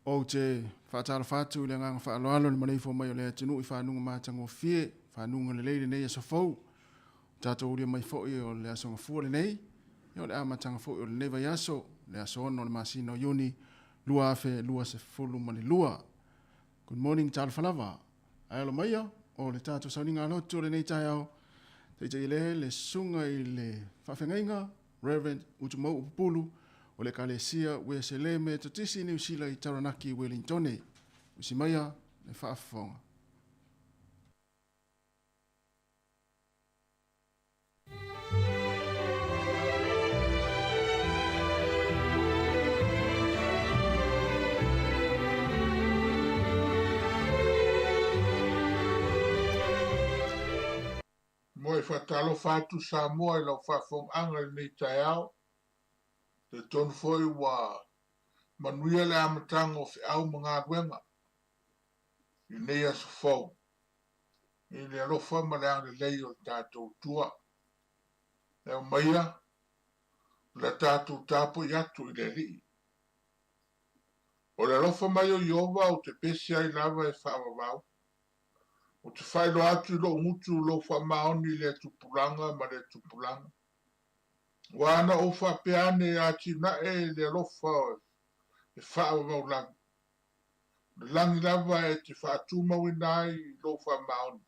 o te whaatara whātu le nganga whaaloalo le manei fo mai o le atinu I whanunga mātango fie, whanunga le leile nei asa fau. Tātou uria mai fo I o le asonga fua le nei, o le amatanga fo I o le neva yaso, le aso ono le masino yuni, lua afe, lua se fulu mani lua. Good morning, tāla whalava. Aelo maia, o le tātou sauninga alotu le nei tai au, te le sunga I le whawhengainga, Reverend Utumau Upulu, o le kalesia ue se le me tatisi ni usila I Taranaki Wellingtone. Usimaya le whaafonga. Moi whatalo whātu Samoa I lau whawhong anga I nei tai au. Te ton foi wa manuia le amatanga o whi au mga ruenga. I nei aso fau. I le alofa ma le anga lei o tātou tua. E o maia, le tātou tāpo I atu I le rii. O le alofa mai o Iova o te pesi ai lava e whaavavau. O te whaelo atu lo ngutu lo whamaoni le tupulanga ma le tupulanga. Wana o whapeane ati na le alofa e whaavavau langa. Le langi lava e te whaatumawina ai lo whamaoni.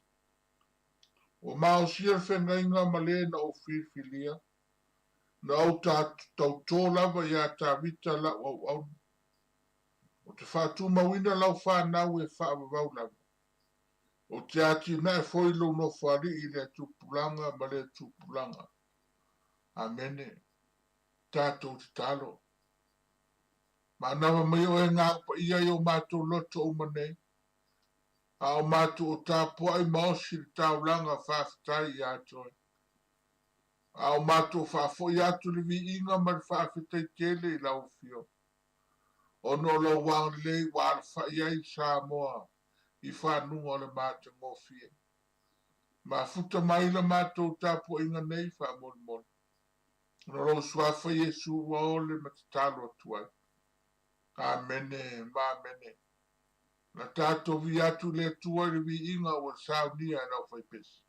O mao sia whengainga ma le na o whiwhilia. Na au tau tō lava ia tā vita la au. O te whaatumawina lau whanau e whaavavau langa. O te ati na e foi lo no whari I le tupulanga ma le tupulanga. Amene. Tātou te talo. Ma nawa mai o e ngā pa ia I o mātou loto o manei. A o mātou o tāpua I maosi le taulanga whaafitai I atoi. A o mātou whaafo I atu le vi inga ma le whaafitai tele I lau fio. O no lo wang lei wāra whaiai Samoa. I whanunga le mātango fie. Ma futa mai le mātou tāpua inga nei whamon. Noro swafa Yesu wa ole matatalo tuai. Amene, ma mene. Na tātou vi atu le tuai le vi inga o saunia na whaipesi.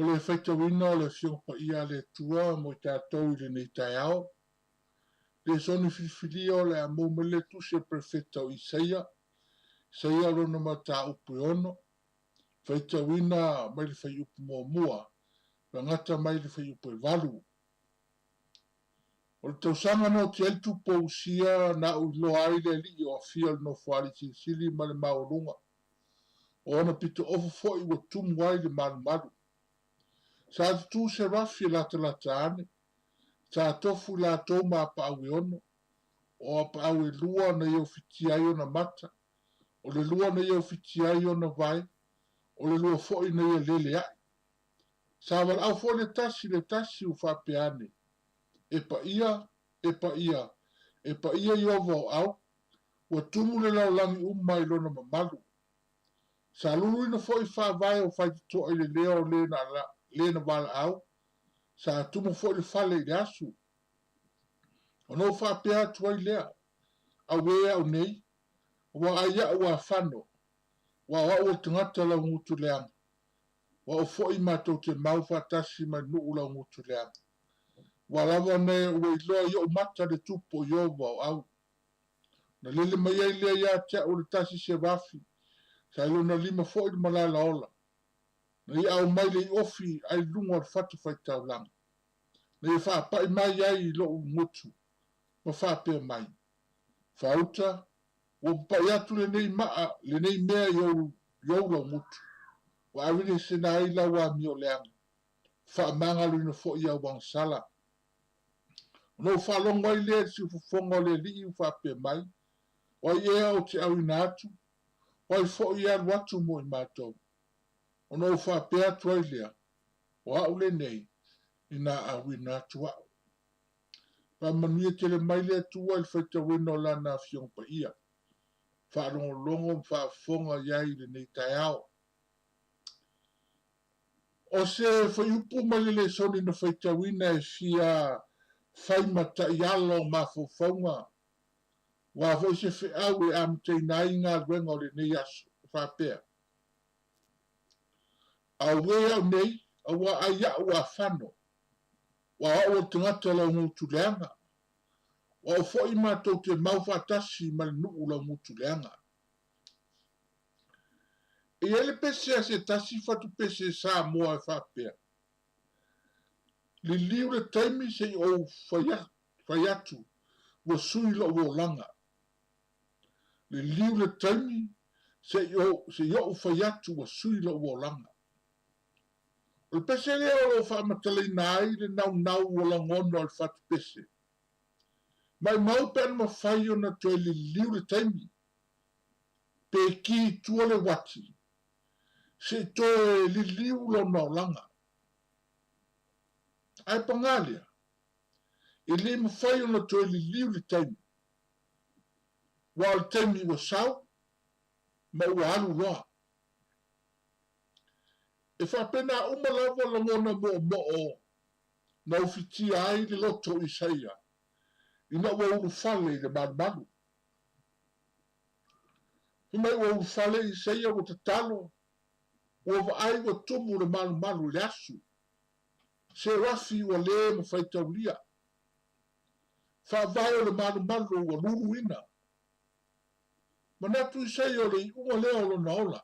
le whaitawina o le whiongpa ia le tua mo tātou i le nei tai ao. Le soni whiwhiri o le amu mele tu se prefeta o Isaia. Isaia rona ma tā upu ono. Whaitawina mai le whai upu mua mua. Rangata mai le whai upu e walu. O le tausanga no te eltu pousia na ulo ai le li o fia no whari sili ma le maurunga. O ana pito ofo fo i wa tumu ai le maru. Sa tu se rafi lata ane. Sa tofu la toma pa awe ono. O pa awe lua na iau fiti ai ona mata. O le lua na iau fiti ai ona vai. O le lua fo i na iau lele ai. Sa wal au fo le tasi u whapeane. E pa ia i ovo au. Wa tumu le lau langi umai lona mamalu. Sa lulu ina fo i whawai o whaititoa i le leo lena wala au. Sa tumu fo i le whale i le asu. O no whapea tuai lea. A wea au nei. Wa aia ua whano. Wa o tangata lau ngutu leanga. Wa o fo i mato te mau whatasi mai nuu lau ngutu leanga. Wa lawa ne ua iloa i o mata le tupo i ovo au. Na lele mai ai lea ia tea o le tasi se wafi. Sa ilo na lima fo i le malala ola. Na i au mai le i ofi ai lunga o fatu whaitau langa. Na i whaapai mai ai i lo ngutu. Ma whaapea mai. Whauta, o pai atu le nei maa, le nei mea iau lau ngutu. Wa awine se na ai lau a mio leanga. Whaamanga luina fo i au wangsala. No whalongo ai lea si ufufonga le li u whaapea mai. O ia o te au ina atu. O i fo i alu atu mo i mātou. O no whaapea atu ai lea. O au le nei, ina au ina atu au. Pa manuia tele mai lea tua il whaita wino lana fiong pa ia. Whaalongo whaafonga iai le nei tai ao. O se whaiupu mai le soni na whaita wina e fia whaimata i alo ma fofonga. Wa fo se fe au e am te nai ngā ruenga o le nei asu whapea. A wea nei, a wa aia ua whano. Wa o tangata lau ngutu leanga. Wa o fo i mātou te mau whatasi ma le nuu lau ngutu leanga. E ele pese a se tasi whatu pese Samoa e whapea. Li liu le taimi se i o whaiatu wa sui lo o langa. Le liu le taimi se i o whaiatu wa sui lo o langa. O le pese leo o whaamatale nai le nau o langono al whatu pese. Mai mau pen ma whai o na toi le liu le taimi. Pe ki tua le wati. Se toe li liu lo no langa. Ai pangalia. E le ma whai o na toi li liu le taimi. Wa le taimi wa sau. Ma ua alu roa. E whapena umalawa langona mo o. Na ufitia ai le loto Isaia. Ina ua uru fale le maru. Hima ua uru fale Isaia wa tatalo. Ua ai wa tumu le maru le asu. Se rafi wa le ma whaitaulia. Whaavai o le maru wa luru ina. Manatu Isaia o le i unga leo lo na ola.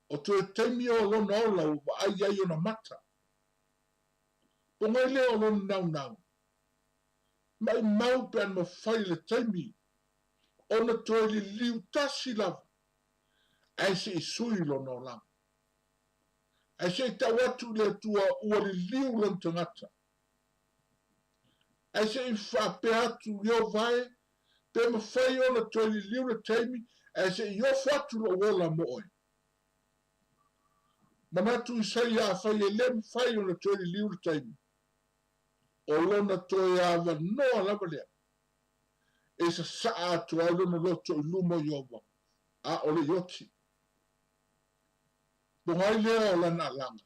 O tu e teimi o lo na ola wa ai o na mata. Pongai leo lo na nau. Mai mau pe an ma whai le teimi. Ona toi li liu tasi lava. Ai se i sui lo na ola. Ai se i tawatu le tua ua li liu lan tangata. Ai se i whape atu yo vai. Pe ma whai ona toi li liu le teimi. Ai se i yo whatu lo wola mo oi. Manatu Isaia a whai e lem whai ona toi li liu le teimi. O lona toi awa noa lava lea. E sa saa atu au lona loto i luma i owa. A ole yoti. Pongai lea o lana alanga.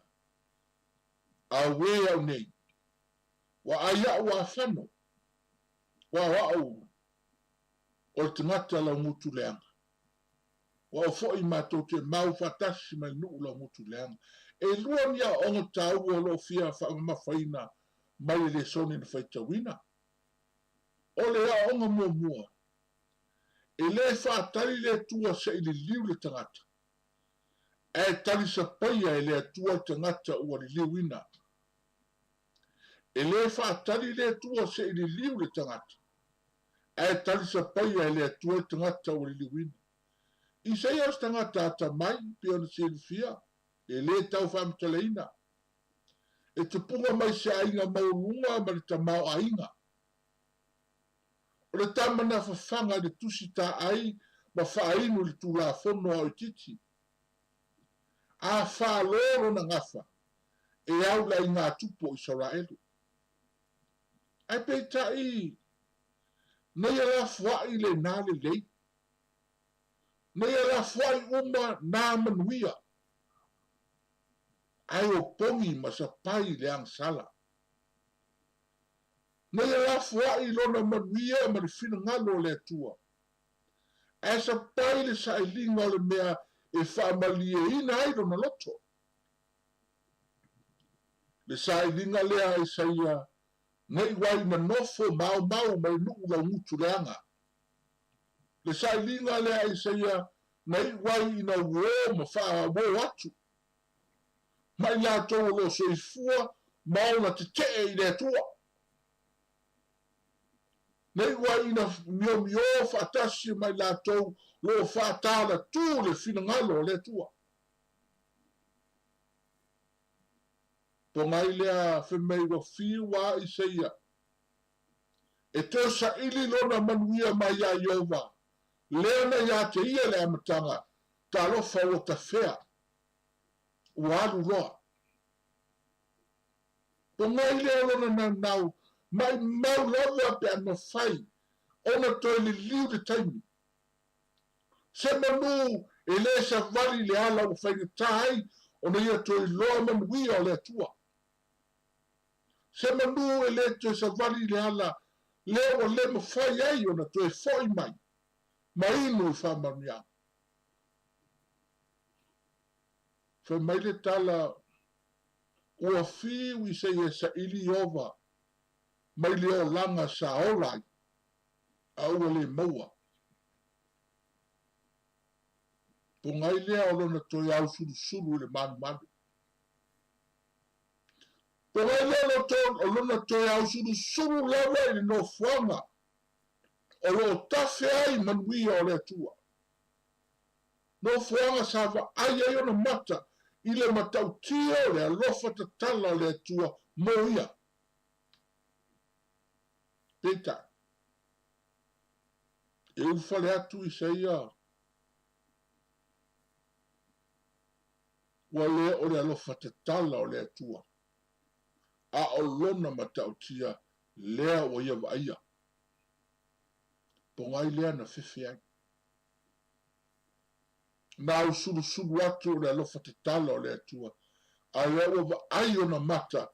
A wea au nei. Wa aia ua whano. Wa wau. O te ngata lau mutu leanga. Wa o fo i mātou te mau whatasi mai nuu lau mutu leanga. e lua nia onga tau o lo fia whaamafaina mai le soni na whaitawina. O le a onga mua. E le whaatari le tua sa i le liu le tangata. E tali sa paia e le atua tangata ua le liuina. E le whaatari le tua sa i le liu le tangata. E tali sa paia e le atua tangata ua le liuina. I sei as tangata ata mai pia na silfia. E le tau whaamtaleina. E te punga mai se ainga maurunga ma le tamau ainga. O le tamana whawhanga le tusita ai ma whainu le tūla whono au titi. A whaloro na ngafa e au lai ngā tupo i Israelu. Ai peita i nei ala fuai le nale lei. Nei ala fuai uma nā manuia. Ai o pongi ma sa pai le ang sala. Nei ala fuai lona manuia ma le fina ngalo le atua. E sa pai le sa ilinga le mea e whaamalie ina ai lona loto. Le sa ilinga lea e sa ia nei wai na nofo mau mai nuu la ngutu leanga. Le sa ilinga lea e sa ia nei wai ina uo ma wha wo atu. Mai la tau lo soifua mau na te tee i le atua. Nei wai ina mio whaatasi mai la tau lo whaatala tū le fina ngalo le atua. Po ngai lea whemei wa whiwa i seia. E tō sa ili lona manuia mai a Iova. Lea na ia te ia le amatanga. Ta lofa o ta whea. Ua alu roa. Po ngai lea lona nau. Mai mau lava pe ana whai. Ona toi le liu de taimi. Se manu e le sa vali le ala o whainga tai. Ona ia toi loa manuia o le atua. Se manu e le toi sa vali le ala. Leo o le mawhai ai ona toi foi mai. Mai inu i whamanuia. Whai mai le tala ua whiu i se e sa ili ova. Mai leo langa sa olai. Aua le maua. Po ngai lea o lona toi au suru le manu. Po ngai lea o lona toi au suru lewa i le no fuanga. O lo tafe ai manuia o le atua. No fuanga sawa ai ai ona mata. I le matau tia o le alofa tatala o le atua moia. Peita. E ufale atu i seia. Ua lea o le alofa tatala o le atua. A o lona matau tia lea o ia vaia. Po ngai lea na whiwhi ai. Nā usuru atu o le alofa tatala o le atua. A lea o vaai o na mata.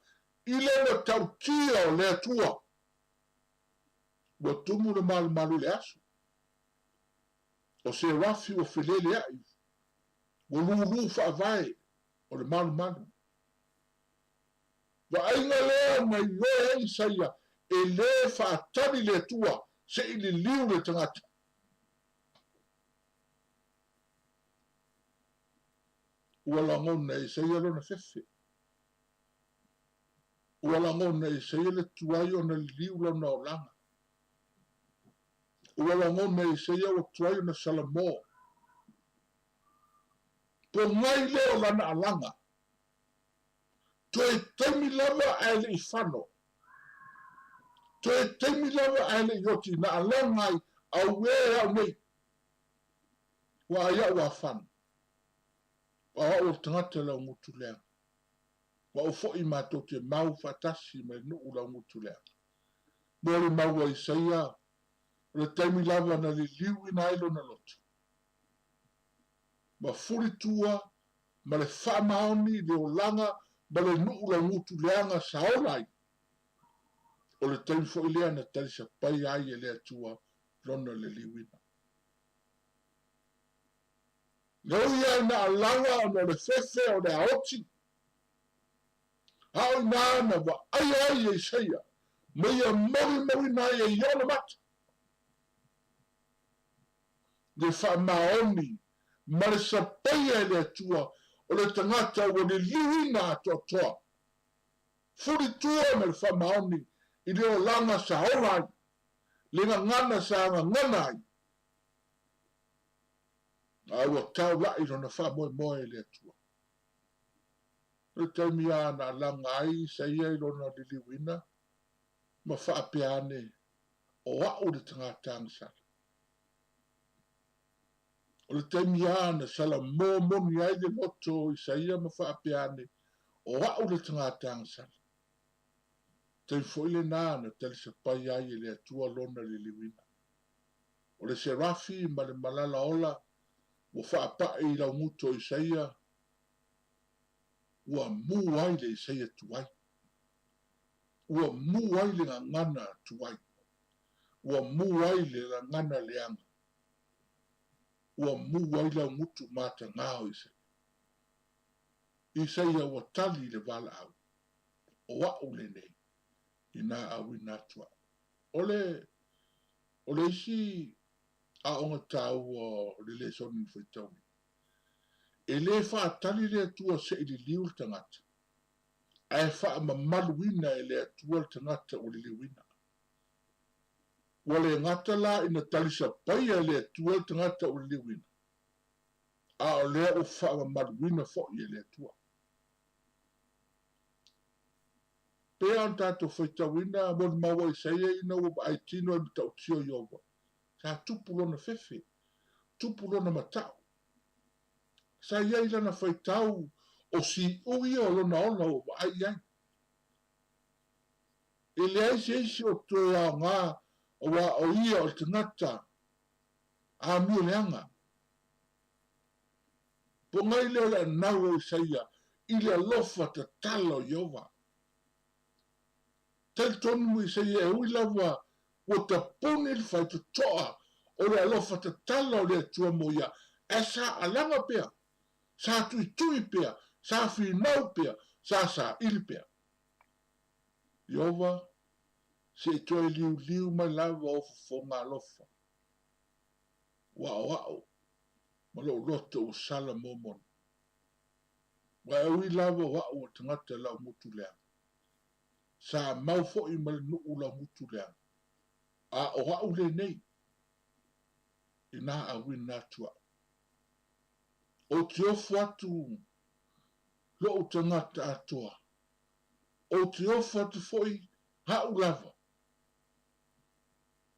I le matau tia o le atua. Ua tumu le malu le asu. O se rafi o whelele ai. Ua lulu whaavae o le malu. Wa ainga lea mai noe ai saia e le whaatari le tua se i li liu le tangata. Ua langona e saia lona whewhe. Ua langona e saia le tuai o na liu lona o langa. Ua langona e saia o tuai o na Samoa. Po ngai leo lana alanga. Toe taimi lava ai le ifano. Toe taimi lava ai le yoti na alangai au e au nei. Wa ia wa fan. Wa o tangata la ngutu lea. Wa o fo i mato te mau fatasi me nuu la ngutu lea. Mori mau wa isaia. Le taimi lava na le liu ina ilo na lotu. Ma furi tua, ma le whamaoni le o langa, ma le nuu la ngutu leanga sa olai. O le taimi fo i lea na talisa pai ai e lea tua, lona le liwina. Leo ia na alanga o le fefe o le aoti, Au nana wa ai Isaia. Meia mori na e iona mata. Le whamaoni, ma le sapaia le atua, o le tangata o le liwina atua toa. Furi tua me le whamaoni, i le o langa sa orai, le ngana sa ngana ai. Aua tau lai rona whamoe le atua. Le taimia na langa ai, sa ia i rona le liwina, ma whaapeane, o au le tangata angsara. O le taimia na sala moni ai le loto i sa ia ma whaapeane, o au le tangata angsara. Tei foile na tali se pai ai le atua lona le liwina. O le serafi ma le malala ola, o whaapa i lau muto i saia, ua mu ai le saia tuai. Ua mu ai le ngana tuai. Ua mu ai le ngana leanga. Ua mu ai lau mutu mata ngao i saia. I saia ua tali le wala au. O au le nei. Ina au ina tua. Ole isi a onga tau o le soni whaitau. E le wha tali le atua se i li liu tangata. Ai wha mamaluina e le atua tangata o le liwina. Wale ngata la ina tali sa paia le atua tangata o le liwina. A o lea o wha mamaluina fo i le atua. Pea an tato whaitawina, mon maua i saia ina ua ai tino e tau tio iowa. Sa tupulona fefe, tupulona matau. Sa iai lana whaitau o si ui o lona ona o ai ai. E le aisi o toe ao ngā o wa o ia o te ngata a mio leanga. Po ngai leo le nau o saia, i le alofa te talo iowa. Tel tonu mu i saia e ui lawa o te puni le whai te toa o le alofa te talo le tua moia. E sa alanga pea. Sa tui pea, sa whinau pea, sa ili pea. Iowa, se toi liu mai lawa o fonga alofa. Wao, ma lo loto o sala momon. Wa ui lawa wao o tangata lau mutu lea. Sa maufo i mal nuu lau mutu lea. A o wao le nei. Ina a wina tua. O te ofu atu lo o tangata atoa. O te ofu atu foi hau lava.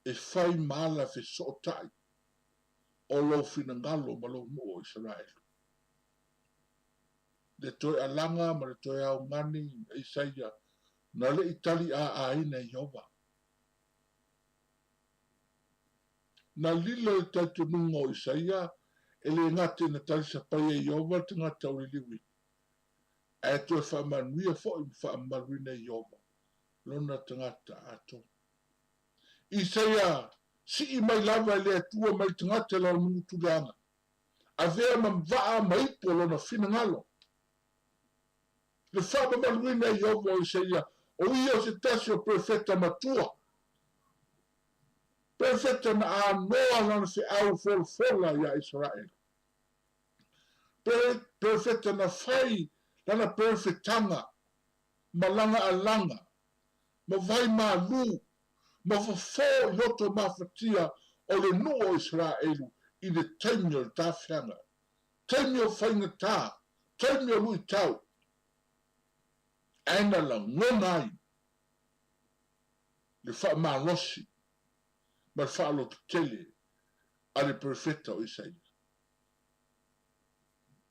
E fai maala fe sotai. O lo fina ngalo ma lo nuo Israel. Le toi alanga ma le toi au ngani e Isaia. Na le itali a ina i Yoba. Na lilo e taitu nunga o Isaia. E le ngate na tali sa pai e Yoba te ngata o liwi. E toi whamanuia fo i whamanuina i Yoba. Lona te ngata ato. Isaia si i mai lava le atua mai te ngata lau nungutu leanga. A vea mam waa maipo lona fina ngalo. Le whama manuina i Yoba o Isaia. O ia se tasi o profeta matua. Profeta na a noa lana se au fola ia Israel. Profeta na fai lana profetanga. Malanga alanga. Ma vai malu. Ma fafo loto mafatia o le nuo Israelu i le taimio le tawhianga. Taimio whainga tā. Taimio lui tau. Aina la ngonai. Le wha malosi. Ma le wha loto tele. A le profeta o Isaia.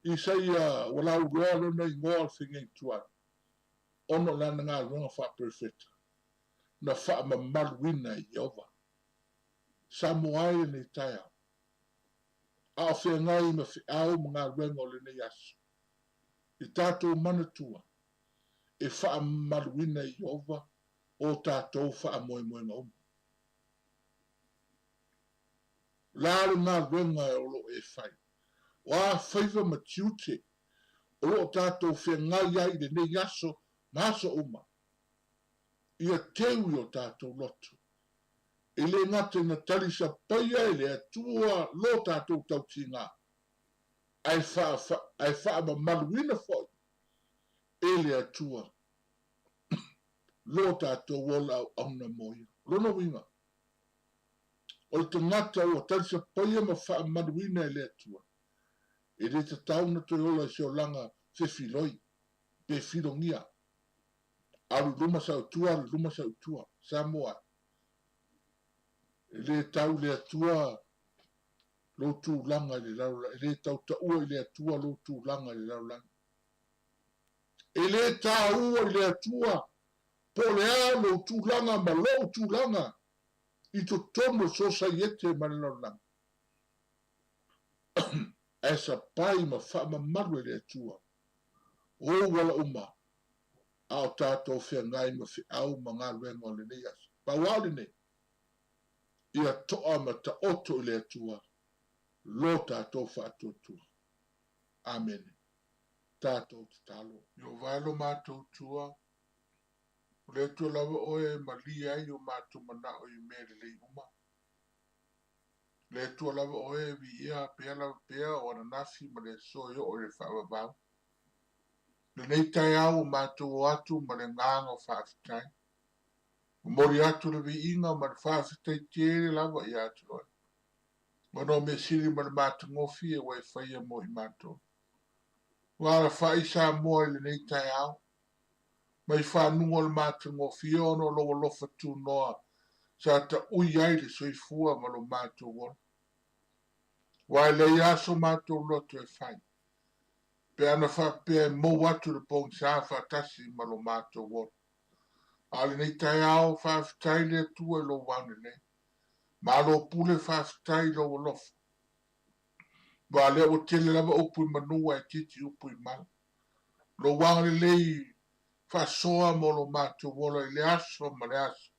Isaia walau roa lona i ngoa whingai tuan. Ono lana ngā runga wha profeta. Na wha mamaluina i Yehova. Samoa e nei tai au. A o whea ngai ma whi au mga rengo le nei asu. I tātou manatua. E wha mamaluina i Yehova. O tātou wha moe ngā umu. Lāru ngā renga e olo e whai. Wa whaiva ma tiute. O lo tātou whea ngai ai le nei asu. Maso uma. Ia teu i o tātou lotu. I le ngate na talisa paia i le atua lo tātou tautinga. Ai wha ma maluina foi. I le atua. Lo tātou wola au na moia. Lona winga. O le tangata o talisa paia ma wha maluina i le atua. I le te tauna te ola se o langa se filoi. Pe filongia. Alu luma sa utua. Samoa. Le tau le atua lo tu langa le laula. Le tau ta ua le atua lo tu langa le laula. Le ta ua le atua po le a lo tu langa ma lo tu langa. I to tomo so sa yete ma le laula. Esa pai ma wha ma maru le atua. O wala uma. Ao tātou whea ngai ma whi au ma ngā ruenga o le neas. Pa wale ne. Ia toa ma ta oto i le atua. Lo tātou whaatotua. Amen. Tātou te talo. Yo valo mātou tua. Le tua lava oe ma lia i o mātou mana o i mere le uma. Le tua lava oe vi ia pea lava pea o ana nafi ma le soyo o le whaavavau. Le nei tai au mātou o atu ma le nganga whaafitai. Mori atu le vi inga ma le whaafitai tere lava i atu oe. Mano me siri ma le mātou ngofi e wai whaia mo i mātou. Wara whai sa moa i le nei tai au. Mai whanunga le mātou ngofi e ono loa lofa tu noa. Sa ta ui ai le soifua ma lo mātou wona. Wai le aso mātou loto e whai. Pe ana wha pe mo atu le pong sa whatasi ma lo mātou wona. Ale nei tai au whaafitai le tua lo wane ne. Ma lo pule whaafitai lo lofa. Wa le o tele lava upu i manua e titi upu i mana. Lo wane lei whaasoa mo lo mātou wona i le aso ma le aso.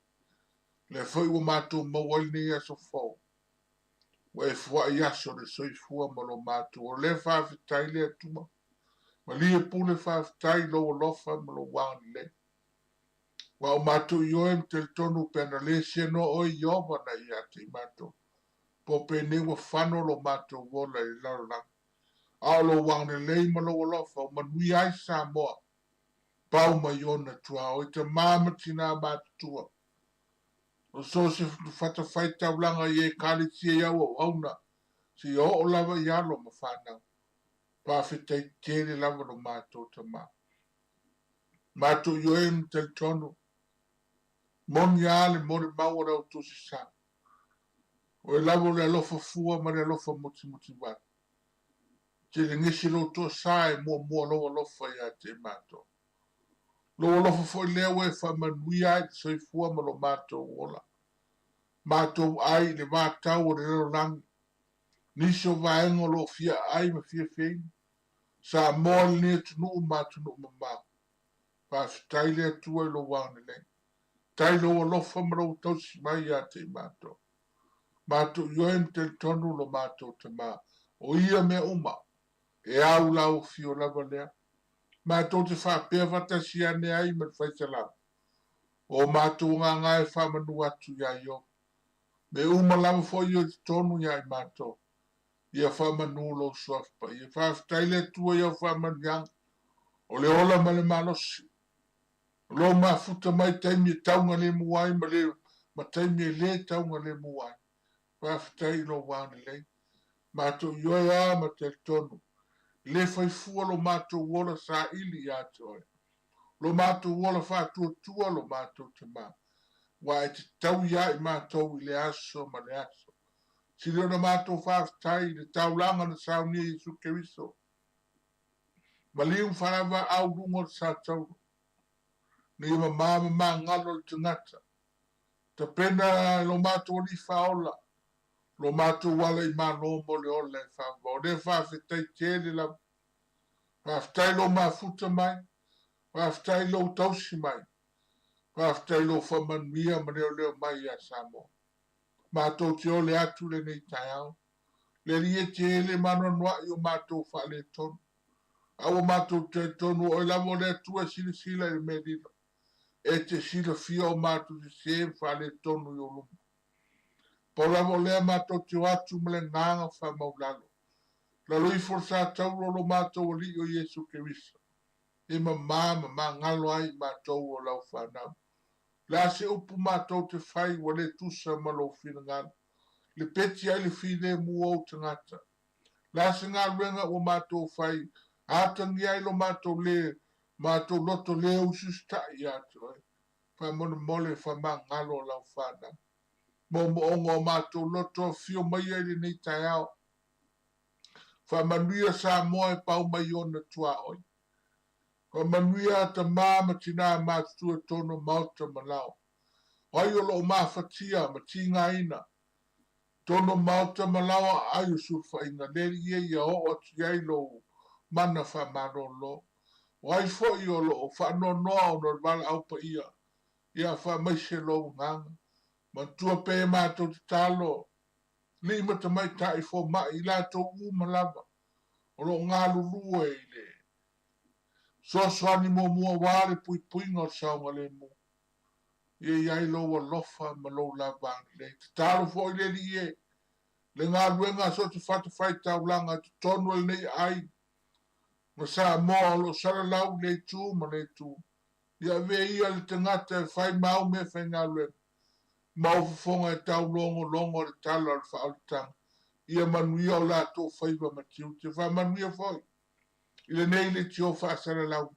Le whai wa mātou mawai nei aso fau. Wa e fua i aso le soifua ma lo mātou. O le whaafitai le atuma. Ma lia pule whaafitai lo lofa ma lo wane lei. Wa o mātou i oe mte tonu pena le se no o i owa na i ate i mātou. Po pe ne wa whano lo mātou wola i lalala. A lo wane lei ma lo lofa o manui ai Samoa. Pau ma iona tua o i te māmatina mātua. O so se whata whai taulanga i e kāli tia iau o auna. Si o lava i alo ma whanau. Pāwhitai tere lava lo mātou ta mā. Mātou i oe mte tonu. Moni ale moni maura o tusi sa. O e lavo le alofa fua ma le alofa muti watu. Te le ngisi lo to sa e mua lo alofa i a te mato. Lo alofa fo i lewe fa manui ai so i fua ma lo mato ola. Mato ai le matau o le lero langi. Niso vaengo lo fia ai ma fia fein. Sa moa le tunu matunu mama. Pa fitai le atua i lo wane le. Tai lo alofa ma lo tausi mai a te mato. Mato yoem te tonu lo mato te ma. O ia me uma. E au lau fio lava lea. Mato te wha pia vatasi ane ai me whaita lau. O mato ngā ngai wha manu atu ia yo. Me uma lau fo ia te tonu ia i mato. Ia wha manu lo soafpa. Ia wha taile tua ia wha manu. O le ola ma le malosi. Lo ma futa mai taimi e taunga le muai ma le. Ma taimi e le taunga le muai. Whaftai lo wane lei. Mātou ioea ma te tonu. Le fai fua lo mātou wola sa ili atoe. Lo mātou wola whātua tua lo mātou te mā. Wa e te tau ia i mātou i le aso ma le aso. Si leo na mātou whaftai le taulanga na sauni e Jesu Keriso. Ma liu whanava au rungo sa tau. Ni ma mā ngalo le tangata. Ta pena lo mātou li whaola. Lo mātou wala i mālo mo le ole whāwha. O le whawhitai tēle la. Whawhitai lo māwhuta mai. Whawhitai lo tausi mai. Whawhitai lo whamanuia ma leo leo mai a Samoa. Mātou te ole atu le nei tai au. Le rie tēle mano noa i o mātou whale tonu. Awa mātou te tonu o lamo le tua sila i medina. E te sila fia o mātou te se whale tonu i o lumu. Po lamo lea mātou te watu mele nganga wha maulalo. La lui forsa tauro lo mātou o li o Yesu Kirisa. E ma ngalo ai mātou o lau whanau. La se upu mātou te whai wa le tusa ma lo whina ngana. Le peti ai le whine mua o tangata. La se ngā ruenga o mātou whai. Atangi ai lo mātou le, mātou loto le ususta i ato ai. Wha mona mole wha ma ngalo lau whanau. Mo ongo mātou loto fio mai ai le nei tai au. Wha manuia Samoa e pau mai ona tua oi. Wha manuia ta māma tina mātua tono mauta malau. Oi o lo mawhatia ma tinga ina. Tono mauta malau ai o surfa inga. Neri ia o ati ai lo mana wha marolo. Oi fo i o lo wha no noa o no wala au pa ia. Ia wha maise lo nganga. Ma tua pe mātou te talo. Ni mata mai tai fo mai la to malava. O lo ngā lulu e le. So swani mo mua wale pui ngor saunga le mo. Ie iai lo wa lofa ma lo la vang le. Te talo fo i le li e. Le ngā ruenga so te whata whai tau langa te tonu al nei ai. Ma sa moa lo sara lau le tu ma le tu. Ia ve ia le tangata whai mau me whai ngā ruenga. Mau fonga e tau longo le talo al whaalitang. Ia manuia o la tō whaiva matiu. Te wha manuia foi. Ile nei le tio whaasara lau.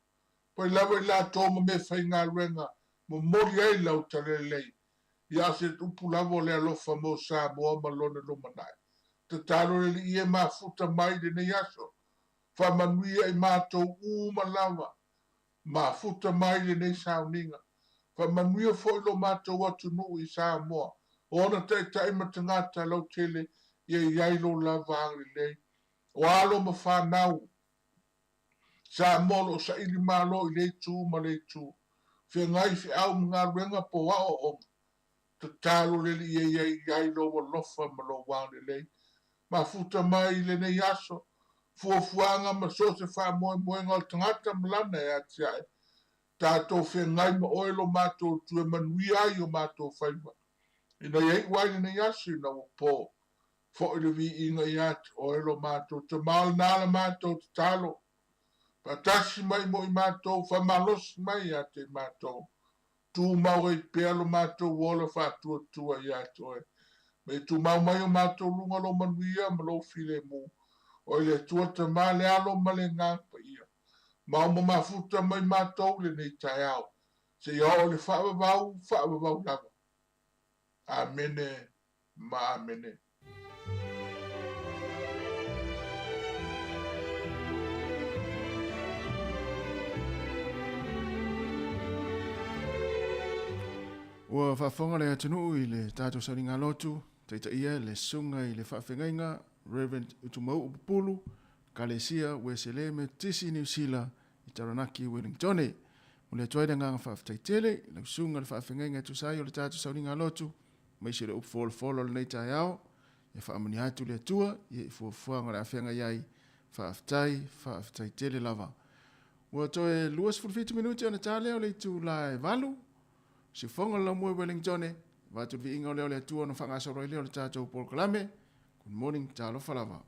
Pai lawa i la tō ma me whai ngā ruenga. Mo mori ai lau tale lei. Ia se upu lawa le alofa mo sa moa malone lo manai. Te talo le ia ma futa mai le nei aso. Wha manuia i mātou lawa. Ma futa mai le nei sauninga. Wha manuia foi lo mātou atu nuu i Samoa. Ona tai matangata lau tele. Ia iai lo lava angri lei. O alo ma whanau. Samoa lo sa ili malo i lei tū ma lei tū. Whia ngai fi au mga renga po wao o. Te talo le li iai lo wa lofa ma lo wangri lei. Ma futa mai le nei aso. Fuafuanga ma so se wha moe ngol tangata mlana e ati ai. Tātou whia ngai ma oelo mātou tue manui ai o mātou whaiva. Ina iei wai nei aso ina o po. Fo i le vi inga i ati oelo mātou. Te maal nāla mātou te talo. Patasi mai mo i mātou. Wha malosi mai ati mātou. Tu mau e pealo mātou wola whātua tua i ati oe. Me tu mau mai o mātou lunga lo manuia ma lo file mu. O le tua te male alo ma le ngāpa ia. Mau ma mafuta mai mātou le nei tai au. Se ia o le whaavavau lava. Amene, ma amene. Ua whaafonga le atunu i le tātou saringa lotu, teita ia le sunga i le whaafengainga, Reverend Utumau Upupulu, Kalesia, Wesele me Tisi New Zealand, i Taranaki, Wellingtone. Mo le toida nganga whaaftaitele, le sunga le whaafengainga tusai o le tātou saringa lotu, mai se le upfolo le nei tai ao, e whaamani atu le atua, i fuafuanga le awhenga iai, whaaftaitele lava. Ua toe luas 45 minuti ana tāle o le tu lai valu, si fonga la mue Wellingtone, watu vi inga o leo le atua na whangasa roi leo le tātou Paul Kalame. Good morning, talo whalava.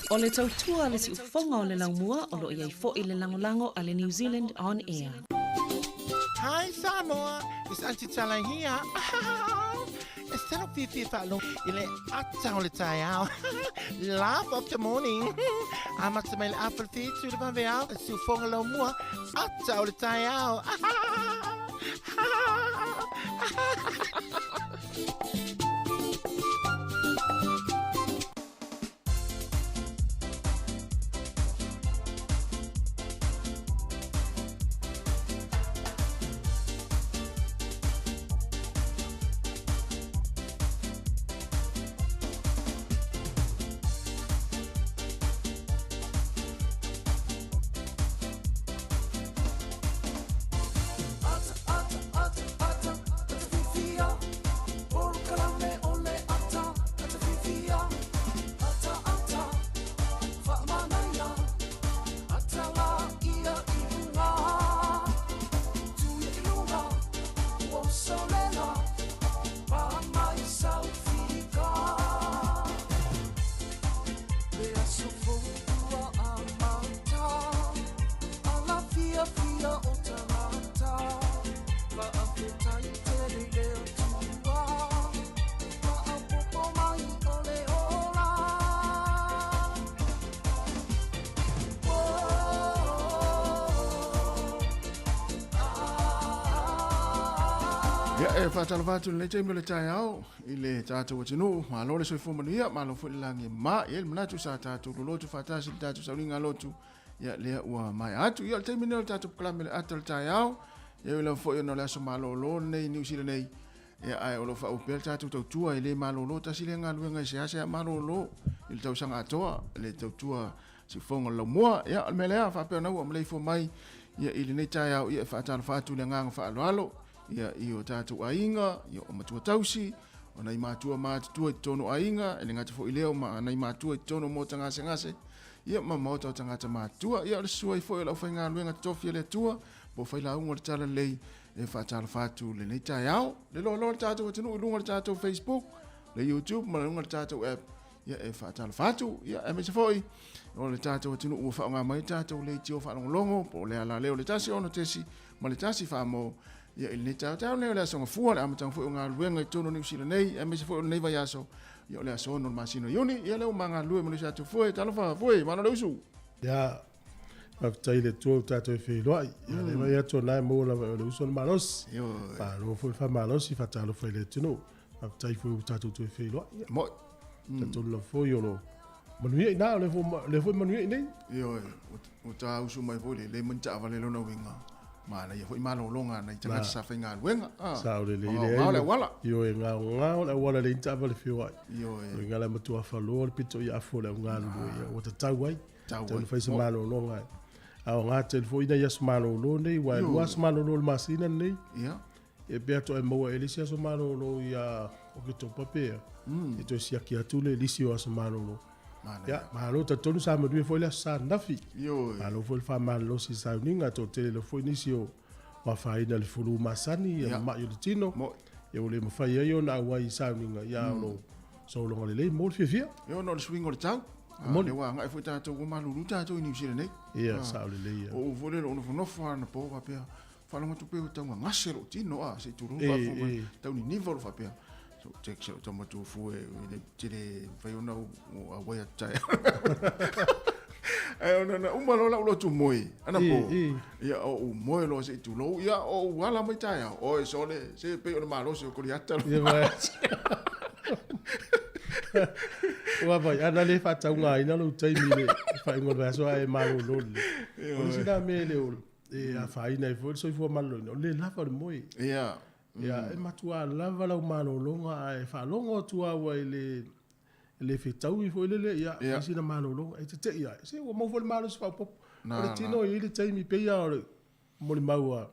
O le tautua le si ufonga o le laumua o lo iai fo i le langolango a le New Zealand On Air. Hi Samoa, it's Auntie Tala here. Instead of Fifi Falo, ile atau le tai au. Laugh of the morning. Amat semel apple feet to the vanveau, su fonga lo mua, atau le tai au. Fatalvatu le teme le tai au i le tātou atinu ma lo le soifo manuia ma lo fu le langi ma i le manatu sa tātou lo lotu fatasi le tātou sauringa lotu ia lea ua mai atu ia le teme le tātou klame le ata le tai au ia ila fo ia no le aso malo lo nei New Zealand nei ia ai o lo fa upel tātou tautua i le malo lo tasi le ngā luenga i se ase malo lo i le tausanga atoa le tautua si fonga lo mua ia le melea fa pe na ua mlei fo mai ia i le nei tai au ia fatalvatu le nganga fa alo ia i o tātou ainga, ia o matua tausi, o nei mātua mātua i tono ainga, e le ngata fo i leo ma nei mātua i tono mō tangase ngase, ia ma mauta o tangata mātua, ia o le sua i fo i lau whai ngā luenga tofi le tua, po whai la unga le tala lei, e whātala whātu le nei tai au, le lo le tātou atinu, i lunga le tātou Facebook, le YouTube, ma le lunga le tātou app, ia e whātala whātu, ia e me se foi, o le tātou atinu ua whaonga mai tātou le tio whaonga po le ala leo le tasi ono tesi, ma le tasi whaamo, ia il neta tau leo le songa fua le amatang fo nga luenga i tono New Zealand nei e me se fo nei vai aso ia le aso no masino yoni ia le manga lue mo le sa tu foi talo fa foi mana le usu ya aftai le tu tato fe lo ia le vai ato na mo la le usu malos pa lo fo fa malos fa talo foi le tino aftai fo tato tu fe lo mo tato lo fo yo lo manuia na le fo manuia nei yo o ta usu mai fo le manta vale lo no winga mana ia foi malo longa na tanga sa fainga luenga sa le wala yo nga le wala le intava le fio yo nga la matua falo le pito ia fo le nga lu ia o tawai tawai fai se malo longa a nga tel fo ina ia malo lo nei wa was malo lo masina nei ia e beato e mo elisia so malo lo ia o que to papel e to sia ki atule elisio as malo lo ya malo ta tonu sa mo foi la sa nafi yo malo foi fa malo si sa ninga to tele lo foi inisio wa fa ina le fulu masani ya ma yo tino e o le mo fa yo na wa i sa ninga ya lo so lo le mo fia yo no le swing o le tau mo le wa ngai foi ta to malo lu ta to New Zealand nei ya sa le o vole lo no fa na po va pe fa lo tu pe ta ngase lo tino se tu ru va fo ta ni nivel fa pe so check so tomo tu fu e tire fai una a wea tai e ona uma lo tu moi ana po ia o moi lo se tu lo ia o wala mai tai o so le se pe ona malo se ko ya ta wa vai ana le fa ta unga ina lo tai mi le fa ngol va so ai malo lo le o si da me le o e a fa ina fo so fo malo le la fa moi ia ya e matua lava la malo longa e fa longa tua wa le fitau i fo le ya sina malo longa e te ia se o mo fo malo se fa pop o tino i le tai mi pe ya mo le maua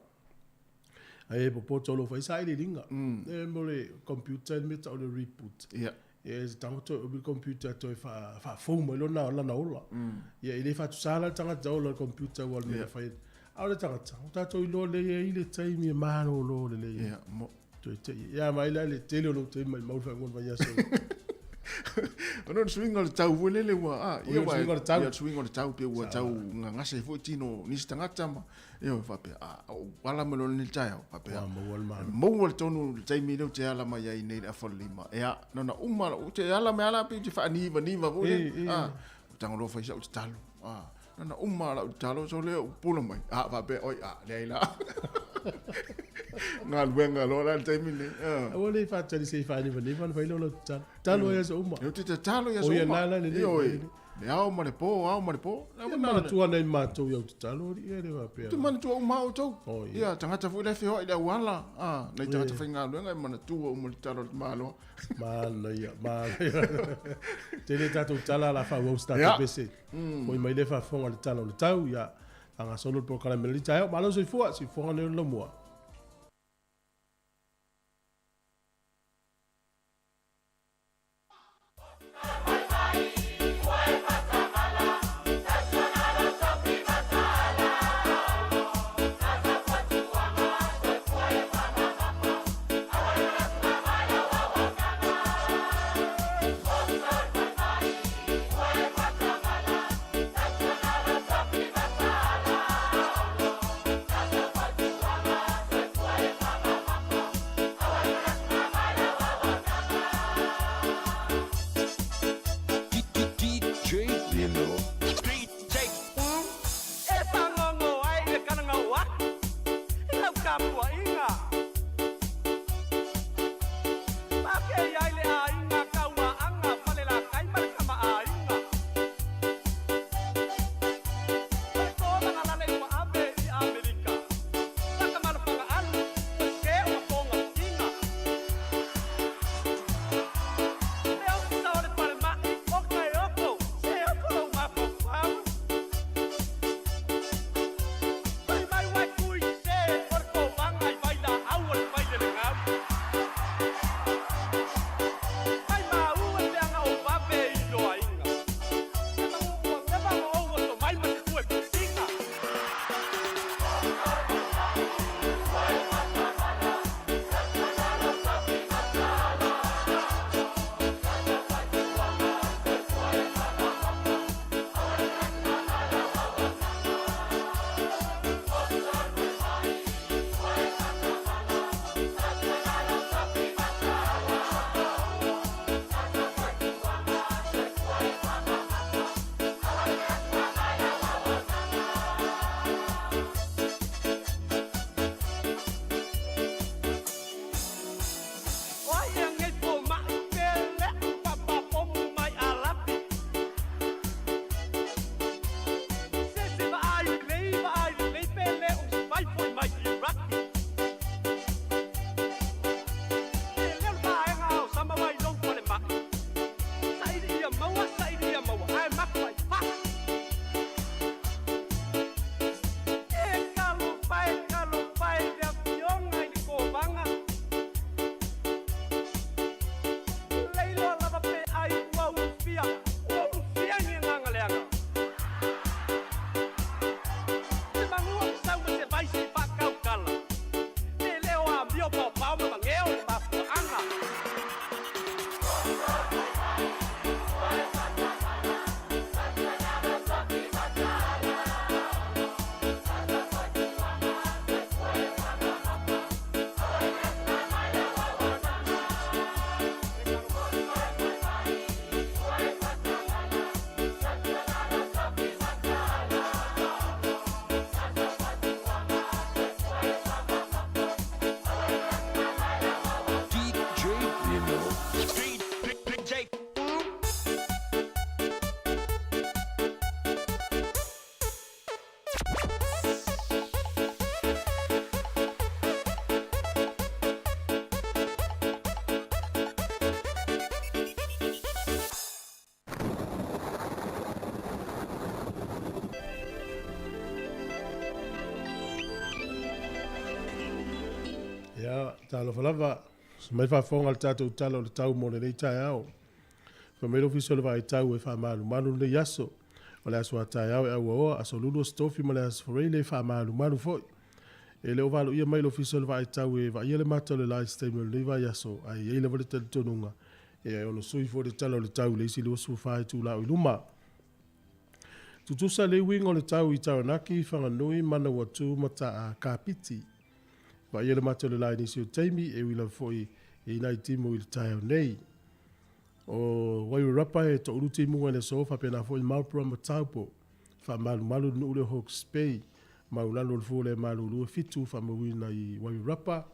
ai po tolo fa sai le linga e mo le computer me ta le reboot ia e tanto o computer to fa fo mo lo na ola ia ile fa tu sala tanga ta o computer wal me fa ahora está todo lo le ile tai mi malo lo le ya mo to te ya mai la le tele lo te mai mau fa ngol va ya so Ono swing o tau fu lele wa Ia swing o le tau. Ia swing o le tau pe ua tau nga ngase fu tino ni stangata ma. Ia fa pe wala mo ni tai fa pe. Mo le tonu tai mi no te ala mai ai nei a lima. Ia no na uma o te ala me ala pe te fa ni va fu le. Tango lo fa isa o talo. No na uma la talo so le pula mai. Fa pe oi le la. Nga luenga lo la tai mi ne. O le fa tali se fa ni va fa lo talo ia so uma. Yo te talo ia so O ia uma. la le Le au ma le po. Ia mana tua nei mātou iau te talo, ia le wapea. Tu mana tua umau tau. Ia, tangata fu le whio i le wala. Nei tangata whainga luenga i mana tua umuli talo te malo. Mana ia. Tene tātou tala la wha wau statu pese. Moi mai le wha whonga le talo le tau, ia. Anga solo le pokara me le taio, malo si whonga le lo mua. Ia, talo falava, mai whafonga le tātou talo le tau mo le nei tai au. Fa mero fiso le vai tau e wha malu le yaso. O le aso a tai au e au oa, aso lulu stofi ma le aso farei le wha malu foi. E le o valo ia mai lo fiso le vai tau e va ia le mata le Livestream le vai yaso, ai e le vale tele tonunga. E ono sui fo le tala o le tau le isi le osu whae tu lau i luma. Tutusa le wingo le tau i Taranaki whanganui mana watu mata a kapiti. Wa ia le mata le lai nisi o teimi e wila foi e nai timu i le tai au nei. O Wairarapa e to uru timu ene sofa pena foi maupura mataupo. Fa malu nu ule Hawke's Bay. Maulano le fule malu lua fitu fa mawina i Wairarapa.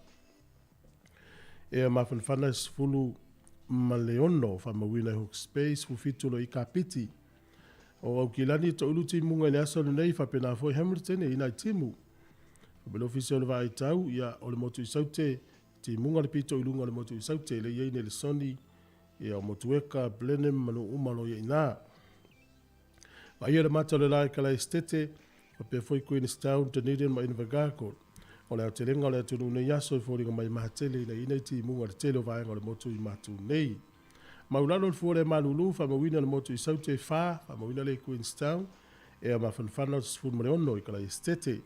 E mawhanwhana sifulu Maleono fa mawina i Hawke's Bay fu fitu lo i kapiti. O au kilani to ulu timu ngane aso nei fa pena foi Hamilton e ina timu. Belo ofisial va itau ia o le motu i saute timu ngale pito ilunga le motu i saute le yeine le soni ia o motu eka blenem manu umalo ia ina. Va ia le mata le lai kala estete o pe foi Queenstown Dunedin ma Invercargill. O le atelenga le atunu nei aso i fōringa mai mahatele ina ina timu ngale tele o vaenga le motu i matu nei. Maulano le fuore malulu fa mawina le motu i saute fa mawina le Queenstown e a mawhanwhana sifun mareono i kala estete.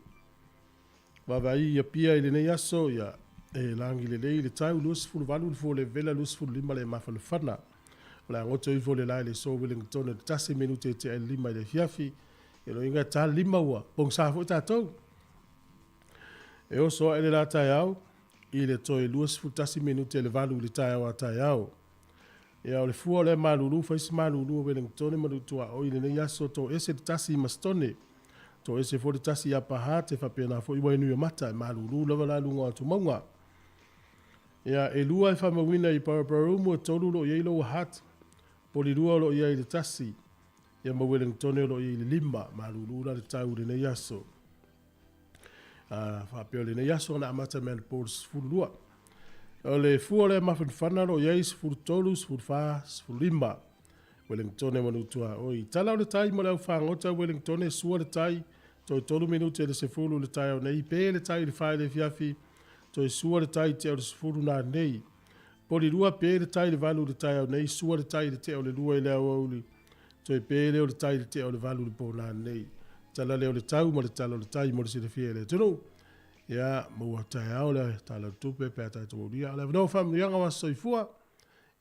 Wawai ia pia i le nei aso ia e langi le lei le tau luas fulu walu le fuore vela luas fulu lima le mawhanwhana. O le angoto i fuore lai le so Wellington le tase minute te e lima i le fiafi e lo inga ta lima ua pong safo i tatou. E o so e le la tai au i le toi luas fulu tase minute le walu le tai au a tai au. Ia o le fua le malulu faisi malulu Wellington malutua o ile nei aso to ese tasi mastone to ese fo tasi ya pahate fa pena fo iwa inu mata malulu lava la lunga tu monga. Ia e lua e fa mawina i paraparu mo tolu lo ye lo hat poli lua lo ye le tasi ia ma Wellington lo ye le lima malulu la tau le nei aso. Fa pe le nei aso na mata men pols fulua. O le fua le mawhanwhana lo yeis furtolu, furfa, furlima. Wellington e manutua. O i tala o le tai mo leo whangota Wellington e sua le tai. To i tolu minute le sefulu le tai au nei. Pe le tai le whae le fiafi. To i sua le tai te au le sefulu na nei. Poli lua pe le tai le valu le tai au nei. Sua le tai le te au le lua i leo auli. To i pe leo le tai le te au le valu le po na nei. Tala leo le tau mo le tala o le tai mo le sile fie le tunu. Ia mo tai au le tala tupe pe tai to dia le no fam yanga wa soifua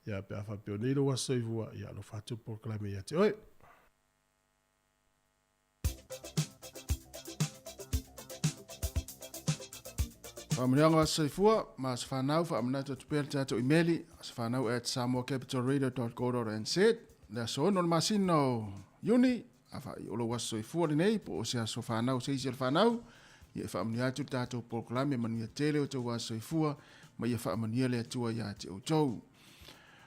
ia pe afa pionero wa soifua ia lo fatu proclame ia te oi Familianga wa soifua ma se fanau fa amna to per tato emaili se fanau at samoacapitalradio.co.nz le so no masino uni afa o lo wa soifua le nei po se so fanau se se fanau ia whaamania atu tātou proklame mania tele o tau soifua ma ia whaamania le atua ia te o tau.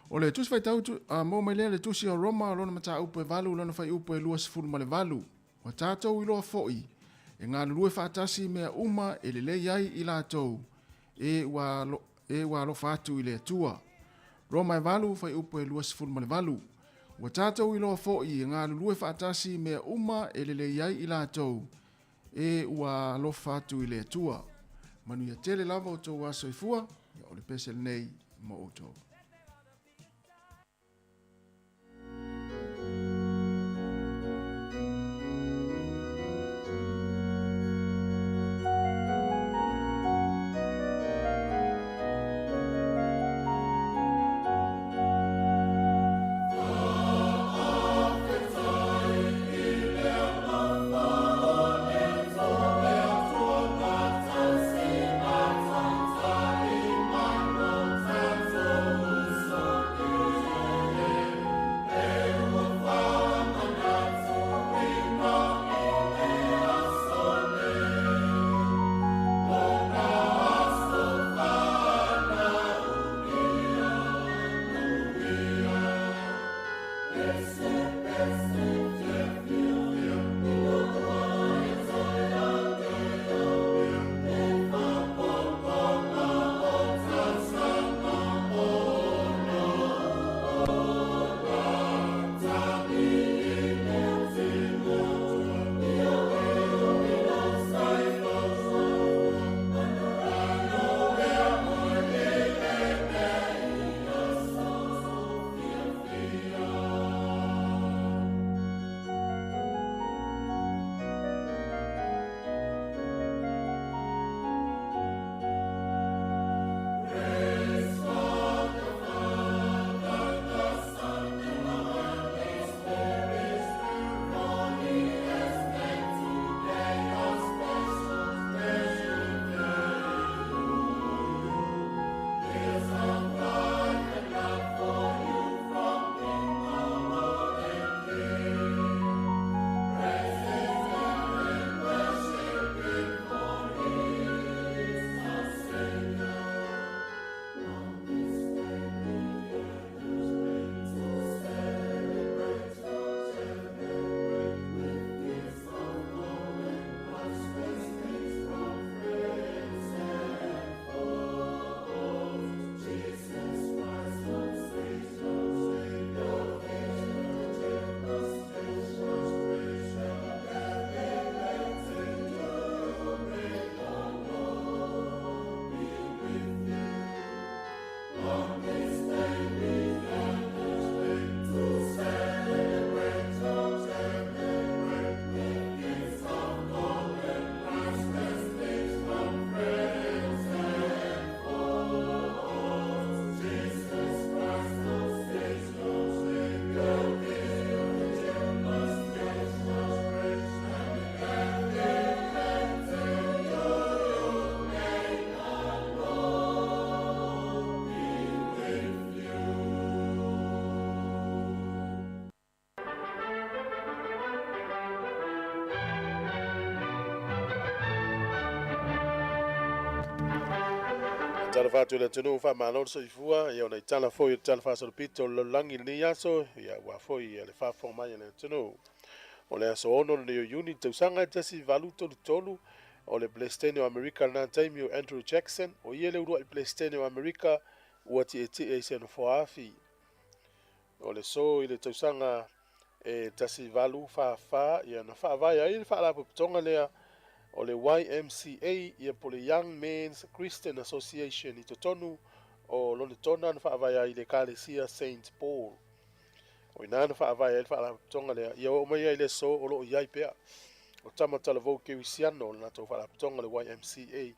O le tusi whaitau mō mai lea le tusi o Roma lona mata upo e valu lona whai upo e lua sifuru ma le valu. Wa tātou iloa fo'i e ngā lulue whaatasi mea uma e le lei ai i lātou e wa lo whātu i le atua. Roma e valu whai upo e lua sifuru ma le valu. Wa tātou iloa fo'i e ngā lulue whaatasi mea uma e le lei ai i lātou e ua lofa atu i le atua. Manu ia tele lava o tau soifua, ia o le pesel nei mo o tau. So tala fatu le tunu fa malo so ifua ia ona tala foi tala fa so pito lo langi ni aso ia wa foi le fa fo mai le tunu o le aso ono le unit tu sanga tasi valu tolu o le Palestine America na time you Andrew Jackson o ia le uru Palestine America wati e se no fo afi o le so ile tu sanga e tasi valu fa ia na fa vai ai fa la tonga le o le YMCA ia po le Young Men's Christian Association i tonu o lone tona na whaavai ai le Kalesia St. Paul. O ina na whaavai ai whaalaputonga lea, ia o mai ai le so o loo iai pea. O tamatala vau ke wisiano o na tau whaalaputonga le YMCA.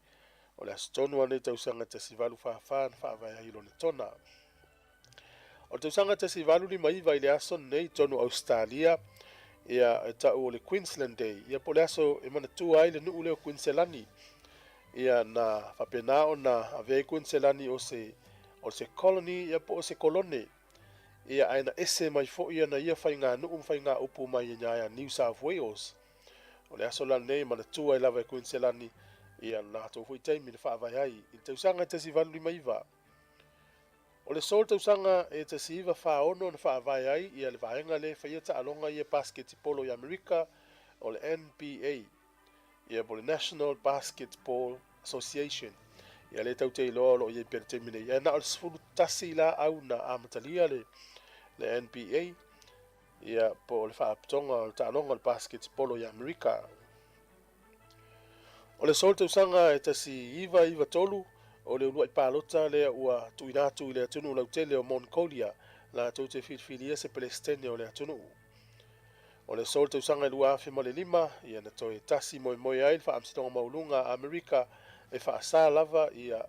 O le astonu ane tausanga te sivalu whaafaa na whaavai ai lone tona. O tausanga te sivalu ni maiva i le aso nei tonu Australia, ia e tau o le Queensland Day, ia po le aso e mana tua ai le nuu leo Queensland, ia na whapena o na ave Queensland o se colony, ia po o se kolone, ia aina ese mai fo ia na ia whainga nuu whainga upu mai ia New South Wales. O le aso lan nei mana tua ai lava e Queensland, ia na tau fui taimi na whaavai ai, i tausanga te si valu ni maiva. O le sol tausanga e te siiva whaono na whaavai ai, ia le vaenga le whaia ta alonga ia basketball i Amerika, o le NBA, ia po le National Basketball Association. Ia le tau te iloa lo ia pere temine. Ia na o le sifuru tasi la au na amatalia le NBA, ia po le whaaptonga o le ta alonga le basketball i Amerika. O le sol tausanga e te siiva tolu, o le ulua i pālota lea ua tuinatu i lea tunu lautele o Mongolia, la tau te whilwhilia se Palestine o lea tunu. O le sol tausanga i lua afi mo le lima, ia na toi tasi moi ai wha amsitonga maulunga Amerika e wha asa lava ia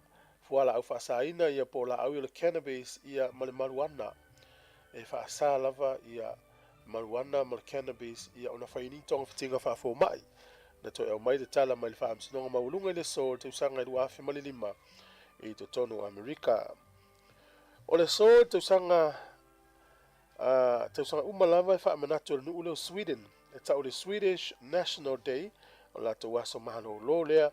fuala au wha asa ina ia po la au i le cannabis ia ma le maruana. E wha asa lava ia maruana ma le cannabis ia ona whaini tonga whitinga wha fo mai. Na toi au mai le tala mai le wha amsitonga maulunga i le sol tausanga i lua afi mo le lima. I to tonu Amerika. O le so tausanga umalava i wha manatu le nuu leo Sweden. E tau le Swedish National Day. O la tau aso mahalo lo lea.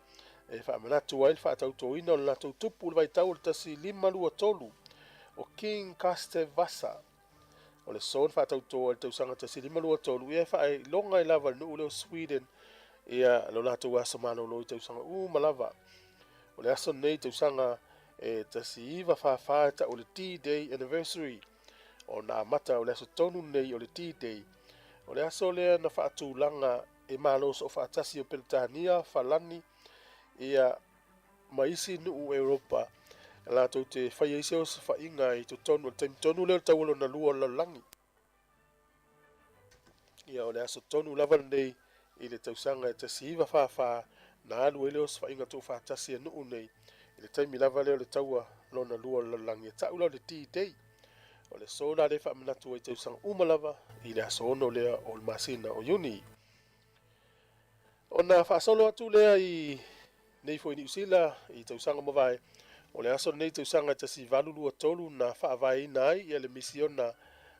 E wha manatu ai wha tau toina o la tau tupu le vai tau le tasi lima lua tolu. O King Kaste Vasa. O le so wha tau toa le tausanga tasi lima lua tolu. Ia wha ai longa i lava le nuu leo Sweden. Ia lo la tau aso mahalo lo i tausanga umalava. O le aso nei tausanga e tasi iwa whawhaeta o le D-Day anniversary. O na mata o le aso tonu nei o le D-Day. O le aso lea na whaatulanga e malos o whaatasi o Peritania, Falani, ia maisi nuu Europa. La tau te whaiaise o sa whainga i to tonu, taim tonu leo taulo na lua la langi. Ia o le aso tonu lava nei i le tausanga e tasi iwa whawha na alu ele o sa whainga tō whaatasi e nuu nei. I le taimi lava leo le taua lona lua la langi. E tau lau le D-Day. O le sona le wha manatu ai tausanga umalava i le aso ono lea o le masina o Uni. O na whaasolo atu lea i nei fo i Niusila i tausanga mawai. O le aso nei tausanga tasi valulua tolu na whaavai nai i le misiona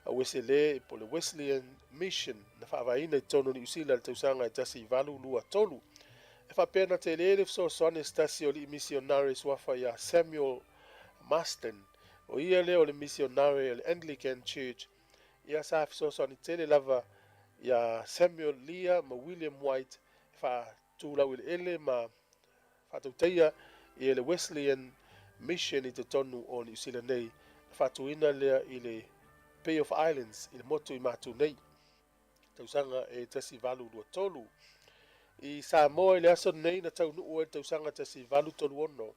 a Wesley po le Wesleyan Mission. Na whaavai nai tono Niusila le tausanga tasi valulua tolu. E whapena te lere so soane stasi o li missionaries wafa ia Samuel Marston. O ia leo le missionary le Anglican Church. Ia safi so soane tele lava ia Samuel Leah ma William White. Wha tūlau ele ele ma whatauteia i le Wesleyan Mission i te tonu o New Zealand nei. Whatuina lea i le Bay of Islands i le motu i matu nei. Tausanga e tasi valu lua tolu. I Samoa i le aso nei na tau nuu e tausanga tasi valu tolu ono.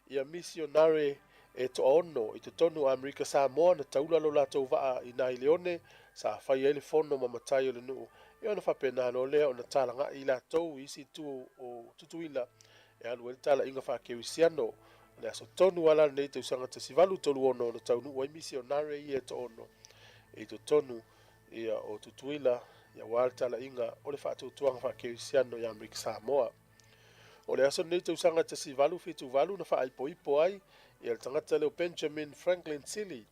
Ia missionary e to ono i te tonu Amerika Samoa na taulalo la tau waa i nai leone sa whai ele fono ma matai o le nuu. I ona whapena no lea o na talanga i la tau isi tu o tutuila e alu ele tala inga whakewisiano. Le aso tonu ala nei tausanga tasi valu tolu ono na tau nuu e missionary i e to ono. E to tonu ia o tutuila ia wale tala inga o le whaatutuanga whakeisiano i Amerika Samoa. O le aso nei tausanga tasi valu fitu valu na whaaipo ai i le tangata leo Benjamin Franklin Tilly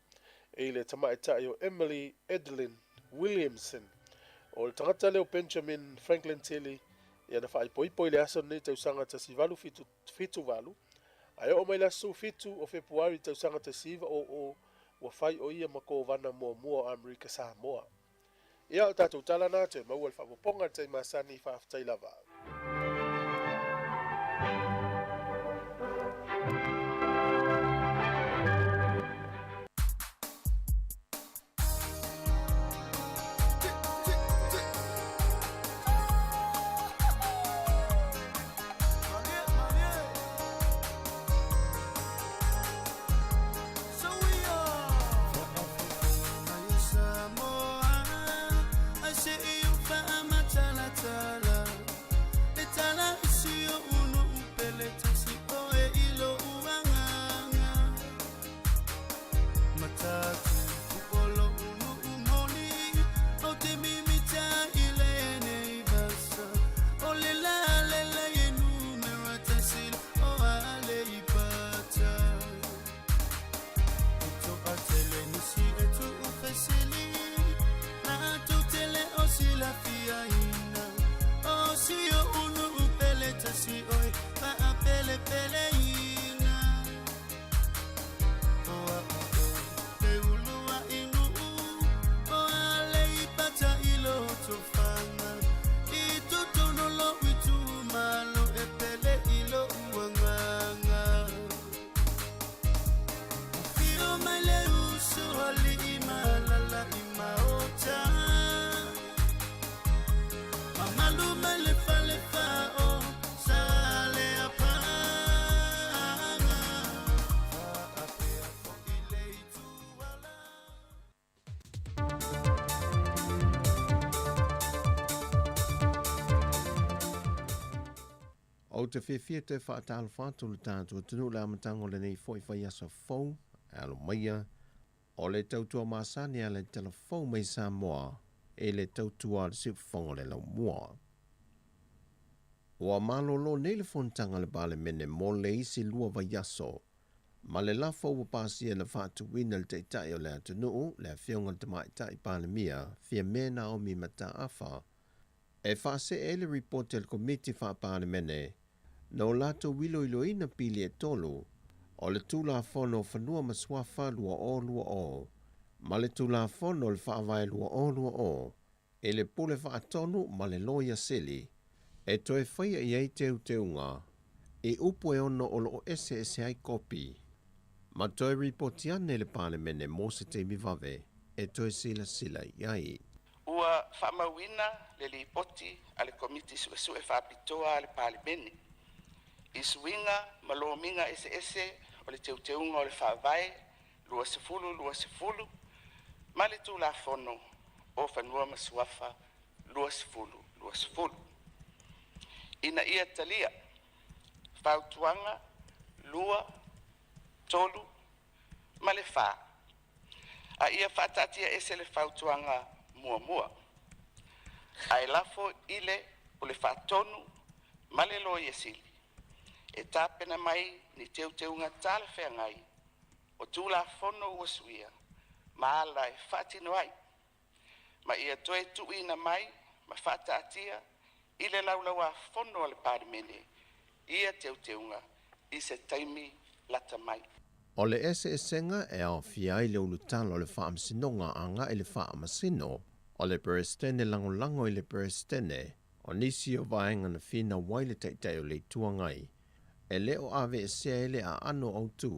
e le tamaita i o Emily Edelyn Williamson. O le tangata leo Benjamin Franklin Tilly ia na whaaipo i le aso nei tausanga tasi valu fitu valu Ai o mai la su fitu o Februari tausanga te siva o whai o ia mako wana mua Amerika Samoa. Ia o tātou tala nā te maua le whapoponga te masani whaafitai lava. O te whiwhia te whaatalo whātu le tātua tunu le amatango le nei fwoi whai asa fau, alo maia, o le tautua māsani a le telefou mai Samoa, e le tautua le siup whango le lau mua. Ua malolo nei le fontanga le bale mene mo le isi lua vai aso, ma le lafo ua pasia le whaatu wina le teitai o le atunuu, le whionga le tamaitai bale mia, fia mena o mi mata afa, e whaase e le report le komiti wha bale mene, no lato wilo iloina pili e tolu, o le tula fono whanua maswafa lua o, ma le tula fono le whaavai lua o, e le pule whaatonu ma le loia sili, e toe whaia i ei teunga, e upo e ono o lo ese ai kopi, ma toe ripotiane le pale mene mo se te miwave, e toe sila iai. Ua whamawina le lipoti ale komiti su e whapitoa ale pale mene. Isuinga malominga ese o le teunga o le whaavai, lua sefulu, ma le tula fono o whanua masuafa, lua sefulu. Ina ia talia, whautuanga, lua, tolu, ma le wha. A ia whaatatia ese le whautuanga mua. Ai lafo ile o le whaatonu, ma le loia sili. E tāpena mai ni teunga tala whengai, o tūla fono ua suia, ma ala e whatino ai. Ma ia toe tuina mai, ma whataatia, ile laulawa fono ale pārimene, ia teunga, i se taimi lata mai. O le ese senga e au fiai le ulutalo o le whaamsinonga anga e le whaamasino, o le perestene langolango i le perestene, o nisi o vaenga na whina waile teitei o le tuangai, e leo ave e seele a ano au tū,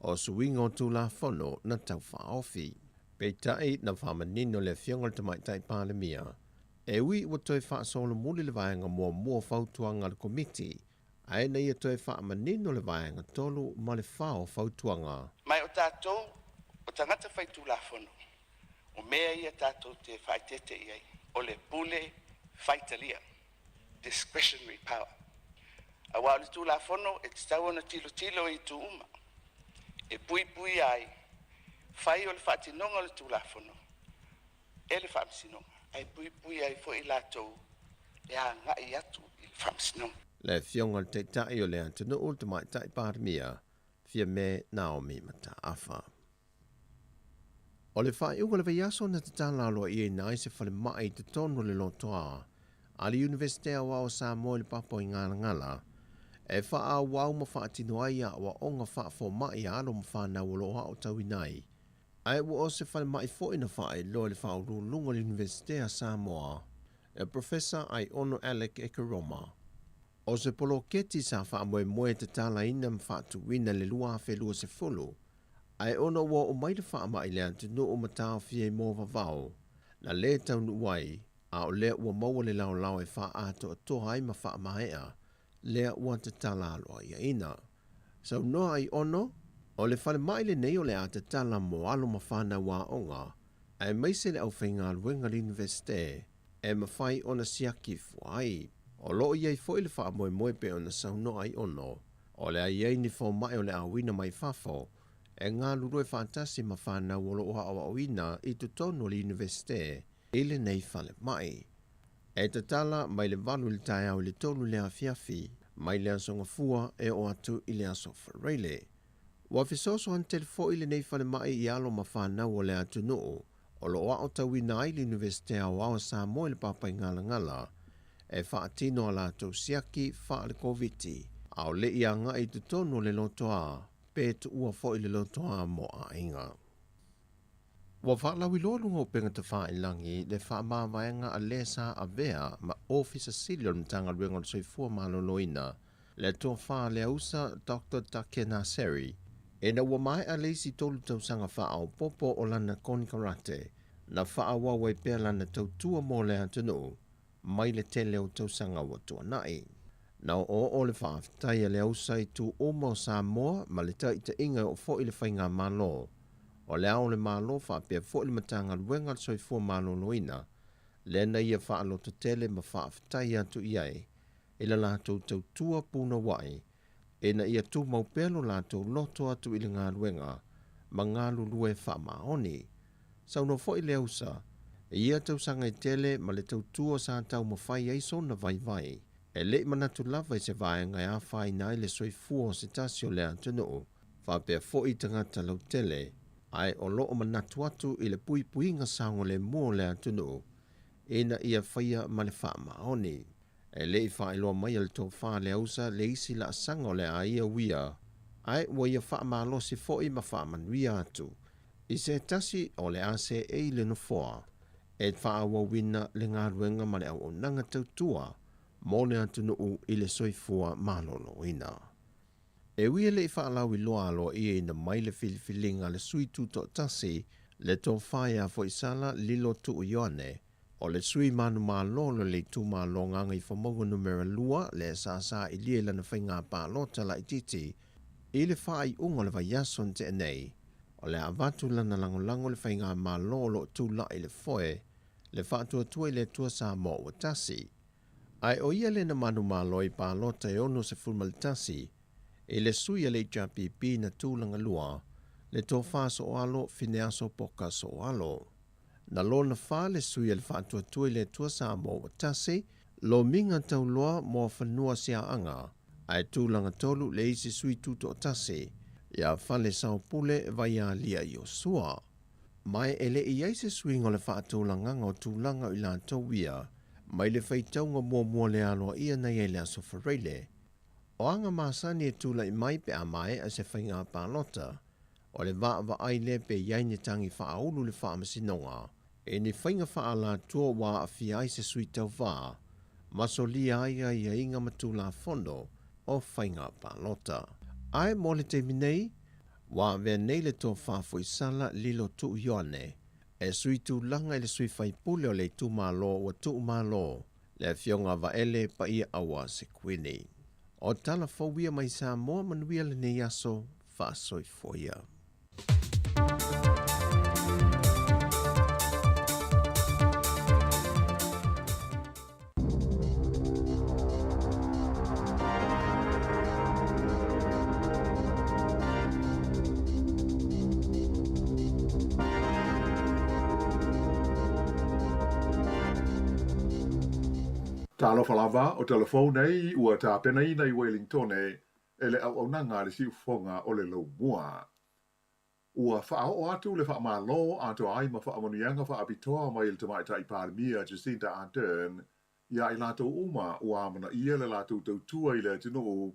o suinga o tū la fono na tau whaofi. Peitai na whamanino le whionga le tamaitai pālemia, e ui ua toi whaasolo muli le vaenga mua fautuanga le komiti, ai na ia toi whaamanino le vaenga tolu ma le whao fautuanga. Mai o tātou, o tangata whai tū la fono, o mea ia tātou te whaitete iai, o le pule whaitalia, discretionary power. A wā le tū la fono e te tau ana tilo i tū uma. E pui ai, whai o le whaatinonga le tū la fono. E le whaamsinonga. Ai pui ai fo i lātou e a ngai atu i le whaamsinonga. Le whionga le teitai o le antunu o te maitai pārmia, fia me Naomi mata afa. O le whai uga le veiaso na te tālalo i e nai se whale mai te tonu le lotoa, a le Universitea wa o Samoa le papo i ngala, E wha wau ma wha tino ai a wa onga wha fo mai alo ma wha na waloha o tau inai. Ai wa o se whale mai fo ina wha e loa le wha uru lunga le Universite a Samoa. E Professor ai ono Alec Ekeroma. O se polo keti sa wha moe te tala ina ma wha tu wina le lua a whelua se fulu. Ai ono wa o mai le wha mai le antu no o matao fie mo vavao. Na le tau nuai, a o lea ua maua le lau lau e wha ato a toha ai ma wha maea. Lea ua te tala aloa ia ina. Sau noa ai ono, o le whale mai le nei o le a te tala mo alo ma whana wā onga, ai meise le au whainga luenga le Universite, e ma whai ona siaki fuai. O loo iei fo le wha moe moe pe ona sau noa ai ono, o le a iei ni fo mai o le a wina mai fafo, e ngā lurue whantasi ma whana wolo oha awa wina i tu tono le Universite, ile nei whale mai. E te tala mai le valu le tai au le tolu le a fiafi, mai le asonga fua e o atu i le aso whareile. Wa fisoso an telefo i le nei whale mai i alo ma whanau o le atu noo, o lo o tau ina ai le Universite au awa Samoa le papai ngala ngala, e whaatino ala tau siaki wha le COVID-19, au le ianga i tu tono le lotoa, pe tu ua fo i le lotoa mo a inga. Wa whaalawi lōlunga o penga te wha ilangi le wha māwaenga a lesa a vea ma ofisa silio mtanga ruenga o soifua maloloina le tō wha le ausa Dr. Takena Seri e na ua mai a leisi tolu tausanga wha au popo o lana koni karate na wha awa wai pēr lana tautua mō le atunu mai le tele o tausanga wa tua nai. Na o le wha aftai le ausa i tu omo Samoa ma le taita inga o fo i le whainga malo. O le ao le malo wha pia fo le matanga luenga le soifua malo loina, le na ia wha alo te tele ma wha aftai atu iai, e la lato tautua puna wai, e na ia tu mau pelo lato loto atu i le ngā luenga, ma ngā lulue wha maoni. Sau no fo i le ausa, e ia tausanga i tele ma le tautua sa tau ma whai aiso na vai vai, e le manatu lava i se vai ngai a whai nai le soifua o se tasio le atunu, wha pia fo i tangata lau tele, ai o loo manatu atu i le pui puinga sango le mua le atunu, e na ia whaia ma le wha maoni. E le i wha iloa mai al tō wha le ausa le isi la sango le a ia wia, ai ua ia wha malosi fo i ma wha manuia atu. I se tasi o le ase e le no foa, e wha awa wina le ngā ruenga ma le au o nanga tautua, mo le atunu u i le soifua malolo ina. E wia le i whaalau i loa alo i na mai le filifilinga le sui tuto tasi le tō whaia fo i sala lilo tu u yoane o le sui manu malolo le tu malonga ngai whamongo numera lua le sa i lie lana whainga pālota la i titi i le whaai unga le vaiason te nei o le avatu lana langolango le whainga malolo tu la i le foe le whaatua tua i le tua sa mo o tasi. Ai o ia le na manu malo i pālota e ono se fulmal tasi e le sui a le JPP na tūlanga lua, le tō whāso o alo fineaso poka so o alo. Na lo na whā le sui a le whātua tui le tua sa mō wa tasi, lo minga tau loa mō whanua sia anga, ai tūlanga tolu le isi sui tuto o tasi, ia whale sao pule vai a lia i o sua. Mai e le i eise sui ngo le whātūlanga ngā tūlanga i la tau wia, mai le whaitaunga mua le aloa ia nei e le aso whareile. O anga masani e tula i mai pe a mai a se whainga pālota, o le wa ai le pe iaine tangi whaaulu le whaamasinonga, e ni whainga whaala tua wā a fiai se sui tau wā, maso lia aia i a inga matula fondo o whainga pālota. Ai mo le te minei, wā vea nei le tō whāfo i sala lilo tu yoane, e sui tu langa i le sui whaipule o le tu malo o tu malo, le fionga wa ele pa ia awa se kwini. O tala fawia mai Samoa manuia le nei aso whaasoi foia. Talo falava o telefone ai ua ta pena ina i Wellington e le au nanga le si fonga o le lo mua. Ua whaao atu le wha malo ato ai ma wha amonianga wha apitoa mai il tamai tai pārmia Jacinta Ardern ia i lato uma ua amana ia le lato tautua i le tino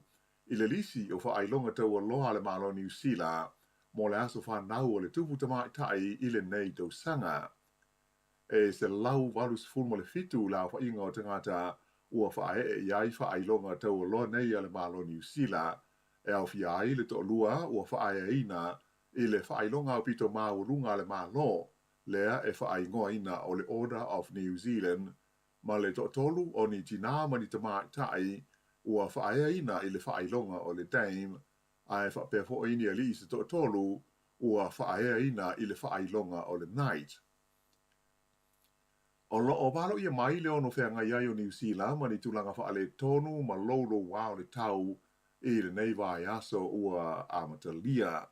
I le lisi o whaailonga tau aloha le malo New Zealand, mo le aso whanau o le tupu tamaitai i le nei tau sanga. E se lau walus fulmo le fitu la whainga o tangata ua whae iai whaailonga tau aloha nei a le malo New Zealand, e au fiai le to lua ua whae ina i le whaailonga o pito maurunga le malo, lea e whaingoa ina o le Order of New Zealand, ma le to tolu o ni tina mani tamaitai ua whae ina i le whaailonga o le Dame, ai whapefo ini a li se to tolu ua whae ina i le whaailonga o le Night. O lo o walo ia mai le ono whea ngai ai o New Zealand mani tulanga wha le tonu ma lolo wao le tau i le nei vai aso ua amatalia.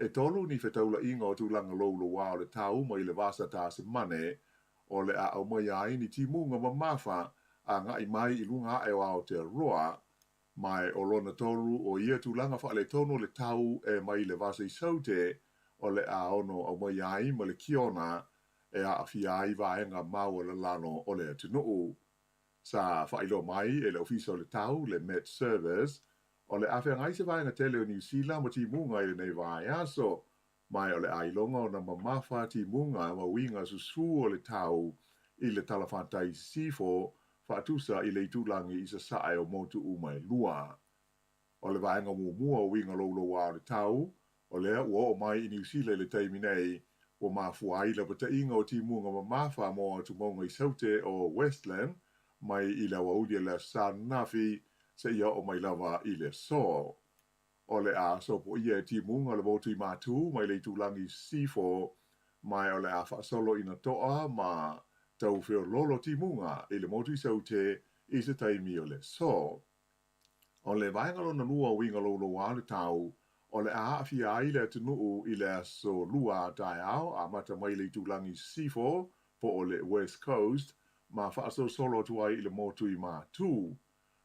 E tolu ni whetaula inga o tulanga lolo wao le tau ma i le vasa ta se mane o le a au mai ai ni timunga ma mawha a ngai mai i lunga e wao te roa mai o lona tolu o ia tulanga wha le tonu le tau e mai le vasa i saute o le a ono au mai ai ma le kiona e a fiai vaenga maua le lano o le atunuu. Sa whailo mai e le ofisa o le tau, le Met Service, o le awhea ngai se vaenga tele o New Zealand ma ti munga i le nei vai aso, mai o le ailonga o na mamafa ti munga ma winga susu o le tau i le talafantai sifo whaatusa i le itulangi i sa sae o motu umai lua. O le vaenga mua o winga lolo wa le tau, o le ua o mai i New Zealand le taiminei, o mafuai la pata inga o timunga ma mafa mo atu maunga i saute o Westland, mai i la waudia la Sanafi se ia o mai lava i le so. O le a so po ia timunga le votu i matu, mai le tulangi sifo, mai o le a whaasolo ina toa ma tau whio lolo timunga i le motu i saute i se taimi o le so. O le vaingalo na lua winga lolo wa le tau, o le a fia ai le tunuu i le aso lua tai au a mata mai le tulangi sifo po o le West Coast ma whaaso solo tuai i le motu i matu.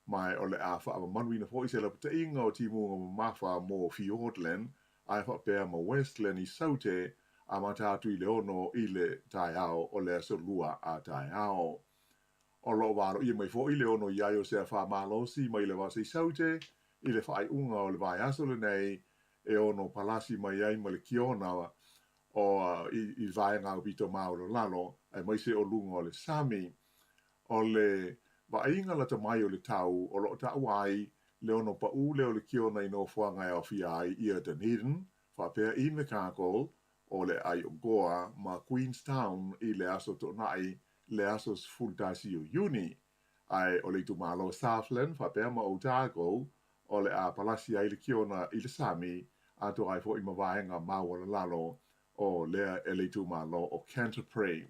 Mai o le a wha manuina fo i se la pata inga o timunga ma mawha mo Fiordland ai whapea ma Westland i saute a mata atu i le ono i le tai au o le aso lua a tai au. O lo waro i mai fo i le ono iai o se a wha malosi mai le wasa i saute i le whai unga o le vai aso le nei e ono palasi mai ai ma le kiona o i vai ngā upito mauro lalo ai mai se o lunga o le Sami. O le vainga la tamai o le tau o lo ta wai le ono pa u le o le kiona i no fuanga e o fia ai i a Dunedin, whapea i Mekako o le ai o Goa ma Queenstown i le aso to nai le aso fultasi o uni. Ai o le tu malo Southland whapea ma Otago o le a palasi ai le kiona i le Sami a to ai fo i mawaenga maua lalo o lea e le tu malo o Canterbury.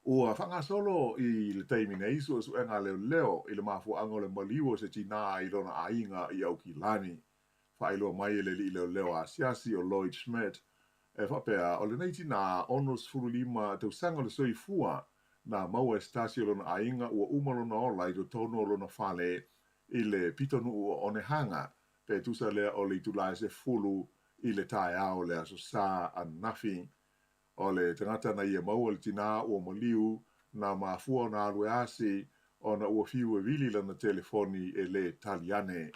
Ua whanga solo i le teimi nei su enga leo i le mafu ango le maliwo se tina i lona ainga i au ki lani. Whailo mai e le li leo a siasi o Lloyd Schmidt e whapea o le nei tina onos furulima tau sanga le soi fua na maua estasi o lona ainga ua umalona ola i to tono o lona fale i le pitonu o onehanga pe tusa lea o le itulai se fulu i le tae ao le aso sa anafi. O le tangata na ia maua le tina ua maliu na mafua na alue asi o na ua fiu e vili lana telefoni e le taliane.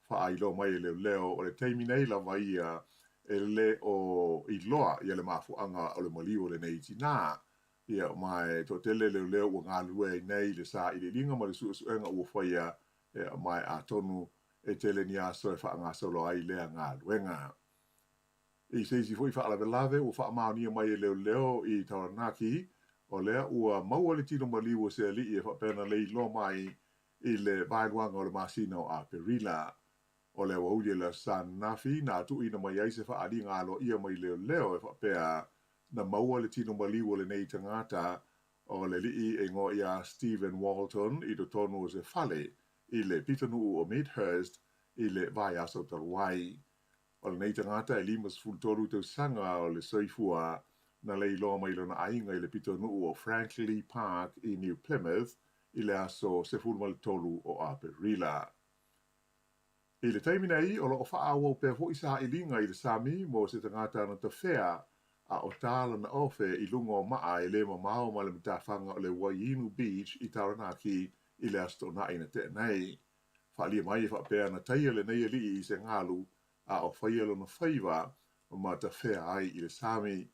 Whailo mai e leo o le teimi nei la vaia e le o iloa i le mafuanga o le maliu le nei tina. Ia mai to tele leo ua ngā lue nei le sa i le linga ma le suenga ua whaia mai a tonu e tele ni aso e whaanga solo ai lea ngā luenga. I seisi fui whaalawe ua whaamaunia mai e leo i Taranaki o lea ua maua le tino maliu se ali e whapena lei lo mai i le vailuanga o le masina o a Perila. O lea waudia le Sanafi na atu ina mai aise whaali ngalo ia mai leo e whapea na maua le tino maliu le nei tangata o le lii e ngo ia Stephen Walton i do tonu o se fale i le pitanu o Midhurst i le vai aso Taruai. O le nei tangata e limas fultoru tau sanga o le soifua na lei loa mai lona ainga i le pitanu o Franklin Park i New Plymouth i le aso se fulmal tolu o Aperila. I le taiminei o loo whaawa o pia hoi sa i linga i le Sami mo se tangata na tawhea a o tala na ofe i lunga o maa i le mamao ma le mitawhanga o le Wainu Beach i Taranaki i le asto na ina te nei. whaalia mai whapea na taia le nei li I se ngalu a o whaia lo na whaiwa ma ta whea ai I le Sami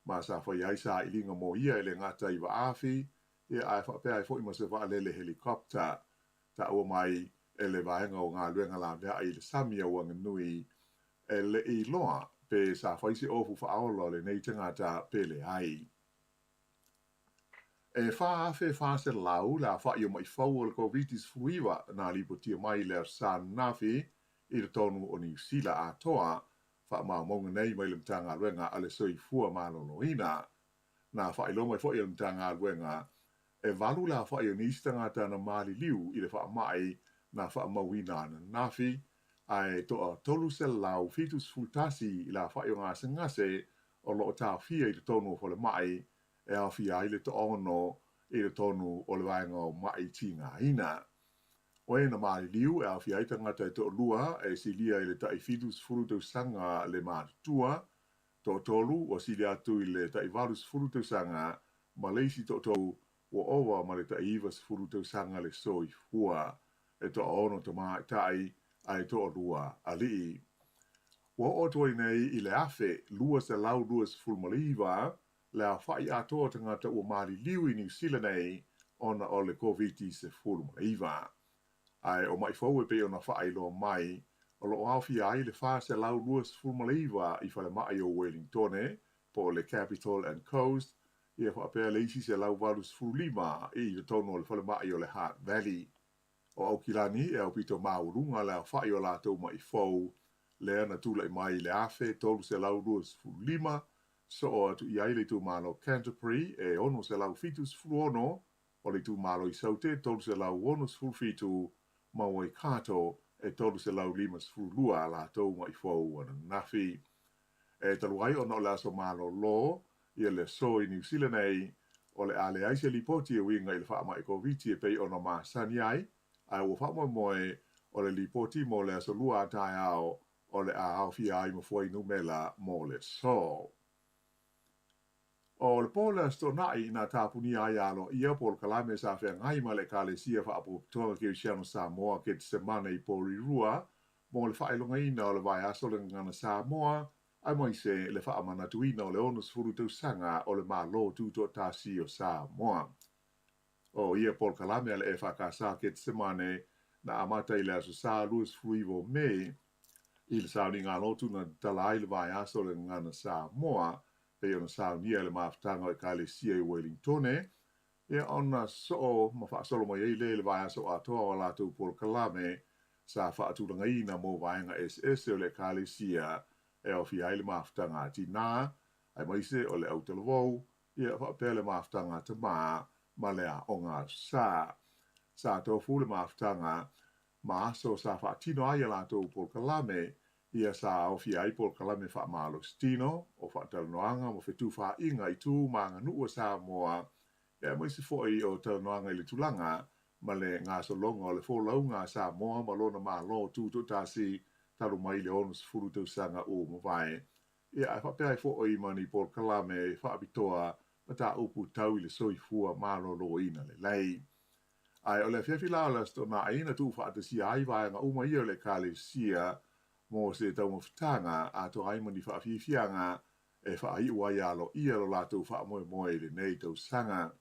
ma sa whai ai sa ilinga mo ia le ngata I wa awhi ia ai whapea ai fo I ma se wha lele helikopter ta ua mai e le vaenga o ngā luenga la mea I le Sami a wanga nui e le I loa pe sa whai se ofu whaolo le nei tangata pe le ai. E wha awhi wha se lau la wha I o mai whau o le COVID-19 fuiwa na lipo tia mai le sa nafi I le tonu o New Zealand a toa wha maunga nei mai le mtanga luenga ale soi fua maloloina na wha ilo mai wha I le mtanga luenga e valu la wha I o nistangata na mali liu I le wha mai na wha mawina na nafi ai toa tolu se lau fitus fultasi I la wha I o ngā sengase o lo ta fia I le tonu o le mai e a fia I le to ono I le tonu o le vaenga o mai tinga ina. O e na mali liu e a fia I tangata to lua e silia I le tai fitus fulutu sanga le mātua to tolu o silia atu I le tai valus fulutu sanga ma leisi to tau o owa ma le tai ivas fulutu sanga le soi fua e to ono to maa tai ai to lua ali. O toi nei I le afe lua se lau lua se fulmaliva le a whai atoa tangata o mali liu I New Zealand nei ona o le COVID-19 se fulmaliva. Ai o mai fau e pe ona whai lo mai o lo awhi ai le wha se lau lua se fulmaliva I whale mai o Wellington po le Capital and Coast I wha pēr leisi se lau valus fulima I le tono le whale mai o le Heart Valley. O au kilani e au pito maurunga le a whai o la tau mai fau le ana tula I mai le afe tolu se lau luas fulima so o atu I aile tu malo Canterbury e ono se lau fitus fuluono o le tu malo I saute tolu se lau onus fulfitu ma wai kato e tolu se lau limas fulua la tau mai fau ana nafi. E taluai ono la so malo lo I le so I New Zealand ei o le ale aise li poti e winga I le wha mai COVID e pei ono ma sani ai ai o wha moe o le li poti mo le aso lua atai ao o le a au fia ai mo foi numela mo le so. O le pola sto nai na tapuni ai alo ia pol kalame sa fe ngai ma le kale sia fa apo tonga ke siano Samoa ke semana I pori rua mo le fa ilonga ina o le vai aso le ngana Samoa ai mo se le fa amana tuina o le onus furutu sanga o le malo tuto tasi o Samoa. O ia pol kalame ale e fa kasa ke semana na amata ile aso sa luis fuivo me il sa ni ngalo tu na talai le vai aso le ngana Samoa pe ona sa ni le maftanga o kale sia I Wellington e ona so ma fa solo mo ile le vai aso ato o la tu pol kalame sa fa tu nga ina mo vai nga SS o le kale sia e o fi ile maftanga ti na ai mai se o le autolovo ia fa pe le maftanga te ma le a onga sa to fu le maftanga ma so sa fa tino ai la to pol kalame ia sa o fi ai pol kalame fa malo stino o fa tal noanga mo fetu fa inga I tu manga nu o sa moa e mo se foi o tal noanga I le tulanga ma le nga so longa o le fo longa sa moa ma lona ma lo tu tasi talu mai le onus furu tu sanga o mo vai ia fa pe ai fo o I mani pol kalame fa bitoa mata upu tau I le soifua ma lo lo ina le lei ai o le fiafi la la sto na ina tu fa te si ai vai nga uma ia le kale sia mo se tau mo fitanga a to ai mani fa fianga e fa ai wa ia lo la tu fa mo le nei tau sanga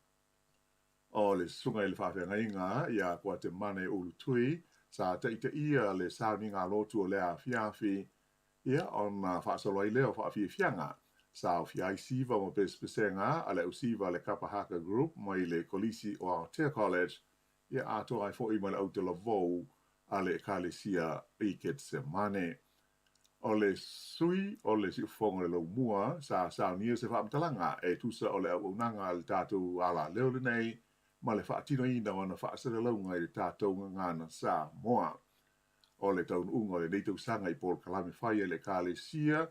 o le sunga le fa nga inga ia kwa te mane ulu tui sa te ia le sauninga lo tu le a fiafi ia on fa solo ai le fa fianga sa o fiai siva mo pespesenga ale usiva le kapahaka group mai le kolisi o Aotea College ia ato ai fo I mal auto lavo ale kalesia iket semane o le sui o le sifonga le mua sa ni se fa mtalanga e tusa o le unanga le tatu ala leo le nei ma le fa tino ina wana fa se le longa le tatu ngana sa moa o le taun unga le neito sanga I pol kalame fai le kalesia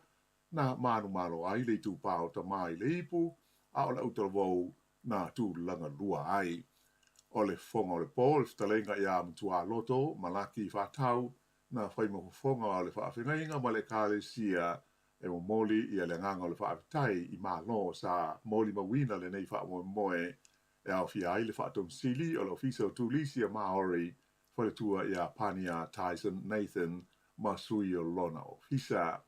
na manu malo ai le tu pao ta mai le ipu a o le auto lavo na tu langa lua ai o le fonga o le pol ftalenga ia mtua loto malaki fatau na fai mo fonga o le faafengainga ma le kalesia e mo moli ia le nganga o le faafitai I malo sa moli mawina le nei fa mo moe e au fia ai le faatom sili o le ofisa o tulisi a Maori whaletua ia Pania Tyson Nathan Masui o lona o fisa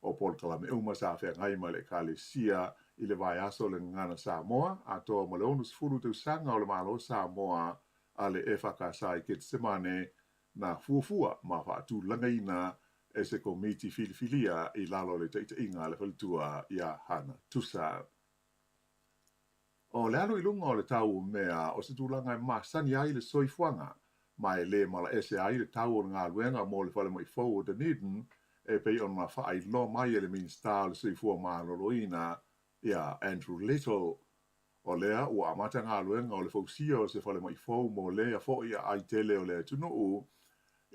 o Paul Kalame uma sa whea ngai ma le Kalesia i le vai aso le ngana Samoa a toa ma le onus furu te usanga o le malo Samoa a le e whakasai ke te semane na fuafua ma whaatu langaina e se komiti filifilia i lalo le teita inga le whaletua ia hana tusa. O le anu ilunga o le tau mea o se tūlanga e masani ai le soifuanga mai le mala ese ai le tau o ngā luenga mo le whale mai fau o Dunedin e pei on ma whaai lo mai e le minsta le soifua maa loloina ia Andrew Little. O lea ua amata ngā luenga o le fausia o se whale mai fau mo lea fo ia ai tele o le tunuu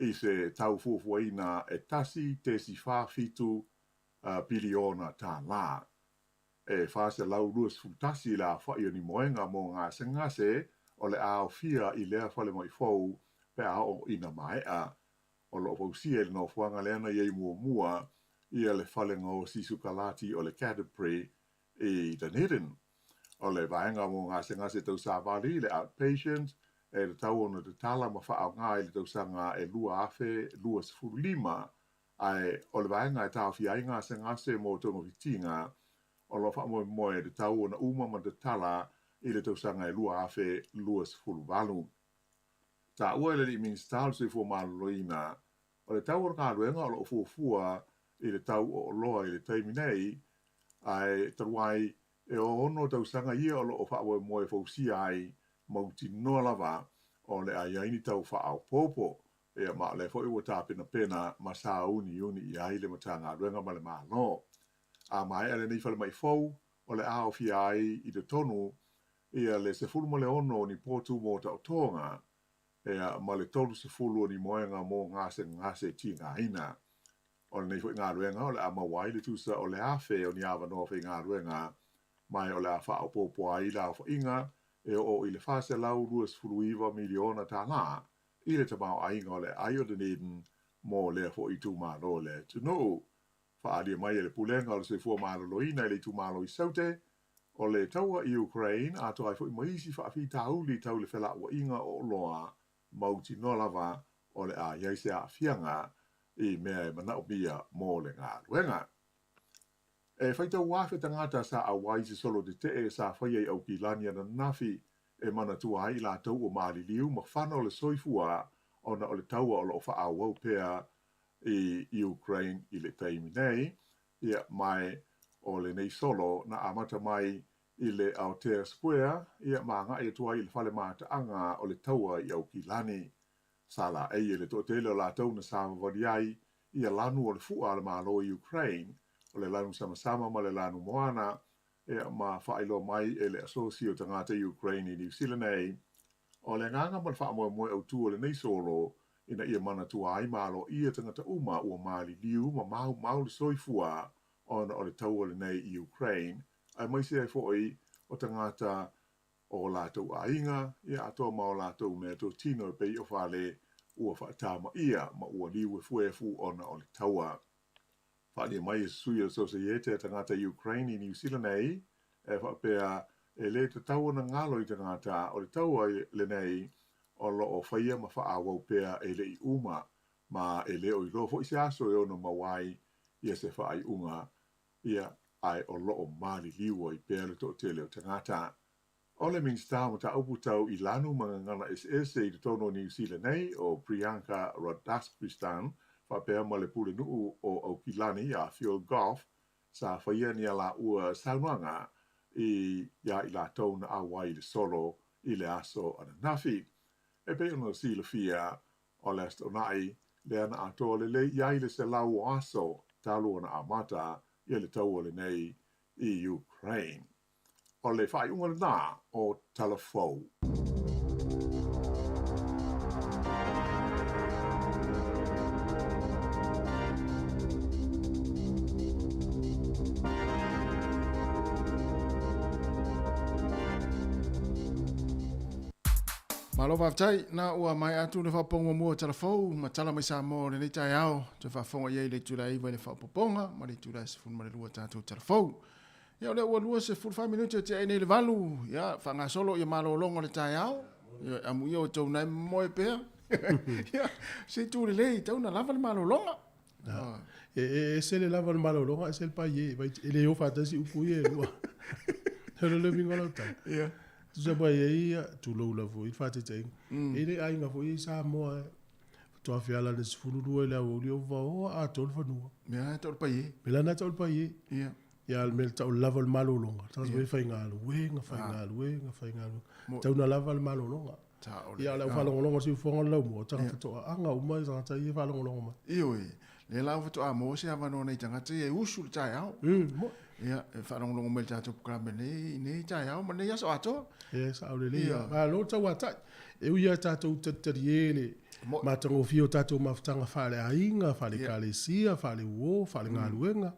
i se tau fuafuaina e tasi te si whawhitu biliona tā la. E whase lau ruas futasi la whai o ni moenga mo ngā sengase o le ao fia i lea whale mai fau pe a o ina maea. O lo fausia le no whanga leana iei mua ia le whale ngō sisu kalati o le Canterbury i Dunedin. O le vaenga mo ngā sengase tau sāwali le outpatient e le tau ona te tala ma whaau ngā i le tau sanga e lua afe, lua sifuru lima. Ai o le vaenga e tau fi ai ngā sengase mo tongo vitinga o lo wha moe le tau ona uma ma te tala i le tau sanga e lua afe, lua sifuru valu. Ta ua le li minstal se fua maloloina. O le tau o ngā ruenga o lo fuafua i le tau o loa i le taimi nei, ai taruai e o ono tau sanga ia o lo o wha moe fausia ai mauti noa lava o le aiaini tau wha au popo. E ma le fo iwa tā pena ma sa uni i ai le mata ngā ruenga ma le malo. A mai ale nei whale mai fau o le ao fi ai i te tonu ia le se fulu ma le ono ni potu mo tau tonga. Ea ma le tolu se fulu ni moenga mo ngase ti ngā ina. O le nei fo ngā ruenga o le ama wai le tusa o le afe o ni awa no fe ngā ruenga mai o le a wha o popo ai la o inga e o i le fase lau ruas fulu iwa miliona tā ngā i le tamau ainga o le ai o Dunedin mo le fo i tū malo le tunu. Whaadia mai e le pulenga o le se fua malo loina i le tū malo i saute o le taua i Ukraine a toa i fo i maisi whaafi tauli tau le whela ua inga o loa mauti no lava o le a iaise a fianga i mea e manao bia mo le ngā ruenga. E whaita wafe tangata sa a waise solo de te e sa whaia i au ki lania na nafi e mana tua ai la tau o maali liu ma whana o le soifua o na o le taua o lo wha a wau pea i Ukraine i le taimi nei ia mai o le nei solo na amata mai i le Aotea Square ia maanga e tua i le whale mata anga o le taua i au ki lani. Sala e le tōtele o la tau na sama wadiai ia lanu o le fua le malo i Ukraine o le lanu sama ma le lanu moana e ma whailo mai e le asosio tangata i Ukraine i New Zealand ei o le nganga ma wha moe au tu o le nei solo ina ia mana tua ai malo ia tangata uma ua maali liu ma mau le soifua ona o le tau o le nei i Ukraine ai mai se ai fo'i o tangata o lātou ainga ia atoa ma o lātou mea tō tino e pei o whale ua whaatama ia ma ua liu e fuefu ona o le taua. Whaani mai e sui o Societe tangata Ukraine i New Zealand ei e whaapea e le te taua na ngalo i tangata o le taua le nei o lo o whaia ma whaawau pea e le i uma ma e le o i lofo i se aso e ono mawai ia se whaai unga ia ai o lo o maali liu i pea le tō tele o tangata. O le minsta mo ta upu tau i lanu mga ngana SS i tono New Zealand nei o Priyanka Radhakrishnan whapea ma le pule nuu o Aukilani a Field Golf sa whaia ni ala ua saunuanga i la tau na awai le solo i le aso ana nafi. E pe ono si le fia o le astonai le ana ato le iai le se lau o aso talu ana amata i le tau o le nei i Ukraine. O le whai unga nā o talafou. Malo whaftai, nā ua mai atu le whaponga mua talafou, ma tala mai sa mō le nei tai ao, te whafonga iei le tūra iwa le whapoponga, ma le tūra se fun ma le lua tātou talafou. Ia o le ua lua se 45 minuti o te aine le valu, ia whanga solo ia malo longa le tai ao, ia amu ia o tau nai moe pēr, Ia, se tu le tau na lava le malolonga. Se le lava le malolonga, se le paie, ele o fatasi uku ye lua. Hele le mingola ta. Ia. Tu sa bai ia, tu lo la vo, il fate te. Ele ai nga vo i Samoa. Tu afiala le sfulu le o le va o a tol fa no. Ia, tol paie. Pela na tol paie. Ia. Ia al mel tau lava le malolonga. Tas bai fa ngalo, we nga fa ngalo. Tau na lava le malolonga. Ia la fa longa si fonga la mo, ta to anga o mai sa ta ia fa longa. Io le la to a mo se ava no nei tanga te e usul tai au. Ia, fa longa mel ta to kra me nei tai au, ma nei aso ato. Ia sa o le ia. Va lo ta wa ta. E uia ta to te ele. Ma tango fio ta to maftanga fa le ainga, fa le kalesia, fa le wo, fa le ngaluenga.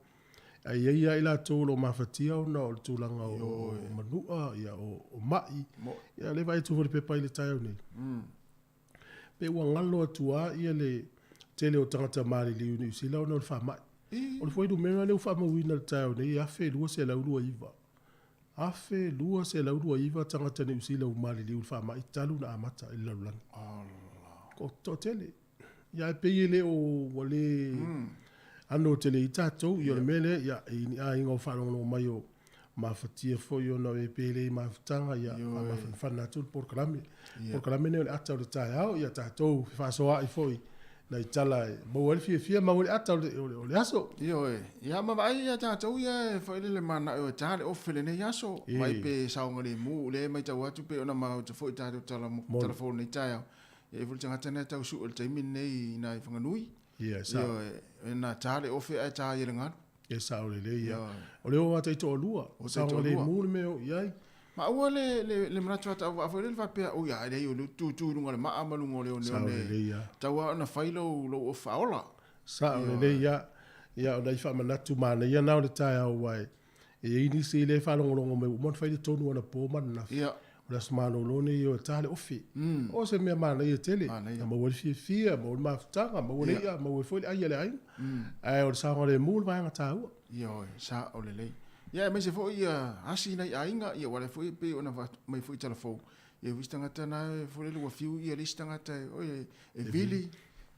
Ai ia ila tolo mafatia o na o tulanga o manua ia o mai ia le vai tu pe pai le tai nei pe wa ngalo atua ia le tele o tangata mari li uni sila o no fa mai o foi do mena le fa ma wina tai nei a fe lu se la lu iva a fe lu se la lu iva tangata ni sila o mari li fa mai talu na amata ila lan ko to tele ia pe ile o wale ano tele i tātou, i o mele, ia a ingo whanongo mai o mawhatia fo i o na e pele i mawhatanga, ia mawhanwhana tū porkarame. Porkarame ne o le atau le tai au, ia tātou whasoa i fo i na i tala e mauari fia mau le atau o le aso. Ia mawai ia tātou ia e whaile le mana o tāle ofele nei aso, mai pe saunga le mu, le mai tau atu pe o na mau te fo i tātou telefone nei tai au. E vuli tangata nei tau su o le taimin nei na i whanganui. Ia, sa. Na tale ofe ai tā i ringan. Ia, sa o le ia. O leo wa tei toa lua. O sa o le mūle meo, iai. Ma ua le mratu ata a whai le whapea, o ia, rei o le tūrunga le maa malunga leo neo ne. Sa o le ia. Taua ana whailo lo o whaola. Sa o le ia. Ia, o nei whamanatu mana. Ia nao le tai au wai. E ini si le whalongolongo me umon whai le tonu ana pōmana na. Ia. Ola smano lone yo tale ofi. O se me mana ye tele. Ma wol fia, ma wol maftanga, ma wol ia, ma wol foi ai le ai. Ai o sa ngole mul va nga tau. Yo, sa o le. Ia me se foi ia asi nei ainga ia wala foi pe ona mai foi telefone. Ia vistanga tana foi le fiu ia listanga ta o e vili.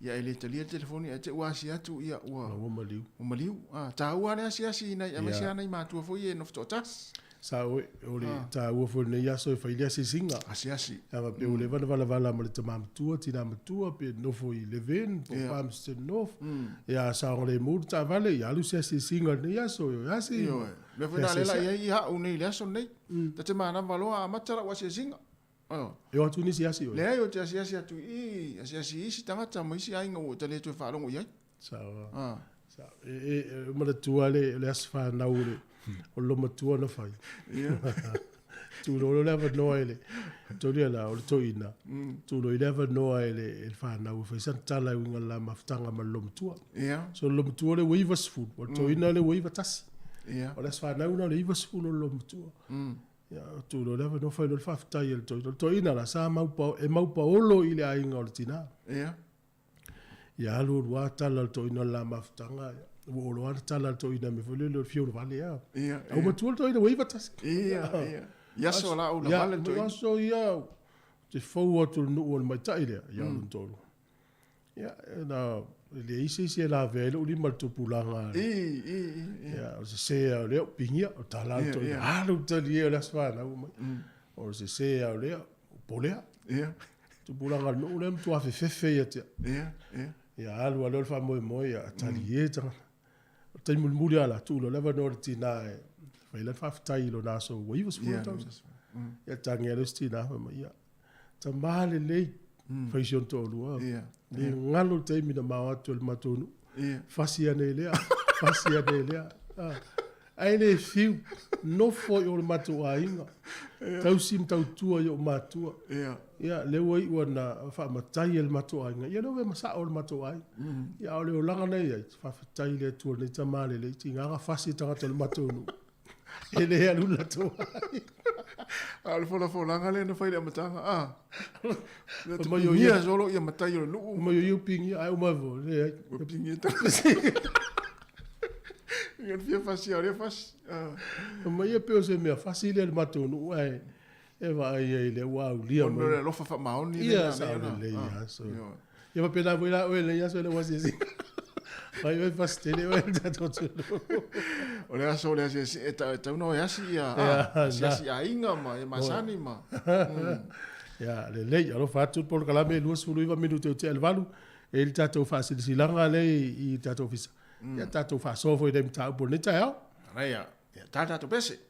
Ia ele tele telefone e te wasi atu ia wa. O maliu. O maliu. Ah, tau ana asi nei, ama sia nei matua foi e no fototas. Sa o le ta ua fo ne ya so fa ile si singa asi ava pe o le vala mo le tama tua tina matua pe no fo i le ven po pam se no ya sa o le mu ta vale ya lu si singa ne ya so ya si me fo na le la ya o ne le so nei ta te mana valo a matara wa si singa yo tu ni si asi le yo te asi tu i asi si tanga ta mo si ai ngo te le tu fa lo ya sa mo le tua le asfa na o le o lo matua na fai. Tu lo leva no ele. Tu le la o to ina. Tu lo leva no ele el fa na u fa san tala winga la maftanga ma lo matua. So lo matua le weavers food. O to ina le weaver tas. O las fa na una le weavers food lo matua. Ya tu lo leva no fai lo fa tai el to ina la sa mau pa olo ile ainga o tina. Ya lo wa tala to ina la maftanga. O lo ar tala to ina me fole lo fio vale ya. O ma tu to ina wei vatas. Ya so la o lo vale to. Ya so ya. Te fo to no o mai tai le ya lo to. Ya na le isi la vele o li mal to pulanga. Ya o se le pingia o tala to. Ah lo to le la sfa na o. O se le polea. Tu pulanga no le tu a fe ya. Ya alu alo fa mo ya talieta. Tai mulmuli ala tu lo leva no tina e fa ile fa tai lo na so we was for those ya tangelo stina ma ya tamale le fa sion to lo ni ngalo tai mi na ma tu el matonu fasia nele ai le fiu no fo yo matu ainga tau sim tau tua yo matua ya le wai wana fa matai el matu ainga ya no ve masa o matu ai ya le langa nei ya fa tai le tu le tamale le tinga ga fasi tanga tel matu no ele ya lula tu al fo langa le no fa ile matanga ma yo ya solo ya matai yo lu ma yo pingi ai o ma vo le pingi ta Ngan fia fasi ore fas. Ma ia pe o se mea fasi le matu no ai. E va ai le wow lia Ono mo. le lofa fa maoni Ia sa le ia so. Ia va pena voila o le ia so le wasi si. Vai vai fastele o da toto. O le aso le asi e ta uno e asi ia. Asi a inga ma e masani ma. Ya le alo fatu por kalame lu sulu iva minuto te al valu e il tato fa silanga le I tato fisa. Ya tato fa so foi dem ta por nita ya. Rea, ya tata to pese.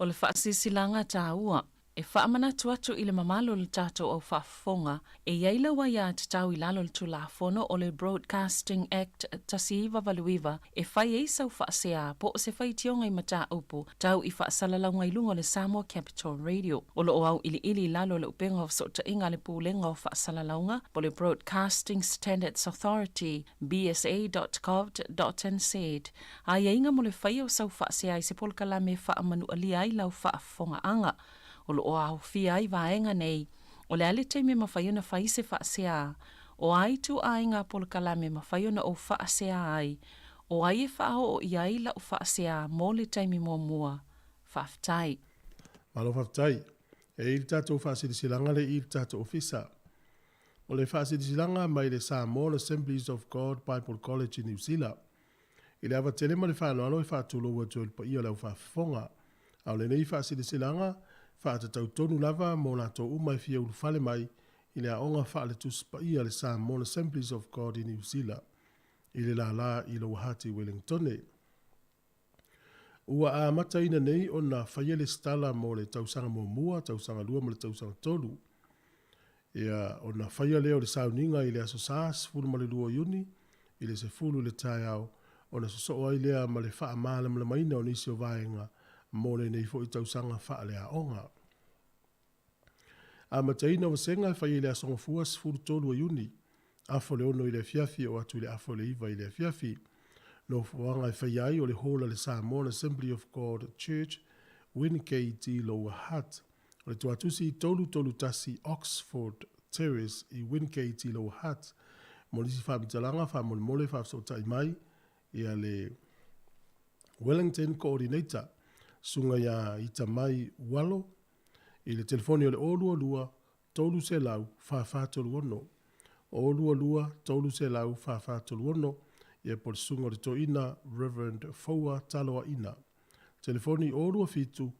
O le whaasilanga tāua, e whaamanatu atu i le mamalo le tātou au whaafonga, e iaila wa ia te tau i lalo le tulafono o le Broadcasting Act tasiiva valuiva, e whai eisau whaasea po o se whai tionga i mata upu, tau i whaasalalau ngai lunga le Samoa Capital Radio. O lo au ili lalo le upenga o sota inga le pūlenga o whaasalaunga, po le Broadcasting Standards Authority, bsa.gov.nz. A inga mo le whai o sau whaasea i se polkala me whaamanu alia i lau whaafonga anga. O lo au fia ai vaenga nei, o le ale teime mawhaiona whai se whaasea, o ai tu ainga polkala me mawhaiona o whaasea ai, o ai e whao o iai la o whaasea mō le teime mua whaftai. Malo whaftai, e ili tātou whaasirisilanga le ili tātou ofisa. O le whaasirisilanga mai le Samoa Assemblies of God Bible College in New Zealand. I le awa telema le whaanoalo e whaatulo ua tō ilpa ia lau whaafonga. Au le nei whaasirisilanga, whaatatau tonu lava mō nā tō umai fia urufale mai i le aonga whaale tuspa ia le Samoa Assemblies of God in New Zealand. I le la i lo Wahati Wellington. Ua a mata ina nei o na whaiele stala mō le tausanga mō mua, tausanga lua mō le tausanga tolu. Ia o na whaiele o le sauninga i le aso saas, fulu ma le lua iuni, i le se fulu le tai au, o na soso ai lea ma le wha maala ma le maina o nisi o vaenga, mō le nei fo i tausanga wha le aonga. A mata ina o senga whaiele asonga fuas fulu tolu iuni, afo le ono i le fiafi o atu le afo le iwa i le fiafi, no whanga i whaiai o le hola le Samoa Assembly of God Church, Winkei Lower Hutt, o le tuatusi tolu tasi Oxford Terrace i Winkei Lower Hutt, mo nisi whaamitalanga whaamole whaafsota i mai, ia le Wellington Coordinator, sunga ia ita mai walo, i le telefoni o le olua lua, tolu se lau, whaafātolu ono, olua lua, tolu se lau, whaafātolu ono, ia por sunga le toina Reverend Foua Taloa Ina. Telefoni olua fitu,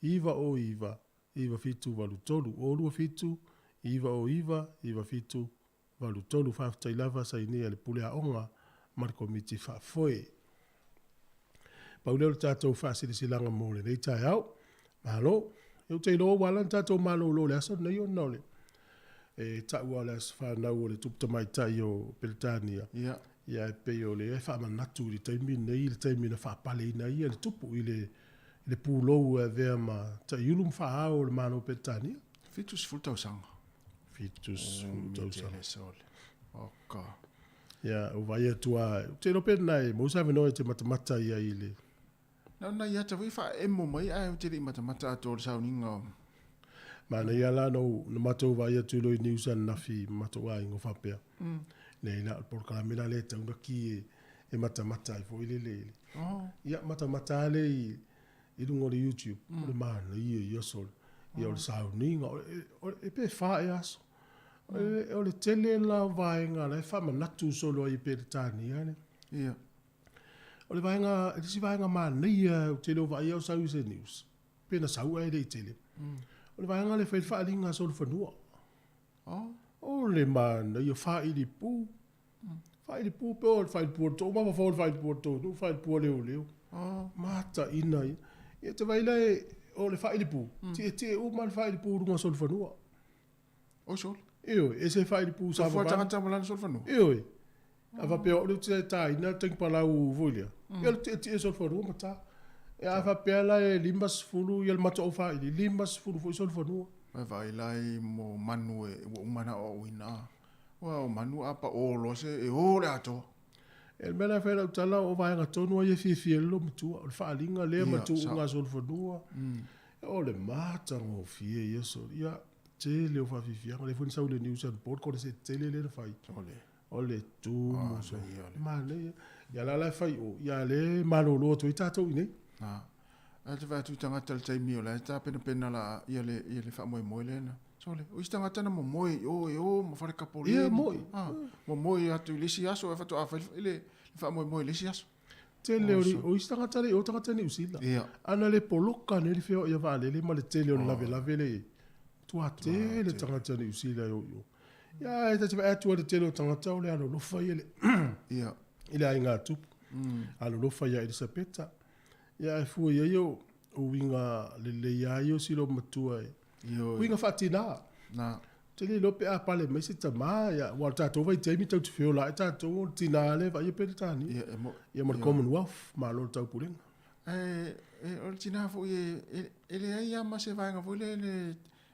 iwa o iwa, iwa fitu walu tolu, olua fitu, iwa fitu, walu tolu whaaftailava sa inia le pulea onga, markomiti whaafoe. Pauleo le tātou whaasirisilanga mōle, nei tai au, mahalo, eu te ilo walan tātou malo lo le asa, nei o nole. E taua le asa whanau o le tuptamai tai o Peritania. Yeah. Ia e peo le e whaamanatu i le taimi nei, le taimi na whaapale ina ia le tupu i le pūlou e vea ma ta iulum whaao le mano Peritania. Fitus fultausanga. Fitus fultausanga. Sole. Oka. Ia, o vai atua, te no pena e, mousa venoe te matamata ia i le. Na ia te wifa emo mai ai te ri matamata ato le sauninga. Mana ia la no matou vai atu lo i News and Nafi matou ai ngo whapea. Nei la por kalamela le taunga ki e matamata i fo ile le. Ia matamata le i lungo le YouTube. Le mana ia sol. Ia o le sauninga e pe fa e aso. O le tele la vaenga le fa manatu solo i Peritania ne. Ia. O le vaenga, e si vaenga mana ia o tele o vai au sau se news. Pena sau ai le tele. O le vaenga le fa linga solo fanua. O le mana ia fa ili pu. Fa ili pu pe o le fa ili pu to, ma fa o le fa ili pu to, no fa ili pu leo leo. Mata ina ia. Ia te vai le o le fa ili pu. Te o man fa ili pu runga solo fanua. O sol. Io, e se fa ili pu sa fa tanga malana solo fanua. Io. Ava pe o le te tai na teng pala u volia. Ia te solo fanua mata. E ava pe la e limbas fulu ia mata o fa ili limbas fulu fo solo fanua. Vai lai mo manu e umana o ina. Wa o manu apa o lo se e o le ato. E mena fela utala o vai nga tonu ia fi lo mtu o fa linga le mtu nga sol fanua. O le mātango fie Yesu. Ia, te leo whawhiwhianga. Le funi sau le News and Board, kore se tele le whai. O le tūmu so. Mane, ia la lai whai o. Ia le malolo to i tātou i nei. Te vai tu tangata le taimi o la, ta pena la ia le whamoe le na. Sole, o isi tangata na moe, o, ma whare kapo le. Ia, moe. Moe atu i lisi aso, e whatu awhai, le whamoe lisi aso. Te leo ri, o isi tangata le, o tangata ni usila. Ana le poloka ne li whio ia vālele, ma le te leo lave le. Tua te le tangata ni usila yo. Ia, e te vai atua le te leo tangata o le ano lofa ia le. Ia. Ile ai ngā tupu. Ano lofa ia Elisabeta. Ia e fua ia yo, o winga le ia yo silo matua e. Winga whatina. Te li lope a pale mai se tamā, ia, wa tātou vai teimi tau te whio la, e tātou tina le vai e pere tāni. Ia ma Commonwealth, ma lo tau purenga. O le tina fo e le ai ama se vaenga fo le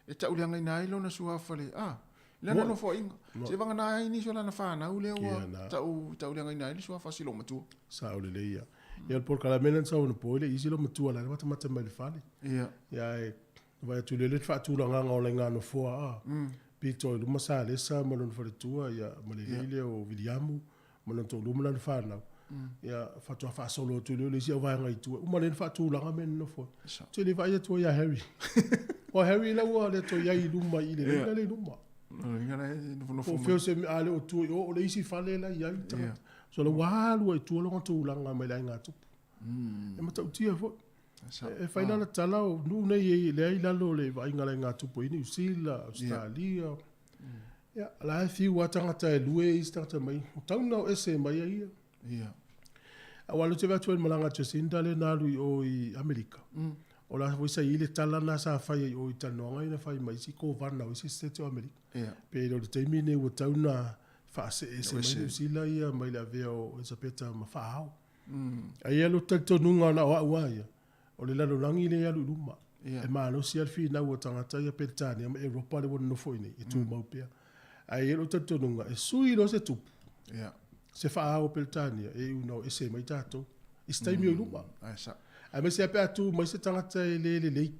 e taulianga ina ilo na sua fale. Le no fo inga. Se vanga na ai ni so la na whana, u le ua taulianga ina ilo sua fasilo matua. Sa o le leia. Ia le porka la mena sa ona poile, isi lo matua la, wata mata mai le fale. Ia e, vai atu le whaatula nganga o le ngano fua, Pito luma sa le sa malon fa tua ia malele o Williamu malon to luma na fa ia fa to fa solo tu le sia va ngai tu o malele fa tu la men no fo tu le va ia tu ia Harry o Harry la o le to ia i luma i le luma no fo fo se ale o tu o le isi fa le la ia so le wa lu tu lo tu la nga me la nga tu e ma tu tia fo e fai la tala o nu nei le ai lalo le vai ngala ngā tupu ini usila, Australia. Ia, la e fiu a tangata e lue i tangata mai. Tauna o ese mai a ia. A walu te vatu e malanga Jacinda le nālu o i Amerika. O la voisa i le tala na sa fai o i tanoanga ina fai mai si ko vana o isi state o Amerika. Pero le teimi ne ua tauna whaase ese mai usila ia mai la vea o Elisabeta ma whaau. A ia lo taltonunga na o ua ia. O le lalo langi le alu luma. E malo si alfi na ua tangata ia Petania ma Europa le wana nofo ini. E tu maupea. A ia lo tatonunga. E sui lo se tupu. Se faa o Petania. E uno e se mai tato. E staimi o luma. A me se ape atu mai se tangata e le lei.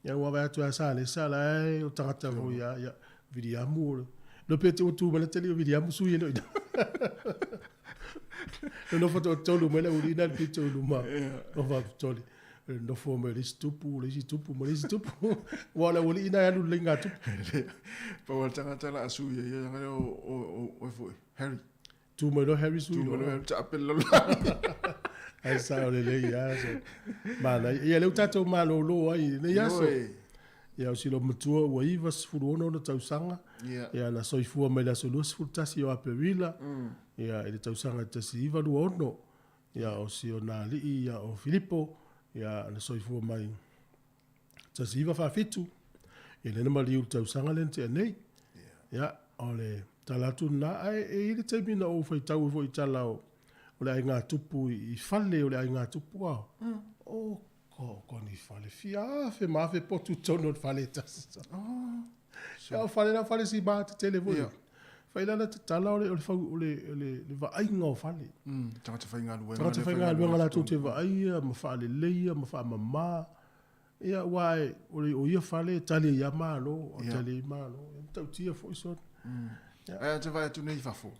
Ia ua vai atu a sa le sa la e o tangata ho ia Viriamu o. Lo pete o tu ma le tele o Viriamu sui e lo ina. No foto tolu mele urina le pito luma. No va toli. No fo me listupu. Wala wali ina ya lu linga tupu. Pa wala tangata la asu ya ngale o foi. Harry. Tu me lo Harry sui. Tu me lo ta appella. Ai sa le le ya so. Mana ia le tato malo lo ai ne ya so. Ia si lo matua ua iwa sifuru no tausanga. Ia na soifua mai la solo sifuru tasi o apewila. Ia ele tausanga tasi iwa lua ono. Ia o si o nali ia o Filippo. Ia na soifua mai tasi iwa whawhitu. Ia lena mali u tausanga lente anei. Ia o le talatu na ai e ili taimina o whaitau fo i tala o le ai ngā tupu i whale o le ai ngā tupu au. Ko ni fale fia fe ma fe potu tono fale tasa. Ya fale na fale si ba te telefoni. Fa ila na tala ole le va ai ngo fale. Tanga te fainga luenga. Tanga te fainga luenga la te va ai ma fa le leia ma fa mama. Ia wai ole o ia fale tali ya malo o tali malo. Tau tia fo iso. Ai te vai tu nei fafo.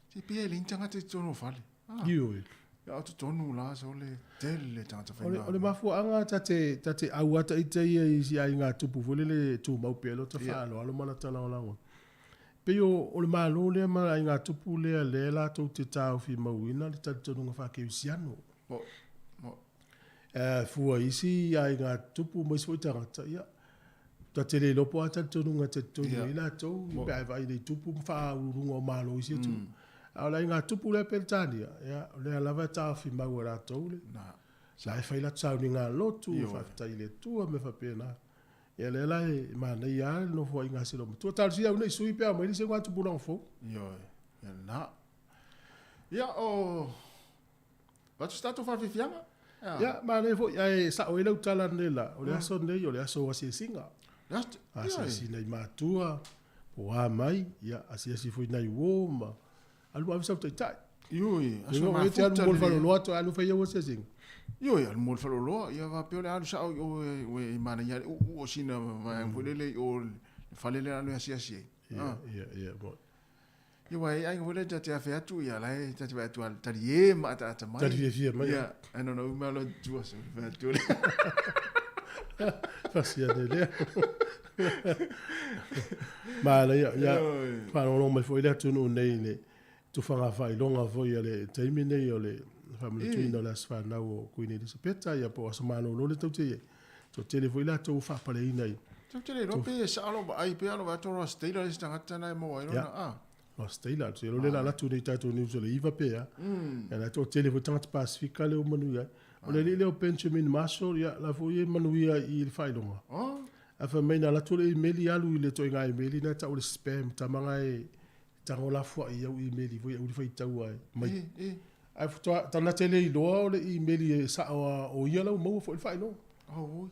Ti pia le tanga te tono fale. Yo. Ya tu tonu la so le tele tangata fainga. Ole mafu anga tate awata ite i si ai ngā tupu fole le tu mau pelo ta falo alo mana tala o lango. Pe yo ole malo le ma ai ngā tupu le la to te tau fi mauina le tatu nga fa ke usiano. Fua isi ai ngā tupu mai so tangata ya. Ta tele lopo ata tonu nga te tonu ila to pe vai le tupu fa urunga malo isi tu. Ala inga tupu le Peltania, ya le lava ta fi mawara tole. Na. Sa fa ila tsau ni nga lotu fa ta ile tu me fa pena. Ya le la ma na ya no fo inga silo. Tu ta sia una sui pe ma se kwa tu bulan fo. Yo. Ya na. Ya o. Wat staat of af fianga? Ja, maar ne fo ya sa o ile utala nela. O le aso ne yo le aso wasi singa. Ja. Asa sina matua. Wa mai ya asia si fo na iwoma. Alu avisa tai tai. Yui, aso ma futa. Alu fa lo ato alu fa yo se sing. Yo ya mo fa lo ya va pe le sa o we mana ya o sina va en le o fa le la no ya sia sia. Yeah, but Yo ai ai wole ta te fa tu ya la ta te va tu al ta ye ma ta mai. ta vie mai. Yeah, I don't know ma lo tu so va tu. Fasia de le. Ma la ya fa no mai foi le tu no nei le tu fa fa longa foi le termine o le family tu no las fa na o kuini de peta ya po sa malo lo le tu te to te foi la tu fa pa le nei Tu te le ro pe sa lo ai pe lo va to ro stay lo sta ngata na mo ai no o stay la tu lo le la tu de ta tu ni so le iva pe ya la to te le vo tant pacifica le o manu ya o le o Benjamin Marshall ya la foi manu ya i le fa longa a fa mena la tu le email alu i le to nga email na ta o le spam ta manga e tango la fo i o email vo i fa tau ai mai ai fu ta na tele i lo le email sa o ia lo mo fo il fa no oh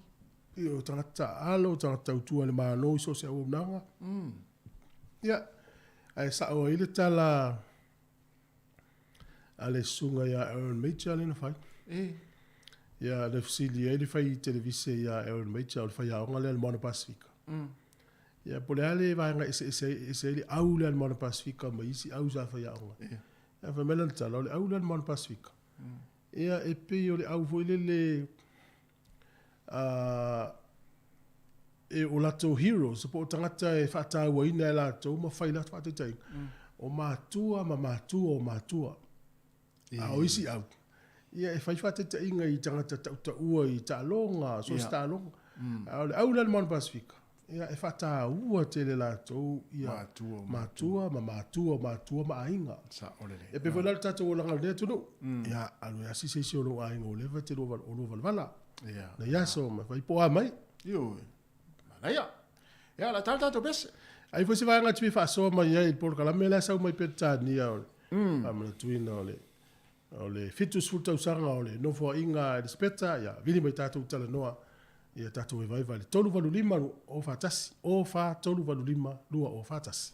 io tangata alo tangata utua le mano so se o nanga ya ai sa o ile tala ale sunga ya Aaron Mitchell in fai ya le fsili ele fai televise ya Aaron Mitchell fai ya ngale al Mono Pacifica ya pole ale va nga ese ele au le al Mono Pacifica ma isi au sa fai ya nga ya fa melan tala le au le al Mono Pacifica ya e pe o le au vo le e o lato heroes po tangata e fata wa ina la to ma fai la fata tai o matua o matua a o isi au ia e fai fata tai ngai tangata ta ua i ta longa so sta longa au la Mono Pacifica ia e fata ua te le la to ia matua ma ainga sa ole e pe vola tata o langa le tu no ia alu ya si se lo ainga o le va te lo vala na ya so ma fai po mai yo na ya la tata to bes ai foi se vai nga tui fa so mai ai por kala mela sa mai petani ya ma tui no le fitus futa usanga ole no fo inga respeta ya vini mai tatu tala noa ia tatu e vai vale tolu valu lima o fatasi o fa tolu valu lima lua o fatasi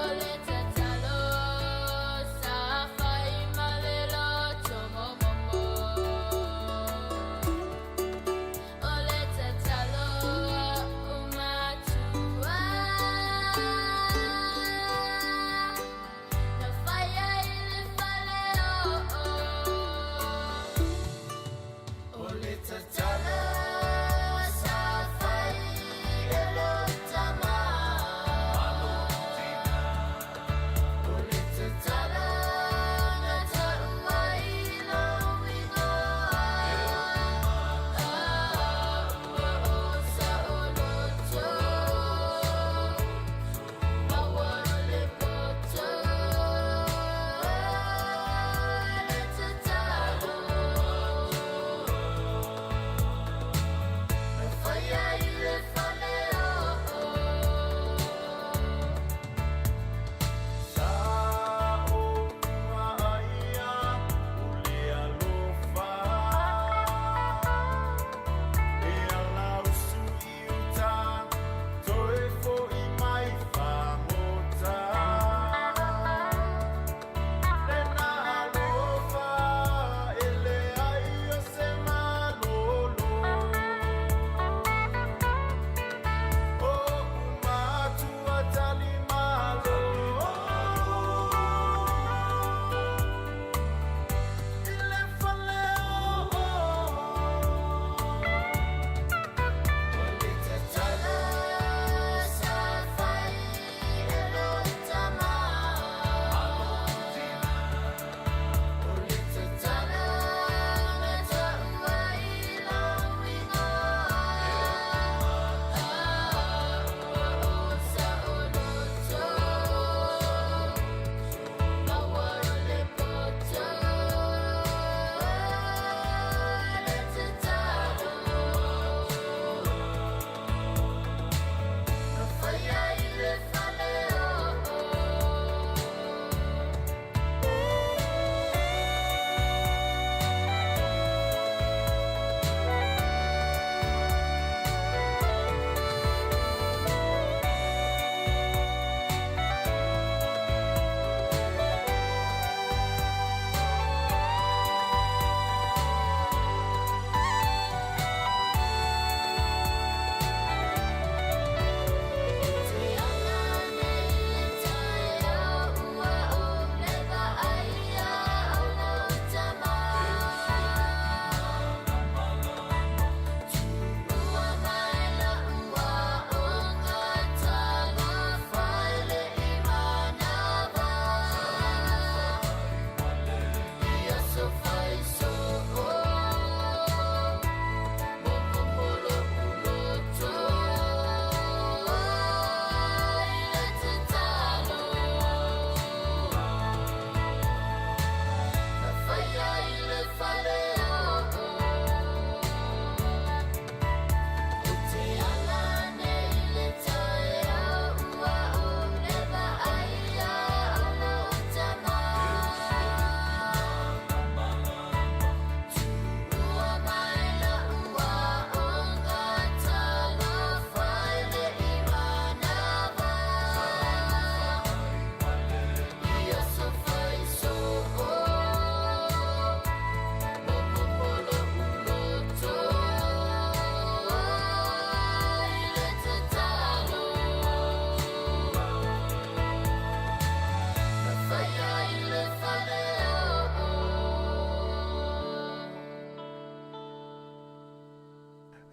Ole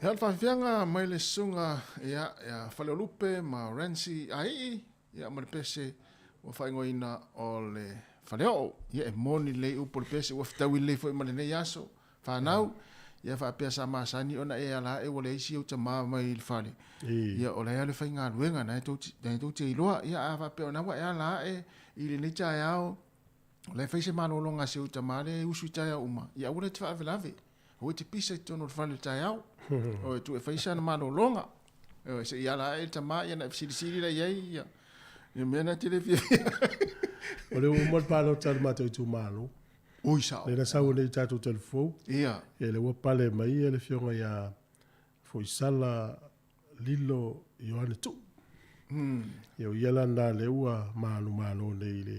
Hea whawhianga mai le sunga ia whaleolupe ma Rancy ai ia ma le pese o whaingoina o le whaleo ia e moni le upo le pese ua whitaui le fo i male nei aso whanau ia whapea sa maasani ona e ala e wale isi au tamaa mai le whale ia o le ale whainga luenga na e tau te iloa ia a whapea ona wa e ala e i le nei tae au le whaise manolonga se au tamaa le usu i tae au uma ia ule te whavelave o te pisa i tono le whale tae au o tu e whaisa na manolonga o se i ala e tamaa ia na fisirisiri la iei ia ia mena te le fia o le umar palo tal mato tu malo oi sao le na sau nei tatu telefou ia e le ua pale mai e le fionga ia foi sala lilo Ioane tu ia o iala na le ua malo nei le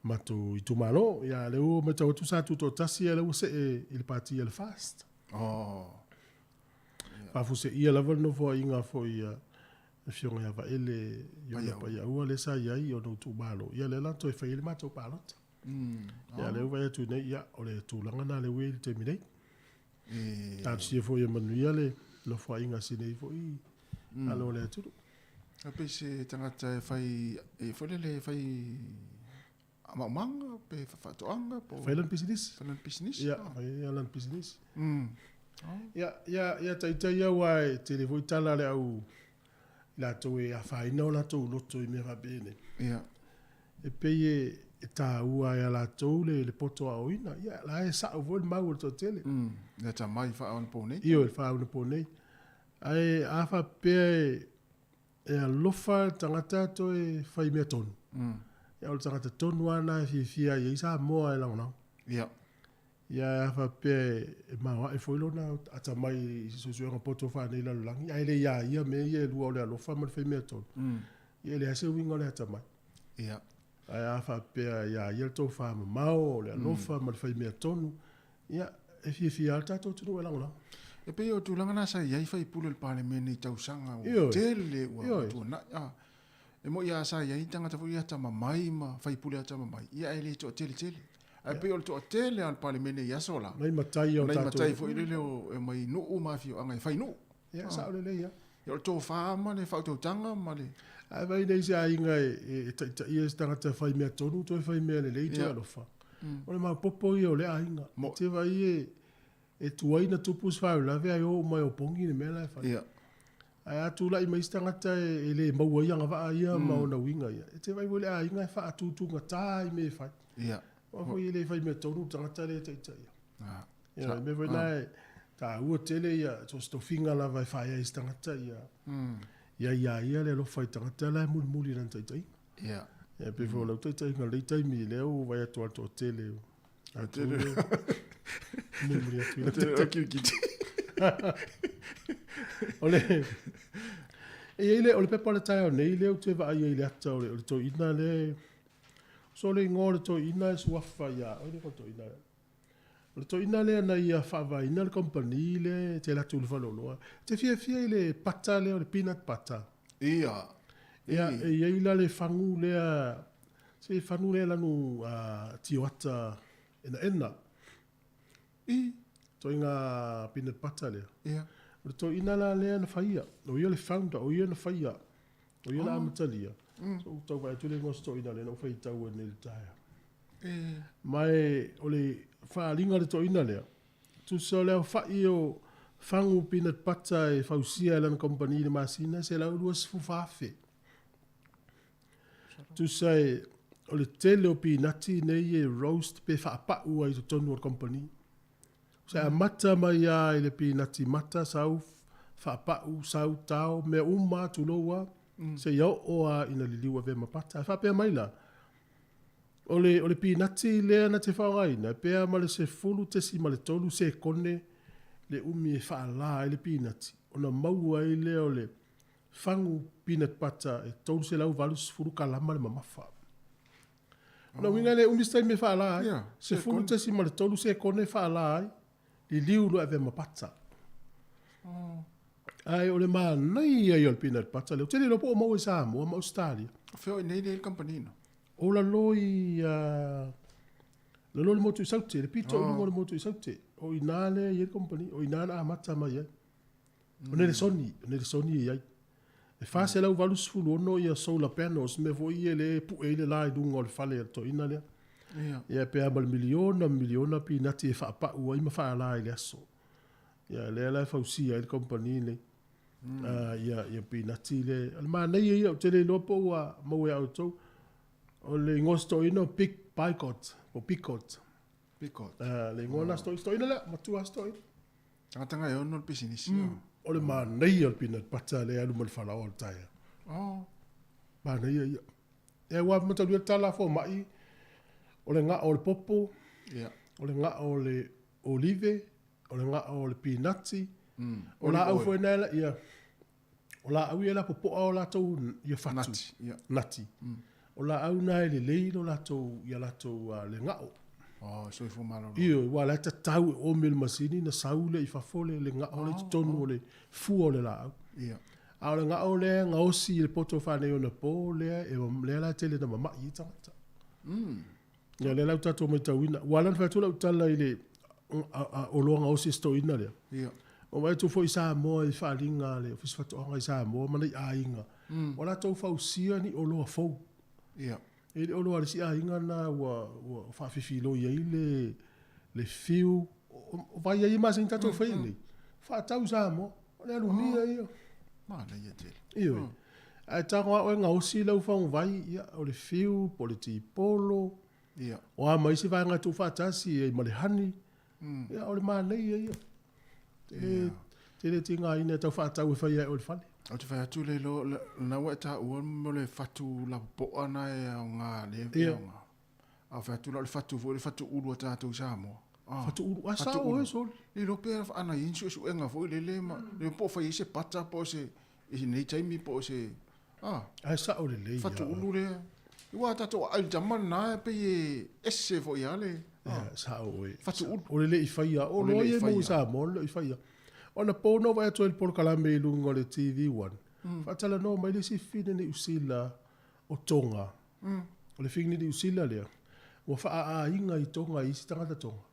mato i tu malo ia le ua meta o tu sa tu to tasi e le ua se e il pati e le fast pafu se ia lava no fo inga fo ia le fionga ia va ele ia pa ia ua le sa ia i o no tu malo ia le lanto e fa il mato palota ia le ua tu nei ia o le tu langa na le ue te minei ta si fo ia manu ia le lo fo inga sine fo i alo le tu a pe se tangata e fai le fai manga pe fatoanga po failan business ia failan business ia tai ia wai te le voitala le au la to e a faina la to lo to me va bene ia e peye e ta ua ia la to le poto a oina ia la e sa vol mau to tele ia ta mai fa on pone io il fa un pone ai a fa pe e a lofa tangata to e fai me ton ia o tangata tonu ana fia ia sa moa e la ia ia fa pe ma e foi lona ata mai so so poto fa nei la lang ia le ia me ia lu ole lo fa ma fe me ton ia le ase wingo le ata mai ia ia fa pe ia to fa ma o le lo fa ma fe me ton ia e fi alta to tu la la e pe o tu langa na sa ia fai pulo le parlemene i tau sanga o tele o tu na e mo ia sa ia tanga ta ia ta mai ma fai pulo ta mai ia ele to tele a pe o to tele al parlemene ia sola mai matai o tato mai matai fo ile o e mai no o mafio anga fai no ia sa le ia ia to fa ma le fa to tanga ma le a vai nei sa inga e ia stanga ta fai me tonu to fai me le te lo fa o le ma popo io le ainga te vai e tuaina tupus fa la ve o mai o pongi me la fa ia ai tu la i mai stanga ta e le mau ia nga va ia ma ona winga ia te vai vole ainga fa tu ngata i me fa ia o fo ile fai me tonu tanga ta le te ia me voi nai ta ua tele ia so sto finga la vai fa ia stanga ta ia le lo fai tanga ta la muli ran tai ia e pe fo lo tai nga le tai mi le o vai to tele a tele muli atu te ki ole ile ole pe pole tai nei le o te va ia ile ata ole to ina le so le ngore to ina su afa ia ole ko to ina le to ina le na ia fa va ina le company le te la tu le valolo te fia ile pata le ole peanut pata ia ia ila le fangu le se fangu le la nu tiota ena to inga peanut pata le ia to ina la le na faia o ia le founder o ia na faia o ia la amatalia so to vai tu le gosto ina le no fai tau ne le taia mai o le fa linga le to ina le tu so le fa io fangu peanut pata e fausia la company de masina se la luas fu fafe tu sai o le tele o pinati nei e roast pe fa pa u ai to tonu company sa mata mai ai le pinati mata sau fa pa u sau tau me uma tu loa se yo o a ina li liwa ve mapata fa pe mai la ole pinati le na te fa ai na pe ma le se fulu te si ma le tolu se kone le umi fa la le pinati ona mau ai le ole fangu peanut pata e tolu se lau valus fulu kalama le mamafa ona winga le umi stai me fa la se fulu te si ma le tolu se kone fa la ai li liu lo ave mapata ai ole ma nei ai al peanut pata le tele lo po mo sa mo Australia feo nei le company no o la loi le lo mo tu saute le pito o mo tu saute o inale ye company o inana mata mai Ona le soni ai. E fa se lau valu sfulu ono ia solar panels me vo ia le pu e le lai dunga o le fale to ina le. Ia pe abal miliona pi nati e fa pa ua ima fa lai le aso. Ia le la fa usia le company le. Ia pi nati le. Ma nei ia o te le lopo ua mau e au tau. O le ngosto ina picot. Le ngona sto ina le matua sto ina. Tanga e ono le pisinisi. O le ma nei o pina pata le alu mal fala o taia. Ma nei ia. E wa mata lu tala fo mai. O le nga o le popo. O le nga o le olive. O le nga o le pinati. O la au fo nela ia. O la au ia la popo o la tau ia fatu. Nati. O la au nai le leilo la tau ia la tau le nga o. So fo malo. Io wala ta tau o mil masini na saule I fafole le nga o le tonu le fu o le la au. A le nga o le nga o si le poto fa ne ona po le e le la tele na mama I tata. Ya le la tato me tawina. Wala fa tu la utala ile o lo nga o si sto ina le. O mai tu foi sa mo I fa linga le fis fa to nga sa mo ma le ainga. Wala to fa usia ni o lo fo. Ele o lo si ainga na wa fa fifilo ia le fiu vai ia mas in tato fa ni. Fa tau sa mo. Le lu ni ia. Ma le ia te. Io. Ai ta o nga o si lo fa vai ia o le fiu politi polo. O a mai si vai nga tu fa tasi e malehani. Ia o le ma nei ia. Te tinga ina tau fa tau fa ia o le fale. O te whai atu le lo na wa ta ua mo le fatu la po ana e o ngā le o ngā. A whai atu le fatu uru a tātou Samoa. Fatu uru a sao e sol. I lo pēra ana insu su enga fo le le ma. Le po whai se pata po se i nei taimi po se. Ai sao le le. Fatu uru le. I wa tātou ai jaman na e pe e ese fo i ale. Sao e. Fatu uru. O le le I whaia. O lo e mo Samoa le I whaia. Ona pono vai atu el porkalame I lunga le TV1. Fatala no mai le si fine ni usila o tonga. O le fine ni usila lea. Wa faa a inga I tonga I si tangata tonga.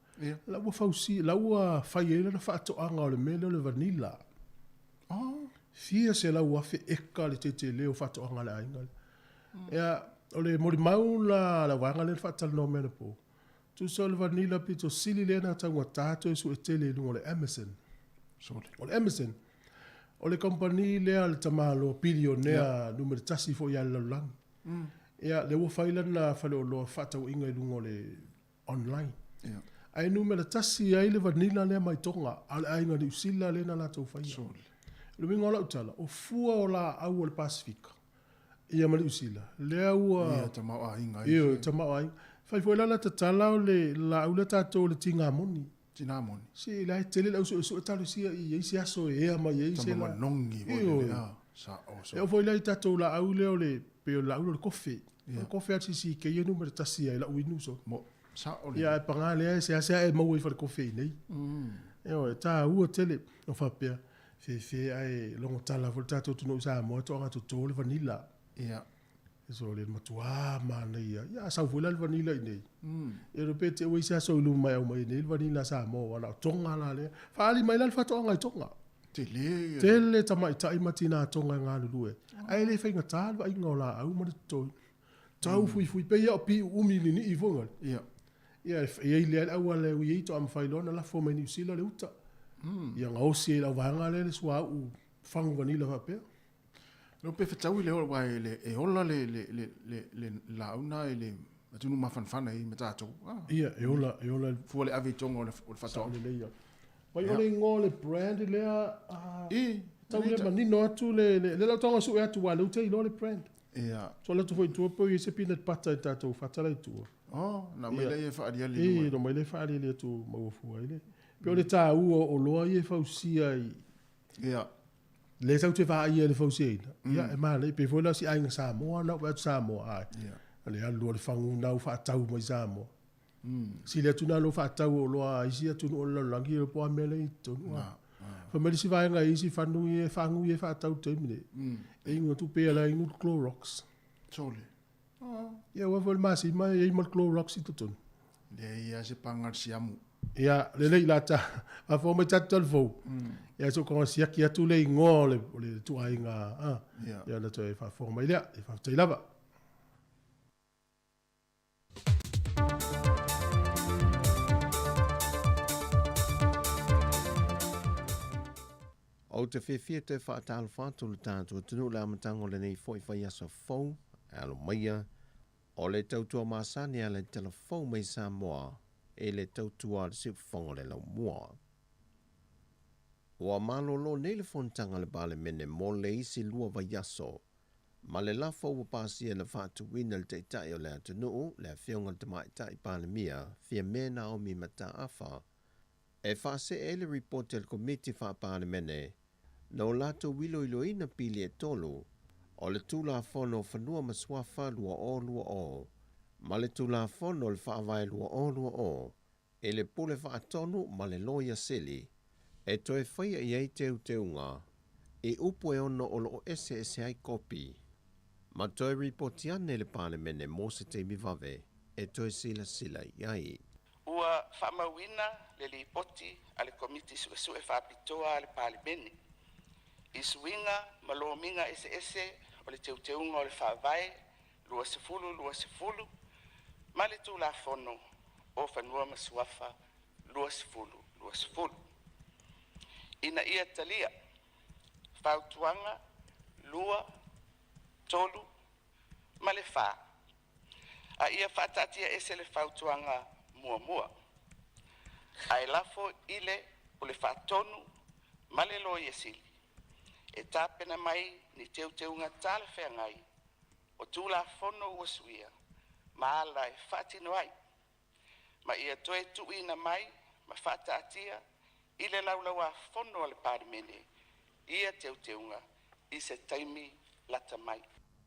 La wa fausi, la wa faiela na faa toanga o le mele o le vanilla. Fia se la wa fe eka le tete leo faa toanga le ainga. Ea, o le mori mau la wanga le fatala no mele po. Tu so le vanilla pito sili le na tangwa tato e su e tele lunga le Amazon. O le Emerson, o le company lea le tamalo bilionea numero tasi fo ia lalang. Ia le wo faila na fale o loa fatau inga I lungo le online. Ai numero tasi ai le vanilla lea mai tonga, ale ainga ni usila le na la tau faia. Le mingo la utala, o fua o la au o le Pasifika. Ia mali usila. Lea ua... Ia tamau a inga. Ia tamau a inga. Fai fo la tatala o le la ule tato le tinga moni. Tinamoni. Si la tele la so talo si I si aso e ama ye se la nongi sa so. E foi la tato la aule o le pe la aule kofe. O kofe ati si ke ye numero tasi ai la uinu so. Mo sa o le. Ya panga le se e mo foi kofe nei. E o ta u tele o fa pe fe ai longo tala vol tato tu no sa mo to nga to le vanilla. So le matua mana ia sa foi la vanilla nei. E repete o isa so lu mai o mai nei vanilla sa mo wala tonga la le. Fa ali mai la fa tonga tonga. Tele tamai tai matina tonga nga lue. Ai le fainga tal va ingola au mo to. Tau fui pe ia pi umili ni I vonga. Ia le au le wi to am failona la fo mai ni sila le uta. Ia ngausi la vanga le swa u fang vanilla va pe. No pe fatau le o wai le e ola le launa le atunu mafanfana I matato. Ia e ola fu le ave tonga o le fatau le ia. Mai ole ngo le brand le tau le manino atu le la tonga su atu wa le te le brand. So la tu foi tu po I se peanut butter tato fatala tu. Na mai le fa adia le. No mai le fa adia le tu mau fu ai le. Pe ole ta u o loa I fa usia I. Le tau te wha ia le fauseina. Ia, e maa le, pe fwela si ainga Samoa, na wea tu Samoa ai. Ale alu o le whangu nau wha tau mai Samoa. Si le atu nalo wha tau o loa isi atu no la langi o poa mele I tonu. Fa mele si vaenga isi whangu I e wha tau te mine. E ingo tu pea la ingo Clorox. Sole. Ia, wa fwela masi, mai e ingo Clorox I tonu. Le ia se pangar si amu. Ia, lele i lata, a fo me tatal fo. Ia so kong siaki atu le ingo le tua inga. Ia na toi fa fo mai lea, fa tai lava. O te whiwhia te whaatalo whātulu tātua tunu le amatango le nei fwoi whai aso fau, alo maia, o le tautua māsani a le telefou mai Samoa, e le tautua le siufongo le lau mua. Ua malolo nei le fontanga le bale mene mo le isi lua vai aso, ma le lafa ua pasia na whaatu wina le teitai o le atunuu, le whionga te maitai pāle mia, fia mena o mi mata afa, e whaase e le report le komiti wha pāle mene, no lato wilo ilo ina pili e tolu, o le tula fono whanua maswafa lua o, ma le tula fono le whaavai lua o, e le pule whaatonu ma le loia sili, e toe whaia i ei teu teunga, e upo e ono o lo ese ai kopi, ma toe ripotiane le pāne mene mo se te mivave, e toe sila iai. Ua whamawina le li poti ale komiti suesue whapitoa ale pāle mene. Isuinga malominga ese o le teuteunga o le whaavai, lua sefulu, ma le tula fono o whanua masuafa, lua sefulu. Ina ia talia, whautuanga, lua, tolu, ma le wha. A ia whatatia ese le whautuanga mua. Ai lafo ile o le whatonu, ma le loia sili. E tāpena mai ni teuteunga tāle whengai, o tūla fono ua suia, ma ala e whatino ai. Ma ia toe tuina mai, ma whataatia, i le laulaua fono le pārimene, ia teuteunga, i se taimi lata mai.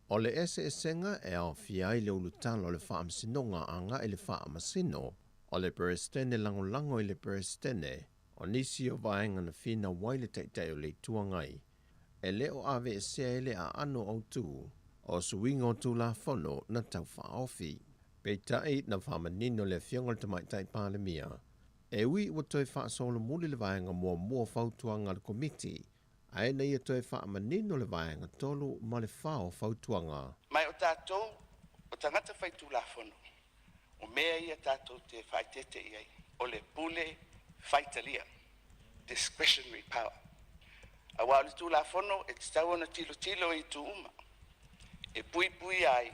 O le ese senga e au fiai le ulutalo le whaamsinonga anga i le whaamasino, o le perestene lango i le perestene, o nisi o vaenga na whina waile teitai o le tuangai, e leo ave e sea ele a ano au tū, o suinga o tū la fono na tau whaofi. Peitai na whamanino le whionga te maitai pāle mia. E ui ua toi whaasolo muli le vaenga mua whautuanga le komiti, ai na ia toi whaamanino le vaenga tolu ma le whao whautuanga. Mai o tātou, o tangata whaitu la fono, o mea ia tātou te whaitete iai, o le pule whaitalia, discretionary power. A wale tu la fono e te tau na tilo i tu uma. E pui ai.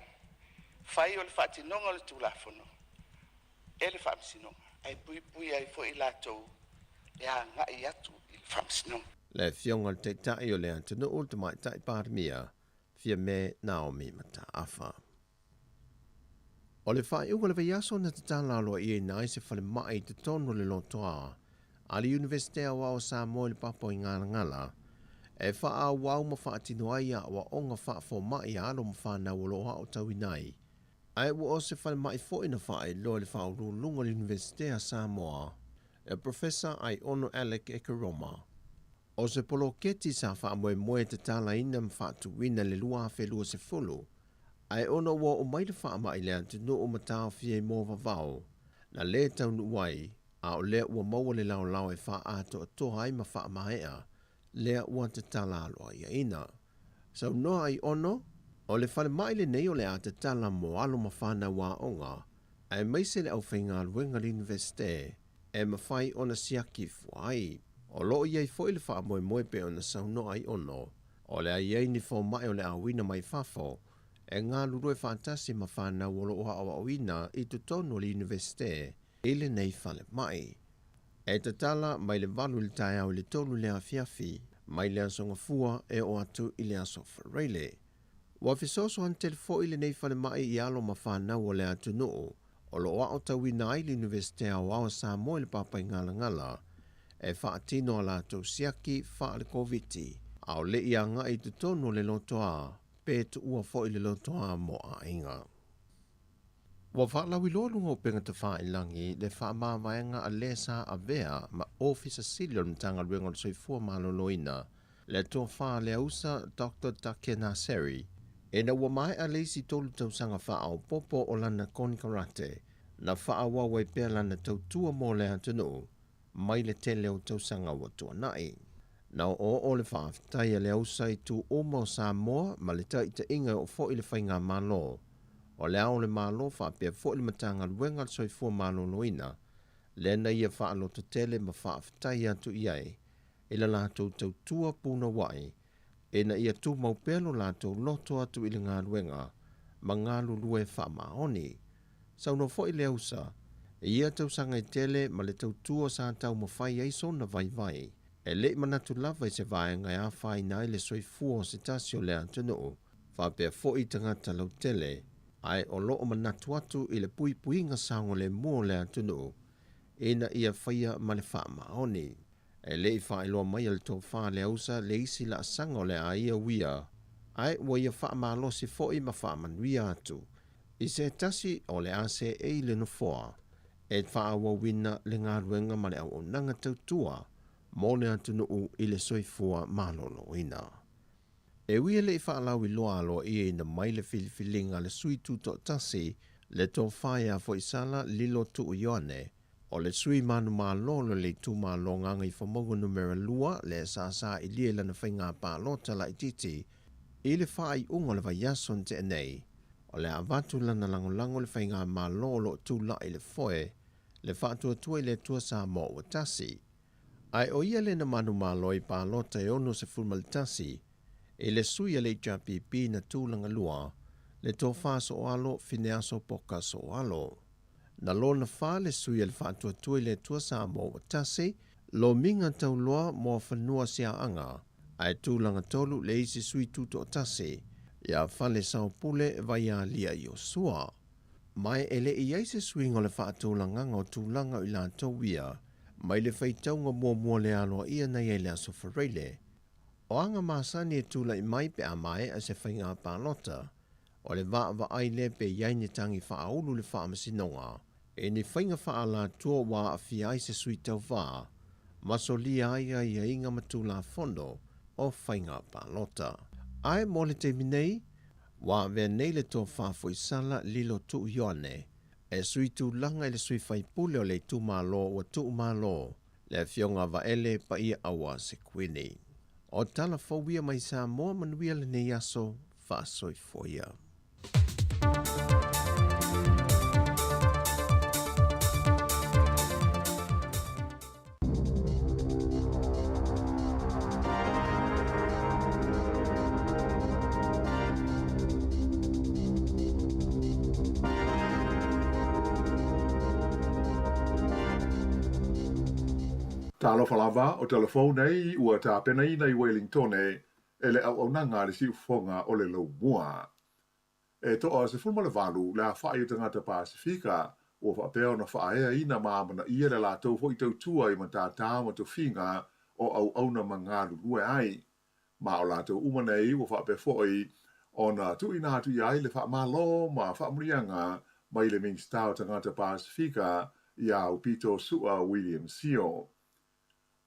Fai o le whatinonga le tu la fono. E le whamsinonga. Ai pui ai fo i la tau. E a ngai atu i le whamsinonga. Le whionga te tai o le antunu ulta mai tai pārmia, fia me Naomi mata afa. O le whai unga le veiaso na te tālalo i e nai se whale mai te tonu le lotoa, a le Universitea wao Samoa le papo i ngala, e wha wau ma whaatino ai a wa onga wha fo mai alo ma whanau o loa o tau inai. Ai wa o se whale mai fo ina whae loa le wha uru lunga le Universitea Samoa, e Professor ai ono Alec Ekeroma. O se polo keti sa wha moe te tala ina ma whaatu wina le lua whelua se fulu, ai ono wa o mai le wha mai le antino o matao fie mo vavao, na le tau nuai, a o lea ua maua le lau e wha ato atoa ai ma wha maea, lea ua te tala aloa ia ina. Sau noa ai ono, o le whale mai le nei o le a te tala mo alo ma whana wā onga, ai meise le au whainga luenga le universite, e ma whai ona siaki fuai. O loo iei foi le wha moe pe ona sau noa ai ono, o le a iei ni fo mai o le a wina mai fafo, e ngā lurue whantasi ma whana o loo a wina i tu tono le universite, ile nei whale mai. E te tala mai le valu le tai au le tolu le afiafi, mai le asonga fua e o atu i le asofa reile. Wa fisoso an telefo ile nei whale mai i alo ma whanau o le atu noo, o lo o tawina ai le universite au au Samoa le papai ngala, e whaatino ala tau siaki wha le COVID-19, au le ianga i tu tono le lotoa, pe tu ua fo i le lotoa mo a inga. Wa whaalawi lōlunga o penga te whaelangi le whaamāwaenga a lesa a vea ma ofisa silion tanga ruenga o soifua maloloina le toa wha le ausa Dr. Takena Seri e na ua mai a leisi tolu tausanga wha au popo o lana koni karate na whaawa wai pēr lana tautua mō le atunu, mai le te leo tausanga wa tua nai. Na o le whaaftai le ausai tu o mo Samoa ma le taita inga o fo i le whainga malo. O le ao le malo whaapea fo i le matanga luenga soi fua malo loina, le na ia whaalo to tele ma whaaftai atu iai, e la lātou tautua puna wai, e na ia tu mau pelo lātou loto atu i le ngā luenga, ma ngā lulue whaamaoni. Sau no fo i le ausa, e ia tausanga i tele ma le tautua sa tau ma whai aiso na vai vai. E le manatu lava i se vai ngai a whai nai le soi fuo se tasio le atunu, whapea fo i tangata lau tele, ai o loo manatu atu i le pui puinga sango le mua le atunu, e na ia whaia ma le wha maoni. E le i wha iloa mai al tō wha le ausa le isi la sango le a ia wia, ai wa ia wha maalosi fo i ma wha manuia atu. I se tasi o le ase e le no foa, e wha awa wina le ngā ruenga ma le au o nanga tautua, mō le atunu u i le soifua malolo ina. E wia le i whaalau i loa alo i e na mai le filifilinga le sui tuto tasi le tō whaia fo i sala lilo tu u yoane, o le sui manu malolo le tu malo nganga i whamogu numera lua le sa i lie lana whainga pālota la i titi, i le whai ungo le vaiason te enei, o le avatu lana langolango le whainga malolo tu la i le foe, le whaatua tua i le tua sa mo o tasi. Ai o ia le na manu malo i pālota e ono se fulmalitasi, e le sui le JPP na tūlanga lua, le tō whāso o alo fineaso poka so o alo. Na lo na whā le sui le whātua tui le tua sa mo o tasi, lo minga tau loa mo whanua sia anga, ai tūlanga tolu le isi sui tuto o tasi, ia whale sao pule vai a lia i o sua. Mai ele i eise sui ngole whaatūlanga ngā tūlanga i la tau wia, mai le whaitaunga mua le aloa ia nei e le aso whareile. O anga masani e tūla i mai pe a mai a se whainga pālota, o le wa ai le pe iaini tangi whaaulu le whaamasinonga, e ni whainga whaala tua wā a whiai se sui tau wā, maso lia ia ia inga matula fondo o whainga pālota. Ai mo le te minei, wā vea nei le tō whāfo i sala lilo tu yoane, e sui tu langa le sui whai pule o le tu malo wa tu malo, le fionga va ele pa ia awa se kwini. O tala fawia mai Samoa manuia le nei aso, wha soi foia. Talo falava o telefone nei ua ta pena ina i Wellington e le au nanga le si fonga o le lo mua. E to o se fulma le valu le a whaia tangata Pasifika o whapea na whaia ina maamana ia le la tau fo i tau tua i matata ma tau finga o au na mangaru lue ai. Ma o la tau umanei o whapea fo i o na tu ina atu iai le wha malo ma wha mrianga mai le Mingstau tangata Pasifika i au Pito Sua William Sio.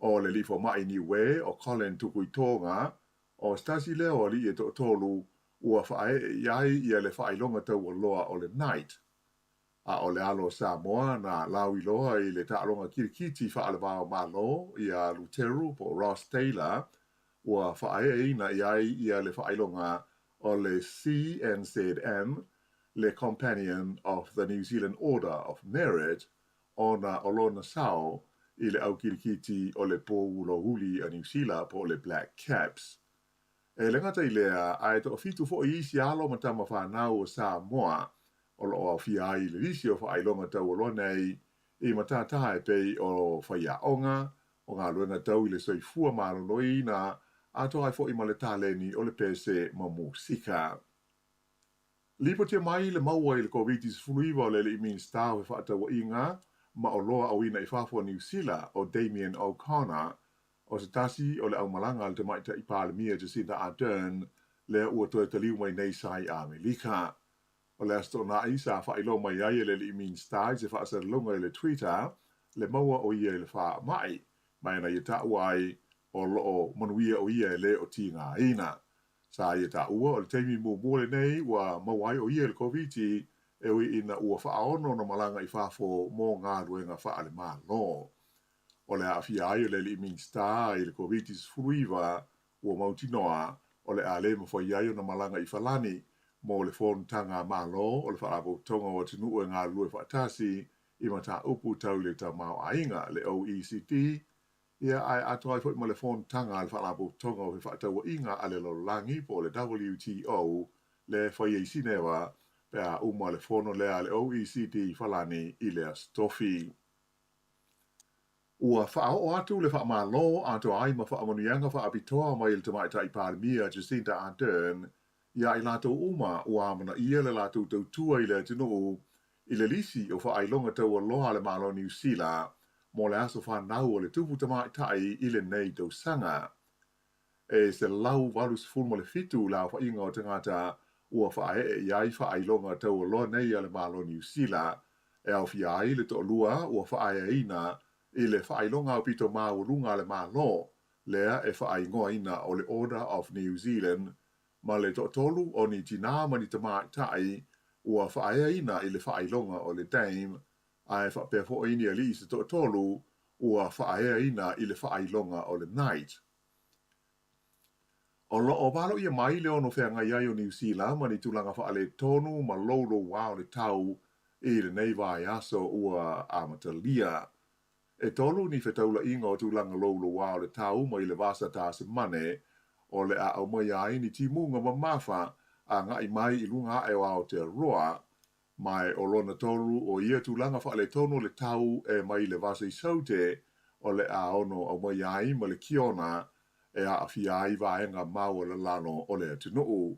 O le lifo mai ni we o Colin Tukuitonga o stasi leo li e to tolu ua whae iai ia le whailonga tau o loa o le night. A o le alo Samoa na lawi loa i le taalonga kirikiti whaalewao malo ia Luteru po Ross Taylor ua whae ina iai ia le whailonga o le CNZM, le Companion of the New Zealand Order of Merit o na Olona Sao i le au kirikiti o le pō ulo huli a New Zealand po le Black Caps. E le ngata i lea, ai to fitu fo i isi alo matama whanau o Samoa, o lo o fia ai le risi o whailonga tau o lonei, i matata e pei o whaiaonga, o ngā luenga tau i le soifua maloloi na ato ai fo i male taleni o le pese ma musika. Lipo te mai le maua i le COVID-19 o le i Mingstau e whaatawa inga, ma o loa au ina i whafua New Zealand o Damien O'Connor, o se tasi o le au malanga le te maita i Pālemia Jacinda Ardern, le ua toe taliu mai nei sai a Melika. O le astona isa whailo mai ai le i Mingstau se whaasaralunga i le Twitter, le maua o ia le wha mai na i ta'u ai o loo manuia o ia le o tinga ina. Sa i ta'ua o le teimi mōmole nei wa mawai o ia le COVID e ui ina ua whaaono na malanga I whafo mō ngā ruenga whaale mālo. O le awhia ai o le li minsta I le COVID-19 ua mautinoa o le a le mawhai ai o na malanga I whalani mō le whonutanga mālo o le whaabo tonga o tinu e ngā lue whaatasi I mata upu tau le ta mau ainga le OECD ia ai ato ai fwoi ma le whonutanga le whaabo tonga o he whaataua inga a le lolangi po le WTO le whai e sinewa pea uma le whono lea le OECD whalani I le stofi. Ua whaao o atu le wha malo ato ai ma wha manuianga wha apitoa mai le tamaitai pārmia Jacinda Ardern ia I lato uma ua amana ia le lato tautua I le tino I le lisi o wha ailonga tau aloha le malo New Zealand mo le aso whanau o le tupu tamaitai I le nei tau sanga. E se lau walus fulma le fitu la wha inga o tangata ua wha e iai wha ailonga tau aloha nei le malo New Zealand e au fiai le to lua ua wha ina I le whailonga o pito maurunga le malo, lea e whaingoa ina o le Order of New Zealand, ma le tolu o ni tina mani tamaitai, ua whaia ina I le whailonga o le Dame, ai whapefo ini ali se tolu, ua whaia ina I le whailonga o le Night. O lo o walo ia mai le ono whea ngai ai o New Zealand, mani tulanga whaale tonu ma lolo wao le tau, I le neivai aso ua amatalia. E tolu ni whetaula inga o tūlanga lolo wao le tau mai le vasa tā se mane o le a au mai ai ni timunga ma mawha a ngai mai I lunga e wao te roa mai o lona tolu o ia tūlanga wha le tonu le tau e mai le vasa I saute o le a ono au mai ai ma le kiona e a awhia ai vaenga maua le lano o le atunuu.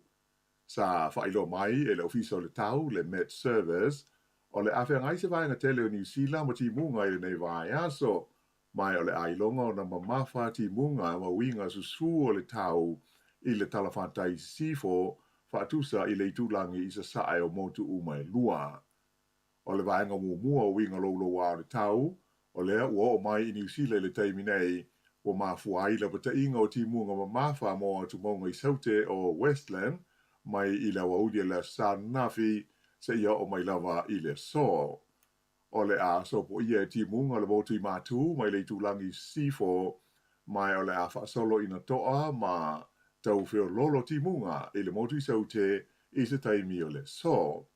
Sa whailo mai e le ofisa o le tau le Met Service o le awhia ngai se vaenga tele o New Zealand ma ti munga I le nei vai aso, mai o le ailonga o na mamafa ti munga ma winga susu o le tau I le talafantai sifo whaatusa I le itulangi I sa sae o motu umai lua. O le vaenga mua o winga lolo wa le tau, o lea ua o mai I New Zealand le taimi nei, o mafuai la pata inga o ti munga mamafa mo atu maunga I saute o Westland, mai I la waudia la Sarnafi, se ia o mai lava I le so. O le a so po ia e timunga le votu I matu mai le tulangi sifo mai o le a whaasolo ina toa ma tau whio lolo timunga I le motu I saute I se taimi o le so.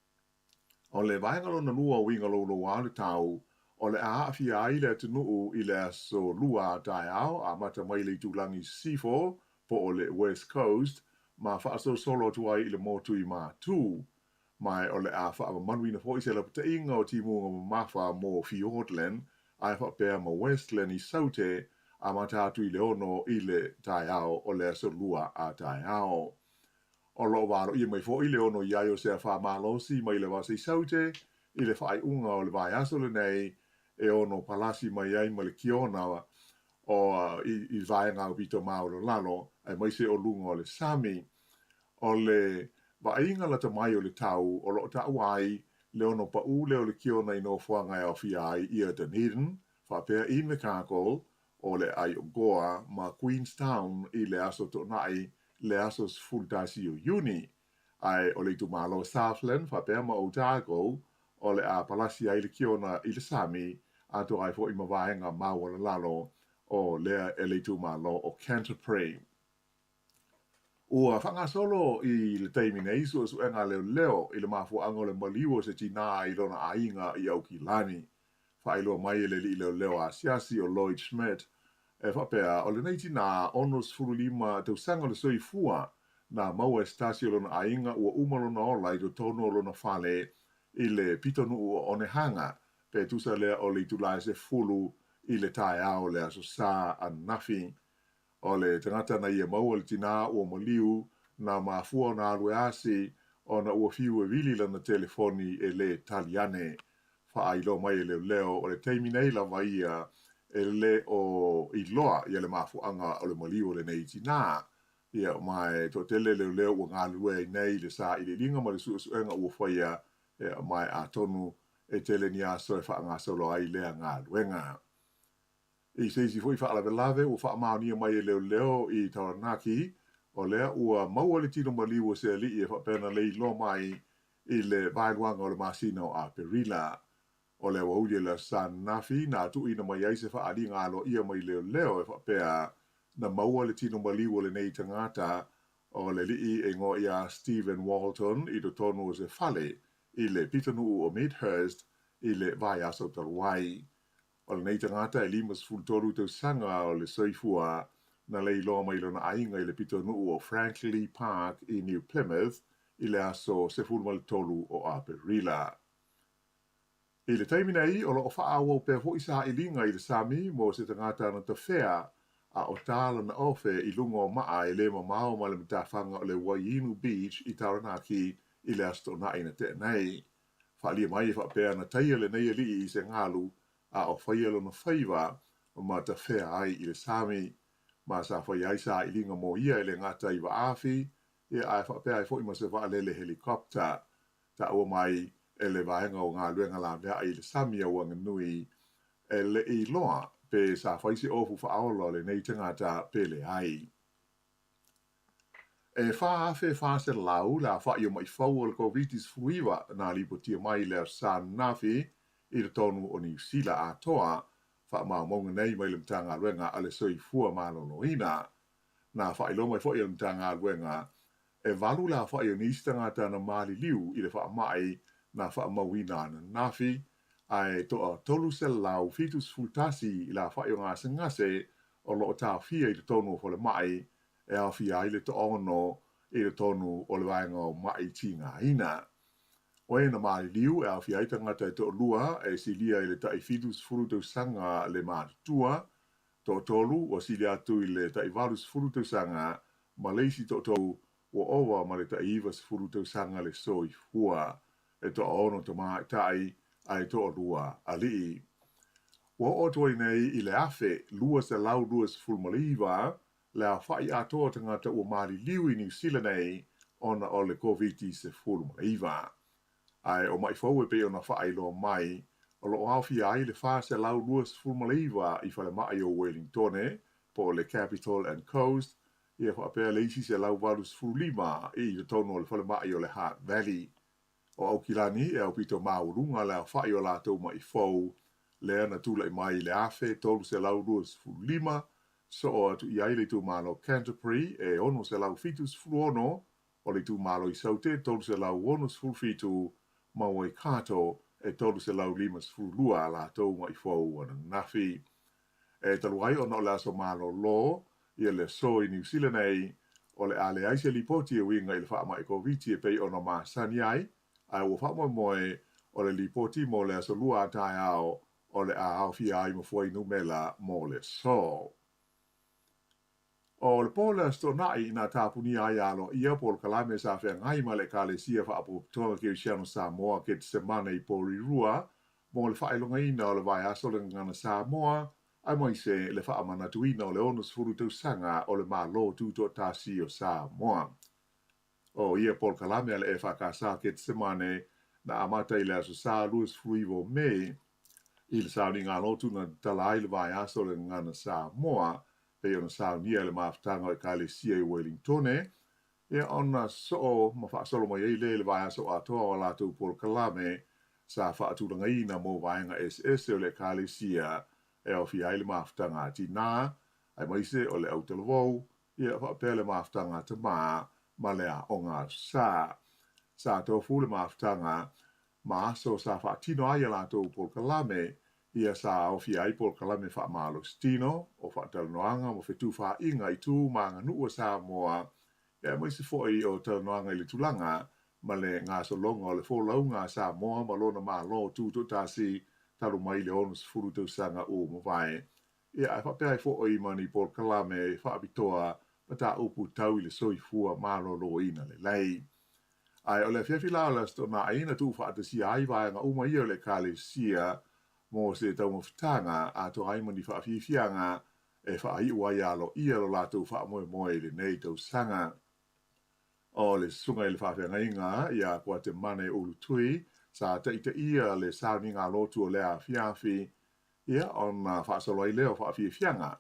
O le vaengalo na lua winga lolo wa le tau o le a awhia ai le atunuu I le aso lua tai au a mata mai le tulangi sifo po o le West Coast ma whaasolo solo tuai I le motu I matu. Mai o le a wha manuina fo se la pata inga o timunga ma mawha mo Fiordland, ai wha pēr ma Westland I saute, a matatu I le ono I le tai ao o le aso lua a tai ao. O lo waro I mai fo I le ono iai o se a wha malosi mai le wasa I saute, I le whaai unga o le vai aso le nei, e ono palasi mai ai ma le kiona o I vai ngā pito mauro lalo, ai mai se o lunga o le Sami, o le va inga la mai o le tau o lo tau ai le ono pa u le o le kiona I no fuanga e awhia ai ia Dunedin, fa pēr I Mekako o le ai o Goa ma Queenstown I le aso to nai le aso fultasi o uni. Ai o le tu malo Southland fa pēr ma Otago o le a palasi ai le kiona I le Sami a to ai fo I mawaenga maua le lalo o le tu malo o Canterbury. Ua whanga solo I le taimi nei su enga leo I le mafu ango le maliwo se tina I lona ainga I au ki lani. Whailo mai le li leo a siasi o Lloyd Schmidt. E whapea o le nei tina onos furulima tau sanga le soi fua na maua estasi o lona ainga ua umalona ola I do tono o lona fale I le pitonu o onehanga pe tusa lea o le itulai se fulu I le tae ao le aso sa an nafi. O le tangata na ia maua le tina ua maliu na mafua na alwe asi o na ua fiu e wili lana telefoni e le taliane. Wha ailo mai e leo o le teimi nei la vaia e le o iloa ia le mafuanga o le maliu o le nei tina. Ia mai to tele leo ua ngā lue nei le sa I le linga ma le suenga ua whaia mai a tonu e tele ni aso e wha ngā solo ai lea ngā luenga. I seisi fui whaalawelave ua whaamaunia mai e leo I Taranaki, o lea ua maua le tino maliu o se ali e whapena lei lo mai i le vailuanga o le masina o a perila. O le waulia la san nafi na tu ina mai aise wha ali ngalo ia mai leo leo e whapea na maua le tino maliwa le nei tangata o le lii e ngo ia Stephen Walton i do tonu o se fale i le pitanu o Midhurst i le vai aso taruai. O le nei tangata e limas fultoru tau sanga o le soifua na le iloa mai lona ainga i le pitanu o Franklin Park i New Plymouth i le aso se fulmal tolu o Aperila. I le taimina i o loo whaawa o pēr hoi sa i linga i le sami mo se tangata na ta whea a o tāla na ofe i lungo maa i le mamao ma le mtawhanga o le Wainu Beach i Taranaki i le asto na ina te nei. Whaalia mai e whapea na taia le nei li i se ngalu a o whaialo na whaiva ma ta whea ai i le sami. Ma sa whai ai sa i linga mo ia i le ngata i wa awhi e ai whapea i fwoi ma se wha le helikopter. Ta ua mai e le vaenga o ngā luenga la mea i le sami au anga nui e le i loa pe sa whaisi ofu whaola le nei tangata pe le ai. E wha awhi wha se lau la wha i o mai whau o le COVID-19 fuiwa nā lipo tia mai le san nafi i le tonu o New Zealand a toa wha maa maunga nei mai le mtanga luenga a le soi fua malono ina. Nā wha i lo mai wha i o mtanga luenga e valu la wha i o nisi tangata na mali liu i le wha mai na wha mawina na nafi, ai toa tolu se lau fitus fultasi i la wha i o ngā sengase o loo tā fia i le tonu o le mai, e au fia i le to ono i le tonu o le vaenga o mai tinga ina. O e na maali liu e au fia i tangata e to lua e silia i le tai fitus furutau sanga le mātua, to tolu o silia atu i le tai valus furutau sanga, ma leisi to tau o owa ma le tai ivas furutau sanga le soi fua. E to ono to mai tai ai to lua ali. Wa o toi nei i le afe lua se lau lua se fulmaliva le a whai a toa tangata o mali liu i New Zealand nei ona o le COVID-19 se fulmaliva. Ai o mai fau e pe ona whai lo mai o lo awhi ai le wha se lau lua se fulmaliva i whale mai o Wellingtone po le Capital and Coast i e whapea leisi se lau valus fulima i le tono le whale mai o le Heart Valley. O au kilani e au pito maurunga le a whai o la tau mai fau, le ana tula i mai le afe, tolu se lau duas fulima, so o atu i aile tu malo Canterbury, e ono se lau fitus fuluono, o le tu malo i saute, tolu se lau onus fulfitu, mawai kato, e tolu se lau limas fulua la tau mai fau ana nafi. E talu ai ono le aso malo lo, i le so i New Zealand ei, o le ale aise li poti e winga i le wha mai COVID-19 e pei ono maa sani ai, ai o wha moe o le lipoti mo le aso lua atai ao o le a au fia ai mo fuai numela mo le so. O le pole sto nai na tapuni ai alo ia pol kalame sa fea ngai ma le kale sia wha apu tonga ki usiano Samoa ke te semana i pori rua mo le whaelonga ina o le vai aso le ngana Samoa ai mai se le wha amana tuina o le onus furu tau sanga o le malo tuto tasi o Samoa. O ia pol kalame ale e whakasa ke te semane na amata i le aso sa luas fuivo me i le sauni ngā lotu na talai le vai aso le ngana Samoa pe ona sauni le maftanga o kale sia i Wellingtone e ona so ma fa solo mai le vai aso atoa o latu pol kalame sa fa atulanga ina mo vainga SS o le kale sia e o fia le maftanga tina ai mai se o le autolovou ia fa pele maftanga te ma lea o ngā sa tō fule maftanga ma aso sa wha tino ai la tō pol kalame ia sa au fi ai pol kalame wha malo stino o wha talanoanga mo whetu wha inga i tū maanga nua Samoa ia mai se foi o talanoanga i le tulanga ma le ngā solonga o le fōlaunga Samoa ma lona ma lo tū tō tasi talu mai le onus furu tau sanga o mo vai ia ai wha pēai foi mani pol kalame wha abitoa ma tā upu tau i le soifua malolo ina le lei. Ai o le whiawhi laula sto na aina tū whaatasi ai vai ngā uma ia o le kale sia mo se tau mawhitanga a to ai mani whaawhiwhianga e whaai ua ialo ia lo lātou whaamoe moe le nei tau sanga. O le sunga i le whaawhianga inga ia kua te mane ulu tui sa teita ia le sauni ngā lotu o lea whiawhi ia on whaasolo i leo whaawhiwhianga.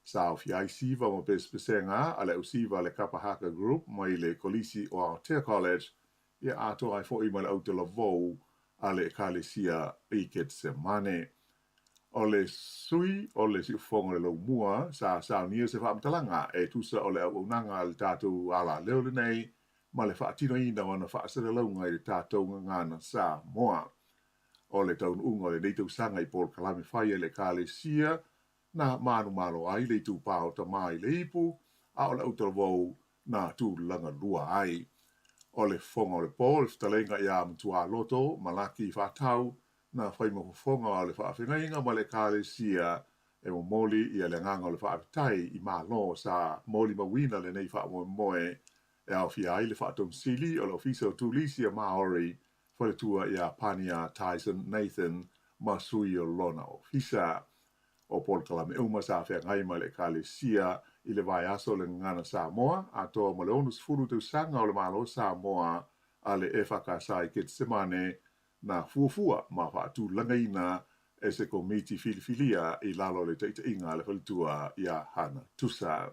Sa fiai siva mo pespesenga ale usiva le kapahaka group mai le kolisi o Aotea College ia ato ai fo i male au te lavou ale kalesia i ket se mane. O le sui, o le si ufonga le lau mua, sa nia se whaamtalanga e tusa o le au unanga le tātou ala leo le nei, ma le whaatino ina wana whaasere launga i le tātou ngana Samoa. O le taun unga le neitau sanga i Paul Kalame whai le kalesia, na manu malo ai le tu pao ta mai le ipu, a o le utalvou na tu langa lua ai. O le fonga o le Paul, ftalenga i a mtua loto, malaki whatau, na whai mahufonga o le whaawhengainga ma le kalesia e mo moli i a le nganga o le whaawitai i malo sa moli mawina le nei whaamoe moe e au fia ai le whaatom sili o le ofisa o tulisi a Maori whale tua i a Pania Tyson Nathan ma sui o lona ofisa. O Paul Kalame uma sa whengai ma le kalesia i le vai aso le ngana Samoa, a toa ma le onus furu tau sanga o le malo Samoa a le e whakasai ket semane na fuafua ma whaatu langaina e se komiti filifilia i lalo le teita inga le whalitua i a hana tusa.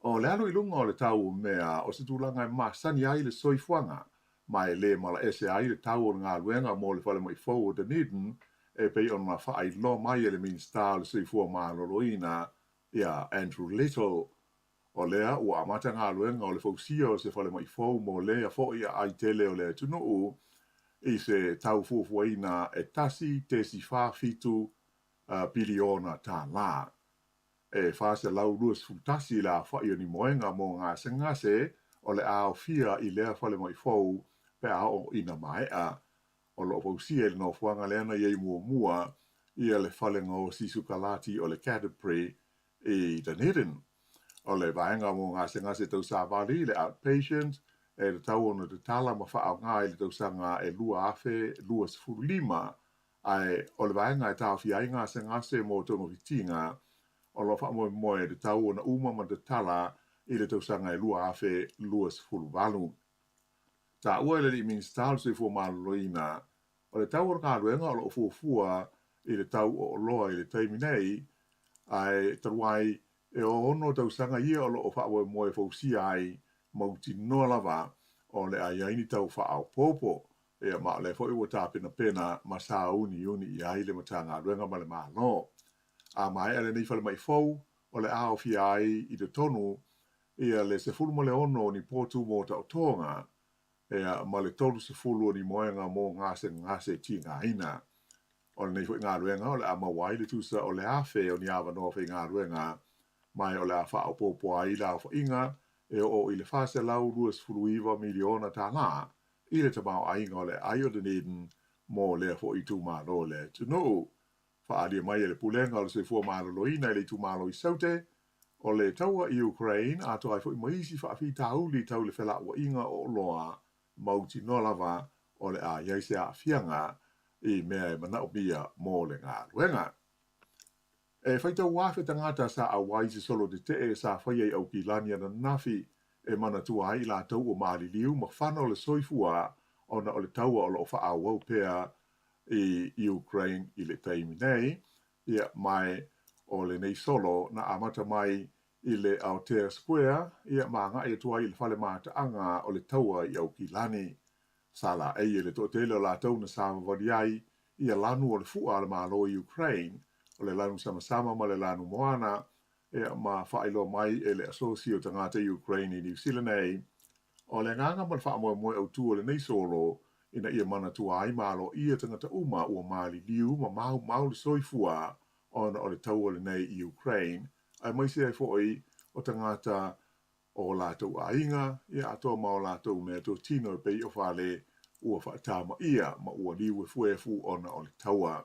O le alo i lunga o le tau mea o se tūlanga e masani ai le soifuanga, mai le mala ese ai le tau o ngā luenga mo le whale mai fau o Dunedin, e pei on ma whaai lo mai le minsta le soifua maa loloina i a Andrew Little. O lea ua amata ngā luenga o le fausia o se whale mai fau mo lea fo i a aitele o le tunuu, i se tau fuafuaina e tasi te si whawhitu biliona tā la. E whase lau luas futasi la whai o ni moenga mo ngā sengase o le ao fia i lea whale mai fau pe ao ina maea. O lo fausia le no fuanga leana iei mua i le whalenga o sisu kalati o le Canterbury i Dunedin. O le vaenga mo ngā sengase tau sa wali le outpatient, e le tau ono te tala ma whaau ngai le tau sanga e lua afe, lua sifuru lima, ai o le vaenga e tau fiai ngā sengase mo tongo vitinga, o lo wha moe le tau ona uma ma te tala i le tau sanga e lua afe, lua sifuru valu. Ta ua le li ministal se fu maloloina, o le tau orka ruenga o lo fuafua i le tau o loa i le taimi nei, ai taruai e o ono tau sanga ia o lo o whaua moe fausia ai, mauti noa lava o le aiaini tau whaau popo, e a maa le fo iwa tā pena ma sa uni i ai le matanga ruenga ma le maa no. A mai ale nei whale mai fau, o le ao fi ai i te tonu, e a le se fulu mo le ono ni potu mo ta o tonga, e a ma le tolu se fulu ni moenga mo ngase ti ngā ina. O le nei fo ngā ruenga, o le a mawai le tusa o le afe o ni awa no fe ngā ruenga, mai o le a whaau popo ai la o inga, e o i le whase lau luas furuiva miliona tā la, i le tamau ainga o le aio Dunedin mo le fo i tu malo le tunu. Whaalia mai e le pulenga o le se fua malo ina i le tu malo i saute, o le taua i Ukraine, a toa i fo i maisi whaafi tauli tau le whela ua inga o loa, mauti no lava o le a iaise a fianga i mea e mana o bia mo le ngā ruenga. E whaita wafe tangata sa a waise solo de te e sa whaiei au ki lania na nafi e mana tua ai la tau o maali liu ma whana o le soifua o na o le taua o lo wha a wau pea i Ukraine i le taimi nei, ia mai o le nei solo na amata mai i le Aotea Square, ia maanga e tua i le whale mata anga o le taua i au ki lani. Sala e le to tele la tau na sama vadiai ia lanu o le fua le malo i Ukraine, o le lanu sama ma le lanu moana, e ma whailo mai e le asosio tangata i Ukraine i New Zealand nei, o le nganga ma le wha moe au tu o le nei solo, ina ia mana tua ai malo ia tangata uma ua maali liu ma mau le soifua ona o le tau o le nei i Ukraine, ai mai se ai foi o tangata o lātou ainga, ia atoa mao lātou mea tō tino e pei o whale ua whaatama ia ma ua liu e fuefu ona o le taua.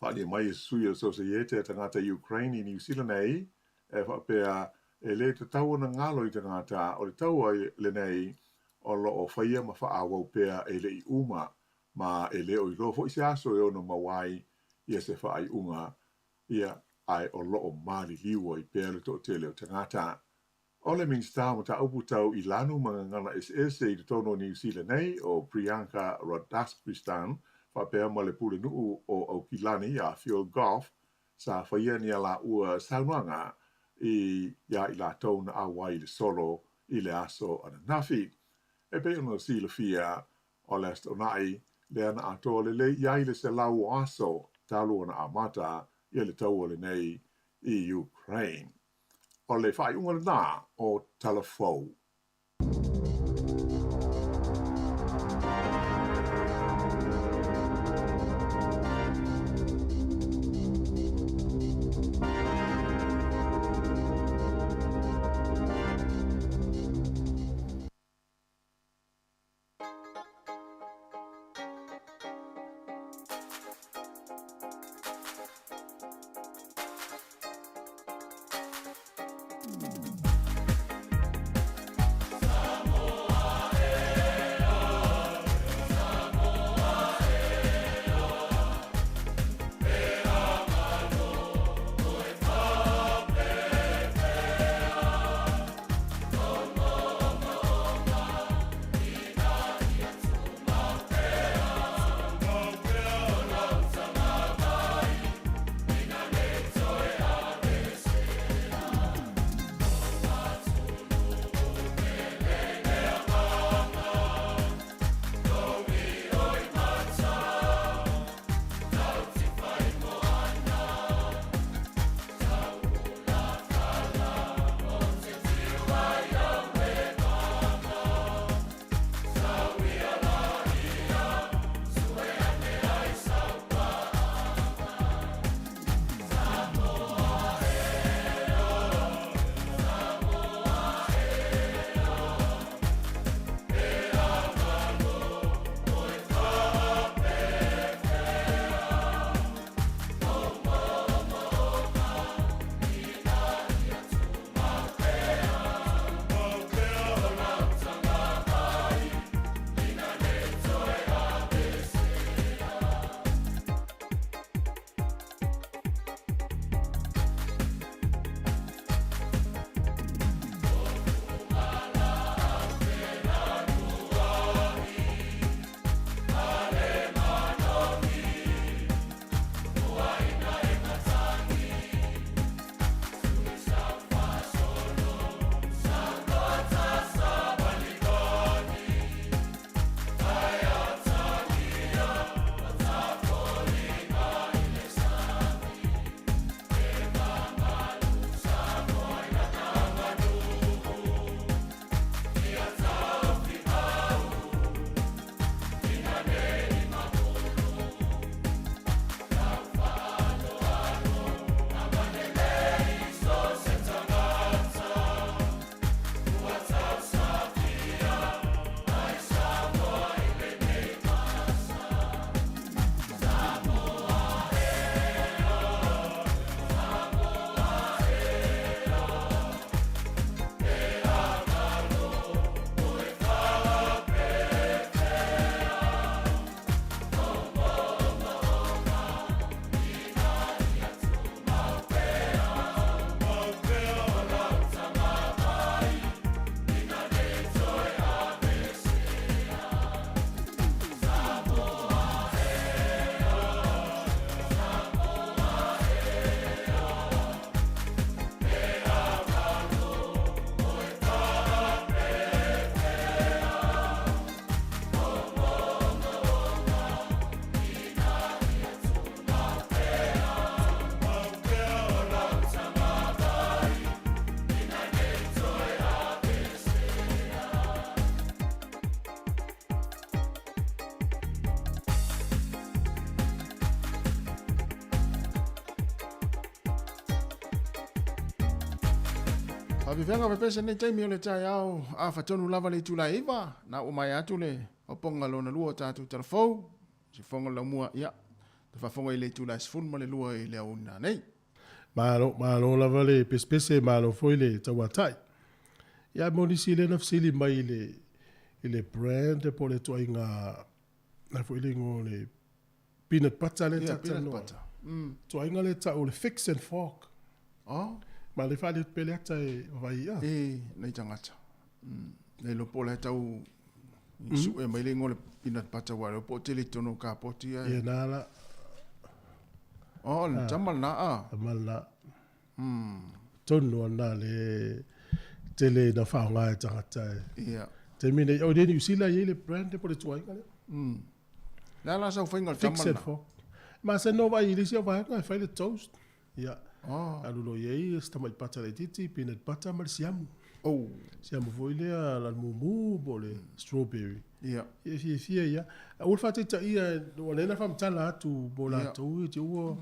Whaania mai e sui o Societe tangata Ukraine i New Zealand nei, e whapea e le te taua na ngalo i tangata o le taua le nei o lo o whaia ma whaawau pea e le i uma, ma e le o i lo fo isi aso e ono mawai ia se whaai unga, ia ai o lo o mali liua i pea le tō tele o tangata. O le minsta mo ta upu tau i lanu mga ngana SS i tono New Zealand nei o Priyanka Radhakrishnan, whapea ma le pule nuu o Aukilani a Field Golf, sa whaia ni ala ua saunanga i la tau na awai le solo i le aso ana nafi. e pe ono si le fia o le sto nai le ana ato le iai le se lau aso talu ona amata ia le tau le nei i Ukraine. O le whai unga nā o talafou. A vivanga pe pesa nei taimi o le tai au a fatonu lava le tula iwa na o mai atu le o ponga lona lua tatu telefou si fonga la mua ia te fa fonga i le tula sifun ma le lua i le auna nei Malo lava le pespese malo foi le tawatai. Ia monisi le nafsili mai le brand po le toinga na foi le ngole peanut butter le tata no. Toinga le ta o le fix and fork. Oh, ma le fale pele ata e vai ia. Nei tangata. Nei lo po le tau su e mai le ngole peanut butter wa po tele tono ka poti ai. Ia nala. Oh, tamal na a. Tamal na. Tono na le tele na whaonga e tangata e. Ia. Te mine o deni usila ile brand por tu ai kale. La sa whainga Fix it tamana. for. Ma se no vai ile sia vai ka fai toast. Ya. Oh. Alu lo ye sta mai pata le titi peanut butter mar siamu. Oh. Siamu foi le la mumu bole strawberry. Yeah. Fia ya. O fa te ia o le na fam tala tu bola tu te o.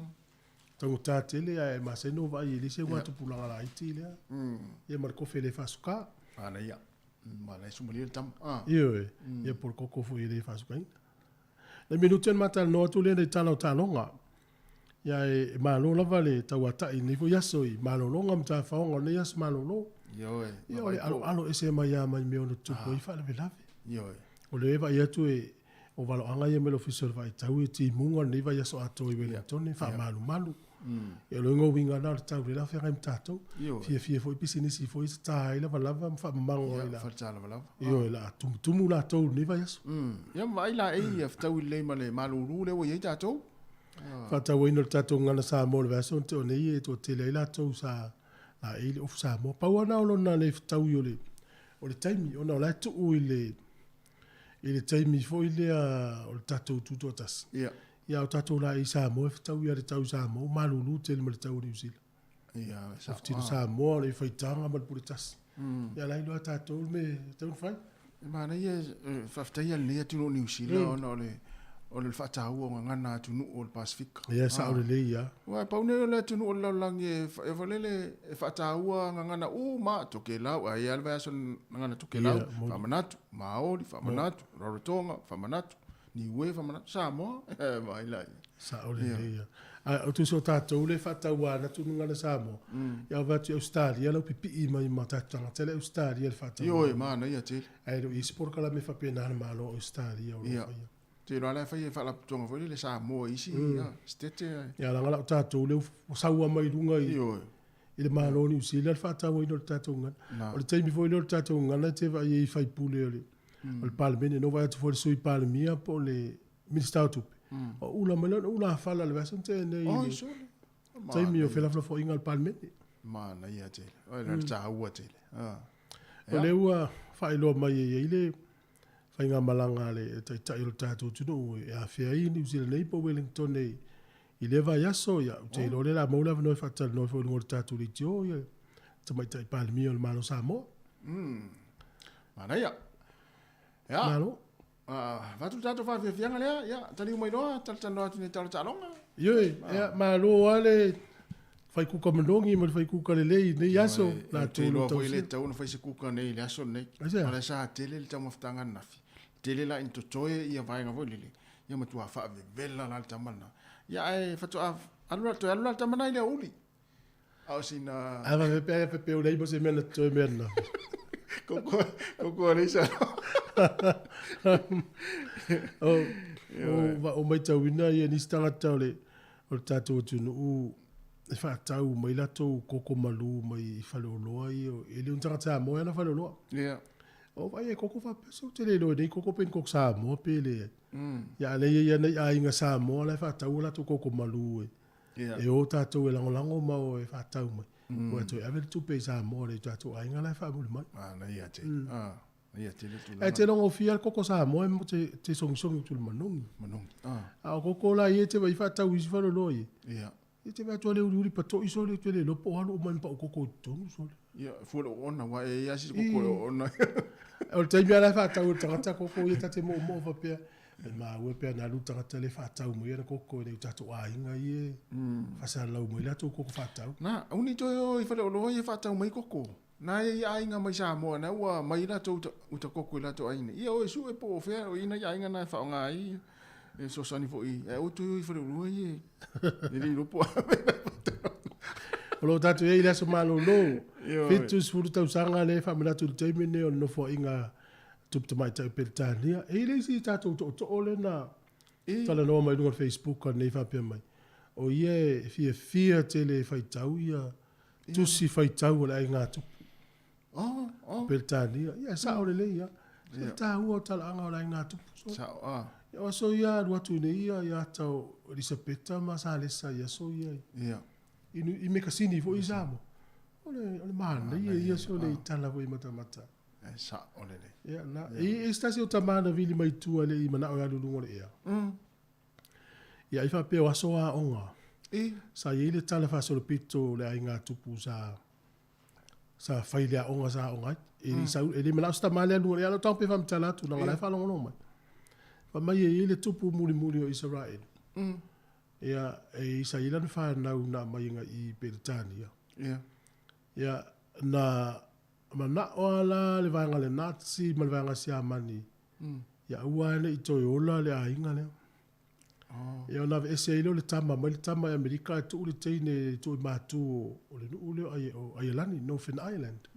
Tango ta tele ai ma se no vai ile sia wa tu pulanga la iti le. Ye mar ko fele fa suka. Ana ya. Ma la sumali tam. Io ye por koko foi ile fa suka. Le minuten matal no tu le talo talonga. Ya e malo lava le tawata i ni fo yasoi malo longa mta faonga ne yas malo lo. Yo e. Yo alo ese mai ya mai me ono tu ko ifa le lave. Yo e. O le va ya tu e o valo anga ye melo official vai tau e ti munga ni va yaso ato i Wellington fa malu. E lo ngo winga na tau le la fe ga mtato. Fie foi business foi sta ila lava fa mango ila. Fa tala lava. Yo la tumu la to ni va yaso. Ya mai la e tau le male malu le o ye tato. Fata wino tato ngana sa mo le vaso te o nei e to te leila to sa la e of sa mo pa wana o na le tau yo le o le taimi o na la tu o ile taimi fo ile o le tato tu totas ya o tato la i sa mo tau ya le tau sa mo malulu te le tau ni usila ya sa mo le foi tanga mal puritas ya la ilo tato me tau fai ma na ye fa ya le tu ni usila o no le o le whātau o ngana tunu o le Pacific. Ia, sa o le leia. Wai, paune le tunu o le langi e walele e whātau o ngana ma toke lau, a ia alwa aso ngana toke lau, whamanatu, Maori, whamanatu, Rarotonga, whamanatu, Niue, whamanatu, Samoa, mai lai. Sa o le leia. O tu so tātou le whātau ana tunu ngana Samoa. Ia watu Australia, lau pipi i mai matatanga, tele Australia le whātau. Ioi, mana ia te. Ai ro i sport kala me whapena hana malo Australia o le whaia. Te roa fai e whala tonga fwere le Samoa isi, stete. Ia langa lau tātou leo saua mai runga i. Ioi. I le malo ni usi, le whātau i no le tātou ngana. O le taimi fwoi no le tātou ngana, te vai e whai pule o le. O le palemene, no vai atu fwere sui palemia po le minister tupe. O ula malona, ula whala le vasan te nei. Oh, sole. Taimi o whelafla fo inga le palemene. Mana ia tele. O le tāua tele. O le ua whailoa mai e le whainga malanga le tai o tātou tunu e a whia i New Zealand nei po Wellington nei i le vai aso ia te ilo le la maula vanoi whatal noi fo ngor tātou li tio ia tamai tai palmi o le malo Samoa. Mana ia. Ia. Malo. Vatu tātou whawhianga lea, ia, tali umai noa, talitanoa atu nei talo talonga. Ioi, ia, malo ale fai kuka manongi ma fai kuka le lei nei aso la tūnu tau le tau na fai se kuka nei le aso nei. Ala sa tele le tau maftanga nafi. Tele la into toe ia vaenga voi lili. Ia matua wha vela la tamana. Ia e fatu a alula tamana ile uli. Au sina. Ava pepe o leibo se mena toe mena. Koko reisa. O mai tau ina ia nistanga tau le o tātou tunu u e whaatau mai lato koko malu mai whaleoloa i o e leo ntanga Samoa ana whaleoloa. Ia. O vai e koko whapeso te le loe nei koko pen koko Samoa pe le. Ia nei ia nei a inga Samoa lai whaatau lato koko malu e. E o tātou e langolango ma o e whaatau mai. O e toi awe tu pe Samoa le tātou a inga lai whaamuli mai. Nei ia te. Ia te le tu. E te longo fia koko Samoa mo te songisongi tu le manongi. Manongi. A koko la i e te vai whaatau isi whaloloa i. Ia. E te vea le uri pato iso le te le lopo halo o mai pa o koko tonu so le. Ia, fuelo ona wa e ia si koko ona. O te mea lai whaatau tangata koko i tate mo fa pia. E maa ue pia na lu tangata le whaatau mo i ana koko e tato a inga i e. Whasa lau mo i lato koko whaatau. Na, uni toi o i whale olo i whaatau mai koko. Na e a inga mai Samoa na ua mai lato uta koko i lato a ina. Ia o e su e po o whea o ina i a inga na whaonga i. E so sani fo i. E o toi o i whale olo i e. E li lopo a O lo tatu e ila so malo lo. Fitus furu tau sanga le fa mala tu temine o no fo inga tup te mai tai peltania. E ile si tatu to ole na. Tala no mai no Facebook ka nei fa pe mai. O ie fia tele fai tau ia. Tu si fai tau la inga tu. Peltania. Ia sa ole le ia. Ta ua tala anga la inga tu. Sa Ia so ia ruatu nei ia tau Elisabetta ma sa lesa ia so ia. Ia. I me kasini fo i Samoa. Ole mana ia so le tala fo i mata. Sa ole le. Ia na I stasi o tamana vili mai tua le I mana o alu lungo le ia. Ia I fa pe o aso a onga. Sa I le tala fa so le pito le ai ngā tupu sa faile a onga sa onga. Ele mana o sta male lungo le ia lo tau pe fa mtala tu na ngala fa longo mai. Fa mai I le tupu muri o Israel. Ia Isa I lana fa na mai nga I Britania. Ia na mana oala le vanga le Nazi ma le vanga sia mani. Ia ua le I toi ola le ainga le. Ia na ese ilo le tama mai le tama Amerika e tu le teine tu matu o le ule o Ireland, Northern Ireland.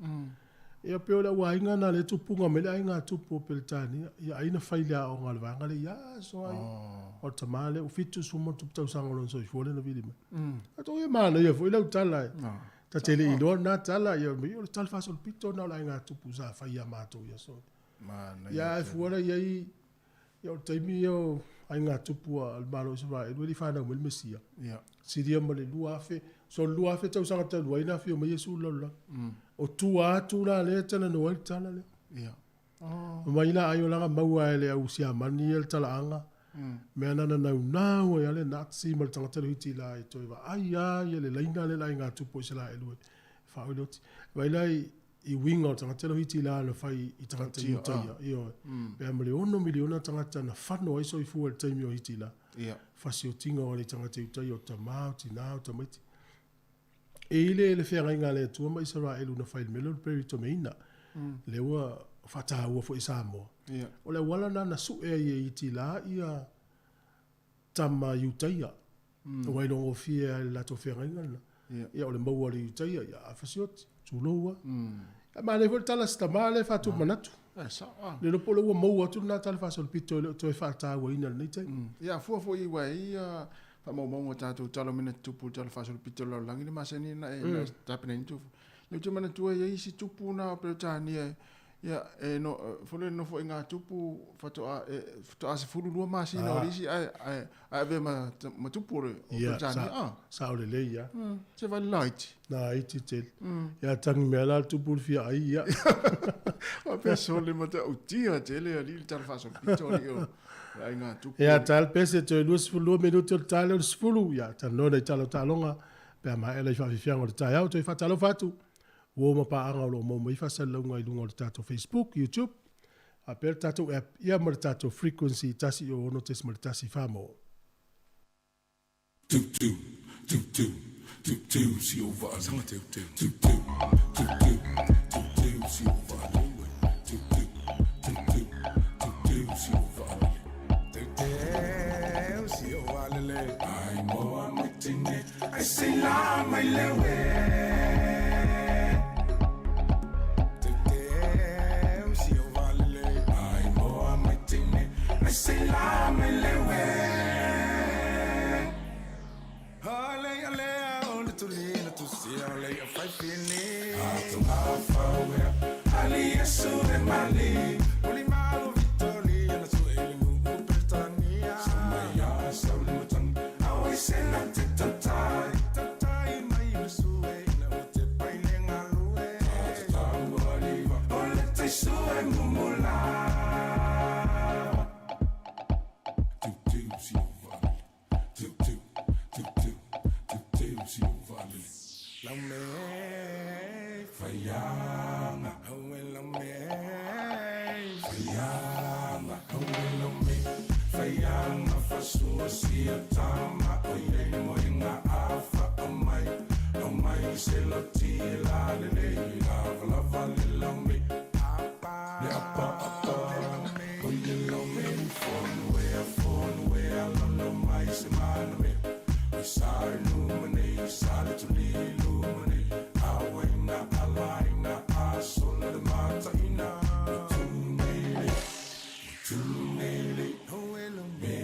Ia pe ola ua ainga na le tupunga me le ainga tupu o Britania. Ia aina failea o ngā le vanga le ia so ai. O tamale o fitu sumo tupu tau sangolon so I fuole na vili mai. Ato ia mana ia fu ila utala ta tele I loa na tala ia me o tal fasol pito na la nga tupu sa fa ia mato ia so ia e fuora ia ia o taimi ia ai nga tupu al malo sa e doi fa na mo mesia ia siria mo le lua fe so lua fe tau sanga tau ina fi o me yesu lola o tu la le tana no al tala le ia mai la ai o la maua ele au sia mani el tala anga me ana na o ya le Nazi mal tanga tele hiti la I toi va ai ai le laina le lai nga tupu se la elu fa o lot vai lai I winga tanga tele hiti la le fai I tanga tele tia io pe amle 1 miliona tanga tana fano ai so I fu el taimi o hiti la fa si o tinga o le tanga tele tia o tamau tina o tamiti e le fera nga le tu ma Israel na fai melo pe to meina le wa fata wa fo Samoa o le wala na su e hiti la ia tama Utaia. Wai longo fia la to fera ngana. Ia o le mau ali Utaia ia afasiot tuloa. Ma le volta la sta male fa tu manatu. Le lo polo wa mau atu na tal fa sol pito to fa ta wa ina nei tai. Ia fu I wai fa mau tatu talo mena tupu tal fa sol pito lo langi ma seni na e tapena tu. Le tu mana tu ia isi tupu na Britania. Ia no fole no fo inga tupu fato a se fulu lua masi na orisi ai ve ma tupu o Britania sa o le ia se va light na iti tel ia tang mela tupu fia ai ia a persone mata utia tele ali tal fa so pito io ai nga tupu ia tal pese to lus fulu minuto tal fulu ia tal no le tal talonga pe ma ele fa fia ngor ta ia to fa talo fatu wo ma pa anga lo mo mai fa sala ngai lungo le tato Facebook, YouTube, a per tato app ia mar tato frequency tasi o no tes mar tasi famo. Si o va sanga te si o va si o va le ai mo amitine ai sei la mai lewe say la me lewe ale on to lean to see ale a fight fini to alpha ali yesu de mali oli malo vitoli na su ele mu Britania samaya salutan awi sena tatai mai su na te painenga luwe tamu aliva ole te su mumula Sia tama o ye mo inga afa o mai se lo ti la le la vale la me apa o ye lo me phone where no mai se man me sa no mane sa to li lu mane awena alaina asola de mata ina tu nele oh elo me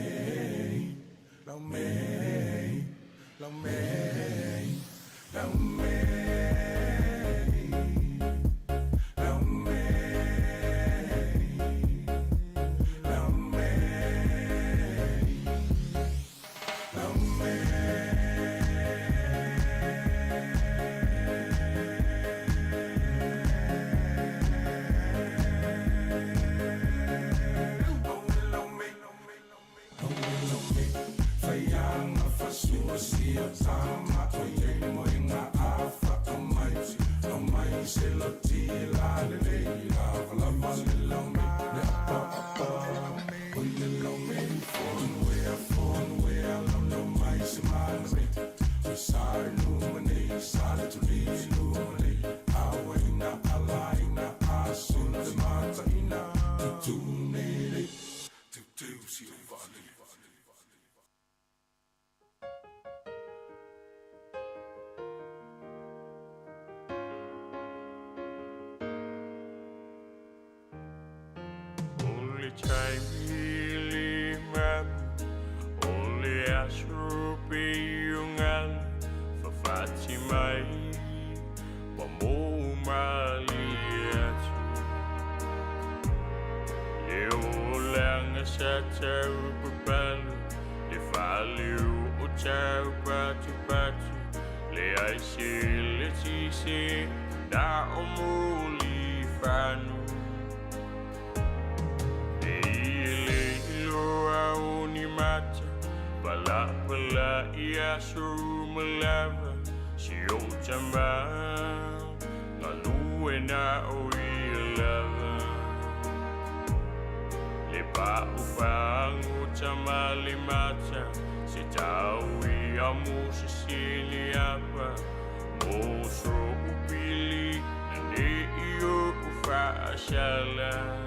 sia tama o ye mo inga afa o mai se lo ti la le la la me le pa o le lo me phone where lo mai se mal me sai lumine sai to be lumine awaina alaina asun de mata ina tu nele tu si vale. Only time really only asrupi yungal for Fatimai Mamu Maliat Leo lang sa tau papalu Le faliu o tau patu Le ai si na omuli fanu mata pala ia suruh melava si o jamba ngalu na o lava lepa upang utamali mata si tawi amu sisili apa moso upili nande iyo ufa ashala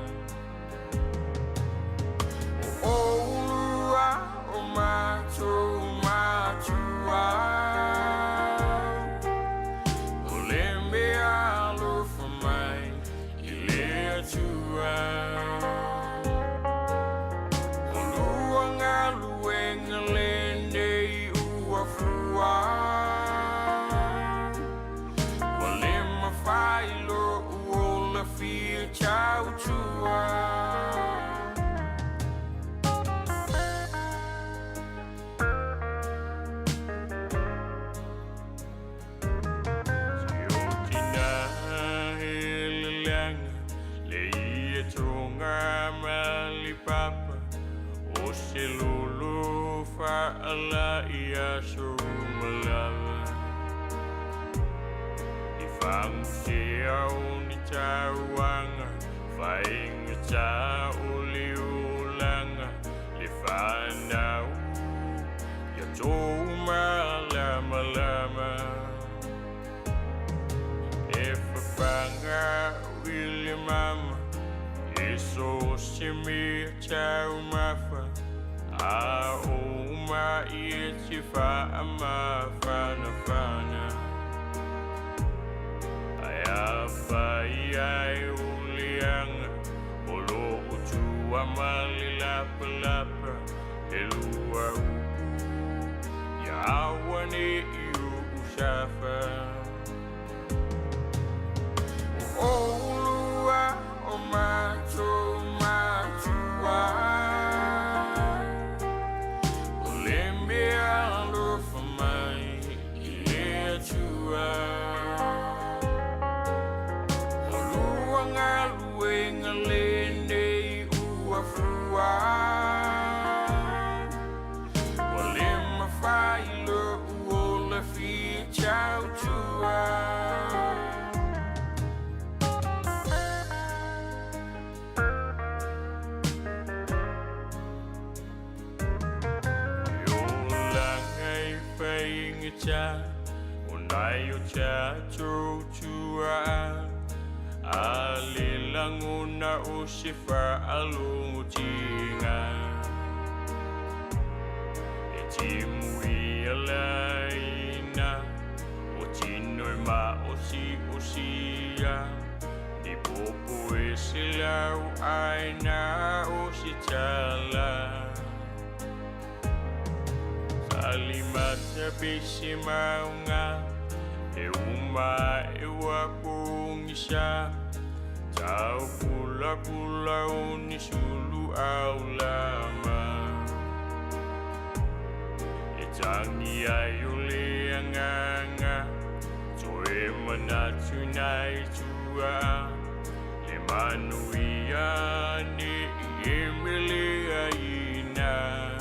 ala ia sumalava ifang siau ni tawanga faing ta uliulanga lifanau ya toma lama ifanga wili mama iso simi tau mafa ma ichifa ama fana ayafa yai uliang olo utu amalila pelapa elua ya awani yu ushafa olua omato unayo cha chua alilanguna usifa alutinga etimu yalaina otino ma osia di popo esilau aina ositala Alimata bisi maunga Euma ewa kungisha Tau pula unisulu aulama Etangi ayule anganga Toe manatunai tua Emanuia ni emile aina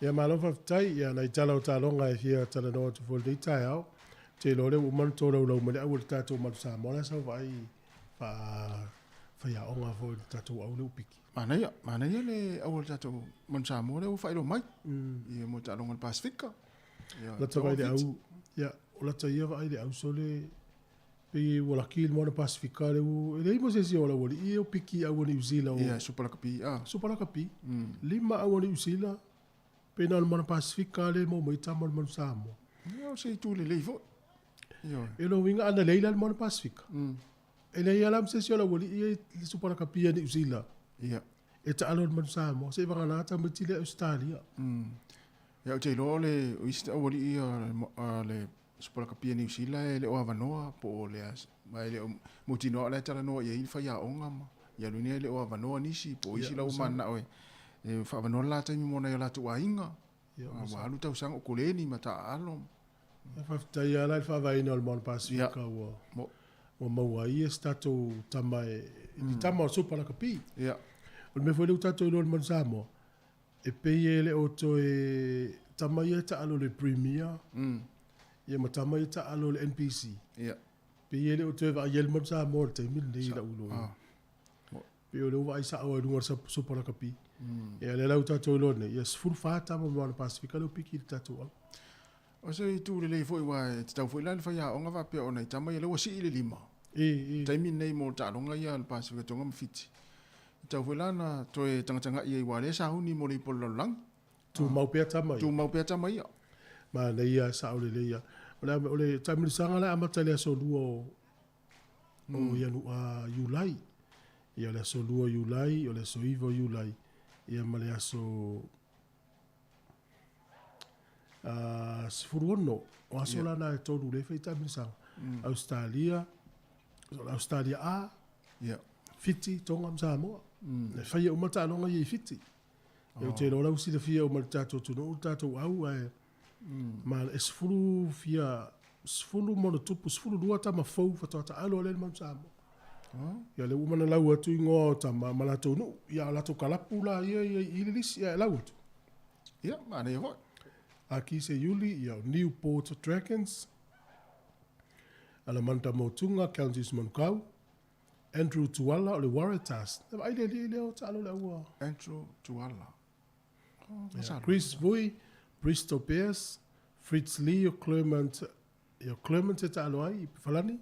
Ia malofa tai ia na itala o talonga e fia tala no tu fol tai au. Te lore u man toro lo mo le au tato ma Samoa sa vai fa ia onga fo tato au le piki. Mana ia le au tato man Samoa le u fa ilo mai. Ia mo talonga Pasifika. La tawai le au ia o la tai vai le au sole pe wala kil mo na Pasifika le u le mo se o la wali i o piki au ni uzila o. Ia supalakapi Supalakapi. Lima au ni uzila pe na mo na Pasifika le mo mai tama mo Samoa. Ia se tu le leifo. E lo winga ana leila mo na Pasifika. E le ia lam se la wali i le supalakapi ni uzila. Ia. E ta alo mo Samoa se vanga na ta mati le Australia. Ia o te lo le o ista wali i le supalakapi ni uzila e le o avanoa po le as. Mai le mo tino le tala no ia i fa ia onga ma. Ia lunia le o avanoa nisi po isi la o mana oe. E fa avanoa la ta mi mona ia la tu ainga. Wa alu tau sang o koleni ma ta alo. Fa tai ala fa vai no mo Pasifika o mo ai stato tamai di tama super la capi. Ia. O me foi le tato no mo Samoa. E peye o to e tamai ta alo le premier. Ia ma tamai ta alo le NPC. Ia. Peye le o to va yel mo Samoa te min nei la ulo. Pe o le vai sa o no super la capi. Ia le la tato lo ne. Ia full fata mo Pasifika lo piki tato. O se tu le foi wa te tau foi la fa ia onga va pe ona tama ia le wasi ile lima. Taimi nei mo ta longa ia al Pasifika tonga mfiti. Tau foi la na to e tanga ia wa le sa huni mo le polo lang. Tu mau pe tama ia. Tu mau pe tama ia. Ma le ia sa o le ia. O le taimi sanga la amata le so luo o ia no Julai. Ia le so luo Julai, o le so ivo Julai. Ia ma le aso sfuruono o asola na tolu le feita misang Australia a fiti tonga Samoa le fai o mata longa i fiti e te lo usi le fia o mata to no tato au ma sfuru fia sfuru mo tupu sfuru dua ta ma fou fa ta alo le man Samoa ya le umana lau atu ngo ta ma la to no ya la to kalapula i le lis ya lau ya ma ne ho Aki se Yuli, ia Newport Dragons, Alamanta Motunga, Counties Monkau, Andrew Tuala, o le Waratahs. Neva aile leo talo le ua. Andrew Tuala. Chris Vui, Bristol Bears, Fritz Lee, o Clement e talo ai, i Falani,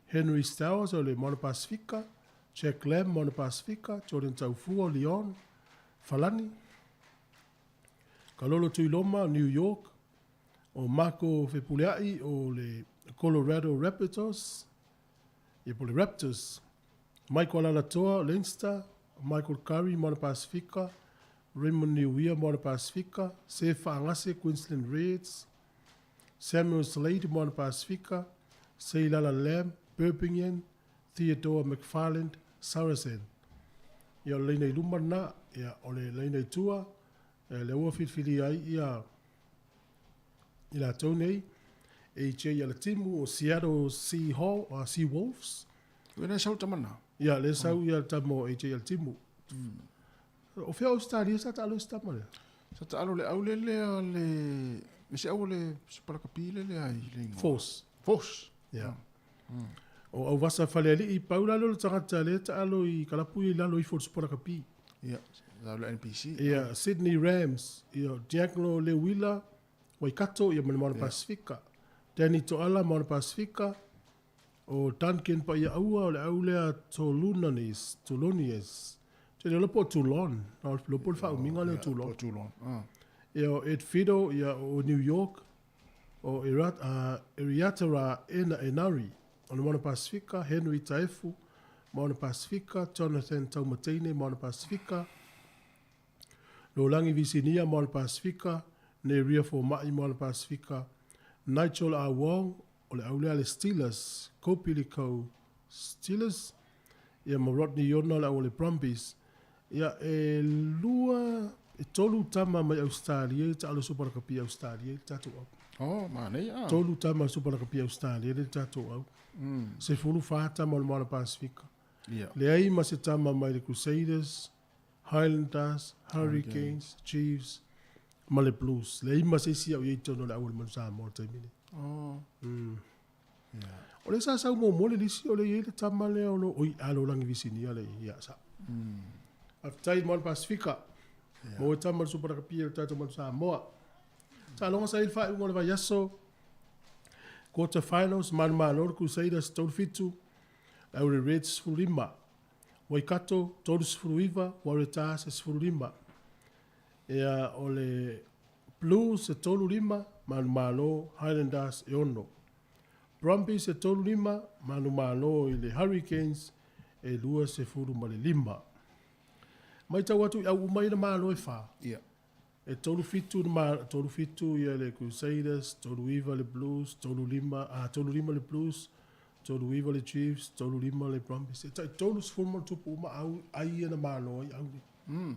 Henry Stowers, o le Mona Pasifika, Jack Lamb, Mona Pasifika, Jordan Taufua, o Leon, Falani, Kalolo Tuiloma, New York, o Marco Fepuleai, o le Colorado Raptors, e po le Raptors, Michael Alatoa, Leinster, Michael Curry, Mona Pasifika, Raymond Niuia, Mona Pasifika, Sefa Angase, Queensland Reds, Samuel Slade, Mona Pasifika, Seilala Lamb, Birmingham, Theodore McFarland, Saracen. Ia o leinei lumana, ia o le leinei tua, le ua fitfili ai ia la tonei e che ia le timu o Seattle Sea Wolves. Wena sau tamana. Ia le sau ia tamo e che ia le timu. O fea Australia sa talo stama le. Sa talo le au le me se au le supalakapi le ai le Force. Ia. O au vasa faleli i paula lo tangata le talo i kalapu i lalo i Force supalakapi. Ia. La NPC. Ia Sydney Rams, ia Diagno Lewila, Waikato, ia Mona Pasifika. Danny Toala, Mona Pasifika, o Duncan pa ia aua, o le aulea Tolonies. Te le lopo Toulon, na lopo le whauminga le Toulon. Ia o Ed Fido, ia o New York, o Iriatara Enari, o le Mona Pasifika, Henry Taefu, Mona Pasifika, Jonathan Taumatene, Mona Pasifika, Lolangi Visinia, Mona Pasifika, Neria Formai, Mona Pasifika, Nigel A. Wong, o le aulea le Steelers, Kopiliko Steelers, ia ma Rodney Yona le le Brumbies, ia e lua, e tolu tama mai Australia, ta alo Superakapi Australia, tatu au. Oh, mane ya. Tolu tama Superakapi Australia, tatu au. Se fulu fata Mona Pasifika. Le ai ma se tama mai le Crusaders, Highlanders, Hurricanes, Chiefs, ma le blues. Le ima se si au ye tono le au le man Samoa te mini. Oh. O le sa mo mo le lisi o le ye le tama le o lo oi alo langi visini ale ia sa. Aftai mo Pasifika. Mo e tama le super kapia le tata man Samoa. Ta longa sa il fa ngol va yaso. Quarter finals man Lord Crusaders tolu fitu. Au le Reds fulima. Waikato tolu sfuruiva, Waratahs sfurulima. Ea o le Blues e tolu lima, Manu Highlanders e ono. Brumbies e tolu lima, Manu i le Hurricanes e lua se furu ma le lima. Mai tau atu au umai na malo e wha. Yeah. E tolu fitu ia le Crusaders, tolu iwa le Blues, tolu lima le Blues, tolu iwa le Chiefs, tolu lima le Brumbies. E tolu sfuru ma tupu uma au ai na malo i au ni.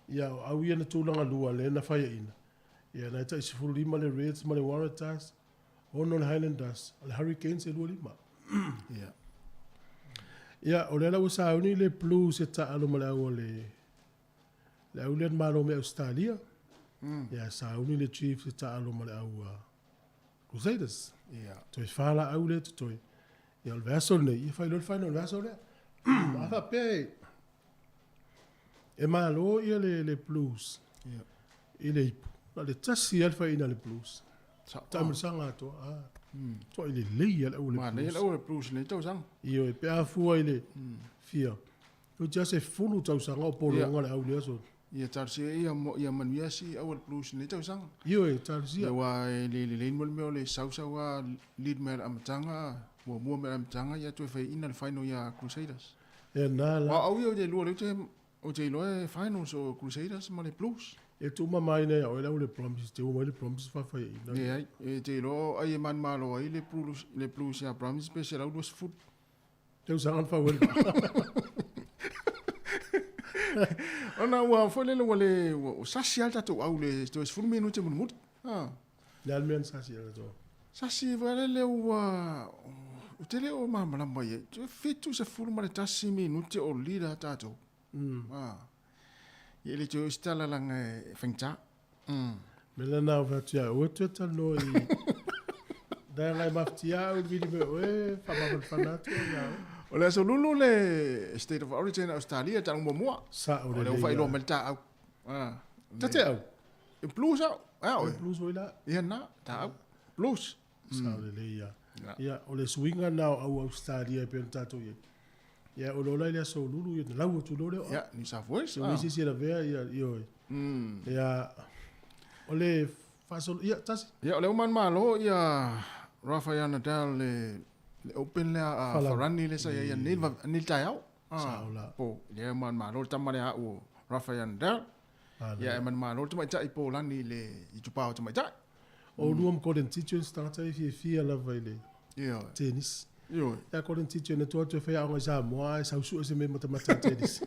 Ia au ia na tūlanga lua le na whaia ina. Ia na tai sifuru lima le Reds ma le Waratahs, ono le Highlanders, le Hurricanes e lua lima. Yeah. Ia o le ala wasa auni le Blues e ta alo ma le au le au le malo me Australia. Ia sa auni le Chiefs e ta alo ma le au Crusaders. Yeah. Toi whala au le toi. Ia le vaso nei, ia whai lor whaino le vaso le. Afa pe e malo ia le Blues. Yeah. I le ipu. Na le tasi alfa ina le Blues. Tamu sanga to. To i le lei ala le Ma nei Blues. la le Blues nei tau sang. Io e pe afua i le fia. O tia se fulu tau sanga o polo ngale au le aso. Ia tarsi ia manuia si au le Blues nei tau sang. Io e tarsi. Ia wa le mol me le sausa wa lead mer amatanga, mo mer amatanga ia tu fai ina le final ia Crusaders. E na la. Wa au ia de lua le o te loe finals o Crusaders ma le Blues. E tu mamai nei o le Promises, te o le Promises fa fa ina. Ia e te lo ai man malo ai le Blues ia Promise special au dos foot. Te usanga fa wel. Ona wa fole le wale o sasi alta to au le to es fulmi no te mun mut. Le almen sasi ala to. Sasi vale le o tele o mama la mai. Tu fitu se fulma le tasi minuti o lida tato. Ele te stala lang fengta. Mela na va tia o te talo i. Da ngai maftia o vidi me o fa ma fanato ya. O le so lulu le State of Origin Australia tang mo. Sa o le o fai lo melta au. Tate au. E blues au. O blues o ila. Ia na ta au. Blues. Sa o le ia. Ia o le swinga na au Australia pe tato ye. Ia o lo le so lulu ye la tu lo le. Ia ni sa voice. So isi si la vea ia io. Ia o le fasol ia tas. Ia o le man malo ia Rafael Nadal le open le a Ferrani le sa ia ni tai au. Po ia man malo tamare a o Rafael Nadal. Ia man malo tu mai tai po lani le i tu pau tu mai tai. O luam constituents starta fi la vai Ia tennis. Io. Ja koden titje na to fe a Samoa sa su se me mata tennis.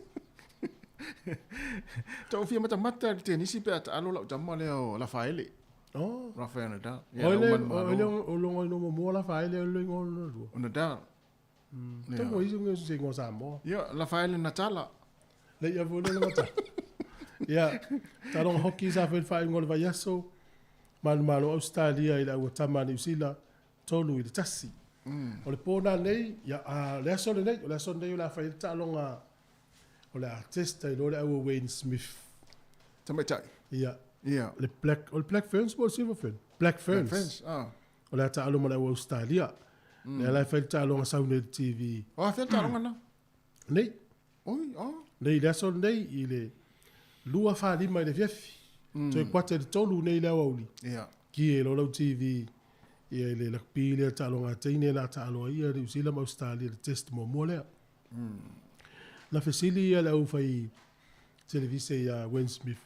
To fi mata tennis pe at alo la jamma le o la faile. Oh, Rafael Nadal. Ja, o longo no mo la faile o longo no. O Nadal. To mo iso se ngo Samoa. Ia la faile Natala. Le ia vo le mata. Ia, ta long hockey sa fe fa ngol va yaso. Malo Australia ila o tamani usila tolu i tasi. O le pōna nei, le aso nei, o le aso nei o la whai ta longa o le artista i lore au Wayne Smith. Tamai tai. Ia. Ia. O le Black Ferns o Silver Fern? Black Ferns. Black Ferns, O le ta aloma le Australia. Le la whai ta longa saune TV. O a whai ta longa na? Nei. Oi, Nei, le aso nei i le lua whaalima i le fiafi. So i kwate le tolu nei le auli. Ia. Ki e lolo TV. Ia le la pile ta longa teine la ta alo ia le usila ma Australia le test mo mole. La fasili ia la ufai televise ia Wayne Smith.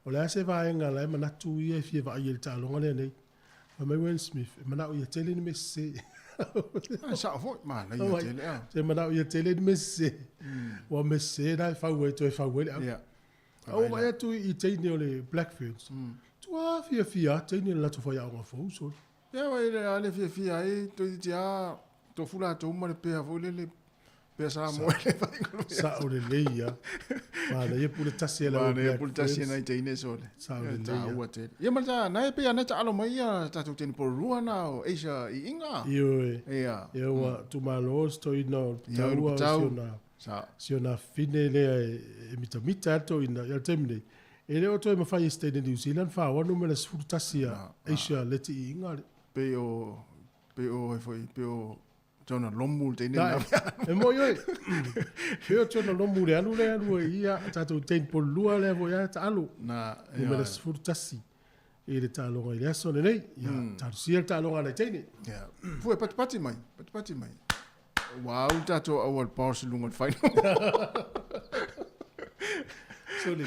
O la se va nga la ma natu ia fi va ia ta longa le nei. Ma mai Wayne Smith ma na ia tele ni messe. Sa fo ma na ia tele. Se ma na ia tele ni messe. Wa messe na fa we to fa we. Ia. O ma ia tu i teine o le Blackfields. Tua fia teine la tu fa ia nga fo so. Ia wai le ale fia ai to dia to fula to mo le pe avo le Pea Samoa le vai ngalo. Sa o le leia. Ma le ia pule tasi ala. Ma le pule tasi na te ine sole. Sa o le Ta leia. ua te. Ia malta na e pea na ta alo mai ia ta tu teni por rua na o Asia I inga. Ioe. Ia. Ia wa tu malo stoi no Ia, taua tau. siona. Sa. Siona fine lea e mita ato ina. Ia temine. E le o toi mawhai e stay New Zealand wha wanu mena sifuru tasi a Asia leti I inga. Pe o e foi pe o Jona lomu te ine na. E mo ioi. Heo tona lomu le alu e ia tatou tein polua le vo ia ta alu. Na. Mena sifuru tasi. E le talonga I le aso le nei. Ia tatu sia talonga le teine. Ia. Fue pati mai. Wow, tatou awal pause lunga fai. Soli.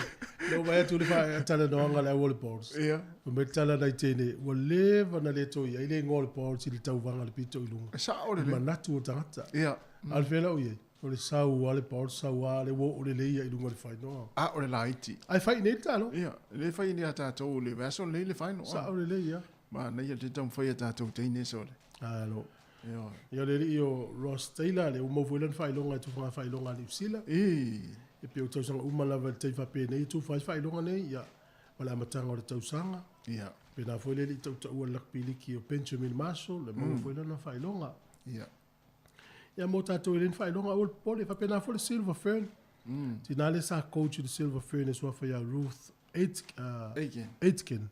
No vai tu le fa tala no anga le wall balls. Ia. O me tala dai tene. Wa leva na le toi. Ai le ngol balls I le tau vanga le pito I lunga. Sa o le. Manatu o tangata. Ia. Alfela o ye. O le sau ale balls sau ale wo o le leia I lunga le fai no. A o le laiti. Ai fai nei talo. Ia. Le fai ni tatou le vaso le fai no. Sa o le leia. Ma na ia te tam fai tatou te ine sole. Alo. Ia. Ia le io Ross Taylor le o mo fulan fai longa tu fai longa ni sila. E pe o tau sanga umalava te fa pe nei tu fai longa nei ia wala matanga o le tau sanga ia pe na foi le tau tau lak piliki o Benjamin Marshall le mo foi na fai longa ia mo tatu le fai longa o pole fa pe na foi Silver Fern tinale sa coach de Silver Fern e so fa ia Ruth Aitken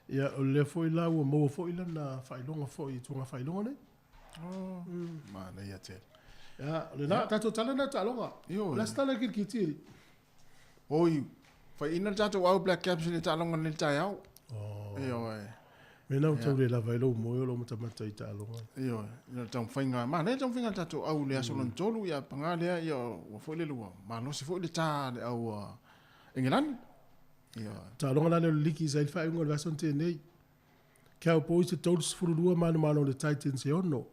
ia o le foi la o mo foi la na fai longa foi tu nga fai longa nei ma na ia te ya le na tatu tala na talonga yo la stala kitiri oi fa ina tatu au Black Caps le talonga le tai au yo me na tau le lava lo mo yo lo mata I talonga yo ina tau fainga ma le tau fainga tatu au le aso lon tolu ya panga le yo wa foi le lua ma no se foi le ta le au England yo talonga le liki sai fa ngol vason te nei Cowboys te todos furulua mano le Titans e ono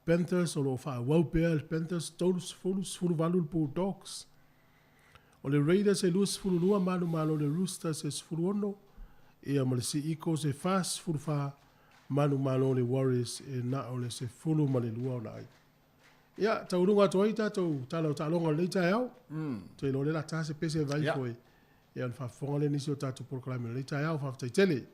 Panthers o lo fa Waupeal Panthers todos furu Bulldogs o le Raiders e lus furulua mano le Roosters e furuono e a si Eagles e fast furufa mano le Warriors e na o le se fulu ma le lua o nai ia taurunga toi tatou talonga le tai au te lo le la tase pese vai foi e an fa fonga le nisi o tatou proclaim le tai au fa tele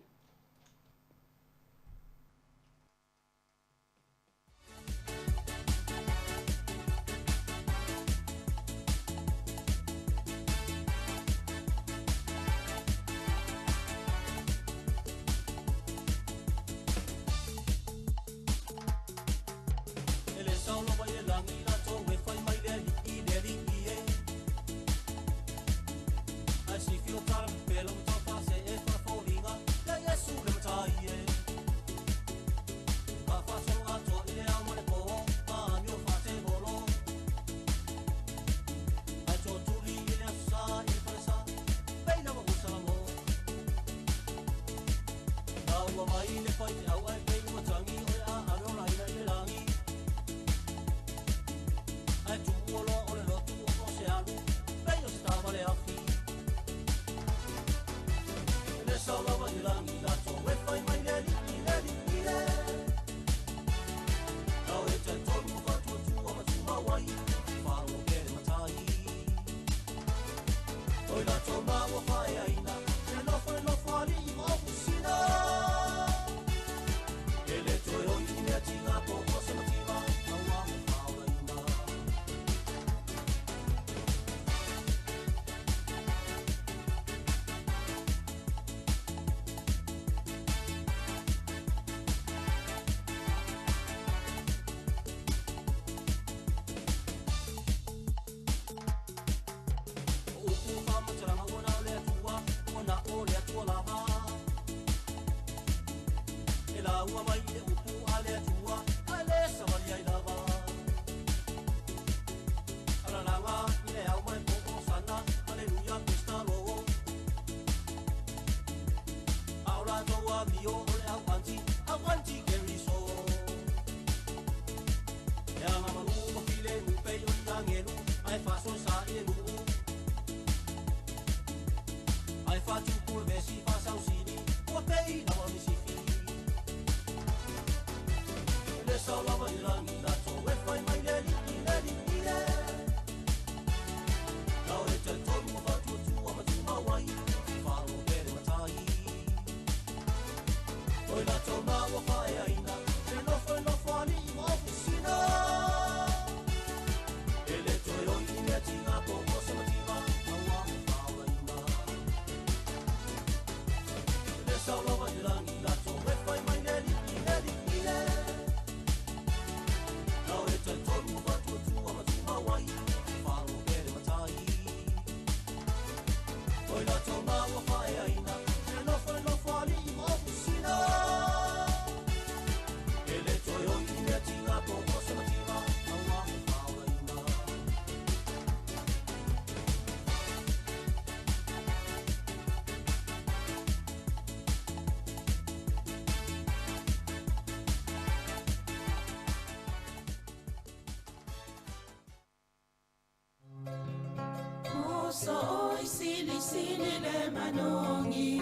so oi sili sili le manongi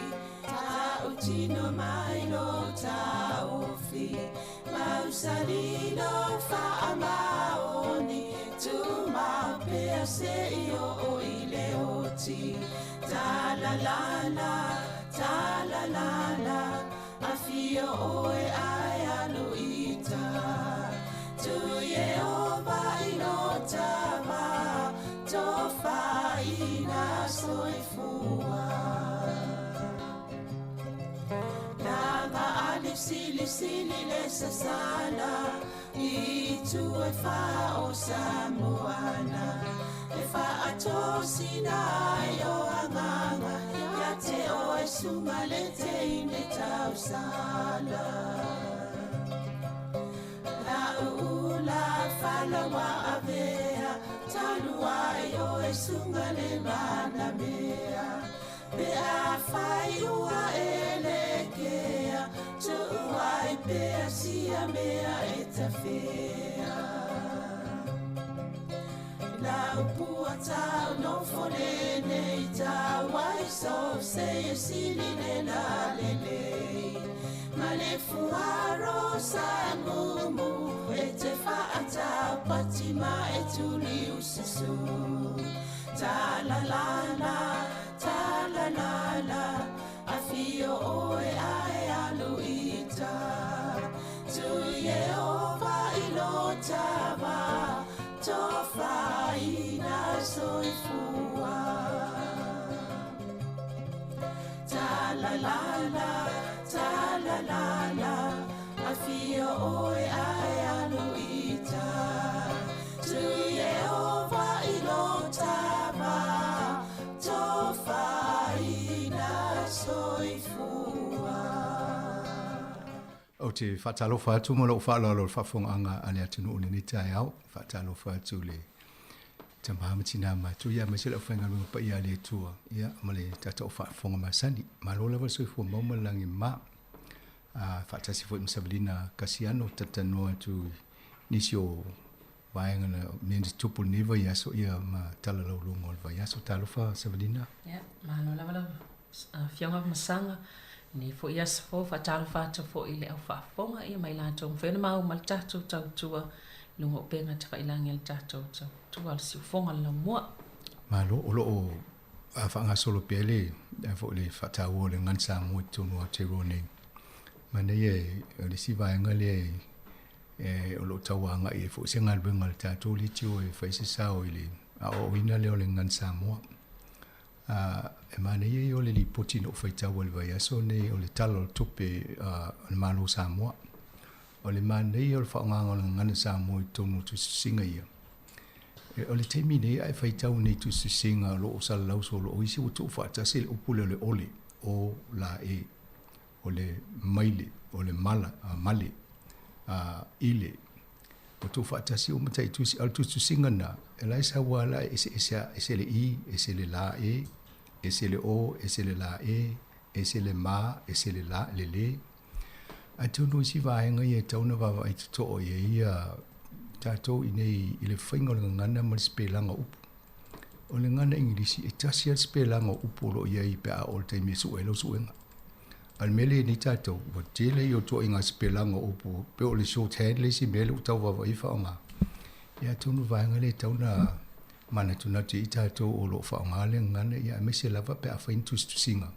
ta utino mai lo ta ofi mausali lo fa amaoni tu ma pe se io o ile oti ta la la afio oe ai aluita tu Yehova inotava tofa ina soifua Lava alif sili le sasala itu e fa o Samoana e fa atosina yo anganga ya te o e sumalete ine tausala la ula fala wa avea talua yo e sungale mana mea be a fai ua elekea tu ai pe sia mea etafea la upuata no fonene ita wai so se sili la lele male fuaro sa mumu ete faata patima etuli usisu ta la la afio oe ai aluita tu Yehova ilotava tofa ina soifua ta la la afio oe ai aluita tu Yehova ilotava tofa ina soifua o te whatalofa atu mo lo whalalo whafonga ale atu no ni tai au whatalofa atu le te mahamatina matu ia masela whainga lunga pa ia le tua ia male tata o whafonga masani malola wa soifua maumalangi ma whatasi fo imsablina kasiano tata noa tu nisio waenga na mende tupu niva yaso ia ma tala lau lunga olva yaso talofa sablina ia malola wala fionga masanga ni fo ias fo fatalo fata fo ile au fafonga ia mai lato fena mau mal tatu tau tua lungo pena te failangi al tatu tua al si fonga la mo malo olo o afanga solo pele fo le fata wo le ngansa mo tunu a te rone mane ye le si vaenga le olo tawanga e fo sengal bengal tatu li tio e faise sao ile a o ina le le ngansa mo e mana ye o le lipoti no faita wal vai aso ne o le talo tope o malo Samoa o le mana ye o fa nganga ngana Samoa tonu tu singa ia o le temi ne ai faita o ne tu singa lo o sala lau so lo o isi o tu fa ta se o pule le ole o la e o le maile o le mala male ile o tu fa ta se o mata tu si al tu singa na e lai sa wala ese le i ese le la e ese le o ese le la e ese le ma ese le la le le atu no si vai nga ye tau va vai to o ye ia tato ine ile fainga ngana mo spelanga up o le ngana ingilisi e tasia spelanga up lo ye i pe a all time su elo su nga al mele ni tato o tele yo to inga spelanga up pe o le short hand le si mele tau va vai fa nga ya tunu vai nga le tau na mana tuna te itato o lo fa ngale ngana ya mese lava pe afa intus tu singa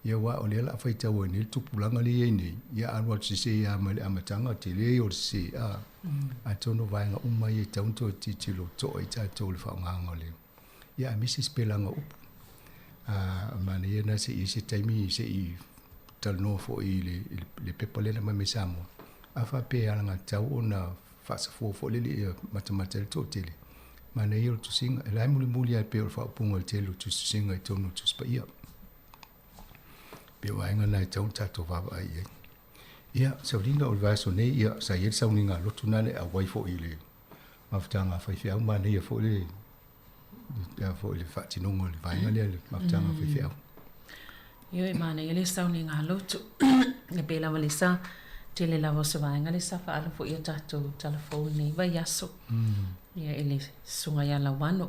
ya wa o le la fa ita wo ni tu pulanga le ni ya anwa tsi se ya male amatanga te le o se a tono vai nga umma ye taunto ti ti lo to itato le fa ngale ya mese spelanga up mana ye na se ise taimi se i tal no fo i le pepole na me samo afa pe ala nga tau ona fa fo le matematel to tele mana ia tu singa la muli ai pe fa punga telu tu singa i tonu tu spa ia pe wainga na tau tato va ai ia saurina o vaso ne ia sa ia sauninga lotuna le a wai fo ile maftanga fa fia mana ia fo le ya fo le fa tinongo le vainga le maftanga fa fia Yo e mana ia le sauninga lotu le pe la valisa tele la voce vainga le sa fa ala fo ia tato telefone vai aso ia ele sunga ya la wano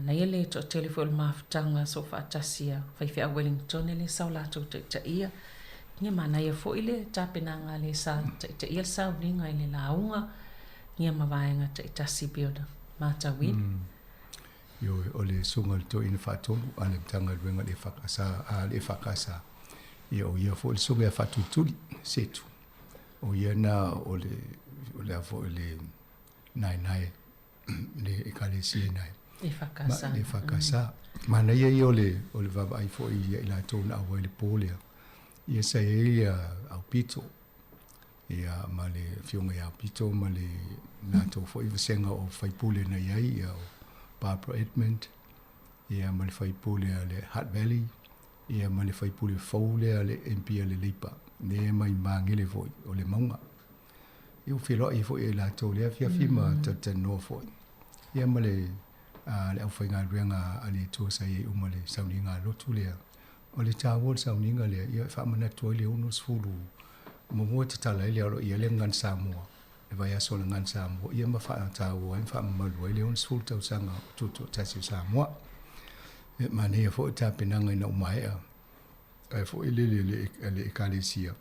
Na ia le to telefon mafutanga so fa tasia fa Wellington le saula to te ia ngia mana ia fo ile tapena le sa te ia sa linga ile launga ngia mavaenga te tasi builder mata win yo ole sungal to in fato ale tanga wenga le fakasa yo ia fo le sunga fatu tuli setu o ia na ole fo le nai le ekalesi nai le fakasa mana ia ole vava ai fo ia ila to na o le polia ia sa ia au pito ia male fionga ia pito male na to fo i senga o fai pule na ia o Barbara Edmund ia male fai pule le Hutt Valley ia male fai pule faule le MP le Lipa ne mai mangile fo o le maunga eu filo i fo ila to le fia fima ta no fo ia male le au fainga renga ale to sai u male sauninga lotu le o le tāwol sauninga le ia whamana toi le unu sfulu mo te tala ile alo ia le ngan Samoa e vai aso le ngan Samoa ia ma wha tāwo ai whamalu le unu sfulu tau sanga tutu tasi Samoa e mane ia fo ta penanga ina umaea e fo ile le ekalesia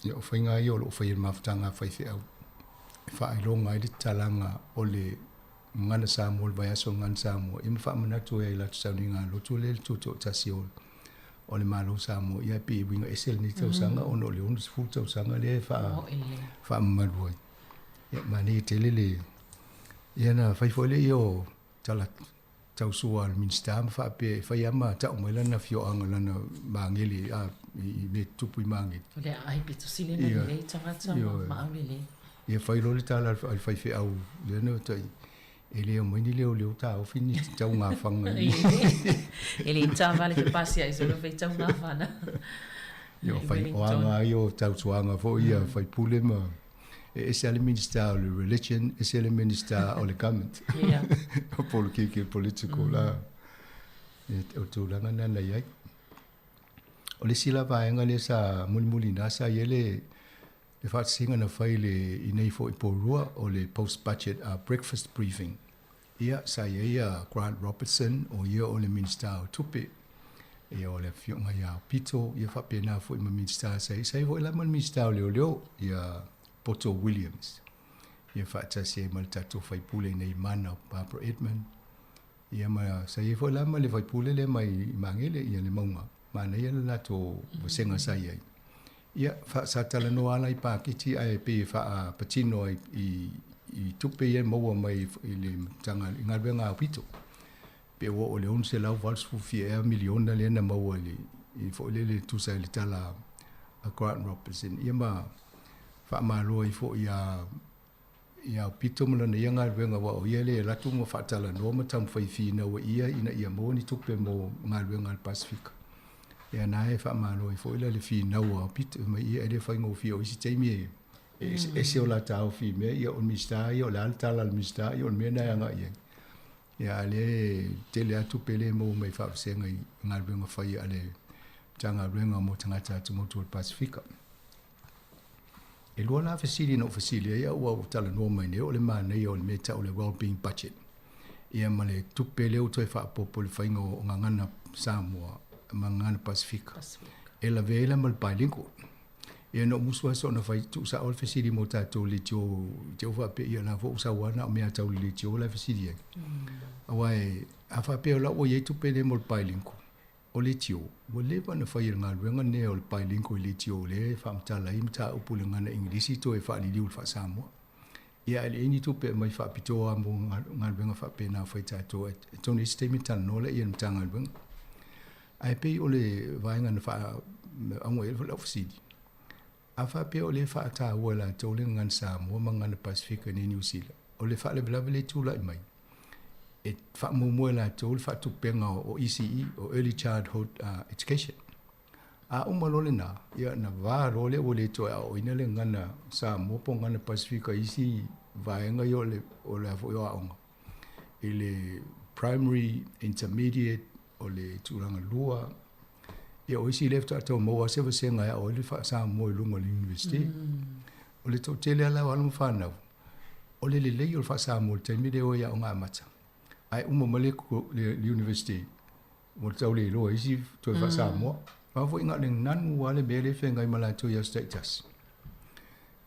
ia o fainga ia o lo fainga mafutanga fai au wha ilonga i le talanga o le ngana Samoa vai aso ngan Samoa ia ma whamana toi ila tu sauninga lotu le tutu tasi o le malo Samoa ia pe winga esel ni tau sanga ono le onu sfu tau sanga le fa maloi ia mani telele ia na fai foi le io tala tau sua al minsta fa pe fa ia ma tau mai lana fio anga lana mangeli a i me tupu mangi le ai pito sile na le tanga ma le ia fai lo le tala al fai fe au le no tai ele o mini leo ta o fini tau nga fanga ele ta vale que passia iso lo fei tau nga fana yo fai o anga yo tau suanga fo ia fai pule ma ese ele minister le religion ese ele minister o le government o politiki political la o tu langa na la ia o le sila va nga le sa muli na sa ele le fa singa na fai le inei fo i porua o le post budget breakfast briefing ia sa ia Grant Robertson o ia o le minister o tupe ia o le fionga ia pito ia fa pena fo i minister sa fo la minister o leo ia Poto Williams ia fa tasi mal tatu fai pule nei mana Barbara Edmund ia ma sa fo la le fai pule le mai mangele ia le maunga mana ia la to senga sa ia fa sa tala no ala I pa kiti ai pe fa patino I tupe ia mo mai I le tanga ngalwenga pito pe o le on se la vals fu fie million le na mo le I fo le tu sa le tala a Grant Robertson ia ma fa ma lo I fo ia pito mo na ia ngalwenga wa o ia le la tu mo fa tala no ma tam fa fi na wa ia ina ia mo ni tupe mo ngalwenga Pacific ia na e fa malo I fo ile le fi na wa pit mai ia le fa ngo fi o isi taimi e se o la tau fi me ia o mista ia o la tala al mista ia o me na nga ia le tele atu pele mo mai fa se ngai ngal benga fa ia le tanga renga mo tanga tatu mo tu Pacifica e lo na fasili no fasili ia o tala no mai ne o le mana ia o le meta o le well-being budget ia male tu pele o to fa popol fa ngo ngana Samoa mangana Pacifica ela vela mal bilingual e no muswa so na fai tu sa ol fasili mo ta to le jo fa pe ia na vo sa wana me ta le jo la fasili awai afa pe la o ye tu pe le mo bilingual o le jo wo le pa na fai ngal wenga ne ol bilingual le jo le fa mta la imta o pulanga na inglisi to e fa li ul fa Samoa ia le ni tu pe mai fa pito mo ngal wenga fa pe na fai ta to to ni statement tan no le ia mta ngal wenga ai pe o le vainga na fa ango e fa ofisidi a fa pe o le fa ta wala to le ngan Samoa mangana Pacific ni New Zealand o le fa le vele tu la mai e fa mo la to le fa tu penga o ECE o early childhood education a o malole na ia na va role o le to o ina le ngana Samoa po ngana Pacific isi vainga yo le o la fo yo a ile primary intermediate o le turanga lua ia o isi lefta to mo se va senga o le fa sa mo lungo le university o le to tele ala wa mo fana o le o fa sa mo te mi de o ia nga mata ai male le university mo tau le lo isi to fa Samoa ma fo inga ning nan wale bele fenga mala to ya status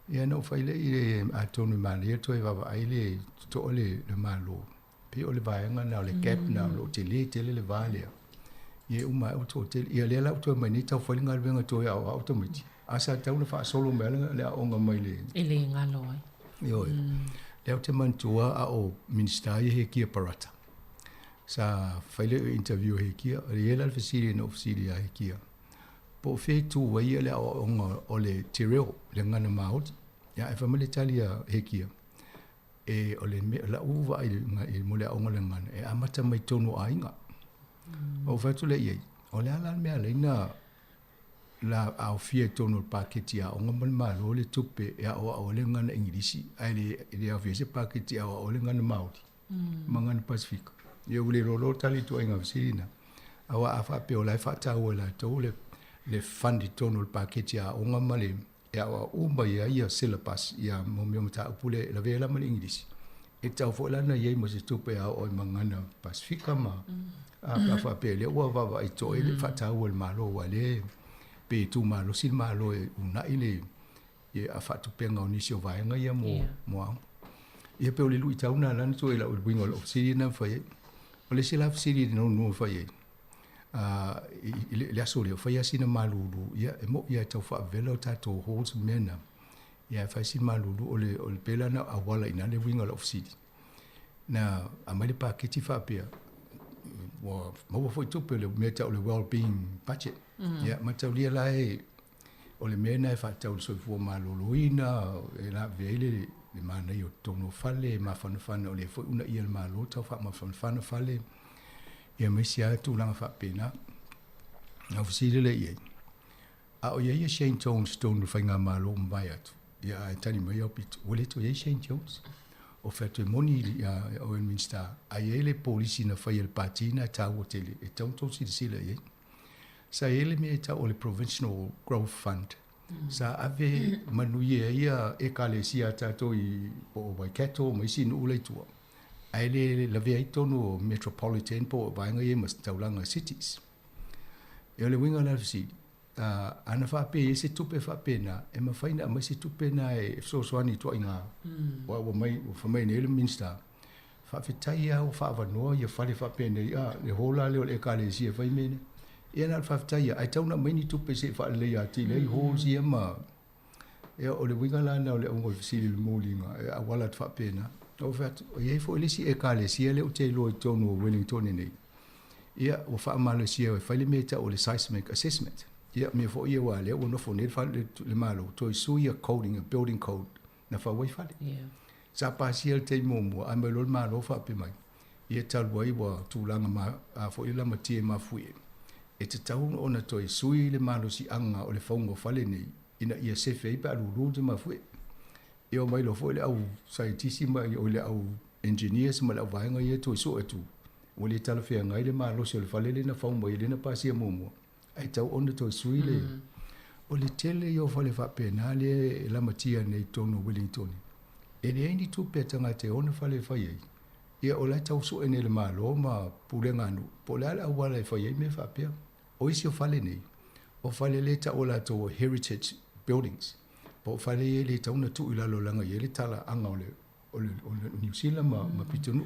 ia no fa ile a tonu male to va ai le to le malo pe ole va nga na le cap na lo tele le vale ye uma auto tel ia le auto mai ni tau fa nga venga to ya automatic asa tau le fa solo mele le onga mai le ele ngalo ai yo le te mantua a o minister he kia parata sa faile interview he kia le la fasili no fasili he kia po fe tu wa le onga o le tireo le ngana maut ya e family talia he kia e o le me la uva i mo le onga le ngana e amata mai tonu ainga o fa tu le ye o le ala me ale na la au fie tonu paketi a onga mal malo le tupe ya o le ngana ingilisi ai le au fie se paketi a o le ngana mauti mangana pacific ye ule rolo tali tu inga visina awa afa pe o la fa ta o la to le fandi tonu paketi a onga male ya wa umba ya syllabus ya mo ta pule la vela mal ingilisi e tau fo la na ye mo se tupe a o mangana pacific ma a fa pe le wa va i to ile fa ta o malo wale pe tu malo sil malo una ile ye afa tu penga onisio vai nga ya mo ye pe le lu tau na lan so ila u wingo of city na fa ye le sila city no fa ye le aso le fa ya sina malulu ya mo ya tau fa velo ta to holds mena ya fa sin malulu ole pela na awala ina le wingo of city na amali pa kiti fa pe mo fo tu pe le meta le well being budget ya mata lia lai ole mena fa tau so fo malulu ina la vele le mana yo tono fale ma fana ole fo una ia malo tau fa ma fana fale ia mesia tu langa fa pena na fsile le ye a o ye Shane Jones stone fanga malo mbaya tu ya tani mai opit ole to ye Shane Jones o fait moni ya o minister a ye le police na fa ye patina ta hotel e tau to sile ye sa ele me ta o le provincial growth fund sa ave manuie ia e kalesia tato i o Waikato mai sinu ule tua ai le la via tonu metropolitan po vanga ye mas taulanga cities e le winga la si ana fa pe se tupe fa pena e ma faina ma se tupe na e so swani to inga wa mai fa mai ne le minsta fa fitaia o fa va no ye fa le fa pena ya le hola le kalesia fa mene e na fa fitaia ai tauna mai ni tupe se fa le ya ti le holes ye ma e o le winga la na le ongo si le molinga a wala fa pena o fait o ye fo le si e kalesia le o te lo tonu Wellington nei ia o fa Malaysia o fa le meta o le seismic assessment ia me fo ia wa le o no fo ne fa le malo to su ia coding a building code na fa wi fa sa pa si el te mo a me lo malo fa pe mai ia tal wai wa tu langa ma a fo ila ma tie ma fu e te tau ona to su le malo si anga o le fongo fa le nei ina ia se fe pa lu de ma fu e o mai lo fo le au scientist mai o le au engineers ma la vai nga ia to so e tu o le tala fe ngai le malo se le fa le na fa mo ile na pa si mo ai tau ona to sui le o le tele yo fa le fa pena le la matia nei tono Wellington e le ni tu pe tanga te ona fa le fa ye ia o la tau so ene le malo ma pule nganu po la wala fa ye me fa pe o isi o fa le nei o fa le ta o la to heritage buildings po fa le ta una tu ila lo langa ye le tala anga o le New Zealand ma pitonu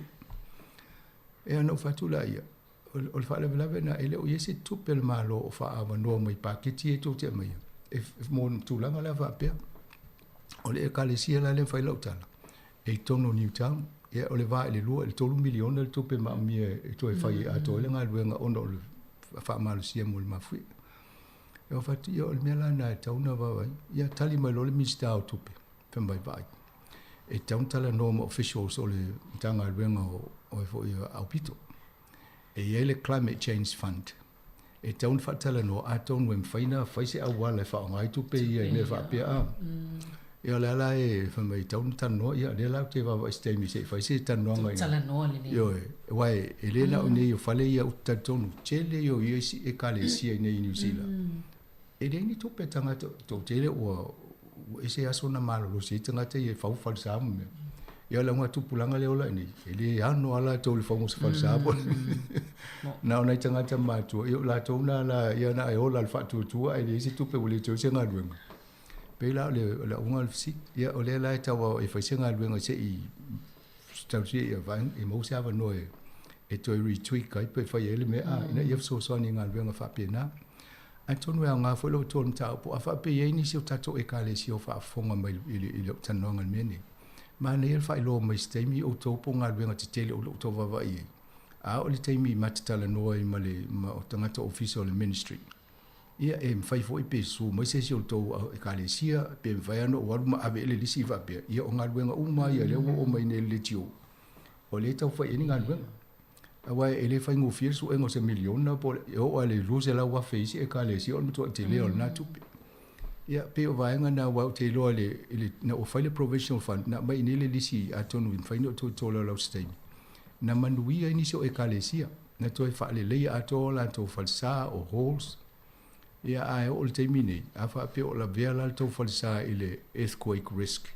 e no fa tu la ia o fa le lave na ele o yesi tu pel malo o fa ava no mai paketi e tu te mai e mo tu langa la fa pe o le kalesia la le fa lo tala e tono New Town e o le va le lu el tolu milione el tu pe ma mi e tu e fa a to le nga luenga ono fa malo sia mo ma fu e o fa ti o le mela na ta una va ia tali mai lo le mista o tu pe pe mai vai e taun tala normal officials o le tanga luenga o fo ia au pito e ele climate change fund e taun fa tala no a taun wem faina faise a wala fa ngai tu pe ia me fa pe a e la e fa mai taun tan no ia le la te va stay mi se faise tan no ngai tala no le ni yo wai ele na o ne yo fale ia u tonu chele yo yesi e kale si nei New Zealand e le ni tu pe tanga to chele o ese aso na malo lo se tanga te e fa fa sa me ia la ngā tupulanga leo la ni ele ano ala tau le whangu sa whansa po na ona i tangata mātua ia la tau na la ia na e ola le whatuatua e le isi tupe wale tau se ngā luenga pe la le unga le fisi ia o le la e tau e whaise ngā luenga se i tau si ia vang e mausi awa noe e toi retweet kai pe whai ele mea ina ia fsosoni ngā luenga whapena a tonu e ngā whelo tonu tau po a whape iei nisi o tato e ka le si o whaafonga mai ili o tanoanga mene ma ne el fai lo mai steimi o topo ngā luenga te tele o to wawa i a o le teimi matatala noa i ma o tangata official le ministry ia e mwhai fo i pesu mai se si o tau e ka le sia pe mwhai ano o waruma ave ele lisi i wapea ia o ngā luenga uma ia leo o mai ne le tio o le tau whai eni ngā luenga awa ele fai ngō fia su engo se miliona po e o ale luse la wa feisi e ka le sia o mtua te leo na tupe ia pe o vaenga na wa te loa le na o fai le provisional fund na mai nele lisi a tonu in fai no to tola lau stein na manuia inisi o e ka le sia na toi fa le leia a tola to falsa o holes ia a o le teimine a fa pe o la vea la to falsa ile earthquake risk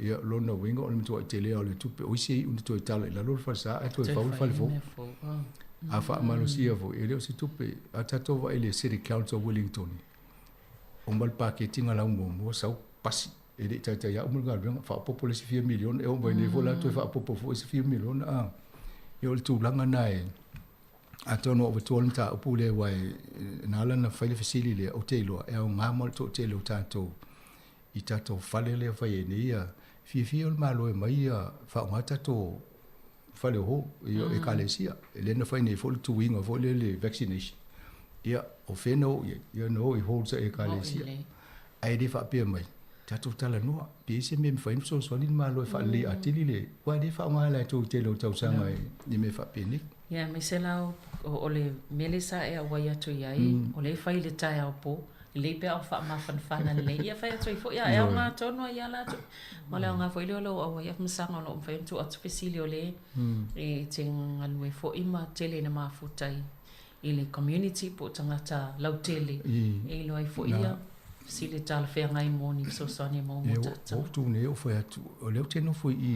ia lona winga o le mtua te leo le tupe o isi un to tala la lo falsa a to fa fo a fa malusia vo ele o se tupe a tatova ile city council Wellington o mal paketinga la mo sau pasi e de tata ya umul ngal fa popole si 4 million e o vai ne vola to fa popo fo si 4 million a yo le tulanga nai a tono o tol ta pule wai na la na faile fasili le o telo e o ngamal to telo tato i tato fale le fa ye ia fi o malo e mai fa ngata to fale ho yo e kalesia le na fa ne fo to wing of le vaccination ia o feno ia no i holds e kalesia ai de fa pe mai tato tala no pe se me fa so so lin malo fa le atili le wa de fa ngala to telo tau sanga ni me fa pe ni ia me se lao o le melisa e wa ya to yai o le fa ile tai au po le pe au fa ma fan le ia fa to fo ia e nga to no ia la to ma le nga fo ile lo o ia msanga no fa to artificial le e ting alwe fo ima tele na ma futai ile community po tangata lautele e lo ai fo ia sile tal fe ngai moni so soni mo motata o tu ne o foi atu o le teno foi i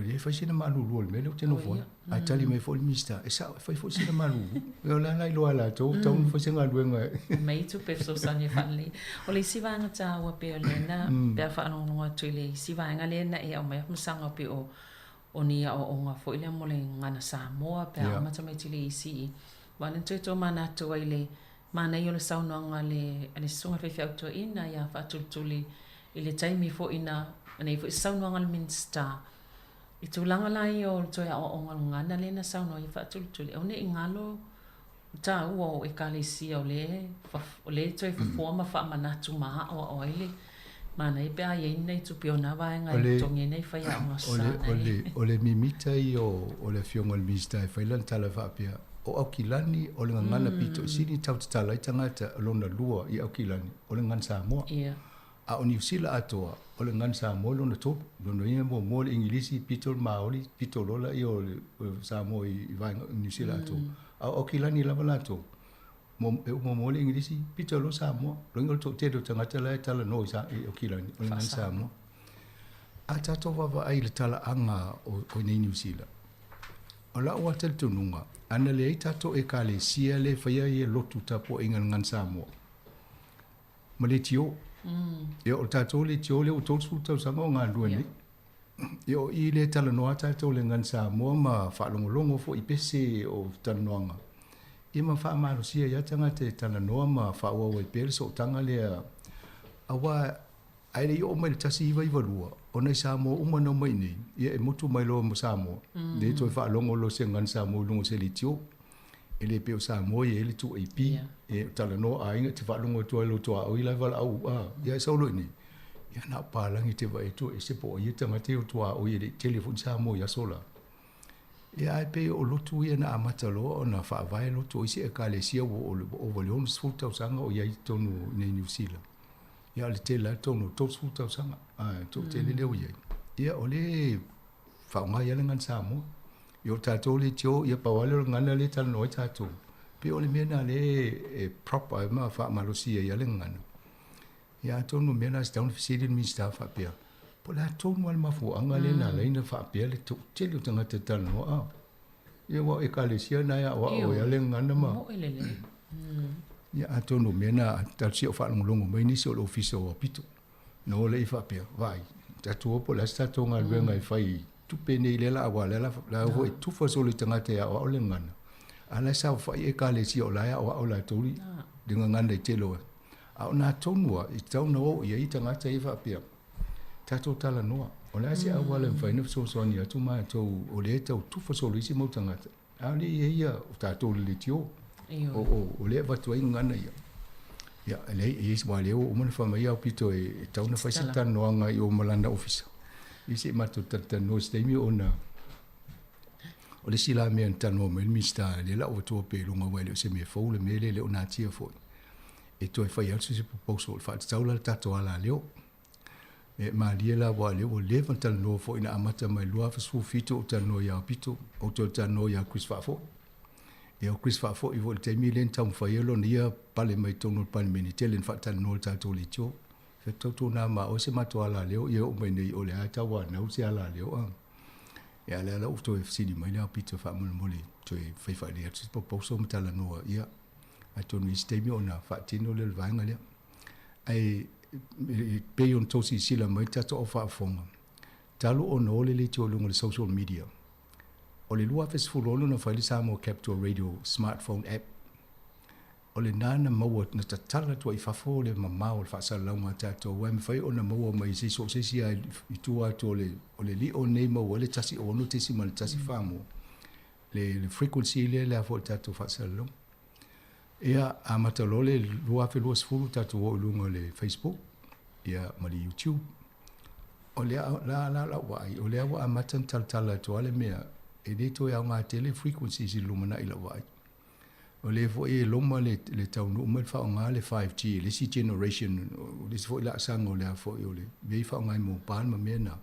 le fa sina malu lo me le teno foi a tali me foi mista e sa foi foi sina malu o la la lo ala to to foi singa luenga me tu pe so soni fanli o le sivanga ta wa pe le na pe fa no no tu le sivanga le na e o me msanga pe o ni o nga foi le mo le ngana Samoa pe a mata me tili isi wan to mana to ile mana yo le saunanga le sunga fe auto ina ya fa tultuli ile taimi fo ina nei fo saunanga le minsta i tulanga la yo to ya o ngana le na saunanga i fa tultuli o ne ingalo ta o e kalisia o le to e forma fa mana tu ma o ile mana i pe ai nei tu piona va nga to nei fa ya o le mimita o le fionga le minsta fa ilan tala fa pia o Aukilani o le ngana pito sini tau tala i tangata lona lua i Aukilani o le ngana Samoa a o New Zealand atoa o le ngana Samoa lona topu lona ia mo le ingilisi pito maori pito lola i o le Samoa i vanga New Zealand atoa a o Aukilani lava lato mo le ingilisi pito lo Samoa lo ngol to te do tangata la tala no i Aukilani o le ngana Samoa a tato vava ai le tala anga o nei New Zealand o la o tel tununga ana le tato e kale sia le faya ye lotu tapo ingal ngan Samoa maletio o tato le tio le o tolsu tau sanga nga lueni yo i le tala no tato le ngan Samoa ma fa longo fo i pese o tanoanga i ma fa ma sia ya tanga te tala no ma fa o we pel so tanga le awa ai le yo mai tasi vai valua ona Samoa uma no mai ni ia e mutu mai lo mo Samoa le to fa longo lo se ngan Samoa longo se litio ele pe Samoa e le tu ip e tala no a inga te fa longo to lo to o ila val au ia so lo ni ia na pa langi te vai to e se po ia tanga te o to o ile telefon Samoa ia sola ia ai pe o lo tu ia na amata lo ona fa vai lo to isi e kale sia o volume sfuta sanga o ia to no New Zealand ia le tela tono tosu tau sanga to tele leo ia ole fa nga ia ngan Samoa yo tato le tio ia pa wale ngana le tal no tato pe ole mena le proper ma fa malosia ia le ngana ia tono mena sta un facility mi sta fa pe po la tonu al mafu anga le na le na fa pe le tu te lu tanga te tal no a ia wa e kalesia na ya wa o ya le ngana ma mo ele le ia atonu mena tal si o fa longo mai ni so office o pito no le fa pe vai ta tu po la sta tonga le ngai fai tu pe nei le la wa le la ho tu fa so le tanga te ya o le ngana ala sa fa e kalesia o la ya o la tori dinga ngana te lo a na tonua i tau no ia i tanga te fa pe tato tala noa. O le asi a wale mwhaina so ni atu mai tau o le tau tufa so lisi mo tangata. A le ia o tato le tio. O le watu ai ngana ia. Ia le i isi wale o mana whama ia o pito e tau na whaisa tanoa ngai o malanda ofisa. Isi mato tatano steimi o na o le sila mea tanoa me mista le la o tua pe lunga wale o se me fau le mele le o na tia foi. E toi whai atu se proposal wha tau la tato ala leo. E ma liela wa le o levan tal no fo ina amata mai lua fa su fito o tal no ya pito o tal no ya Chris Fafo e o Chris Fafo i vol te milen tam fa yelo nia pale mai tono pale meni telen fa tal no tal to licho fe to na ma o se mato ala leo ye o mai nei o le ata wa na o se ala leo a e ala la o to FC di mai la pito fa mo mole to e fa fa le ati po so tal no ia a to ni stemi ona fa tino le vanga le ai pe on tosi sila mai tato o fa fonga talo o no le tio lungo le social media o le lua fes fulolo na fa Samoa Capital Radio smartphone app o le nana maua na tatala to i fa fo le mama o fa sa launga tato wa me fai ona maua mai si so se sia i tua to o le li o nei maua le tasi o no tesi mal tasi famo le frequency le fo tato fa sa launga ia a matalole lua fe lua sfulu tato o lunga le Facebook ia ma le YouTube o le la wai o le wa amatan tal to ale mea e de to ya nga tele frequency si lumana ila wai o le fo e loma le tau no me fa nga le 5G le si generation le fo la sango le fo o le be fa nga mo pan ma mena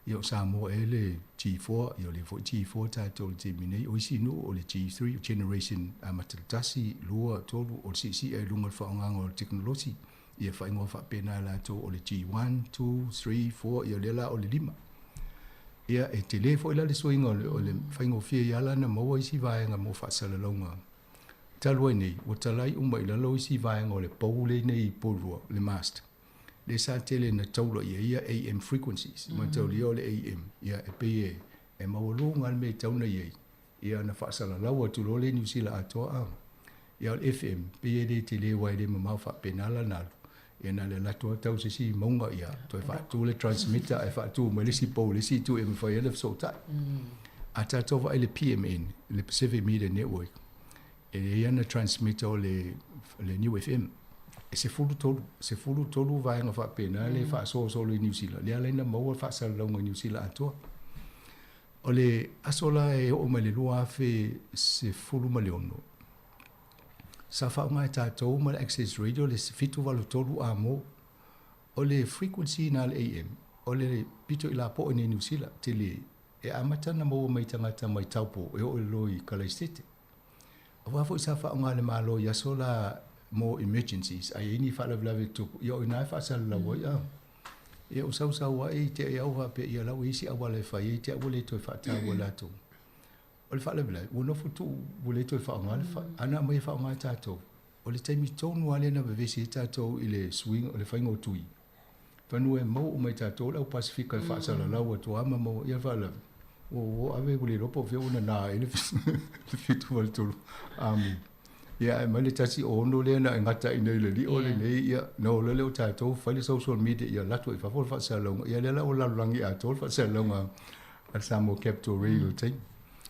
io Samoa ele G4 io le fo G4 tato le mine o si no o le G3 generation amatatasi lua tolu o si e lunga fa nga o technology ia fa ingo fa pena la to o le G1 2 3 4 io le la o le 5 ia e telefo ila le swing o le fa ingo fie ia la na mo isi va nga mo fa sala longa taloi nei o talai uma ila lo isi va nga o le pole nei polua le master le sa tele na taulo ia AM frequencies ma taulo ia le AM ia e pe e mawalo ngal me tauna ia na fa sala lawa tu lo le New Zealand atoa ia le FM pe de tele wai de mama fa penala na ia na le lato tau se si monga ia to fa tu le transmitter e fa tu me le si po le si tu e me fa ele so ta ata to va le PMN le Pacific Media Network e ia na transmitter le New FM se fulu tolu vai nga fa pena le fa so le New Zealand le na mo fa sa lo New Zealand to o le asola e o me le lua fe se fulu maliono sa fa nga ta to ma access radio le fitu valu tolu amo o le frequency na le AM o le pito ila po ni New Zealand tele e amata na mo mai tanga mai taupo e o loi kala state o wa fo sa fa nga le malo ya sola more emergencies ai ni fa la to yo ina fa sa la wo ya e o sa wa e te ya wa pe ya la wi si a wa le fa e te wo le to fa ta wo la to o le fa la wo no futu wo le to fa nga le fa ana mai fa nga ta to o le taimi to no ale na be si ta to ile swing o le fa ngo tui fa no e mo o mai ta to la pacifica fa sa la wo to ama mo ya fa la o ave wo le ro po fe ona na ile fitu wal to ia e mali tasi o no le na ngata ina le li o le nei ia no le o ta to fa le social media ia la to fa fa sa long ia le la o la langi a to fa sa long a Samoa Capital Radio ting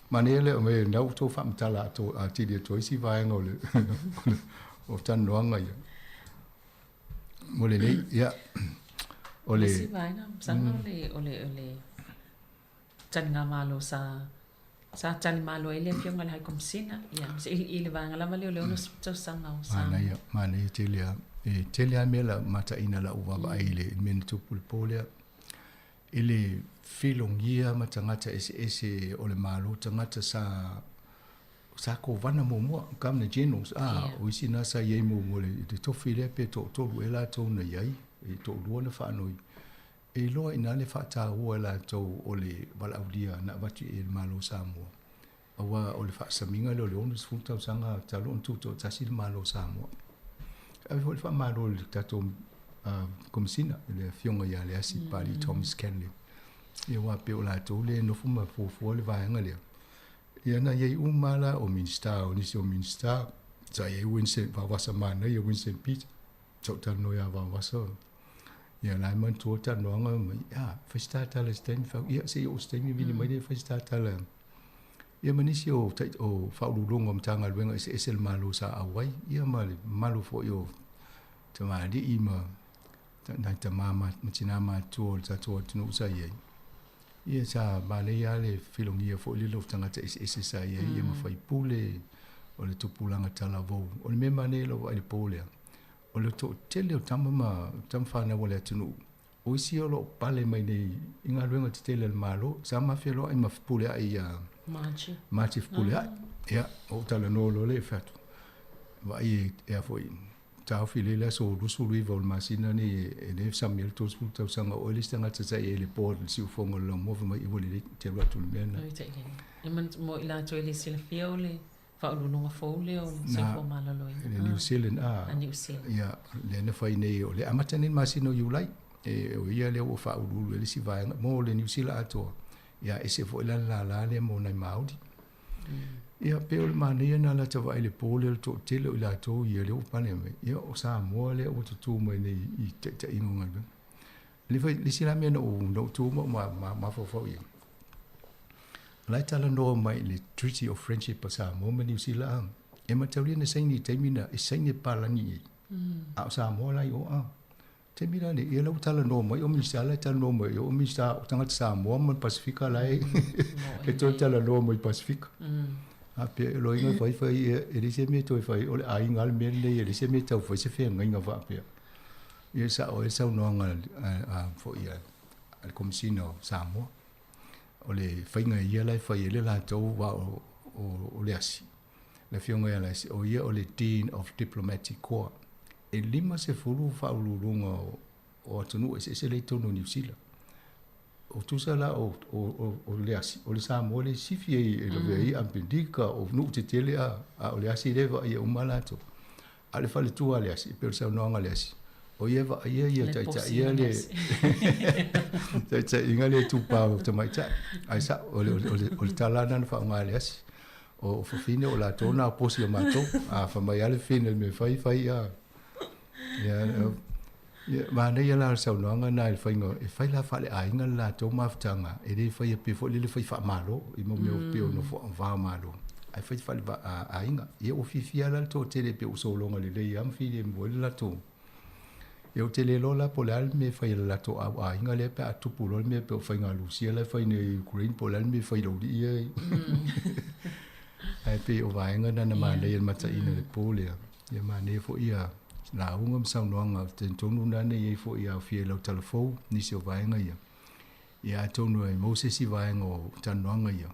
manele o me na to fa mtala to a ti de to si va ngole o tan no nga ia mo le nei ia o le si va nga sang o le tan nga malo sa tani malo ele fionga le kom sina ya se ile vanga la male le no so sanga o sa mana telia mela mata ina la uva ba ile men to pulpolia ile filongia matangata ese o le malo tangata sa ko vana mo kam na genos o sina sa ye mo le de to file pe to ela to na yai e to luona fa noi e loa ina le whaatahua la tau o le wala aulia na watu e malo Samoa. Awa o le whaasaminga leo le onu sfultau sanga talo on tuto tasi le malo Samoa. Awe ho le wha malo le tato komisina le fionga ia le asi pali Thomas Kenley. Ia wa pe o la tau le nofuma fofua le vaenga leo. Ia na iei umala o Minsta o nisi o Minsta. Sa iei Vincent vawasa mana ia Vincent Peter. Tau tano ia vawasa. Ia lai man tua tano anga ia whaista tala steng whau. Ia se o steng i vini mai de whaista tala. Ia manisi o whaururunga o mtanga luenga ese esel malo sa awai. Ia mali malo fo i o tamadi ima. Nai tamama matina matua tatua tunu sa iei. Ia sa bale ia le filongia fo lilo tangata ese sa iei. Ia mawhai pule o le tupulanga tala vau. O le mema ne lo ai le polea. O le to tele o tamama tamfana wala tunu. O isi o lo pale mai nei inga luenga te tele le malo. Sa mafia lo ai mafpule ai Machi fpule ai. Ia o tala no lo le fatu. Wa ai e foi. Tau file la so lusu lui vol masina ni e le Samuel tos tau sanga o le stanga tsa e le por si u fongo lo move mai i vole te lo tu mena. E man mo ila to le sila fiole. Whaurunga fōle o se fō malaloi. Le New Zealand New Zealand. Ia, le ana whai nei o le amatanin masino iulai. E o ia leo o whaururu le si vaenga. Mo le New Zealand atoa. Ia, ese fo ila la le mo nai Māori. Ia, peo le mania na la tawa ele pōle le tō tele o ila tō ia leo pane me. Ia, o Samoa le o tutu mai nei i te ingo ngai. Le sila mea o no tū ma fōfau ia. Lai tala noa mai le Treaty of Friendship pa Samoa ma New Zealand. E matauria na saini taimina e saini palangi i. A Samoa lai o a. Taimina ne e lau tala noa mai o minsta lai tala noa mai o minsta o tangata Samoa ma Pasifika lai. E toi tala noa mai Pasifika. A pe e loa inga whai e rese me toi whai o le a inga le mele e rese me tau whai se whea ngai nga wha pe. E sa o e sau noa nga fo ia al komisina o Samoa. O le whainga ia lai whai ele la tau wa o le asi. Le whionga ia lai o ia o le Dean of Diplomatic Corps. E lima se furu whaururunga o atunu e se le tonu New Zealand. O tusa la o le asi. O le Samoa le sifi e lo vei ampendika o nu te tele a o le asi lewa ia umala to. A le whale tua le asi. Pero sa unoanga le asi. O ia ia taita ia le taita inga le tupa o tamaita ai sa o le talana na whaunga le asi o fafine o la tona posi o mato a whamai ale fine me whai ia ma nei ala sa unoanga na il whainga e whai la whale a inga la tau maftanga e rei whai a pefo lele whai wha malo i mo meo peo no wha malo ai whai whale a inga e o fifia la to tele pe usolonga le lei am fine mo le la to eu te le lola po le alme fai la to a inga le pe a tupu lo me pe fai nga Lucia le fai ne Ukraine po le alme fai lo di ai pe o vaenga na ma le mata ina le po le ia ma ne fo ia la unga msau noanga te tonu na ne ia fo ia fie lo telefo ni se o vaenga ia tonu ai mo se si vaenga o tanoanga ia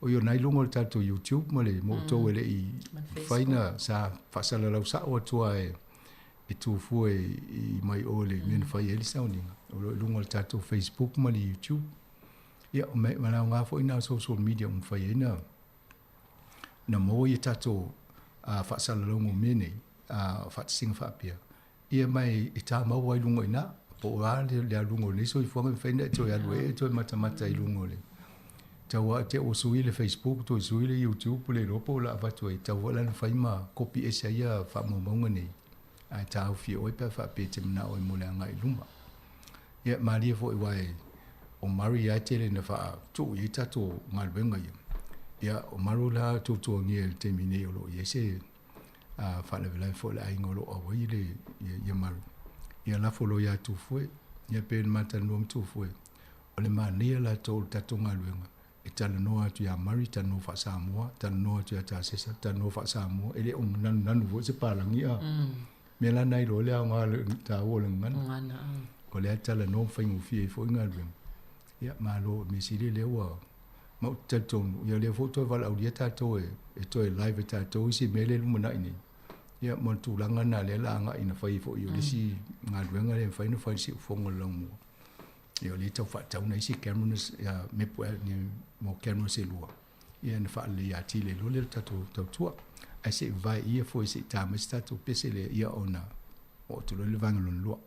o yo nai lungo tato YouTube ma le mo to ele i fai na sa fasala lo sa o tua e tu foi i mai ole men fai ele soundinga o lungo tato Facebook ma le YouTube ia o me mana nga fo ina social media un fai ina na mo ia tato a fasala lo mo mene a fatsinga fa pia ia mai i ta mau ai lungo ina po a le lungo le so i fo me fai na to ya le to mata i lungo le tawa te o sui le Facebook to sui le YouTube le ropo la va to tawa la fai ma copy esa ia fa mo mo ngani ai tau fi oi pa fa pe te na oi mo le ngai luma ia maria fo i wai o maria tele na fa tu i tato ngal benga ia o marula tu tu ngi te mine o lo yese a fa le la fo la ingolo o wi le ia maru ia la fo lo ya tu foi ia pe mata no tu foi o le mania la to tato ngal benga e tala noa tu ya mari tala no fa Samoa tala noa tu ya ta sesa tala no fa Samoa ele o nan vo se palangi a me la nai lo le nga ta o le ngan o le tala no fa ngu fi fo ngal benga ia malo me si le wa mo taton ia le foto val audia tato e to live tato si mele lu mona ini ia mo tu langa na le la nga ina fai fo yo le si ngal benga le fai no fai si fo ngol mo Ia le tau whaatau nei si cameras me pua ni mo cameras e lua. Ia na wha le ia ti le lule tatu tau tua. Ai se vai ia foi se tama se tatu pese le ia ona o tu le vangalun lua.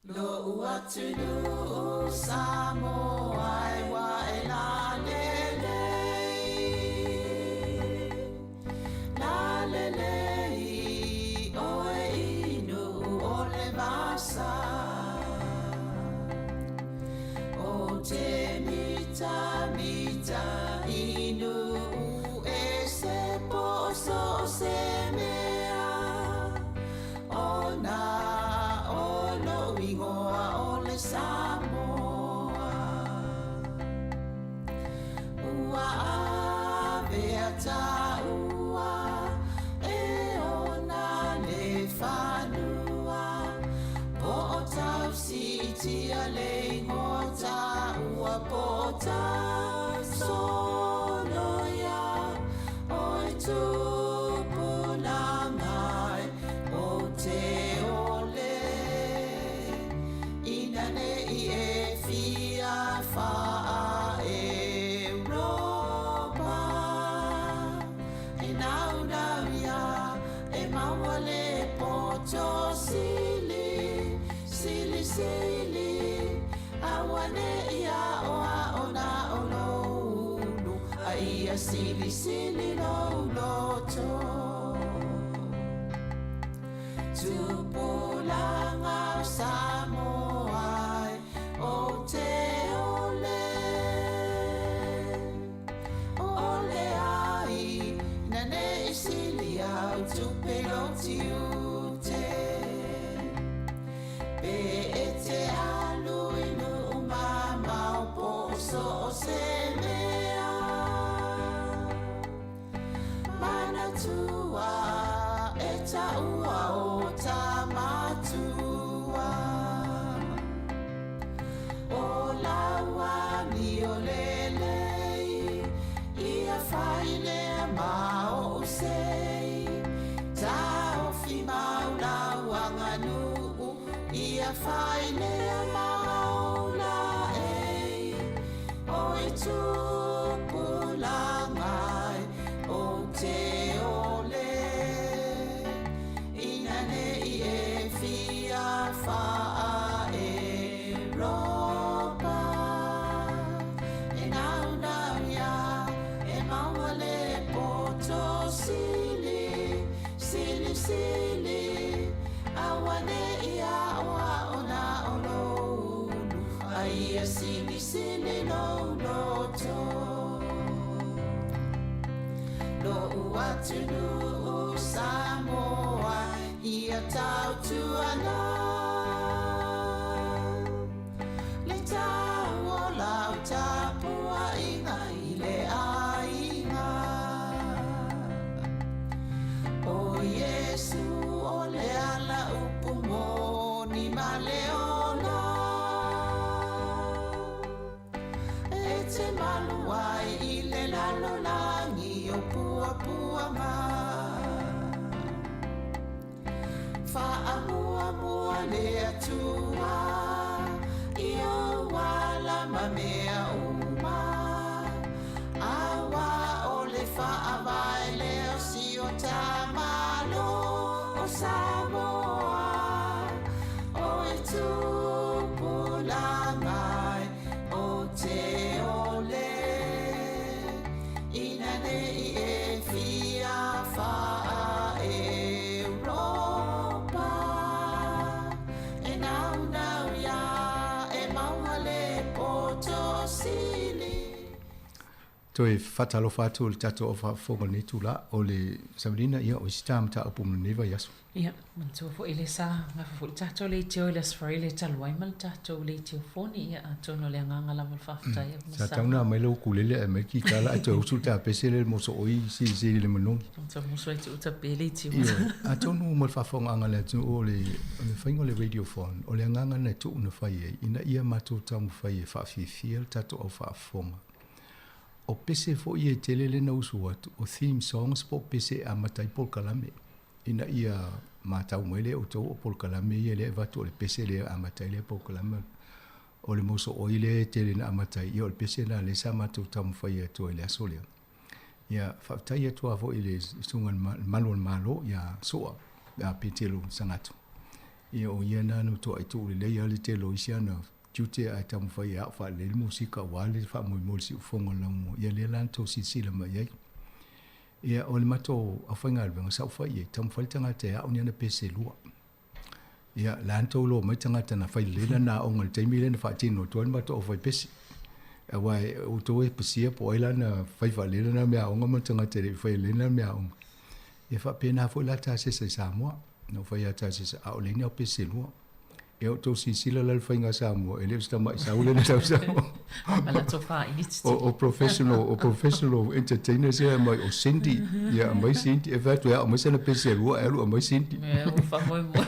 Lo uatunu Samoa e wa e la lelei o e inu o le vasa o te mita inu e se poso se mea o na Ingoa ole Samoa Ua avea ta ua E ona le whanua Po o tau si tia le ngota Ua po o tau sono ia O e tupu na mai O te ole I e fia fa Europa E nau ia e mawale poto sili Awane ia o na o no A ia sili no loto Tupulanga Samoa O te ole ai Na ne isili au tupelo tiute Pe e te alu inu umama o poso o se mea Mana tua e ta ua o ta matua O lawa mi o lelei Ia whaile ma o sei Ta o fi mau lawa nganu Ia whaile ma o la ei O e tupu langai o te ole Inane I e fia wha Europa E nau ia e mawale poto sili Awane ia oa ona o lounu A ia sili no loto Lo uatunu Samoa Ia tau tuana Le tau o lau tapua inga I le ainga O Yesu o le ala upumoni ma le ona E te maluai I le lalo langi o pua ma Whaamua le atua I o wala ma mea uma Awa o le whaawai leo si o tamalo o Samoa O e tupu langai o te ole Inane I e fia wha Europa E nau ia e mawale poto sili Toi whatalo whātua le tato o whafonga ni tula o le Samarina ia o istam ta upumu neva yasu. Ia, mantua fo ile sa ngafa fo tato le tio ile sfari le talwai mal tato le tio foni ia atono le nganga la mal whaftai. Sa tauna mai lau kulele e meki kala ato usul ta pesele mo so oi si le manongi. So mo so itu uta pele tio. Ia, atono mal whafonga anga le tu o le whaingo le radiophone o le nganga na tu una whai ina ia mato tamu whai e whawhiwhia tato o whafonga. O pese fo ia telele na usu atu o theme songs po pese a matai pol kalame ina ia matau mele o tau o pol kalame ia le vatu o le pese le a matai le pol kalame o le moso o ile te le na amatai i o le pese na le sa matu tamu whai atua i le asolea. Ia whautai atua fo i le sunga malo ia soa a petelo sangatu. Ia o ia nanu toa i tū le leia le te lo isiana tute ai tamu whai a wha le musika wale wha mui mori si ufonga lango. Ia le lan tō si sila mai ai. Ia o le mato a whainga alwenga sa whai e tamu whai tangata a uniana pese lua. Ia lan tō lo mai tangata na whai lena na o ngal teimi lena wha tino tuan mato o whai pese. Wai o tō e pasia po ai lana whai wha lena na mea onga ma tangata re whai lena mea onga. Ia wha pēnā fo la tā sesa i Samoa. No whai a tā sesa a o lena o pese lua. E o tō si sila lal whainga Samoa. E leo sta mai sa ule na tau Samoa. Ala tō wha initi. O professional entertainer se mai o Cindy. Ia mai Cindy. E whatu ea o mai sana pese lua. E alu a mai Cindy. E o wha moi mo.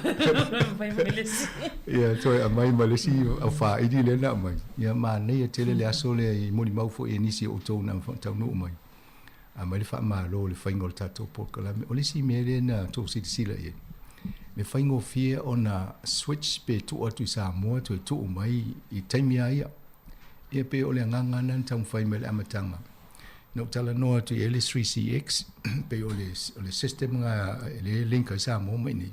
Mai malesi. Ia toi a mai malesi a wha idi lena a mai. Ia maa nei a tele le aso le i moni maufo e nisi o tō na tau nuu mai. A mai le wha maa lo le whainga o le tatou pokalame. O le si mea le na tō sila e. Me whaingo fia o na switch pe tu atu i Samoa tu e tu mai i taimi aia. E pe o le ngangana tamu whai me le amatanga. No tala noa tu i LS3CX pe o le system nga le linka i Samoa mai ni.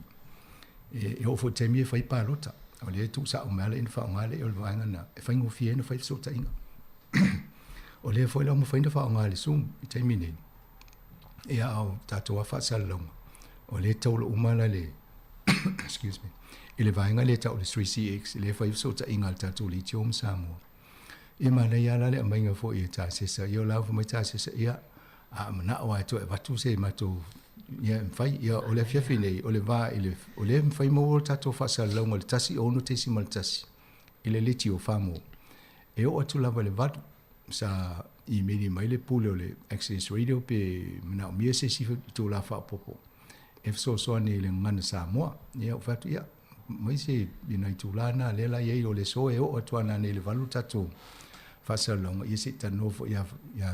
E ofo taimi e whai pālota. O le tu sa o mele in wha o ngale o le vangana. E whaingo fia na whai sota inga. O le whai lau ma whaina wha o ngale sum i taimi ni. E au tātua wha salalonga. O le taula umala le excuse me. Ile vainga le tau le 3CX, le whai sota inga al tatu li tiom Samoa. E mana ia la le amainga fo i tā sesa, i o lau fo mai tā sesa ia, a mana o ato e watu se mato, ia mwhai, ia o le fiafi nei, o le vā, o le mwhai mo o tato whasa launga le tasi, ono te si mal tasi, ile le tio whamo. E o atu lava le vatu, sa i meni mai le pule o le Access Radio pe mana o mia se si tō la wha popo. E so ni le ngana Samoa, ia o whatu ia, mai se ina i tūlana, lela iei o le so e o atuana ne le valu tatu whasalonga, ia se tanofo ia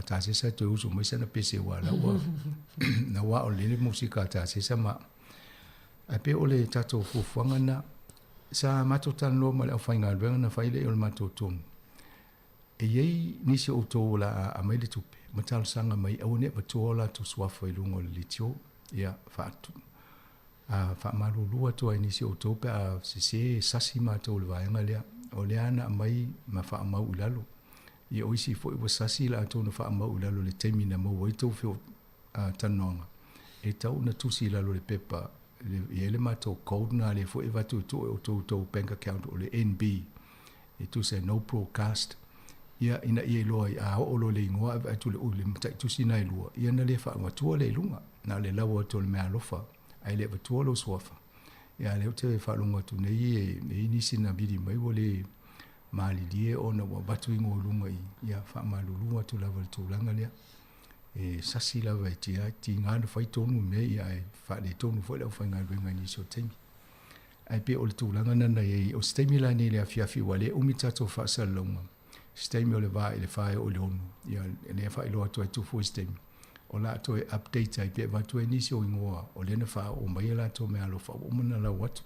tāsesa te usu, mai sana pese wa la ua, na wa o lele musika tāsesa ma, a pe o le tatu fufuanga na, sa mato tano ma le au whainga alwenga na whaile o le mato tonu. E iei nisi o tō la a mai le tupe, matalo sanga mai au ne matola tu swafo i lungo le litio, ia whaatu. Whaamarulua toa inisi o tōpe a se sasi mātou le vāenga lea. O lea na mai ma whaamau ulalo. Ia oisi fo iwa sasi la atou na whaamau ulalo le teimi na mau waitou whio tanoanga. E tau na tusi lalo le pepa. I ele mātou code na le fo iwa tu o tō bank account o le NB. E tu se no broadcast. Ia ina i loa i a olo le ingoa atu le ule mtai tusi na ilua. Ia na le whaangatua le ilunga. Na le lawa ato le mea lofa. Ai le vatua lo swafa. Ia leo te whalunga tu nei e nisi na bidi mai wale maali lie o na wabatu ingo lunga i. Ia whaamalulunga tu lava le tūlanga lea. E sasi lava e ti ngāna whai tonu me ia e whaale tonu whai lau whai ngā ruenga ni so teimi. Ai pe o le tūlanga nana e o steimi la ne le a fiafi wale umitato whaasalonga. Steimi o le vā e le whae o le onu. Ia le whae loa tu ai tufu steimi. O la to e update ai pe watu e nisi o ingoa o lena wha o mai la to me alo wha o mana la watu.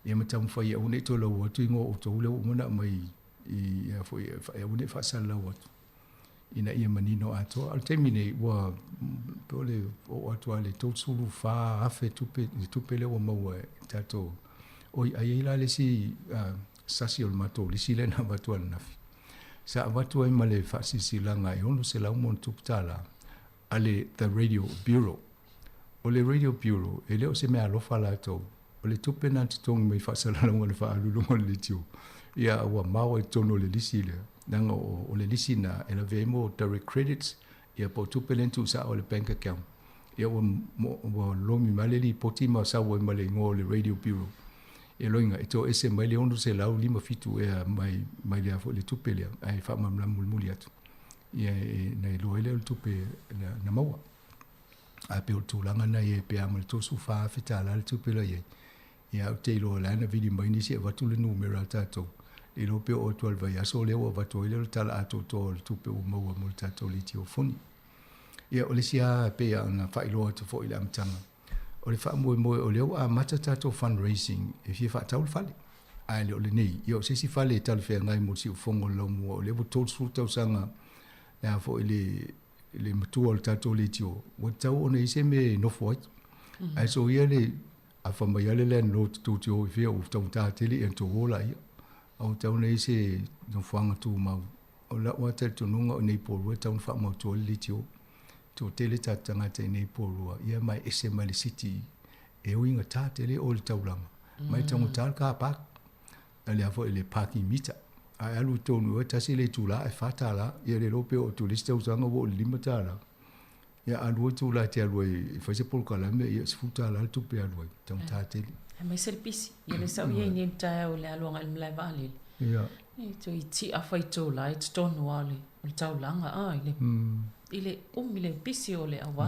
Ia matamu whai e une to la watu ingoa o to ule o mana mai i e une wha sa la watu. Ina ia manino ato. Al temine ua pole o atua le tau sulu wha hafe tupe le o maua e tato. Oi ai la le si sasi o le mato lisi le na watu al nafi. Sa watu ai male wha sisi langa e ono se la umon tuptala. Ale the Radio Bureau. O le Radio Bureau, e leo se mea alofa la tau. O le tupe na titongi mai whasalalonga le whaalulunga le tiu. Ia ua maua e tono le lisi le. Nanga o le lisi na e la veimo direct credits. Ia po tupe lentu sa o le bank account. Ia ua lomi maleli poti ma sa ua male ingo le Radio Bureau. E loinga, e to ese mai le ondo se lau lima fitu ea mai le afo le tupe lea. Ai whaamamla mulmuli atu. Ia nei loele o tupe na maua. A pe o tūlanga na e pe amal tosu wha whitala le tupe la ye. Ia o te ilo lana vidi mai nisi e watu le numera tatou. Ilo pe o tual vai aso leo o watu ele o tala ato to le tupe o maua mo le tatou li tio funi. Ia o le sia pe a na whailo atu fo ile amtanga. O le wha moe o leo a mata tatou fundraising e fie wha tau le whale. ai le o le nei io se si fa le tal fe ngai mo si fongo lo mo le bo tol su tau sanga ya fo le mtu al tato le tio o tau ona ise me no foi ai so ia le a fa mai le no tu tio fe o tau ta tele en to hola ia o tau nei se no fanga tu mau o la o te tu nunga nei po ro tau fa mo to le tio to tele ta tanga te nei po ro ia mai ese mai le city e o inga ta tele o le tau langa mai tau tal ka pa ale a fo le parking meter ai alu tonu ta se le tula e fatala ia le lope o tu liste usanga wo limita la ia alu tula te alu e fa se por kala me ia sfuta la tu pe alu tau ta tele mai ser pisi ia le sau ia ni ta o le alu ngal mlai vale ia e to i ti a fai to la it tonu ale o tau langa ile ile pisi o le awa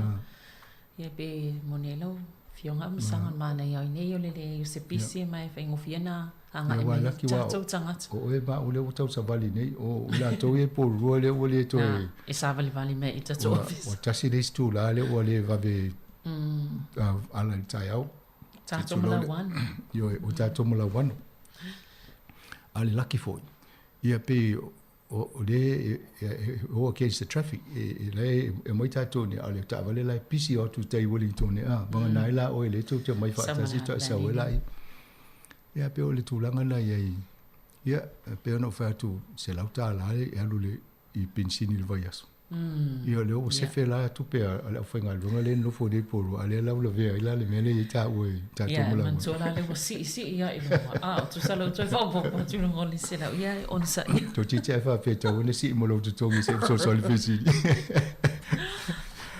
ia be monelo fionga msanga mana ia nei o le se pisi mai fa ngofiana anga e mai tau tangat o e ba o le tau sa vali nei o la to e po ro le o le to e sa vali vali me i tau office o tasi le stu la le o le va be ala tai au tatu mala wan yo o tatu mala wan ali lucky for ia pe o le o against the traffic le e mai tatu ni ale ta vale la pisi o tu tai Wellington a ba na ila o le tu te mai fa tasi to sa wela ia pe o le tulanga na ia pe no fa tu se lauta la e alu le i pensini le vaiaso ia le o se fe la tu pe ala fa ngal lunga le no fo de polo ale la le ve ila le mele i ta o ta to mo la man so la le si ia i lo tu sa lo tu fa po tu no ngol se la ia on sa to ti te fa pe to ne si mo lo tu to mi se so le fesi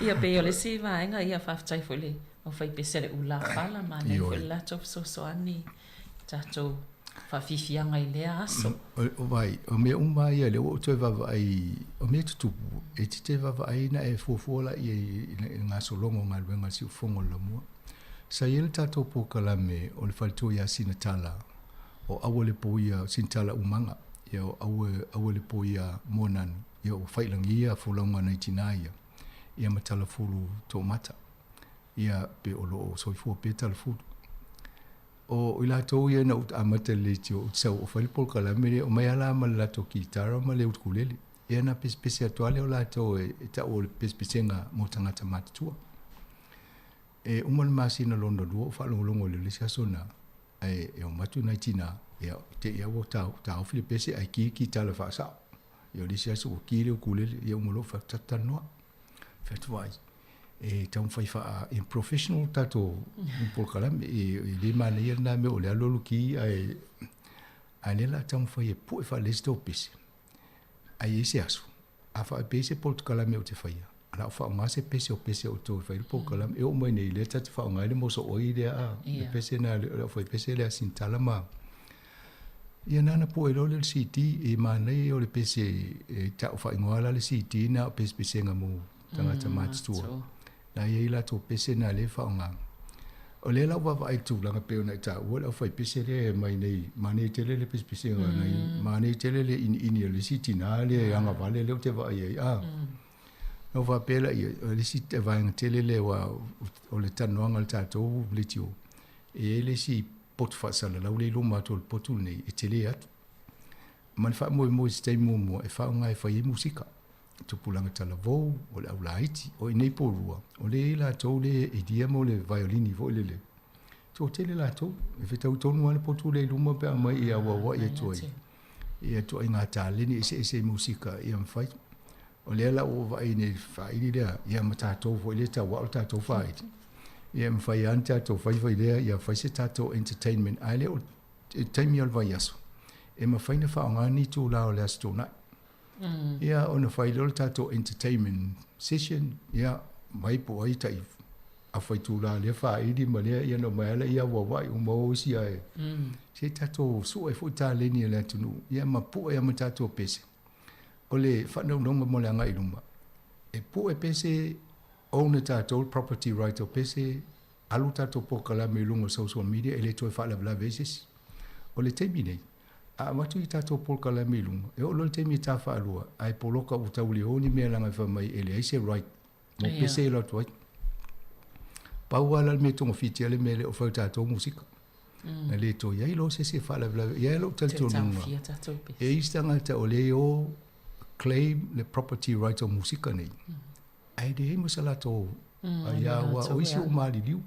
ia pe o le si va nga ia fa tai fo le o fa pe se le ula fala ma le fo la to so ani tato fa fifianga i le aso o vai o me uma ia le o te va vai o me tu e te va vai na e fo la i nga so longo nga wenga si fongo lo mo sa il tato po kala me o le falto ia sinatala o awole po ia sintala umanga ia awole po ia monan ia o failangia fo longa na tinaia ia matala fulu to mata ia pe o lo so fo pe tal fu o ila to ia na ut amata le tio so o fai por kala me o mai ala ma la to kitara ma le utkulele ia na pespesi atuale o la to e ta o pespesenga mo tanga tamata tua e umon masina londo do fa longo le lisa sona e o matu na tina ia te ia wo ta o filipese ai ki tala fa sa ia lisa so ki le ukulele ia mo lo fa tatano fa tuai e tau fai fa in professional tato por kala e le mane na me o le alo ki ai anela tau fai e pu fa le stopis ai ese aso a fa pese por kala me o te fai ala fa ma se pese o to fai por kala e o mai nei le tata fa ngai le mo so o ide a pese na le fa pese le sintala ma ia nana po e lo le city e mane o le pese tau fa ngoala le city na pese nga mo tanga matstua na ia ila to pese na le fa nga o le la wa vai tu langa pe na ta wo la fa pese le mai nei mane tele le pese nga nei mane tele le in le city na le anga vale le te va ia no va pela le city va nga tele le wa o le tano anga ta to le tio e le si pot fa sala la le lo ma to potu nei e tele at man fa mo stay mo e fa nga e fa i musika tu pulanga tala vo o le aulaiti o i nei porua o le la tau le e dia mo le violini vo le to tele la tau e fe tau tonu ale potu le luma pe mai ia wa ia toi ngā tāleni ese musika ia mwhai o le ala o vai nei whaini lea ia ma tātou vo le ta wa o tātou whaiti ia mwhai an tātou whai lea ia whai se tātou entertainment ai le o taimi al vai aso e ma whaina whaongani tū la o le asto nai ia ona fai lo tato entertainment session ia mai po ai tai a fai tu la le fa i di male ia no mai ia wa wa o mo si ai se tato su e fu ta le ni le tunu ia ma po ia ma tato pese o le fa no no mo le nga i lumba e po e pese own tato property right o pese alu tato po kala me lungo social media ele to fa la veses o le temine a matu i tato polka la milunga. E o lo te mi ta wha alua. Ai poloka u tau li honi mea langa wha mai ele aise right. Mo pese lo tuai. Pau ala me tonga fiti ale mele o whau tato musika. Na le to ia lo se fala ia lo tal to nunga. E istanga ta o le o claim the property right of musika nei. Ai de musala to ia wa o isi o mali liu.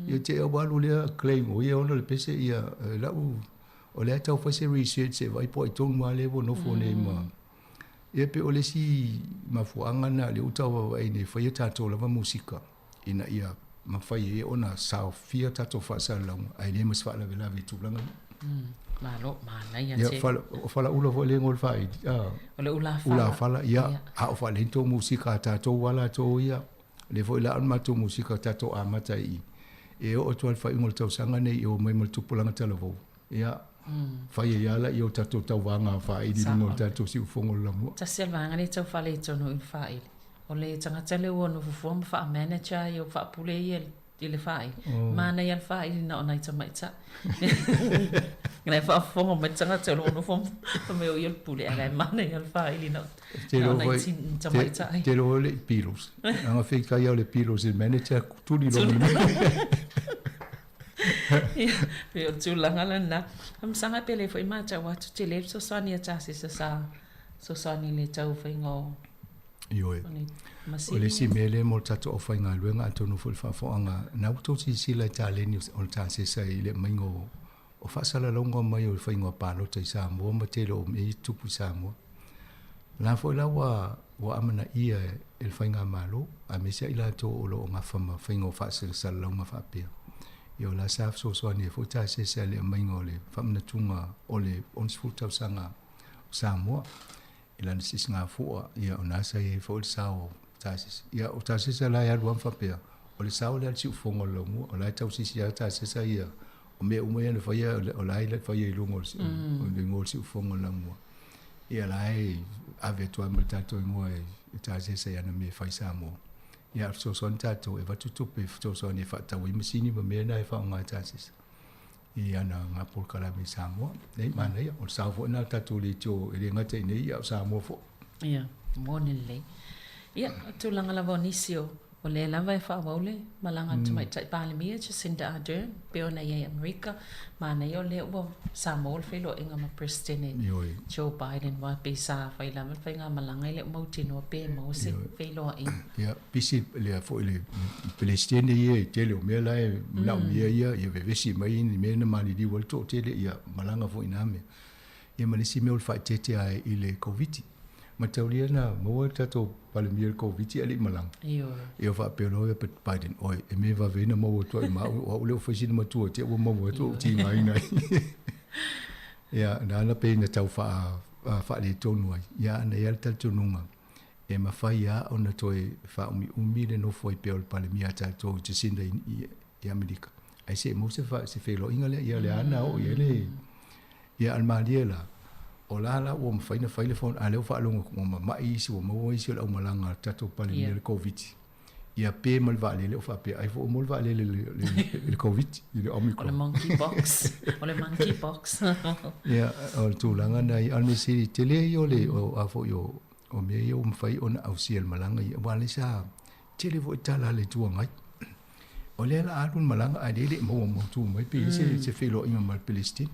Ia te o walu le claim o ia ono le pese ia la o le tau fase research se vai po i tonu ma le no fo nei ma. Ia pe o le si mafuanga na le utau ai nei fai tato lava musika. Ina ia mawhai e ona sao fia tato whasa launga. Ai ne mas whala vela vi tūlanga. Malo, mana ia te. Ia, whala ula fo le ngol whai. Ole ula whala. Ula whala, ia. A o whala hento musika tato wala to ia. Le fo ila an mato musika tato a mata i. E o tual whai ngol tau sanga nei o mai mal tupulanga talavou. Ia. Whai e ala i o tato tau wanga whai di ngol tato si ufongo lamua. Ta sia wanga ni tau whale i tono i whai. O le tangata le ua no fufuama wha manager i o wha pule i le whai. Mana i al whai i na o nai ta maita. Ngai wha fonga mai tangata le ono fonga. Pa meo i al pule a gai mana i al whai i na o nai ta maita. Te lo le pilos. Anga whika iau le pilos i manager tuli longa. Pe o tūlanga lana. Sanga pele fo i mata watu te le so soani a tasi sa so soani le tau whaingo. Ioe. O le si mele mo tato o whainga luenga atonu fulfafoanga. Nau tō si sila ta leni o ta se sa i le maingo o whasala longa mai o whainga pālota i Samoa ma te lo me i tupu Samoa. La fo la wa amana ia el whainga malo a me se ila tō o lo o ngawhama whainga o whasala sa longa whapea. Io la saf so soani e fo ta se sa le maingo le whamana tunga o le onsfutau sanga Samoa. Ila nisi singa fua ia o nasa e fo le sao tasis ia o tasis la ia luan fapea o le sao le si ufongo lo mu o la tau sisi ia tasis ia o me ume ia fa ia o la ile fa ia lungo o le ngol si ufongo la mu ia la e ave to am tato mo e tasis ia na me fa Samoa ia so son tato e va tutu pe so son e fa tawi masini ba me na e fa nga tasis ia na nga por kala mi Samoa nei mana ia o sao fo na tato le tio e le ngate nei ia Samoa fo ia monele ia tulanga la vonisio o le lava e fa wole malanga mai tai pale mi Jacinda Ardern pe ona ia America mana ia le o Samoa le felo inga ma Pristine Joe Biden wa pe sa fa ila ma fa malanga ile mo tino pe mo se felo in ia pisi le fo le Palestine ia tele o me la na ia ia vevesi mai ni me na mali di wol to tele ia malanga fo iname ia malisi me ol fa tete ai ile covid ma taulia na mo tato pale mi covid ali malang io fa pelo e Biden oi e me va vena mo to ma o le ofisi ma tu te o mo to ti mai nai ia na pe na tau fa le tonu ia na ia tal tununga e ma fa ia ona to e fa umi le no foi pe pale mi ata to Jacinda i America ai se mo se fa se felo ingale ia le ana o ia le ia almaliela o la o mfaina faile fon ale o fa longo ko ma isi o mo isi o malanga tato pale le covid ia pe mal vale le o fa pe ai fo mo vale le covid le omicron o le monkey box ia o tu langa nai al mesi tele yo le o afo yo o me yo mfai on au siel malanga ia wale sa tele vo tala le tu ngai o le la alun malanga ai le mo tu mai pe se felo ima mal Palestine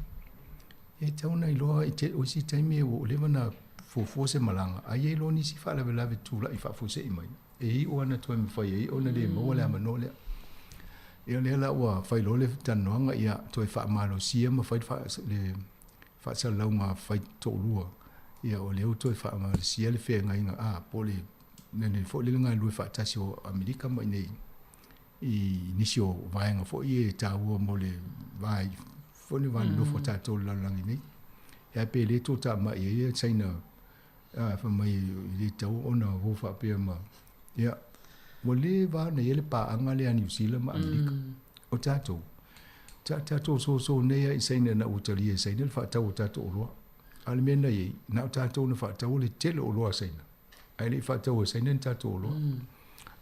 e tauna i loa i te oisi taimi e o levana fo se malanga. A ye lo ni si fa la tula i fa fo se i mai. E i o ana toi me fai e o na le mo le amano le. E o le la ua fai lo le tanoanga ia toi fa malo sia ma fai le fa sa launga fai to lua. Ia o le o toi fa malo sia le fe ngai nga pole nene fo le ngai lui fa tasi o Amerika mai nei. I nisio vaenga fo i e taua mo le vai foni van lo fo tato la langi nei ya pe le to ta ma ye China fa mai le tau ona ho fa pe ma ya mo le va na ye le pa anga le New Zealand ma America o tato so ne ya isaina na utali isaina fa tau tato ro al mena ye na tato na fa tau le tele o lo isaina ai le fa tau isaina tato lo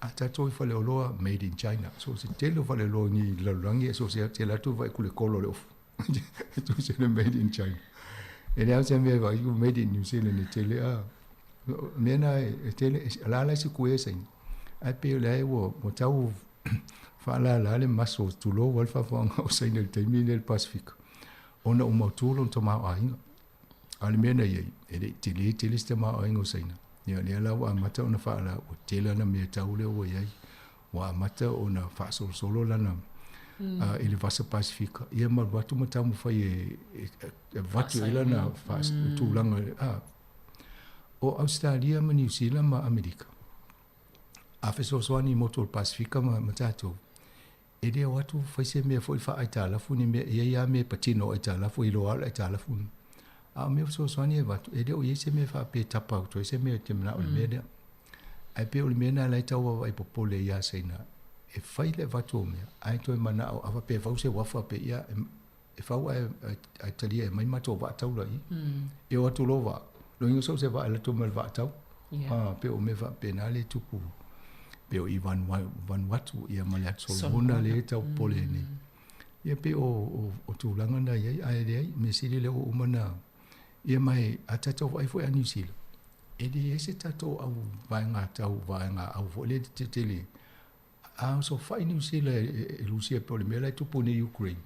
a tato fa le lo made in China so se tele fa le lo ni la langi so se te la tu va ku le kolo le tu se le made in China e le se me va you made in New Zealand tele mena tele la si ku esa ai pe le wo mo tau Whaala le maso tulo wal whawhanga o saina le taimi le Pasifika. Ona o mautolo o tamau ainga. Ale mena iei, tele ste mau ainga o saina. Ia lea la wa amata ona whaala o tela na mea taule o iei. Wa amata ona whaasolo lana ele vasa Pasifika. Ia marwatu matamu whai e vatu ila na tūlanga. O Australia ma New Zealand ma Amerika. Afeso soani moto o Pasifika ma tātou. E rea watu whaise mea fo i wha ai tālafu ni mea ia mea patino ai tālafu i loa ai tālafu. A mea so soani e watu. E rea o iese mea wha pe tapa auto. Ese mea te mana o le mea rea. Ai pe o le mea na lai tau ai popole ia seina. E whai le watu o mea. Ai toi mana o awa pe whause wafa pe ia. E whau ai talia e mai mato o wata ula i. E o watu lo wa. Lo ingo so se wa ala tō mel wata. Pe o mea wha pe na le tupu. Pe o i van watu ia male atu solona le tau pole ni. Ia pe o tūlanga na iei, ai rei, me siri leo umana, ia mai atatou ai fo a New Zealand. E di ese tatou au vaenga au fo le te tele. A so fai New Zealand e Lucia pe o le mela i tupu ne Ukraine.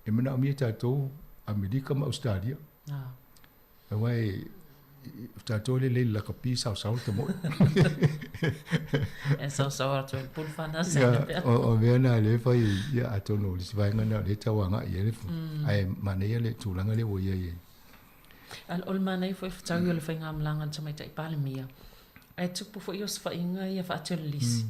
E mana o mia tatou Amerika ma Australia. E wai, tatou le la kapi sau te mo. E sau atu el pulfana se. O mea na le fai ia atono le sivaenga na le tawanga ia le fu. Ai manea le tūlanga le o ia ia. Al ol manei foi ftau yo le fai ngamlanga tamai tai pale mia. Ai tupu foi os fainga ia fa atu lisi.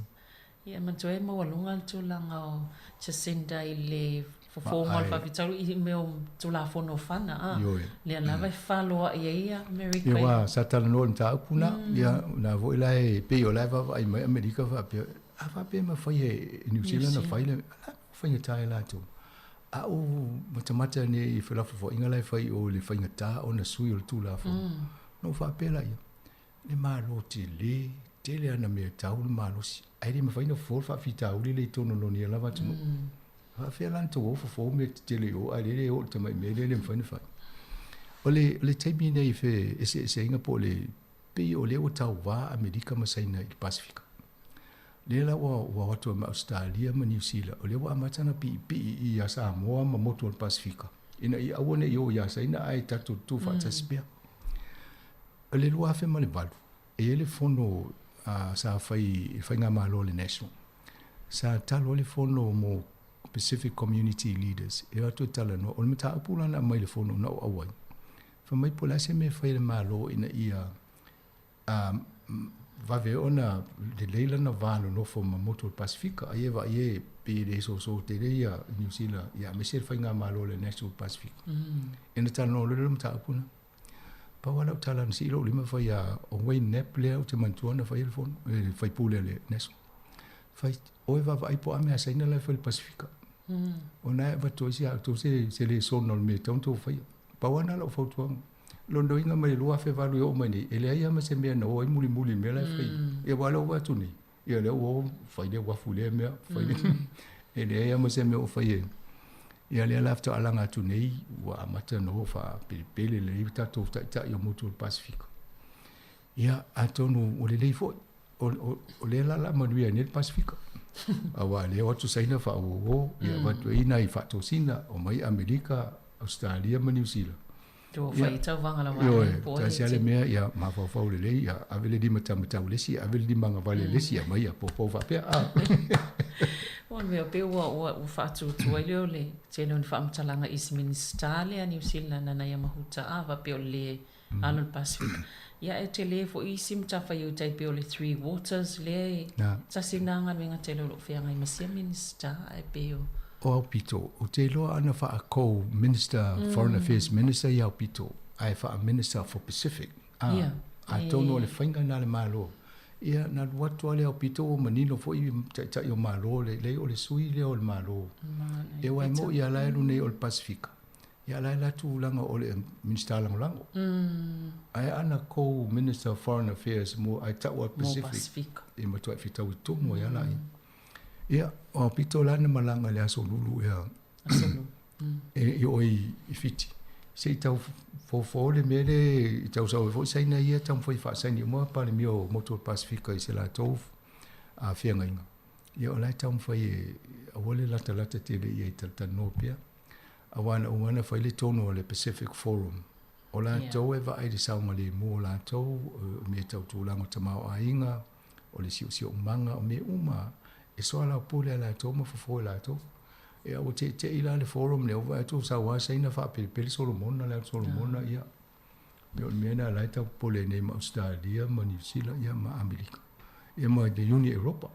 Ia mantoe mo walunga al tūlanga o Jacinda i le fofongol fa vitau i meo tulafono fana. Le lava faloa ia America. Ia wa satana no mta upuna ia na vo lai pe o lai va ai mai America va pe ava pe ma foi New Zealand na foi le foi tai la tu. A o matamata ne i fela fo inga lai foi o le foi ngata o na sui o tulafo. No fa pe la ia. Le malo tele ana me tau malo si. Ai le ma foi no fo fa fita o le tono no ni lava tu. Va fia lan to fo me tele o ai le o te mai me le foi fai. O le taimi nei fe ese inga po le pe o le o tau va Amerika ma saina i Pasifika. Le la wa watu ma Australia ma New Zealand. O le wa amatana pi i a Samoa ma moto o Pasifika. Ina i awane i o ia saina ai tatu tu fa taspia. O le lua fe ma le valu. E le fono sa fai ngā malo le national. Sa talo le fono mo Pacific Community Leaders. E atu tala no. O le mata apula na mai le fono na o awai. Fa mai pola se me fai le malo ina ia vave ona le leila na valo no fo ma moto Pasifika. Aie va ie pe le so te le ia New Zealand. Ia me se fai ngā malo le National Pacific. Ina tala no le mata apuna. Pa wala tala nsi ilo lima fai o Wayne Knapp le au te mantuana fai le fono. Fai pule le National. Fai oe va ai po ame asaina le fai le Pasifika. Ona va to sia to se le sono me tonto fai. Pa wana lo fotuang. Londo inga mai lua fe valu o mai ni. Ele ai ma se me no oi muli me la fai. E wala o atu ni. E le o fai le wafu le me fai. Ele ai ma se me o fai. E le lafto alanga atu nei wa mata no fa pele le ita to ta yo moto Pacific. Ia atonu o le fo o le la manuia ni Pacific. Awa le watu saina fa o ia watu ina I fa to sina o mai Amerika Australia ma New Zealand. To fai tau vanga la wa. Ta sia le mea ia ma fa le ia avele di mata le si avele di manga vale le si mai ia po fa pe a. O me pe o fa tu leo le tele on fa mtalanga Eastminster le New Zealand na ia mahuta ava pe o le alo Pacific. Ia e tele fo isim ta fa you tai pe o le Three Waters le. Ta sinanga menga tele lo fianga I masia minister e pe o. O pito o te loa ana fa a ko minister foreign affairs minister ia pito ai fa a minister for Pacific a tono le fainga na le malo ia na watu ale o pito o manino fo I ta yo malo le o le sui le o le malo e wai mo ia la lu nei o le Pacific ia la tu langa o le minister lango ai ana ko minister foreign affairs mo ai ta o Pacific e mo to fita o tu mo ia la ia o pito lana malanga le aso lulu ia e oi fiti se tau fo le mele tau sa fo sai na ia tam foi fa sai ni mo pa le mio moto Pacifica I se la tau a fianga inga Ia o lai tau mwhai e awale lata te le i tal tanopia. Awana uwana whai le tono o le Pacific Forum. O la tau e vai le saunga le mo la tau, me tau tūlango tamau a inga, o le siu umanga, o me uma, e soa la pule la tau, ma fufo la tau. E au te ila le forum le ova atu sa wasa ina wha pili Solomona, le Solomona ia. Me o mena la tau pule nei ma Australia, ma New Zealand, ia ma Amerika. Ia ma de Uni Europa.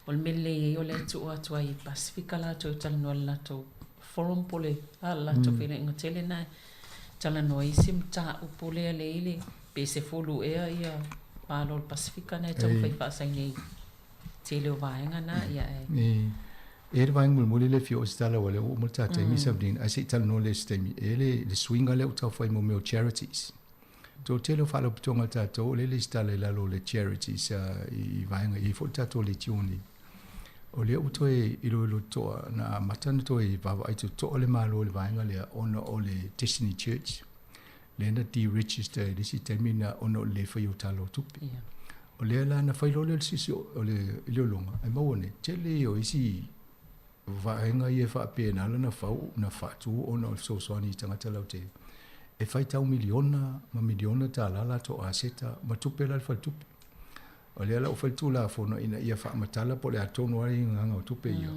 O le mele e o le atu o atua i Pasifika la tau talanoa la tau forum pule, la tau whina inga tele nai. Talanoa isi mta upule le ile, pe se folu ea ia palo le Pasifika nai tau whai whaasai nei tele o vaenga na ia e. E le vaenga muli le fio o stala wale o multa taimi sabdin, a se talanoa le stemi, e le swinga le utau whai mo meo charities. Tō telo whalo pitonga tātou, le stala lalo le charities i vaenga, i fo tātou le tioni. O le uto e ilo toa, na matana to e vava aitu toa le malo le vaenga le ona o le Destiny Church. Le na de-register, le si termina ona o le whaio talo tupi. O le la na whailo le sisi o le iliolonga. Ai maone, tele o isi vaenga i e whaapea na ala na whau, na whaatu ona o sosoani i tangata lau te. E whai tau miliona ta lala to aseta, ma tupe la le whaitupe. O le ala o whaitu la fono ina ia whaamatala po le atono ari nganga o tupe ia.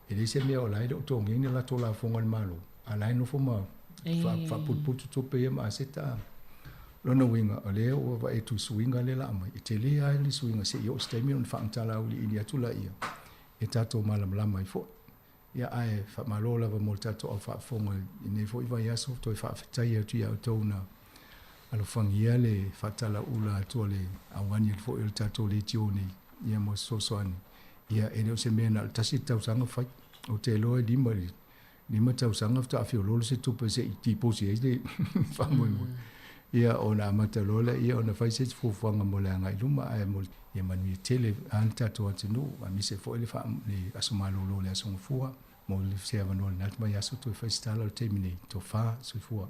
E le se mea o laide o tō ngini la tō la fonga ni malo. A lai no foma whaputputu tupe ia ma aseta. Lona winga, o le o wa e tu swinga le la amai. E te le ai le swinga se i o stemi on whaamtala uli ini atula ia. E tato malam lama i fo. Ia ai whaamalola wa mo tato o whaafonga i nei fo i vai aso to i whaafetai atu ia o tōna. Alo fangia le fatala ula atua le awani le fo il tato le tioni ia mo sosoani ia ene o se mena al tasi tausanga fai o te loe lima tausanga fta afio lolo se tupe se iti posi eile whamoi mo ia o na matalola ia o na fai se fufuanga mo le anga iluma ae mo ia manu tele an tato atinu a mi se fo ile le asomalolo le asongfua mo le se avanol natma ia so to fai stala o temine to fa sufua.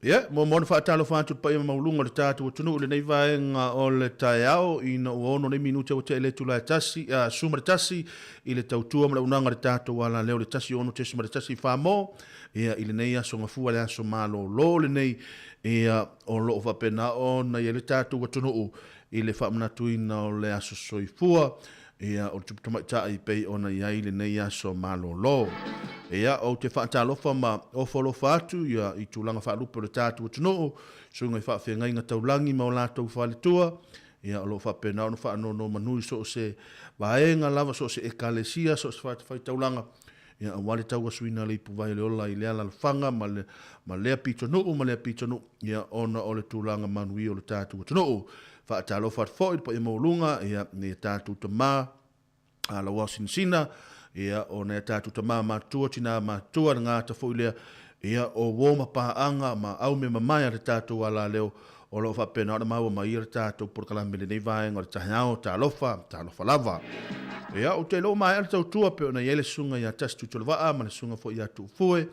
Ia, mo mona whaatalo whaatu pa ima maulunga le tātu o tunu le nei vaenga o le taiao i na uono nei minuta o te ele tula tasi, suma le tasi, i le tautua ma le unanga le tātu wala leo le tasi ono te suma le tasi whamo, ia i le nei aso ngafua le aso malo lo le nei, ia o lo o whapena o na i le tātu o tunu i le whaamnatuina o le aso soifua, ia o tupu tamaitaa i pei ona iai le nei aso malo lo. Ia o te whaatalofa ma o wholofa atu, ia i tūlanga whaalupo le tātu o tunoo, sunga i whaawhengai ngā taulangi ma o lātou whaaletua, ia o lo whapena ono whaanono manui so se vaenga lava so se ekalesia, so se whai taulanga, ia wale tau asuina le ipu vai le ola i le ala whanga, ma lea pitonu, ia ona o le tūlanga manui o le tātu o tunoo. Whaatalofa at fōi pa i maulunga, ia ne tātu ta mā, ala wasinsina, ia o ne tātu ta mā mātua, tina mātua ngā ta fōilea, ia o wōma pāanga, ma au me mamaya le tātu ala leo, o lo whapena ona maua mai le tātu, porkalame le nei vaenga, o le tahiao, tālofa lava. Ia o te lo mai ala tau tua pe ona iele sunga ia tasi tutula waa, ma le sunga fo ia tu fue,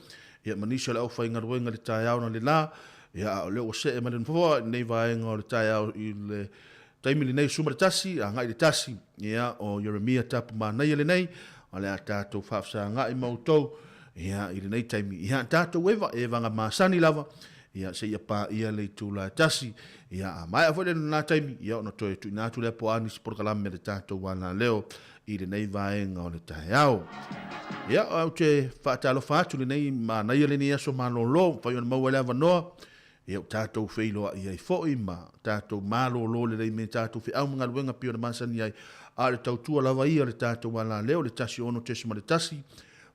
ia manisha le au whainga ruenga le tahiao na le la, ia o leo o se e malen fo nei vaenga o le tahiao i le taimili nei suma le tasi, a ngai le tasi, ia o Jeremia tapu ma nei le nei, ale a tātou whaafsa ngai mautou, ia i le nei taimi, ia tātou eva ngā māsani lava, ia se ia pā ia le tūla tasi, ia a mai a fwere nā taimi, ia o na toi tu nātu lea po anis porkalame le tātou wana leo, i le nei vaenga o le tahiao. Ia au te whaatalo whaatu le nei, ma nei le nei aso malolo, whai ona maua lea vanoa, ia tātou whailoa i ai fōi, ma tātou malolo le nei me tātou whi au mga luenga pio na masani ai, a le tautua lava ia le tātou wala leo, le tasi ono tesuma le tasi,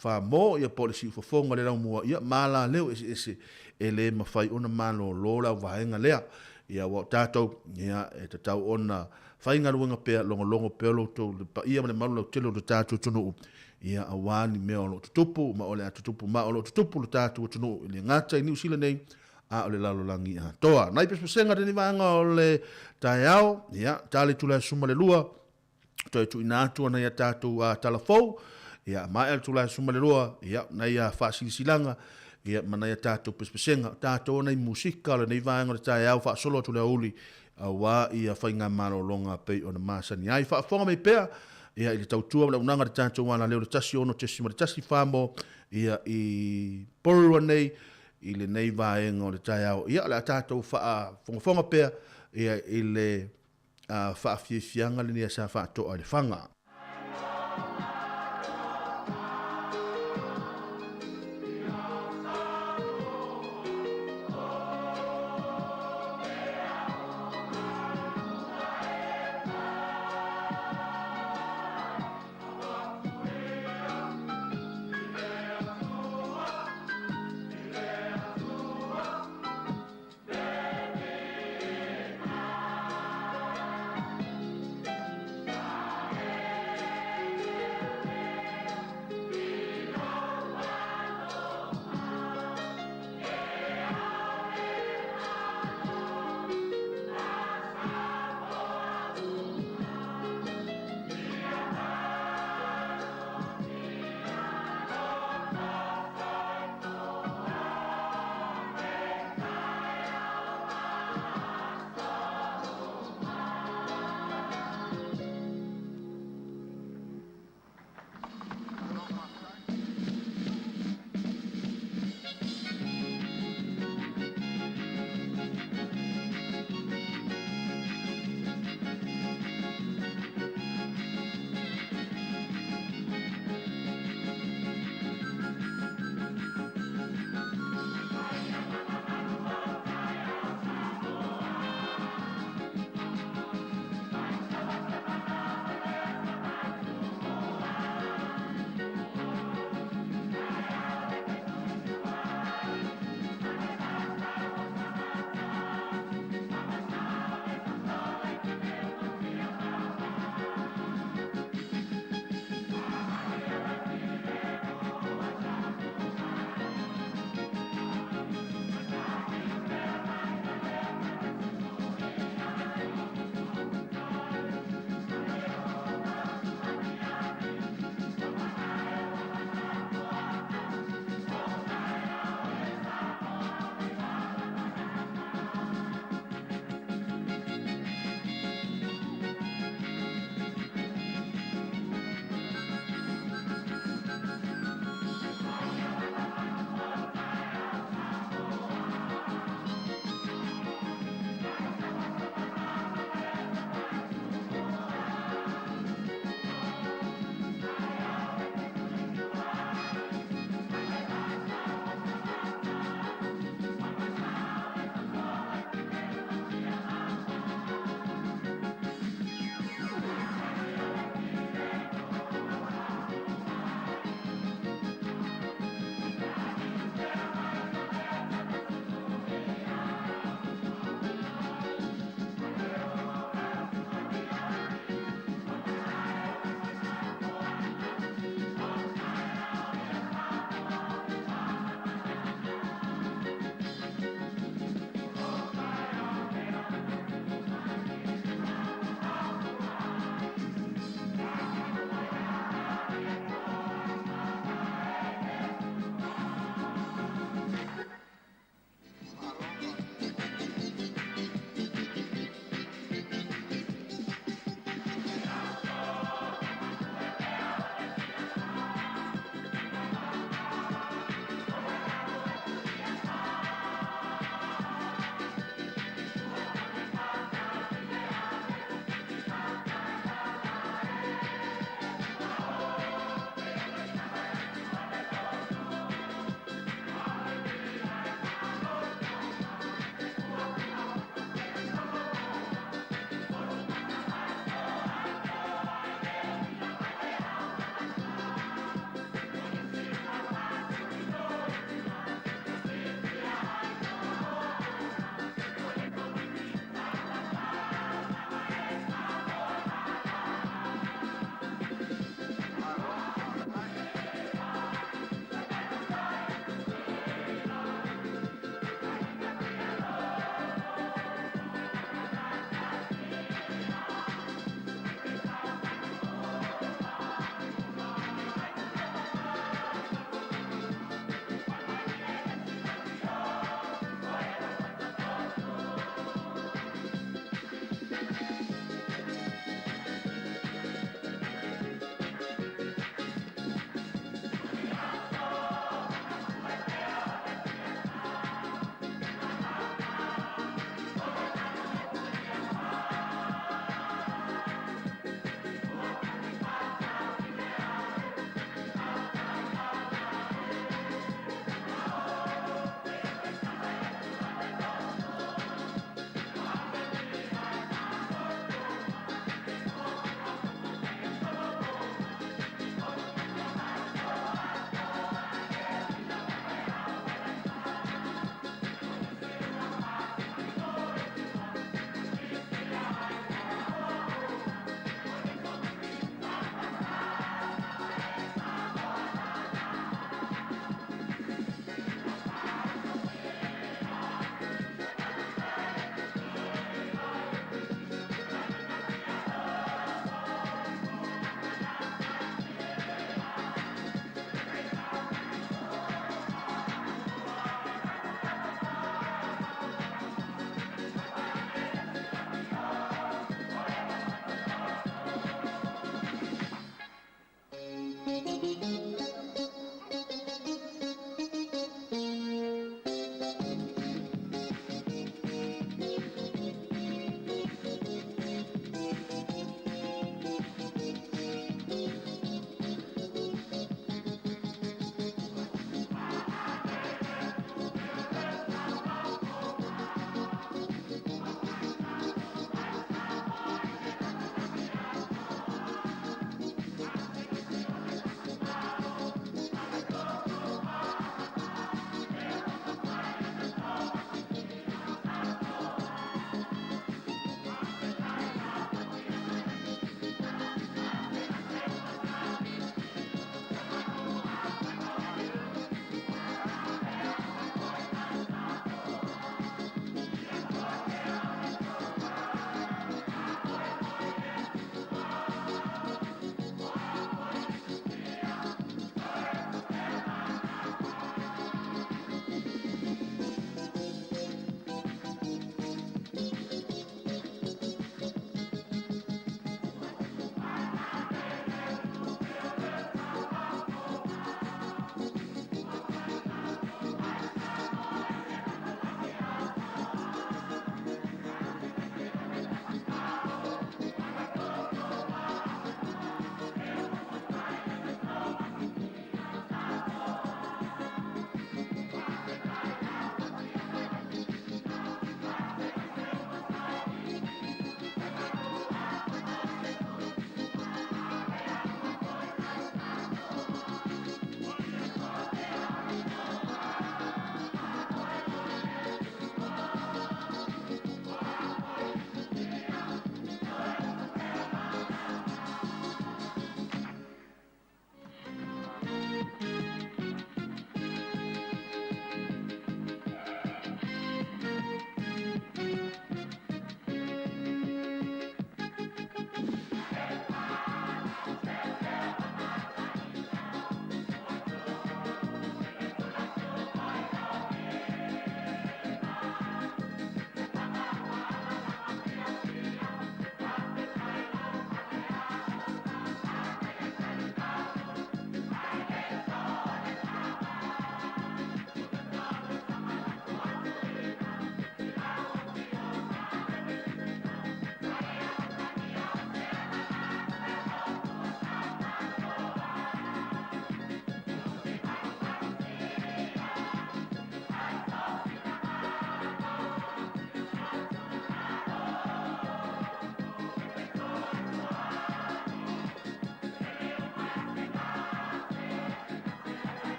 wha mo ia polisi ufafonga le rau mua, ia mala leo ese e le mawhai ona malolo la vaenga lea, ia wa tātou, ia e tatau ona whainga ruenga pea longo pea loto, pa ia mane malu lau telo le tātou tunu, ia awani mea o lo tutupu, ma o le atutupu, ma o lo tutupu le tātou tunu, ili ngata i New Zealand nei, a o le lalolangi a toa. Nai pespesenga teni vanga o le taiao, ia, tale tula suma le lua, toi tu inatu ana ia tātou a talafou, ia, mai al tula suma le lua, ia, nai a whaasilisilanga, ia, mana ia tātou pespesenga, tātou nei musika, le nei vanga o le taiao, wha solo tu le uli, a wā ia whainga maro longa pei o na masani. Ai, wha mei pea, ia, i le tautua, le unanga le tātou wana leo le tasi ono, tesima le tasi whamo, ia, i porua nei, i le nei vaenga o le taiao. Ia le tātou whonga pea, ia i le whaafianga le nia sa whaatoa le whanga.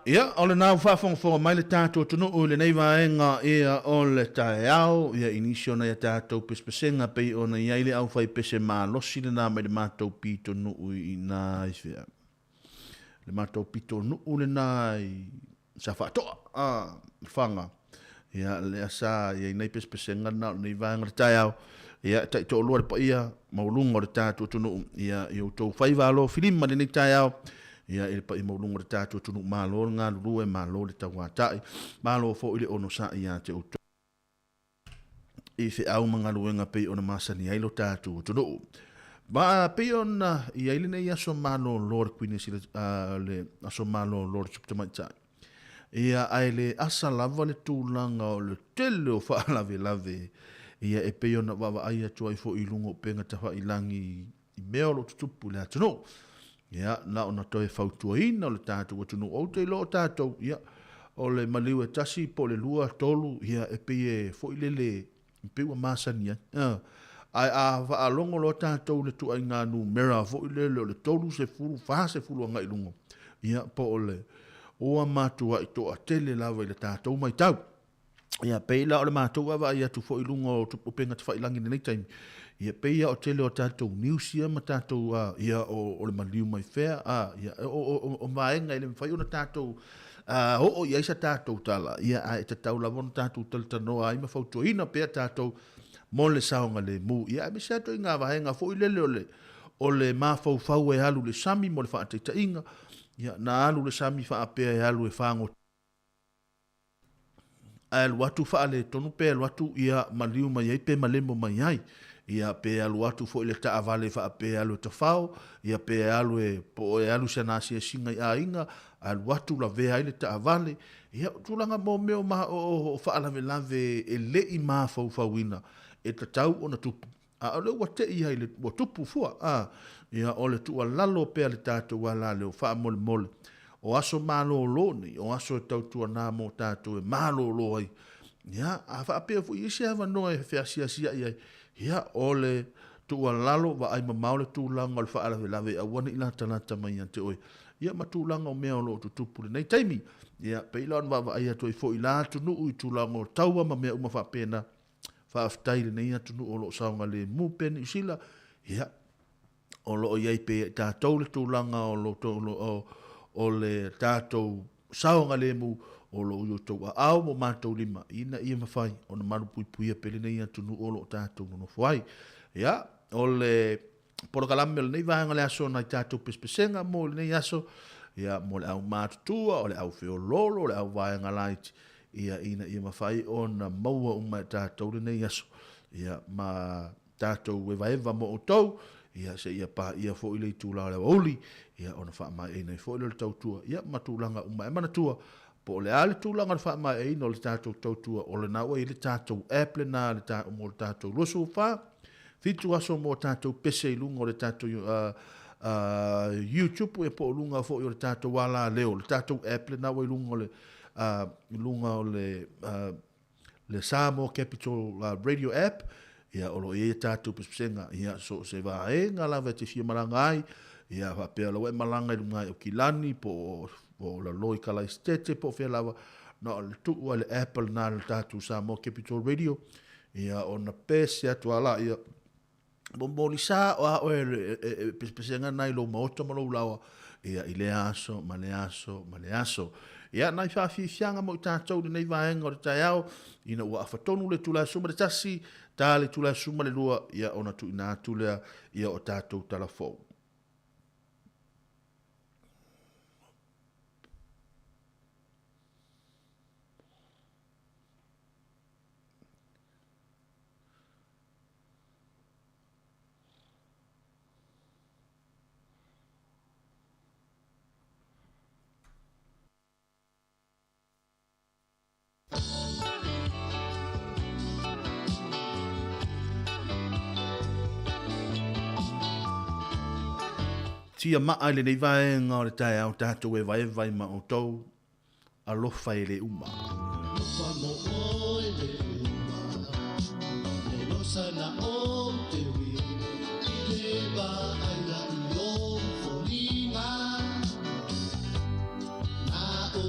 Ia, o le nau whaafonga mai le tātou tunu o le neivaenga ia o le tae au, ia inisio na ia tātou pespesenga pei o na iaile au whai pese mā losi le nā mai le mātou pito nuu i nā i whia. Le mātou pito nuu le nā i sa whaatoa, whanga. Ia le asa, ia i nei pespesenga na o neivaenga le tae au, ia tai to lua le pa ia, maulunga le tātou tunu, ia i o tau whaivalo, filima le nei tae au, ia ele pa i maulunga le tātou tunu mālo ngā lulu e mālo le tauatai mālo fo ile ono sa ia te uto i whi au mga luenga pei ona masani ailo tātou tunu ba pei ona i aile nei aso mālo lor kwine si le aso mālo lor suptamaitai ia aile asa lava le tūlanga o le tele o wha lave lave ia e pei ona wawa aia tua i fo i lungo penga tawa i langi i meo lo tutupu le atunu ia na ona toe fautuaina o le tātou atunu o te lo tātou ia o le maliu e tasi po le lua tolu ia e pei e fo i lele i peua masani ai a whaalongo lo tātou le tua i ngā nu mera fo i lele o le tolu se furu wha se furu anga i lungo ia po o le oa mātua i toa tele lawa i le tātou mai tau ia pei la o le mātou awa ia tu fo i lungo o penga te whailangi nei taimi ia peia o tele o tātou niusia ma tātou ia o le maliu mai whea ia o maenga ele mwhai ona tātou o ia isa tātou tala ia e te tau lavona tātou tala tanoa ai ma whautuina pea tātou mo le saonga le mu ia me sa to i ngā wahenga fo i lele o le mafau fau e alu le sami mo le whaataita inga ia na alu le sami whaapea e alu e whango alu atu whaale tonu pe alu atu ia maliu mai ai pe malemo mai ai ia pe alu atu fo ile ta avale fa pe alu te fao ia pe alu e po e alu sana sia singa ia inga alu atu la ve ile ta avale ia tulanga mo meo ma o fa ala lave e le i ma fo fawina e ta tau ona tupu a le wa te ia ile wa tupu fua ia ole tu lalo pe ale tatu wala le fa mol mol o aso malo lo ni o aso tau tu na mo tatu e malo lo ai ia a fa pe fu isi ava no e fa sia ia ole tu lalo va ai maule tu langa al fa ala lave a wani ila tanata mai ante oi ia ma tu langa o mea lo tu tupu nei taimi ia pe lon va ai to fo ila tu nu u tu langa taua ma mea uma fa pena fa aftaile nei atu nu o lo saunga le mu pen isila ia o lo ia pe ta tole tu langa o lo to o le tatou saunga le mu o lo yo to au mo matou lima ina ia mafai ona malu pui pele nei atu nu o lo tatou no foi ia o le porkalame nei vanga le aso na tatou pespesenga mo nei aso ia mo le au matua o le au feololo o le au vanga light ia ina ia mafai ona maua uma tatou nei aso ia ma tatou eva mo o tou ia se ia pa ia fo ile tu la oli ia ona fa mai nei fo ile tau tua ia matulanga uma e mana tua po le ale tulanga fa mai no le tatou tau tua o le na o ile tatou apple na le tatou mo tatou loso fa fitu aso mo tatou pese lungo le tatou YouTube e po lunga fo o le tatou wala leo le tatou apple na o lungo le lunga o le Samoa Capital Radio app ia o lo e tātou pesenga ia so se va e ngala va te fia malanga ai ia va pe lo e malanga i lunga o kilani po la loi kala estete po fe lava no le tu o le Apple na le tātou Samoa Capital Radio ia ona pese atu ala ia bomboli sa o e pesenga nai lo moto malo lawa ia ile aso maleaso ia nai fa fianga mo tātou nei vaenga o te taiao ina ua afatonu le tula suma le tasi tale tula suma le lua ia ona tu ina tula ia o tātou talafou. Tia maa le nei vaenga o le tae au tātou e vai ma o tau alofa e le uma. Alofa mo o e le uma, le losa na o te wi, i le ba ai la i o folinga, na o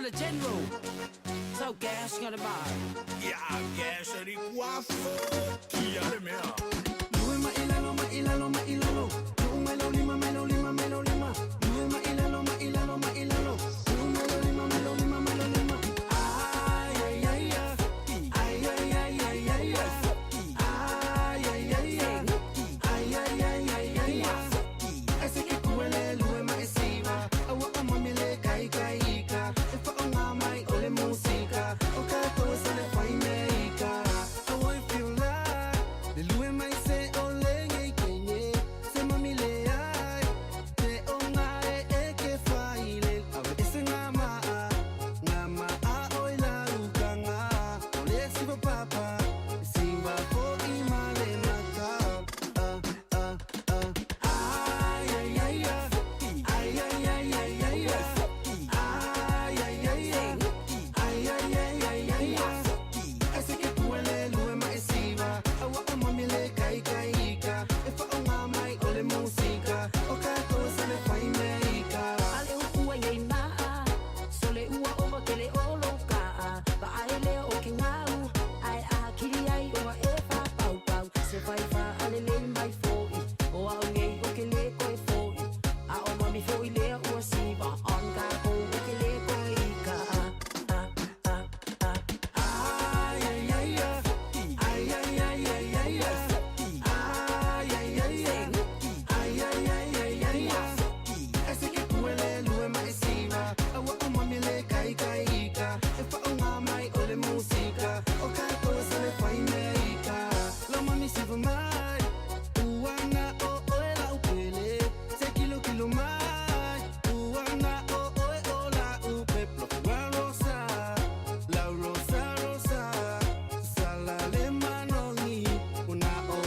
The general, so gas got a bar. Yeah, gas at the guapo. Yeah, the man. Ma ilalo, ma ilalo, ma ilalo. Melo lima, melo lima, melo lima. Ma ilalo, ma ilalo, ma ilalo. Melo lima, melo lima, melo lima. Ay, ay, ay, ay. Ay, ay, ay, ay, ay, ay. Ay, ay, ay, ay. Ay, ay, ay, ay, ay, ay. Ese que cuele, lue ma esiva. Awa amamile kai kai ka. If I mai ole música. Okay, pues se le fue meika. I want feel like the lue mai se ole ngai kenye. Se mamile ai. Te onga e ke faile. Ave ese ngama a oi la rukanga. Ole siva papa. Simba po imale naka. Ay ay ay ay. Ay ay ay ay ay ay. Ay ay ay ay. Ay ay ay ay ay ay. Ese que cuele lue ma esiva. Awa amamile kai kai ka. If I mai ole música. Okay, todo se le fue meika. Ale ua yei na. Sole ua ova kele oloka. Ba ale o kingau. Ai a kiri ai o e fa pau pau. Se vai fa ale le mai foi. O a ngei o kele koi foi. A o mami foi le o siva. On ka o kele koi ka. Ay ay ay ay. Ay ay ay ay ay ay. Ay ay ay ay. Ay ay ay ay ay ay. Ese que cuele lue ma esiva. Awa amamile kai kai ka. If I mai ole música. Okay, todo se le fue meika. La mami siva mai. Uana o la upele. Se kilo mai. Uana o la upe. La rosa. La rosa rosa. Sala le manoni. Una o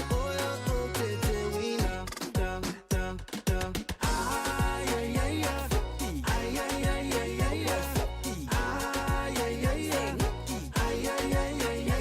te te wina. Da da da. Ay ay ay ay. Ay ay ay ay ay ay. Ay ay ay ay. Ay ay ay ay ay ay.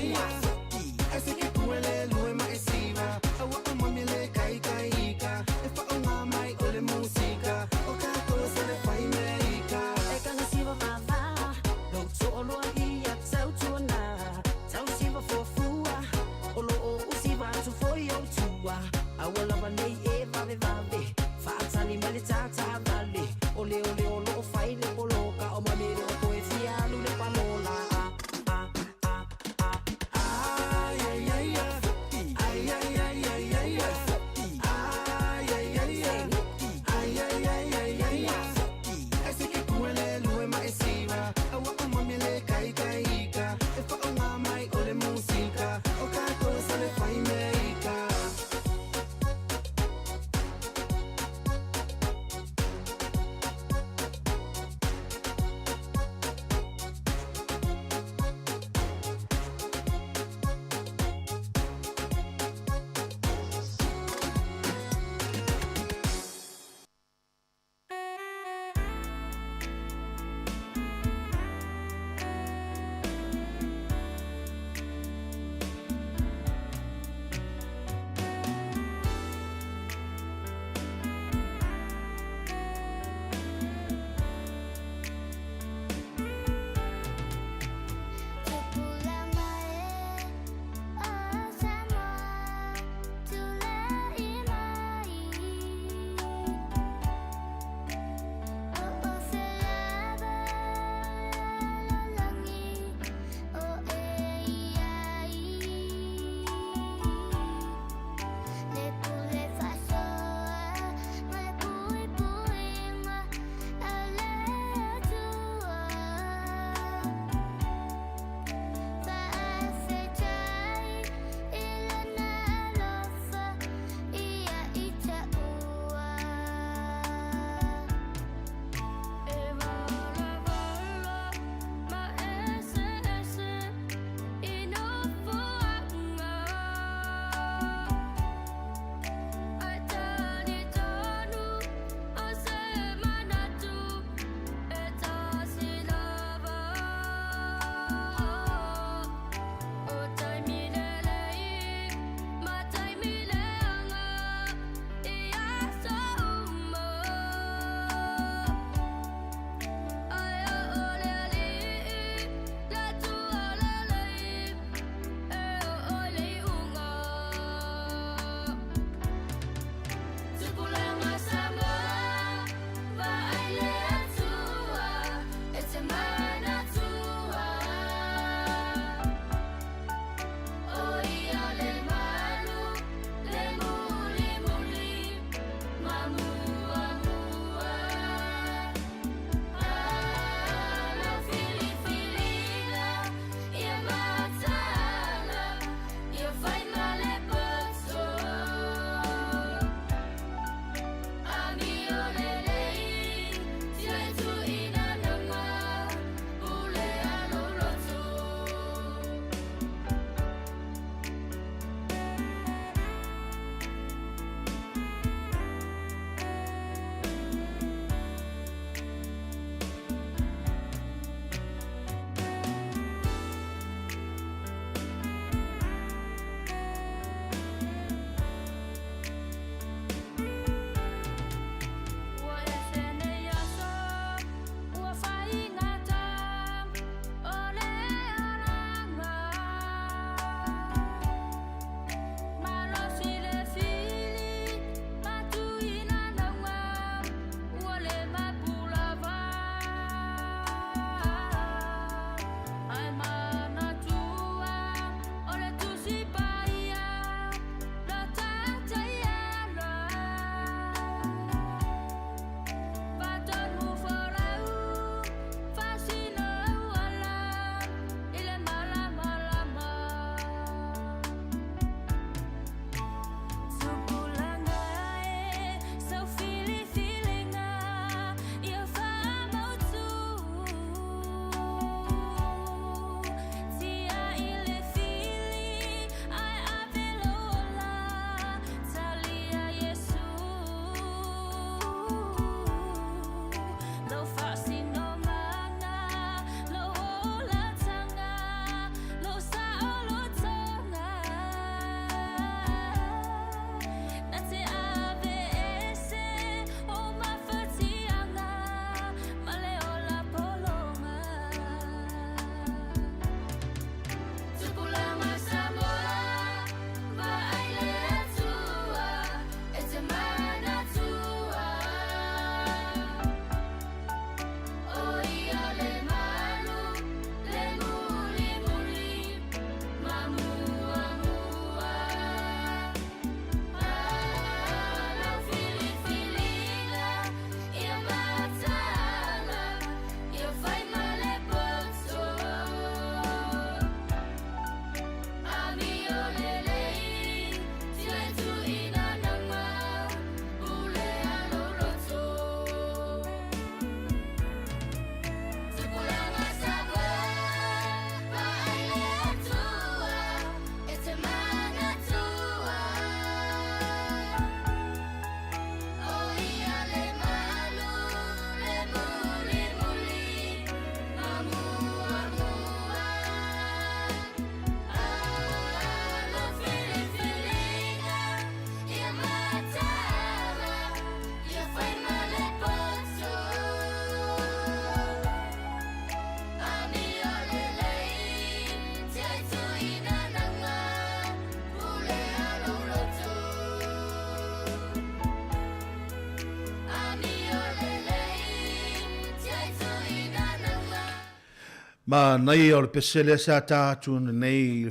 Ma nei o le pesele sa tātu nei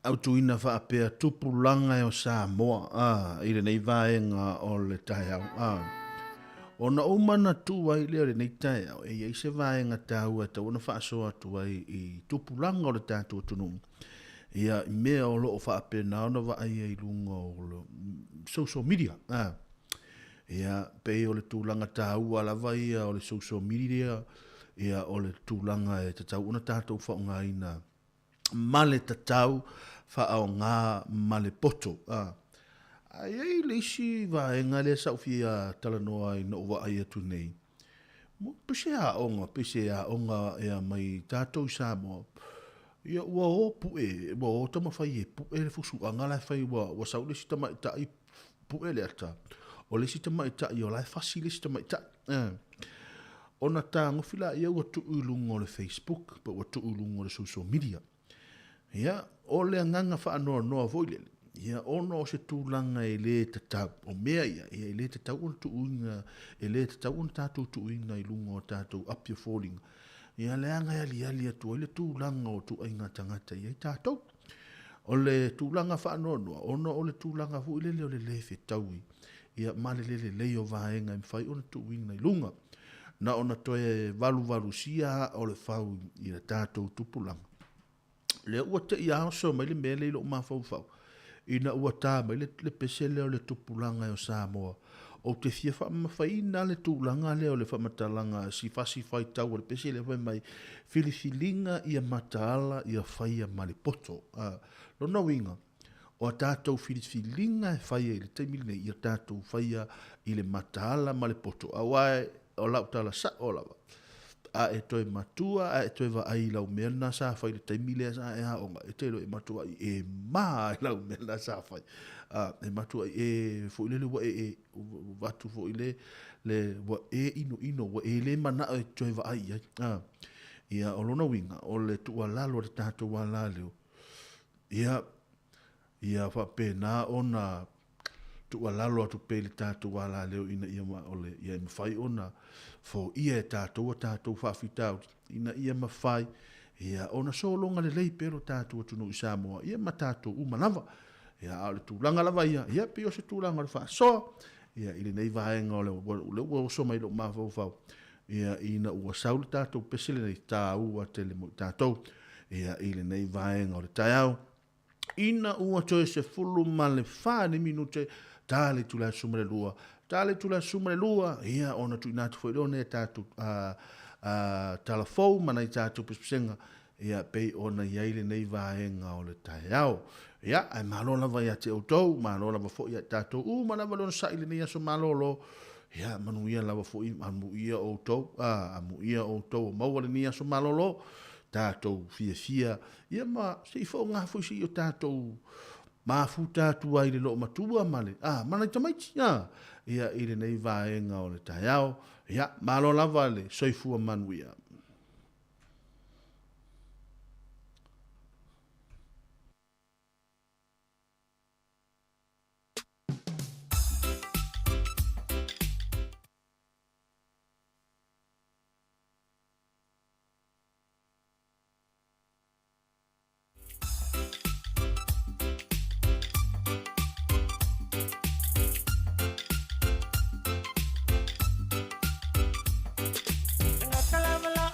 autuina wha apea tupulanga o Samoa. I le nei vaenga o le taiau. Ona umana tu ai leo le nei taiau. E ei se vaenga tāua ta ona wha asoa tu ai I tupulanga o le tātu tunu. Ia mea o loo wha apea na ona wa ai ai lunga o le social media. Ia pe o le tūlanga tāua lava ia o le social media. Ia o le tūlanga e tatau una tātou whaunga ina male tatau whaau ngā male poto. Ai ei le isi vaenga le saufia talanoa I no wa ai atu nei. Pese a onga ea mai tātou Samoa. Ia ua o pue, ua o tamawhai e pue le fusu anga lai whai wa sau le sita mai tai pue le ata. O le sita mai tai o lai fasi le sita mai tai. Ona tā ngofila ia ua tuulunga o le Facebook, pa ua tuulunga o le social media. Ia, o le anganga whaanoa noa voilele. Ia, ono o se tūlanga e le tatau. O mea ia, e le tatau on tuuinga, e le tatau on tātou tuuinga I lunga o tātou apia falling. Ia, le anga ali atua, le tūlanga o tuainga tangata ia I tātou. O le tūlanga whaanoa noa, ono o le tūlanga voilele o le lefe taui. Ia, malelele leo vaenga mwhai ona tuuinga I lunga. Na ona toe valu sia o le whau I le tātou tupulanga. Le ua te ia so mai le mele I lo mawhau whau. Ina ua tā mai le pesele o le tupulanga o Samoa. O te fia whaamawhaina le tūlanga leo le whamatalanga si whai tau o le pesele mai filifilinga ia mataala ia whaia male poto. Lona winga. O tātou filifilinga e whaia I le taimile ia tātou whaia I le mataala male poto. Awai o lau tala sa o lawa. A e toi matua, a e toi wa ai lau mena sa whai le taimile sa e haonga. E teilo e matua I e maa lau mena sa whai. E matua I e fwile le wa e watu fwile le wa e ino wa e le mana e toi wa ai. Ia o lona winga o le tua lalo le tātou wa laleo. Ia whapena ona tua lalo atu pe le tātou wala leo ina ia maole ia mawhai ona fo ia e tātou whawhitau ina ia mawhai ia ona solonga le lei pero tātou atunu I Samoa ia ma tātou umalawa ia au le tūlanga lava ia pio se tūlanga le whaasoa ia ili nei vaenga o le ua oso mai lo mawhau ia ina ua saule tātou pesele nei tā ua tele mo tātou ia ili nei vaenga o le taiau ina ua toe se fulu ma le whane minute tale tula sumre lua ia ona tu inatu foi lone tatu telefon mana tatu pesenga ia pe ona yaile nei vaenga o le taiao ia ai malona vai ate auto malona va foi tatu mana valon saile nei so malolo ia manu ia lava foi amu ia auto mau le nei so malolo tatu fia ia ma se fo nga foi si o tatu ma futa tu ai le lo matua male mana tamaiti ia ile nei vaenga o le taiao ia malo lava le soifua manuia Lava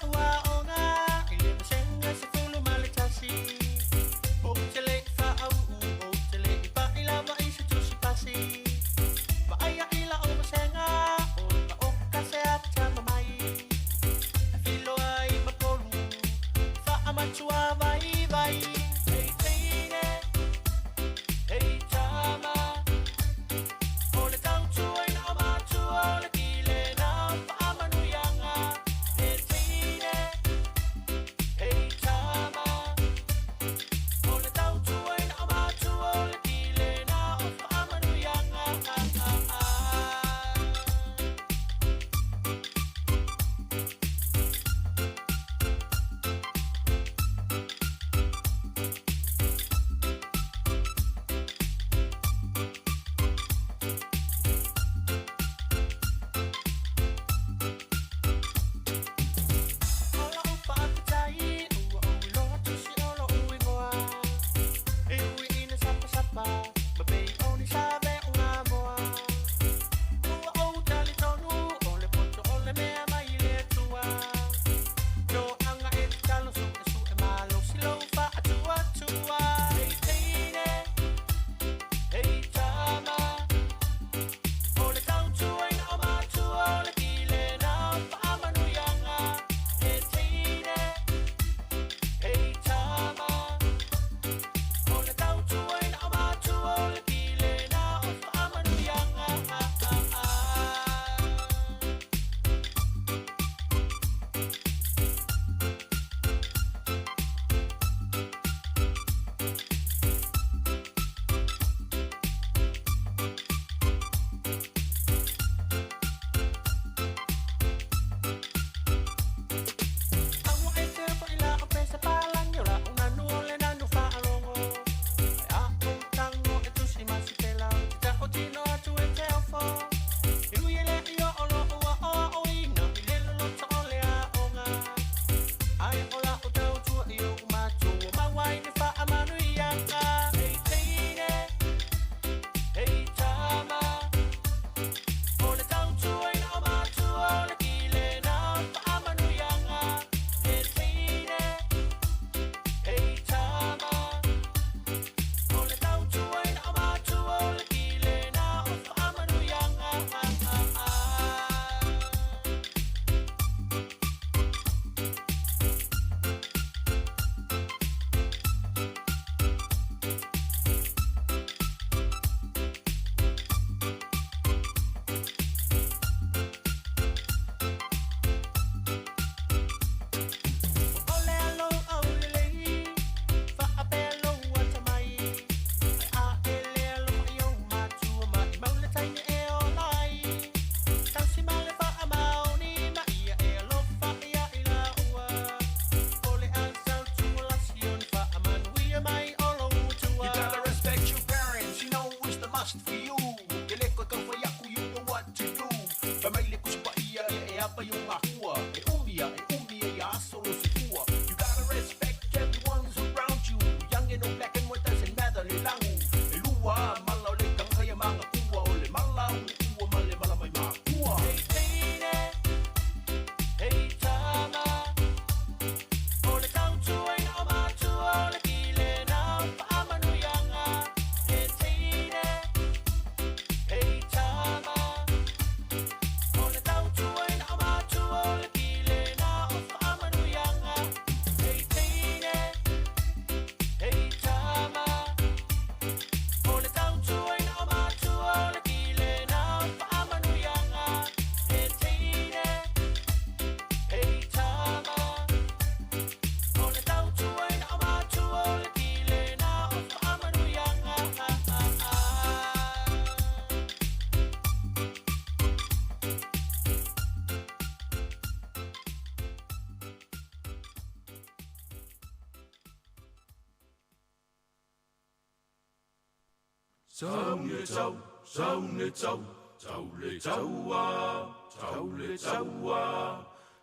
Sông lê châu, sông lê châu, châu lê châu à, châu lê châu à,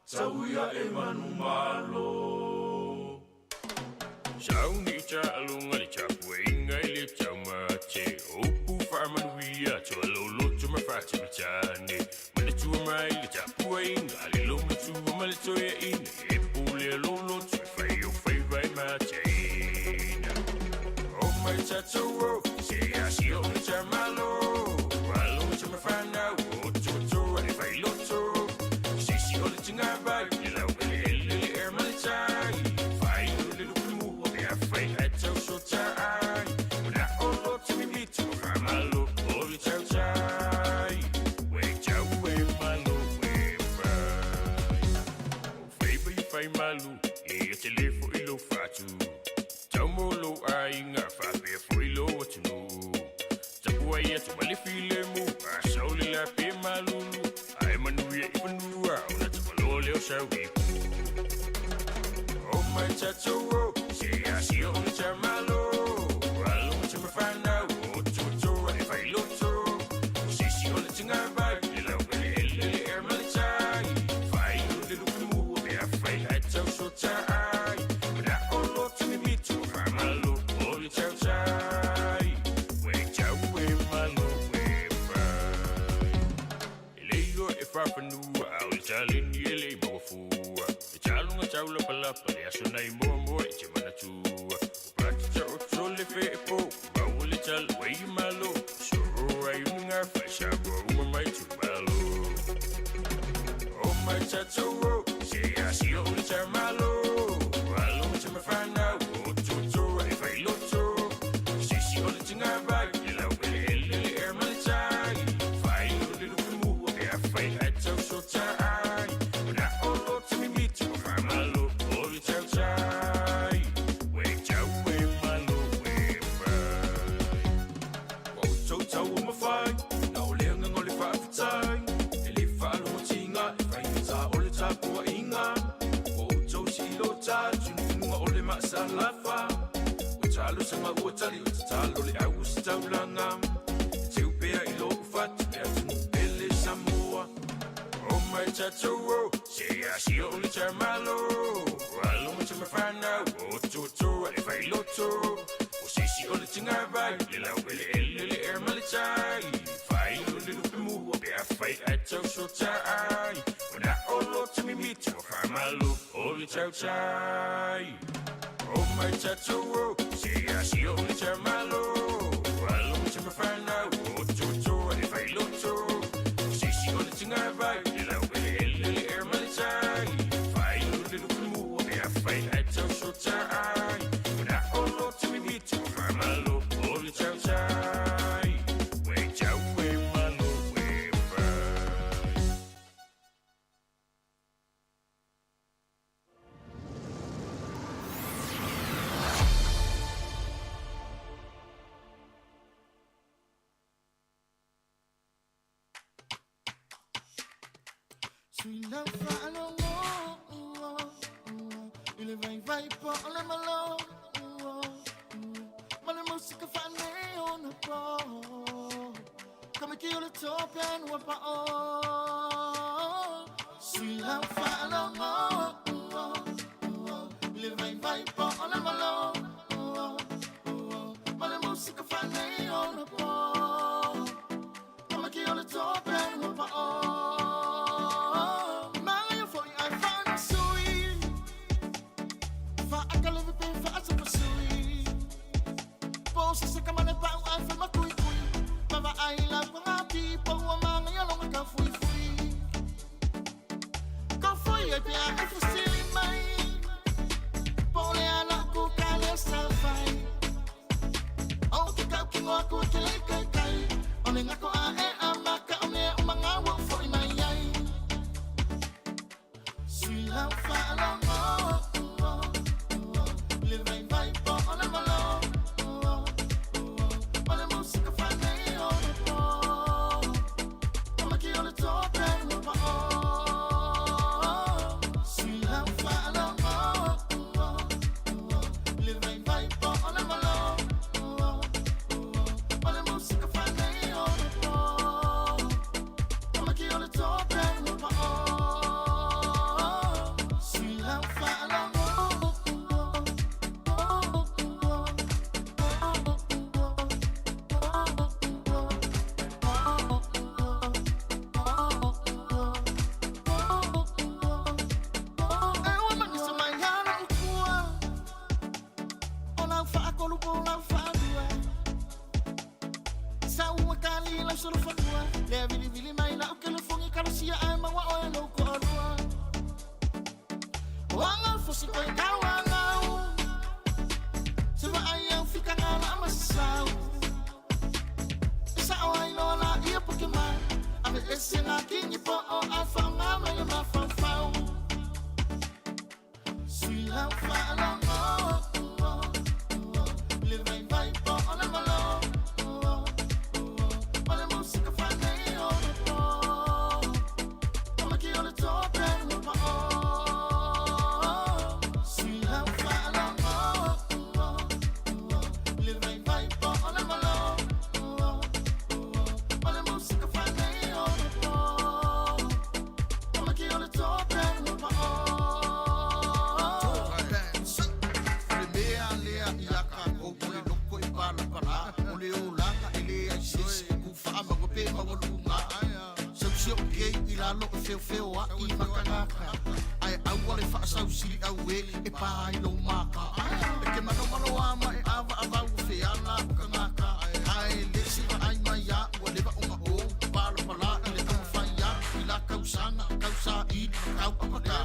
châu ya emanu malo. Sao ni cha alunga li cha puenga li cha mache opu farman wia cho lolo cho ma fa cha chane ma chu mai li cha puenga li lo ma chu ma li cho ya in e pule lolo cho fa yo vai mache oh my cha cho se ya si o cha malo walo cha ma fa na o cho e fa lo cho si o li chinga vai li la li er ma li cha malu e telefo ilo fatu tamolo ainga fa pe fo ilo watu tapu ai atu mali filemu a sauli la pe malu ai manu ye ipanua ona tapalo leo sawi oh my chacho se asi on chamalo alo chamafana o chucho ai vai loto si on tinga vai ilo ele er malichai vai de lukumu be afai so chai na olo timi mitu malu olo chai we chau we malu we leyo e fa panu au chalin yele mo fu chalunga chaula pala pala sonai mo e chimana tu pracha o le fe po bauli chal we malu so ai unga fa shago mai tu malu oh my chacho si o li cha malo walo cha ma fa na o cho e vai lo cho si o li chinga vai la ele er ma li chai vai o li lu mu o e fai a cho so chai na o lo cha mi mi cho fa malo o li cha chai we malo we vai o cho ma fai na o le nga ngoli fa chai ele fa lo chinga e vai sa o li cha po inga salafa utalo sama utali utalo le au staulanga tupea ilo fat ele Samoa oh my chacho se asi oli chamalo walo chama fana o chucho e vai loto o si oli tinga vai le ele er malichai vai oli lumu o be afai acho so chai na olo chimi mitu famalo oli chai oh my chacho se asi oli chamalo walo chama fana o chucho e vai loto si oli tinga vai le ele er malichai vai oli lumu o be afai acho so chai na olo chimi mitu famalo oli chai we chau we malo we Sweet love, follow il vai po le malo ma la musica fa neon po come che io le topia no pa sweet love, follow il vai po le malo ma la musica fa neon po come che io le topia no pa se kamane pa u alfa makui kui baba ai la nga people wa manga yo lo ka fui ka fui e pia e fusili mai pole ana ku kale sa fai o ki ka ki ngo ku ki le kai kai one nga ko a e amaka one o manga wo foi mai ai sui la fa la mo le vai po ole malo Sweet pola fadua. Sa uma kali la solo fadua. Le vili mai na ke lo fongi karasia ai ma wa o lo ko arua. Wanga fosi ko kawanga. Seba ayang fika ngala masau. Sa o ai no la ia Pokemon. Ave esse na kingi po o afa ngama le mafafau. Sui la fa la mo. Le vai po o le malo. O le musica fa nei o le po. O ma ki o le tope le po. Sui la fa la mo. Le vai po o le malo. O le musica fa nei o le po. O ma ki o le tope le po. Lo feo a I makangaka ai au le fa sau sili au e pai lo maka e ke mano ama e ava fe ala kangaka ai le si ai mai ya o le ba uma o pala le tama fa ya I la kausanga kausa I kau apaka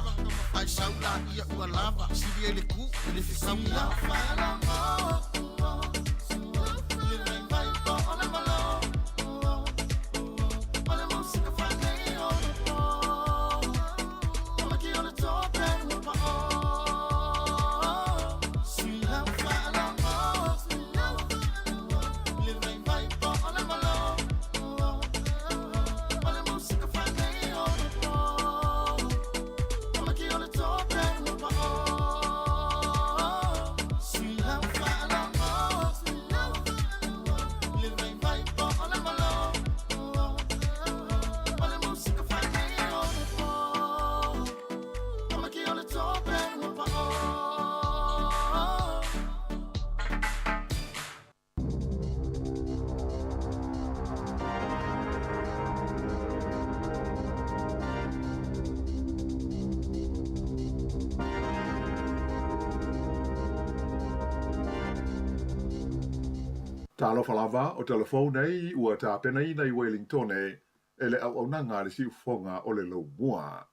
ai sau la ia ua lava sili le ku le fisau la fa la mo Talofa lava o telefone nei ua tāpena ina I Wellington e le au nanga le siufonga o le lau mua.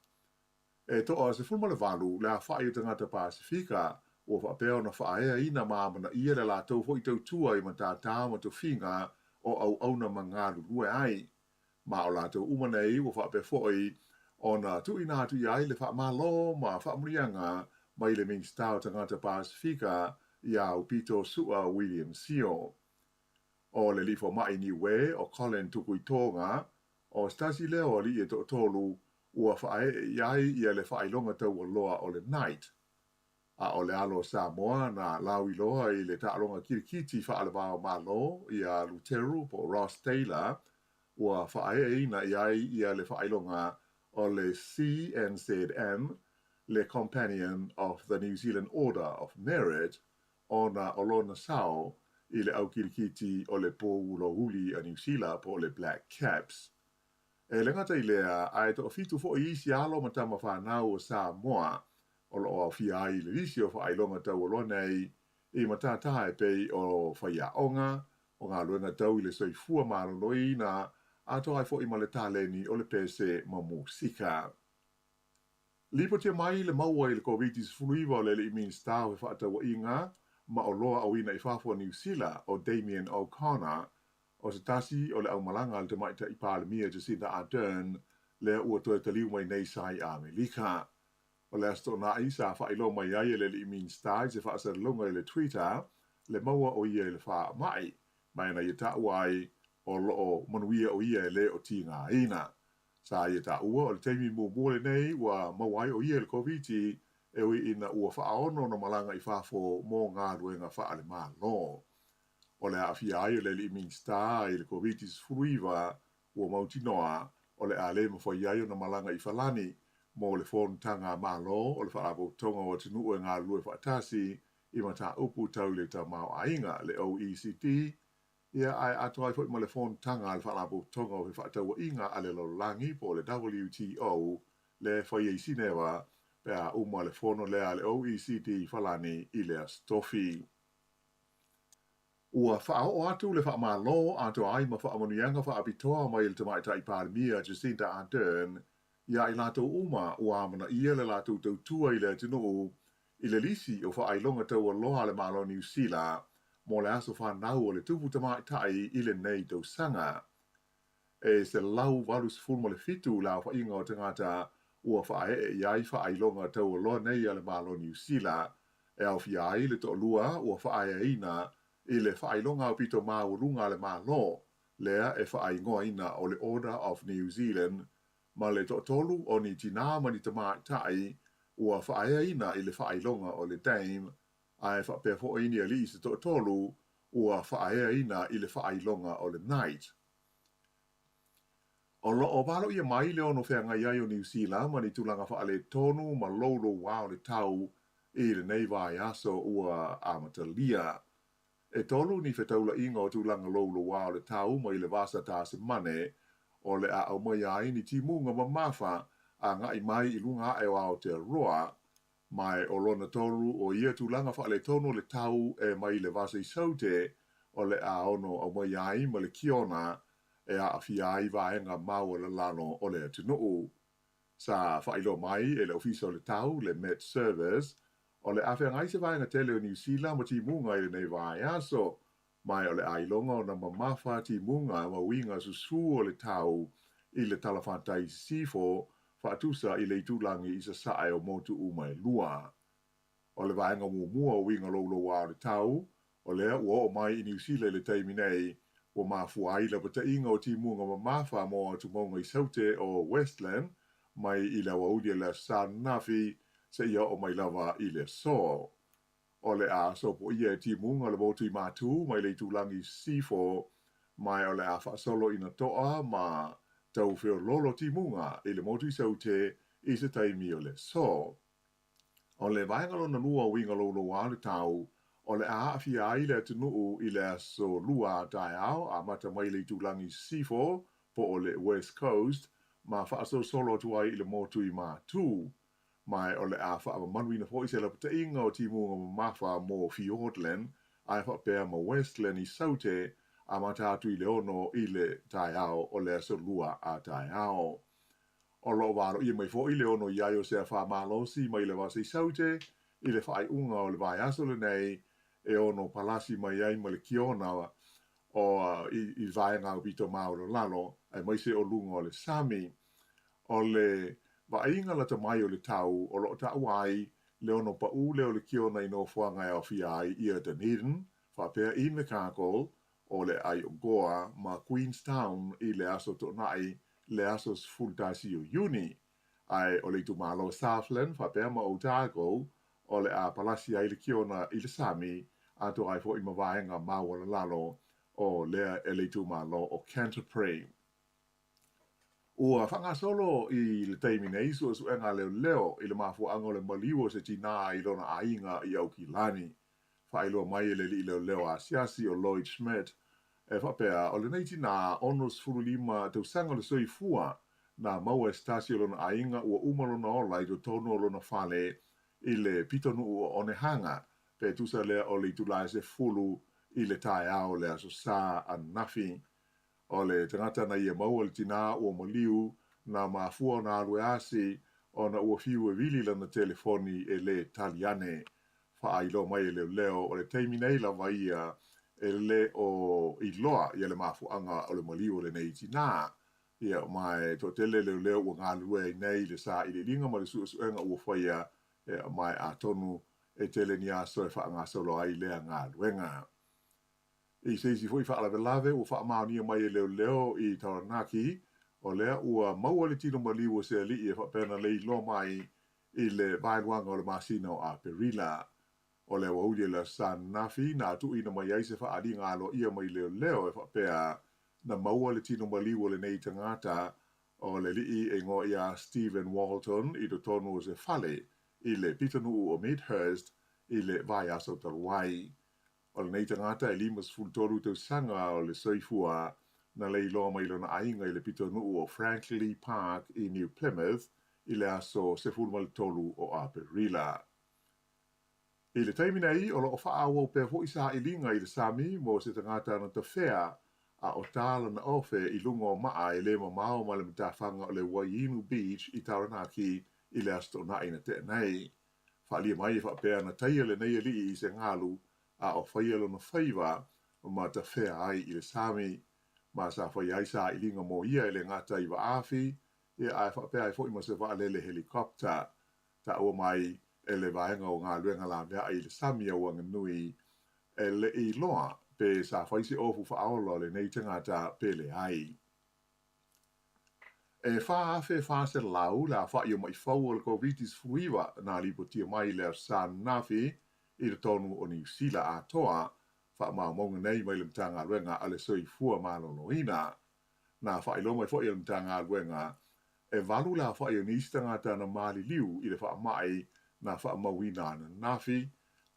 E toa se fulma le valu le a whae tangata Pasifika o whapea na whaea ina maamana ia le la tau fo I tau tua I matata ma tau finga o au na mangaru lue ai. Ma o la tau umanei o whapea foi o na tu ina atu iai le wha malo ma wha murianga mai le Mingstau tangata Pasifika I au Pito Sua William Sio. O le lifo mai ni we o Colin Tukuitonga o Stasi leo li e to tolu ua whae iai ia le whailonga tau o loa o le night. A o le alo Samoa na lawi loa I le taalonga kirikiti whaalewao malo ia Luteru po Ross Taylor ua whae ina iai ia le whailonga o le CNZM, le Companion of the New Zealand Order of Merit o na Olona Sao I le au kirikiti o le pōulo huli a New Zealand po le Black Caps. E le ngata I lea, ai to fitu fo I isi alo matama whanau o Samoa, o lo o fia ai le isi o whailonga tau o lonei, I matata e pei o whaiaonga, o ngā luenga tau I le soifua maroloina, ato ai fo I maletale o le pese ma musika. Lipo te mai le maua I le COVID-19 o le I Minstau e whaatau inga, ma o loa au ina I whafua New Zealand o Damien O'Connor, o se tasi o le au malanga le te maita I Palemia Jacinda Ardern, le ua toe taliu mai nei sai a Melika. O le asto na isa whailo mai ai le I Minstau se whaasaralunga I le Twitter, le maua o ia le wha mai, mai na I ta'u ai o loo manuia o ia le o tinga ina. Sa I ta'ua o le teimi mumule nei wa mawai o ia le COVID-19, e ui ina ua whaono na malanga I whafo mō ngā ruenga whaale mālo. O le awhia ai o le I Minstau I le COVID-19 ua mautinoa o le ale mawhai ai o na malanga I whalani mō le whonutanga mālo o le whaabo tonga o tinu e ngā rue whaatasi I mata upu tau le ta mau ainga le OECD ia ai ato ai fwoi ma le whonutanga le whaabo tonga o le whaataua inga a le lolangi po le WTO le whai sinewa pea uma le fono lea le OECD falani I le stofi. ua whaao o atu le wha malo ato ai ma wha amanuianga wha apitoa mai le tamai tai pārmia Jacinta Ardern ia i lato uma ua amana ia le lato tautua i le tino i le lisi o wha ailonga tau aloha le malo New Zealand mo le aso whanau o le tupu tamai tai i le nei tau sanga. E se lau walus fulma le fitu la wha inga o tangata ua wha e iai wha ailonga tau aloha nei a le malo New Zealand e au fiai le to lua ua wha ina i le whailonga o pito maurunga le malo, lea e whaingoa ina o le Order of New Zealand, ma le tolu o ni tina mani tamai tai, ua whaia ina i le whailonga o le Dame, a e whapefo ini ali i se tolu, ua whaia ina i le whailonga o le Night. O lo o walo ia mai le ono whea ngai ai o New Zealand, mani tulanga wha le tonu ma lolo wao le tau, i le nei vai aso ua amatalia. E tolu ni whetaula inga o tūlanga lolo wā o le tau mai le vasa tā se mane o le a au mai ai ni timunga ma mawha a ngai mai i lunga e wā o te roa mai o lona tolu o ia tūlanga wha le tonu le tau e mai le vasa i saute o le a ono au mai ai ma le kiona e a awhi ai vaenga mau le lano o le atunuu. Sa whailo mai e le ofisa o le tau le Met Service o le awhia ngai se vaenga tele o New Zealand ma ti munga i le nei vai aso, mai o le ailonga o na mamafa ti munga ma winga susu o le tau i le talawhantai sifo whaatusa i le itulangi i sa sae o motu umai lua. O le vaenga mua o winga lolo wa o le tau, o lea ua o mai i New Zealand le taimi nei, o mafu aila pata inga o ti munga mamafa mo atu maunga i saute o Westland, mai i la waudia la Sanafi, se ia o mai lava i le so. O le a so po ia e ti munga le motu i matu mai le tulangi sifo mai o le a whaasolo ina toa ma tau whio lolo ti munga i le motu i saute i se taimi o le so. O le vaengalo na lua winga lolo wa le tau o le a awhi ai le atunuu i le aso lua tai au a mata mai le tulangi sifo po o le West Coast ma whaasolo solo tuai i le motu i matu. Mai o le a wha manuina fo i se la pata inga o timu o mawha mo Fiordland, a wha pēr mo Westland i saute, a matatu i le ono i le tai ao o le aso lua a tai ao. O lo waro i mai fo i le ono i aio se a wha malosi mai le wasa i saute, i le whaai unga o le vai aso le nei, e ono palasi mai ai ma le kiona o i vaenga o pito mauro lalo, ai mai se o lunga o le Sami, o le va inga la mai o le tau o lo tau ai le ono pa u le o le kiona i no fuanga e o fiai i a Dunedin, fa pēr i Mechanical o le ai o Goa ma Queenstown i le aso to nai le aso fultasi o uni. Ai o le tu malo Southland fa pēr ma Otago o le a palasi ai le kiona i le Sami a to ai fo i mawaenga maua le lalo o le e le tu malo o Canterbury. Ua whanga solo i le teimi nei su enga leo i le mafu ango le maliwo se tina i lona ainga i au ki lani. Whailo mai le li leo a siasi o Lloyd Schmidt. E whapea o le nei tina onos furulima tau sanga le soi fua na maua estasi o lona ainga ua umalona ola i do tono o lona fale i le pitonu o onehanga pe tusa lea o le itulai se fulu i le tae ao le aso sa an nafi. O le tangata na ia maua le tina ua maliu na mafua na alue asi o na ua fiu e wili lana telefoni e le taliane. Wha ailo mai e leo o le teimi nei la vaia e le o iloa i le mafuanga o le maliu o le nei tina. Ia mai to tele leo ua ngā lue nei le sa i le linga ma le suenga ua whaia mai a tonu e tele ni aso e wha ngā solo ai lea ngā luenga. I seisi fui wha lave ua wha maonia mai e leo i Taranaki, o lea ua maua le tino maliu o se ali e wha pena le ilo mai i le vailuanga o le masino a Perila. O le waulia la San Nafi, na tu ina mai aise wha adi ngalo ia mai leo e wha pea na maua le tino maliu o le nei tangata o le lii e ngo ia Stephen Walton i do tonu o se fale i le pitanu o Midhurst i le vai aso taruai. O le nei tangata e limas fultoru tau sanga o le soifua na le iloa mai lona ainga i le pitanu o Franklin Park i New Plymouth i le aso se fulmal tolu o Aperila. I le taimi nei, o loo wha awa o pēr fo isa I linga I le sami, mo se tangata na ta whea, a o tāla na ofe I lungo maa I le mamao ma le mtawhanga o le Wainu Beach I Taranaki I le asto na ina te nei. Whaalia mai wha pēr na taia le nei li I se ngalu, a o whaialo na whaiva, o ma ta whea ai I le sami, ma sa whai ai sa I linga mo ia I le ngata I wa awhi, ia ai wha pēr ai fo I ma se wa lele helikopter, ta ua mai e le vaenga o ngā luenga la mea I le sami au anga nui, e le I loa, pe sa whaisi ofu wha aolo le nei tangata pe le ai. E wha awhi wha se lau la wha I o mai whau o le COVID-19 fuiwa na lipo tia mai le sa nafi I le tonu o ni sila a toa, wha maa monga nei mai le mtanga luenga a le soi fua malolo ina, na wha ilo mai wha I le mtanga luenga, e valu la wha I o nisi tangata na mali liu I le wha mai na wha mawina na nafi,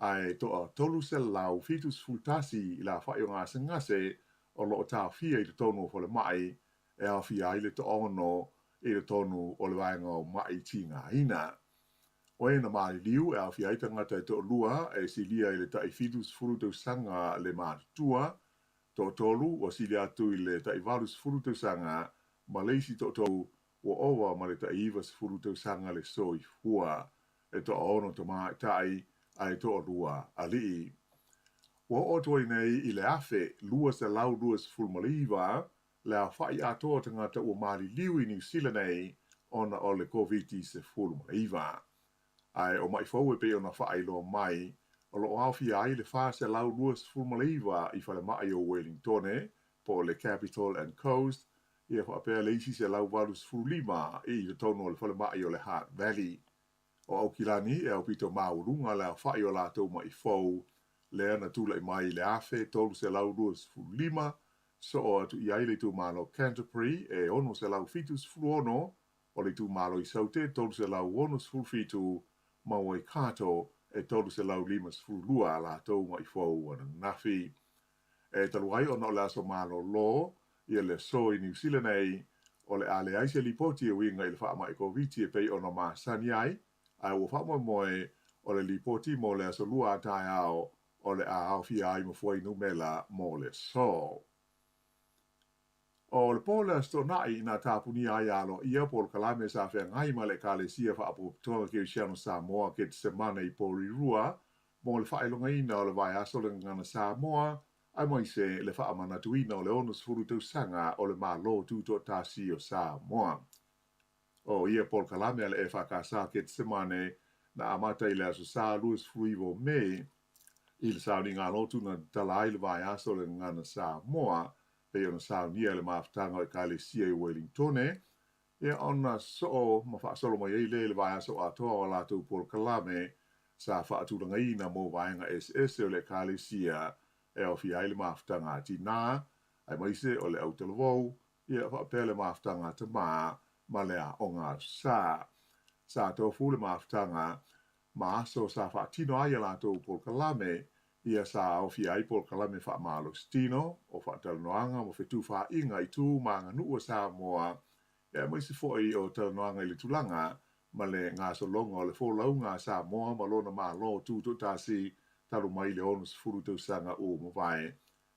ai toa tolu se lau fitus fultasi I la wha I o ngā sengase o loo tā fia I le tonu o le mai, e a fia I le to ono I le tonu o le vaenga o mai tinga ina. O e na mali liu e a fia I tangata I to lua e silia I le tai fitus fulutu sanga le mātua, to tolu o silia atu I le tai valus fulutu sanga, ma leisi to tolu o owa ma le tai ivas fulutu sanga le soi fua, e to ono to mai tai ai to lua ali. O o toi nei I le afe lua se lau lua se fulmaliva, le a whai atoa tangata o mali liu I New Zealand nei ona o le COVID-19 se fulmaliva. Ai o mai fau e pe ona whai lo mai, o lo awhi ai le wha se lau lua se fulmaliva I whale mai o Wellington po le Capital and Coast, ia whapea leisi se lau walu se fulima I le tono o le whale mai o le Heart Valley. O au kilani e au pito maurunga le a whai o la tau mai fau, le ana tula I mai le afe, tolu se lau duas fulima, so o atu I aile tu malo Canterbury, e ono se lau fitus fuluono, o le tu malo I saute, tolu se lau onus fulfitu, mawai kato, e tolu se lau limas fulua la tau mai fau ana nafi. E taluai ono le aso malo lo, ia le so I New Zealand ei, o le ale aise li poti e winga I le wha mai COVID-19 e pei ono maa sani ai, ai ua wha moe o le lipoti mo le aso lua atai ao o le a au fia ai mafuai numela mo le so. O le pole asto nai na tapuni ai alo ia po le kalame sa fea ngai ma le kale sia wha apu tonga ki Usiano Samoa ke te semana I pori rua mo le whaelonga ina o le vai aso le ngana Samoa ai mai se le wha amana tuina o le onus furu tau sanga o le malo tuto tasi o Samoa. O ia Paul Kalame ale e whakasa ke te semane na amata I le aso sa luas fuivo me I le sauni ngā lotu na talai le vai aso le ngana Samoa pe ona sauni le maftanga o kale sia I Wellington ia ona so ma wha solo mai le vai aso atoa o lātou Paul Kalame sa wha atulanga ina mo vaenga SS o le kale sia e o fia le maftanga tina ai maise o le autolovou ia wha pele maftanga te maa ma lea o ngā sā. Sā tofu le maftanga, ma aso sa wha tino ai la tō Paul Kalame, ia sa au fi ai Paul Kalame wha malo stino, o wha talanoanga mo whetu wha inga I tū maanga nua Samoa, ia maisi fōi o talanoanga I le tulanga, ma le ngā solonga o le fōlaunga Samoa, ma lona ma lo tū tōtasi, talu mai le onus furu tau sanga o mawai.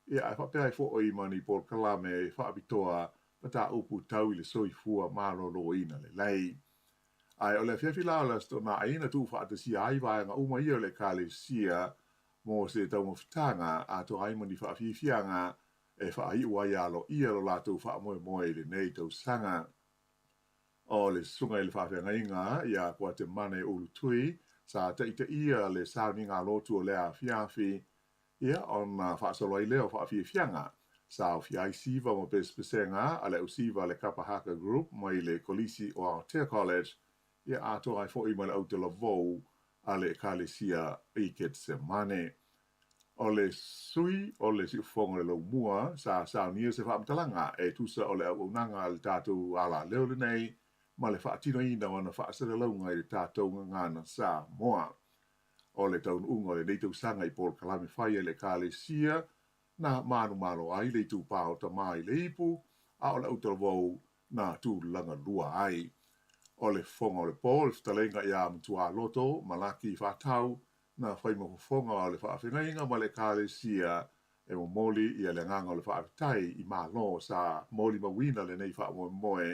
Ia ai whapea I fōi mani Paul Kalame, wha abitoa, ma tā upu tau I le soifua mālo lo ina le lei. Ai o le whiawhi lao la sto na aina tū whaata si ai vaenga uma ia o le kale sia mo se tau mawhitanga a to ai mani whaawhiwhianga e whaai ua ialo ia lo la tū wha moe moe le nei tau sanga. O le sunga I le whaawhianga inga ia kua te mane ulu tui sa te ita ia le sauni ngā lotu o lea whiawhi ia on whaasolo I leo whaawhiwhianga. Sa o fiai siva mo pespesenga ale usiva le Kapahaka Group mai le kolisi o Aotea College ia ato ai fo I ma le autela vou ale kalesia I ket semane. O le sui o le siufonga le mua sa nia se whaamtalanga e tusa o le aunanga le tātou ala leo le nei ma le whaatino ina wana whaasere launga I le tātou ngana sa moa. O le taun unga le neitau sanga I Paul Kalame whai le kalesia na manu malo ai le tu pao ta mai le ipu, a o le utalawau na tu langa lua ai. O le fonga o le po, le ftalenga I a mtua loto, malaki whatau, na whai mahufonga o le whaawhengainga ma le kālesia e o moli i le nganga o le whaawitai i mālo sa moli mawina le nei whaamoe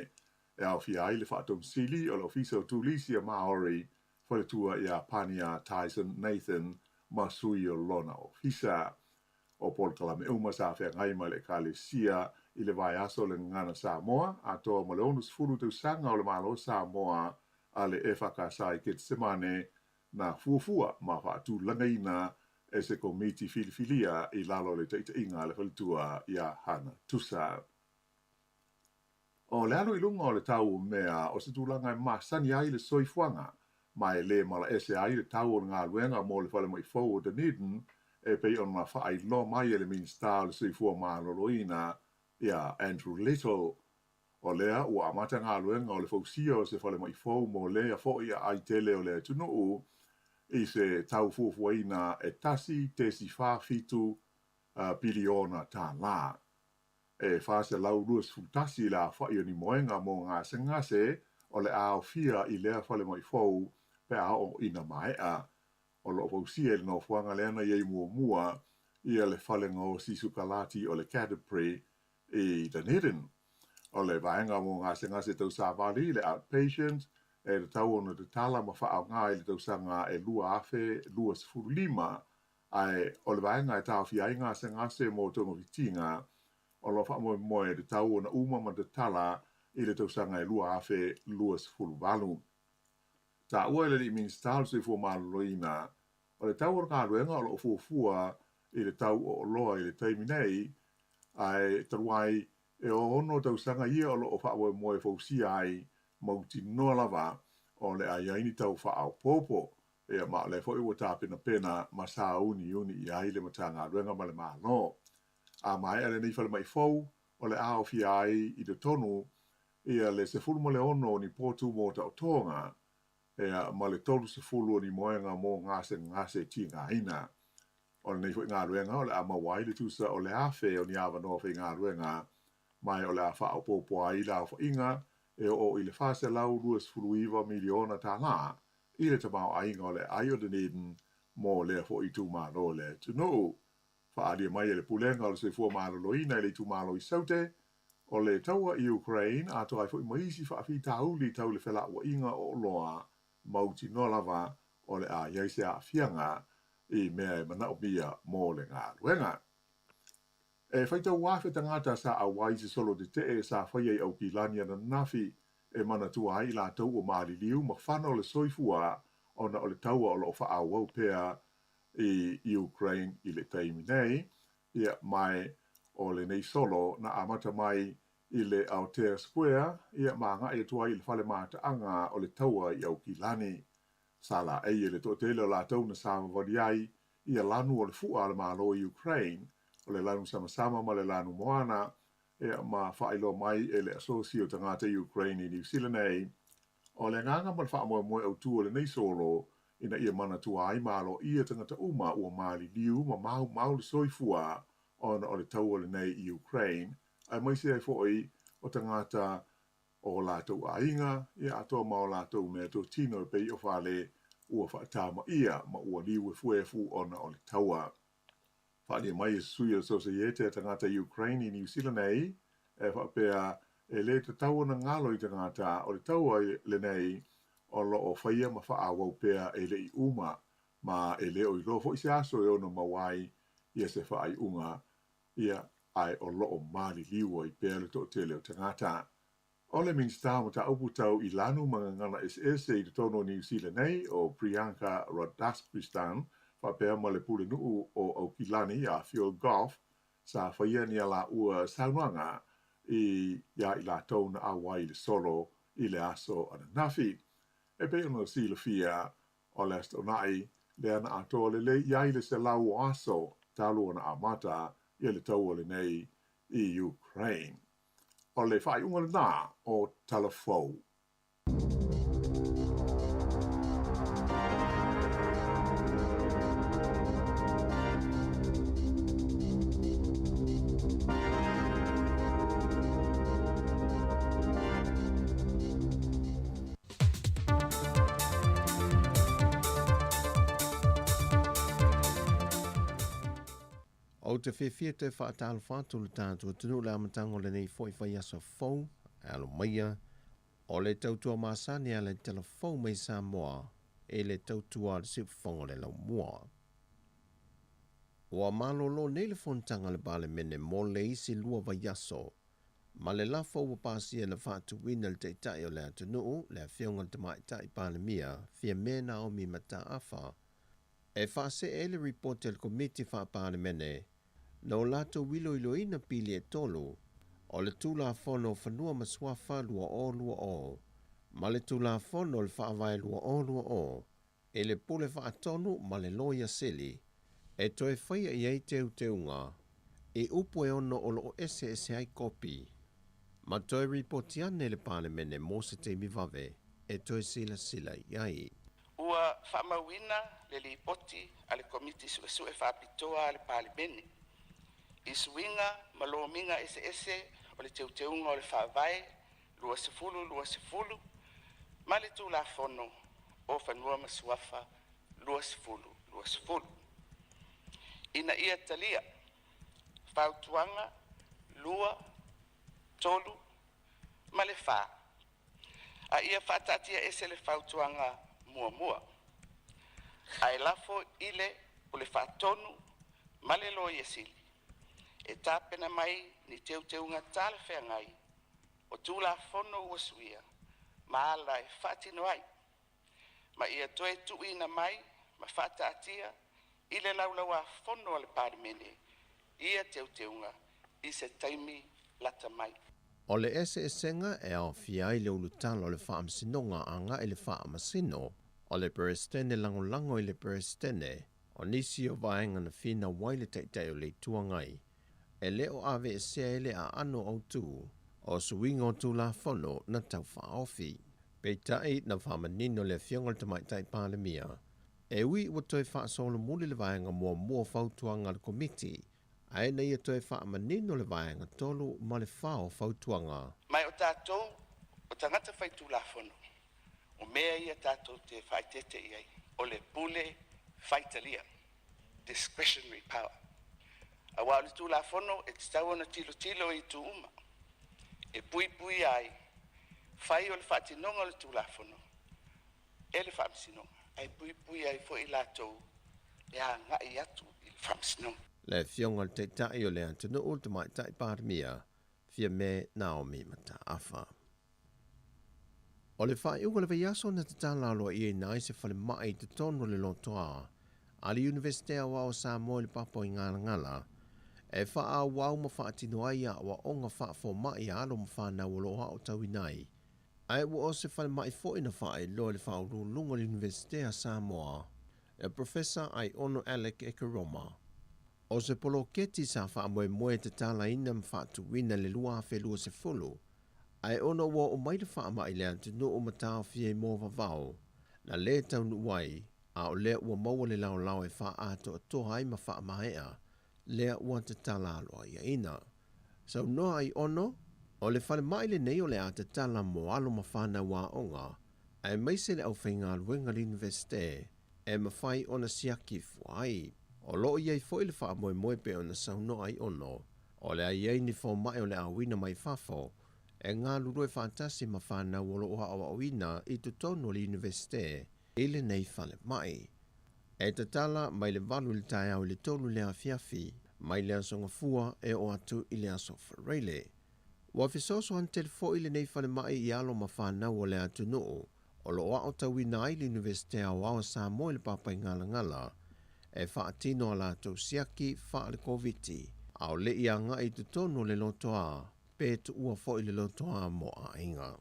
e au fia ai le whaatom sili o le ofisa o tūlisi a Maori whale tua i a Pania Tyson Nathan Masui o lona ofisa o Paul Kalame uma sa whengai ma le kālesia i le vai aso le ngana Samoa a toa ma le onus furu tau sanga o le malo Samoa a le e whakasai ke te semane na fuafua ma whaatu langaina e se komiti filifilia i lalo le teita inga le whalitua i a hana tusa. O le alo i lunga o le tau mea o se tūlanga e masani ai le soifuanga mai le mala ese ai le tau o ngā luenga mo le whale mai fau o Dunedin e pei on ma whaai lo mai e le minsta le soifua maa loloina i a Andrew Little. O lea ua amata ngā luenga o le fausia o se whale mai fau mo lea fo i a ai tele o le tunuu i se tau fuafuaina e tasi tesi whawhitu biliona tā la. E whase lau luas futasi la whai o ni moenga mo ngā sengase o le ao fia i lea whale mai fau pe ao ina maea. O lo fausia le no fuanga leana iei mua i a le whale ngō sisukalati o le Canterbury i Dunedin. O le vaenga mo ngā sengase tau sāwali le outpatient e le tau ona te tala ma whaau ngā i le tau sanga e lua afe, lua sifuru lima, ai o le vaenga e tau fia inga se ngase mo tongo vitinga, o lo wha moe le tau ona uma ma te tala i le tau sanga e lua afe, lua sifuru valu. Ta ua le li ministal se fu maloloina, o le tau ona ngā ruenga o lo fuafua i le tau o loa i le taiminei, ai taruai e o ono tau sanga ia o lo o wha moe fausia ai, mauti noa lava o le aiaini tau whaau popo e ma le fo iwa tā pena ma sā uni i ai le matanga ruenga ma le māno. A mai ale nei whale mai fau o le ao fi ai i te tonu e le se fulu mo le ono ni potu mo ta o tonga e ma le tolu se fulu ni moenga mo ngase ti ngā ina. O le nei fo ngā ruenga o le ama wai le tusa o le afe o ni awa noa whi ngā ruenga mai o le a whaau popo ai la o inga e o i le whase lau ruas furuiva miliona tā la, i le tamau ainga o le aio Dunedin mō lea fo i tū mālo le tunu. Whaadia mai e le pulenga o le soifua māloloina i le tū mālo i saute, o le taua i Ukraine, a toa i fo i maisi whaafi tāuli tau le whela ua inga o loa, mauti no lava o le a iaise a fianga i mea e mana o bia mō le ngā ruenga. E whaitau wafe tangata sa a waise solo de te e sa whaiei au ki lania na nafi e mana tua ai la tau o maali liu ma whana o le soifua o na o le taua o lo wha au au pea i Ukraine i le taimi nei ia mai o le nei solo na amata mai i le Aotea Square ia maanga e tua i le whale mātaanga o le taua i au ki lani. Sala e le to tele o la tau na sama vadiai ia lanu o le fua le malo i Ukraine o le lanu sama ma le lanu moana e ma whailo mai e le asosio tangata Ukraine i New Zealand nei. O le nganga ma le wha moe au tu o le nei solo ina ia mana tua ai malo ia tangata uma ua maali liu ma mau le soifua o le tau o le nei i Ukraine. Ai mai se ai foi o tangata o lātou ainga ia atoa ma o lātou mea tō tino e pei o whale ua whaatama ia ma ua liu e fuefu ona o le taua. Whaania mai e sui o Societe tangata Ukraine i New Zealand nei, e whapea e le te taua na ngalo i tangata o le taua le nei o lo o whaia ma whaawau pea e le i uma, ma e le o i lo fo isi aso e ono mawai ia se whaai unga, ia ai o lo o mali liua i pea le to tele o tangata. O le minsta mo ta upu tau i lanu mga ngana SS i te tono New Zealand nei o Priyanka Radhakrishnan, whapea ma le pule nuu o Aukilani a Field Golf, sa whaia ni ala ua saunanga i la tau na awai le solo i le aso ana nafi. E pe ono si le fia o le astonai le ana ato le iai le se lau o aso talu ana amata i le tau o le nei i Ukraine. O le whai unga le nā o talafou. O te whiwhia te whaatalo whātu le tātua tunu le amatango le nei fwoi whai aso fau, alo maia, o le tautua māsani a le telefou mai Samoa, e le tautua le siwfongo le lau mua. Ua malolo nei le fontanga le bale mene mo le isi lua vai aso, ma le lafo ua pasia na whaatuwina le teitai o le atunuu, le whionga te maitai pāle mia, fia mena o mi mata afa, e whaase e le report le komiti whaapāle mene, no lato wilo iloina pili e tolu, o le tula fono whanua maswafa lua o, ma le tula fono le whaavai lua o, e le pule whaatonu ma le loia sili, e toe whaia iei teunga, e upo e ono o lo ese ai kopi, ma toe ripotiane le pāle mene mo se te miwave, e toe sila iai. Ua whamawina le li poti ale komiti su e whapitoa ale pāle mene. I suinga malominga ese o le teunga o le whaavai, lua sefulu, ma le tula fono o whanua masuafa, lua sefulu. Ina ia talia, whautuanga, lua, tolu, ma le wha. A ia whaatatia ese le whautuanga mua. Ai lafo ile o le whaatonu, ma le loia sili. E tāpena mai ni teunga tāle whengai, o tūla fono ua suia, ma ala e whaatino ai. Ma ia toe tuina mai, ma whaataatia, ile laulawa fono ale pārimene, ia teunga, i se taimi lata mai. O le ese senga e au fiai le ulutalo o le whaamsinonga anga e le whaamasino, o le perestene lango i le perestene, o nisi o vaenga na whina waile teitei o le tuangai, e leo ave e sea ele a ano au tū, o suinga o tū la fono na tau whaofi. Peitai na whamanino le whiongal tamaitai pāle mia, e ui ua toi whaasolo muli le vaenga mua fautuanga le komiti, ai na ia toi whaamanino le vaenga tolu ma le whao fautuanga. Mai o tātou, o tangata whai tū la fono, o mea ia tātou te whaitete iai, o le pule whaitalia, discretionary power. A wā le tū la fono e te tau ana tilo i tū uma. E pui ai, whai o le whaatinonga le tū la fono. E le whaamisinonga. Ai pui ai fo i lātou, e a ngai atu i le whaamisinonga. Le whionga te tai o le antunu o te maitai pārmia, fia me Naomi mata afa. O le whai uga le veiaso na te tālalo i e nai se whale mai te tono le lotoa, a le Universitea wao Samoa le papo i ngala, e wha wau ma whaatino ai a wa onga wha fo mai alo ma whanau o loha o tau inai. Ai wa o se whale mai fo ina whae lo le wha lunga le Universitea Samoa, e Professor ai ono Alec Ekeroma. O se polo keti sa wha moe te tala ina ma whaatu wina le lua whelua se fulu, ai ono wa o mai le wha mai le ante no o matao fie mo vavao, na le tau nuai, a o lea ua maua le lau e wha ato a toha ai ma wha mahea, lea ua te tala aloa ia ina. Sau noa ai ono, o le whale mai le nei o le a te tala mo alo ma whana wā onga, ai meise le au whainga luenga le universite, e ma whai ona siaki fuai. O loo iei fo le wha moe pe ona sau noa ai ono, o le a iei ni fo mai o le awina mai fafo, e ngā lurue whantasi ma whana wolo oha awa awina i tu tono le universite, ile nei whale mai. E te tala mai le valu le tai au le tolu le awhiawhi, mai le asonga fua e o atu i le aso whareile. Wa fisoso an telefo i le nei whale mai i alo ma whanau o le atu noo, o lo o tawina ai le universite au awa Samoa le papai ngala, e whaatino ala tau siaki wha le COVID-19, au le ia nga i tu tono le lotoa, pe tu ua fo i le lotoa mo a inga.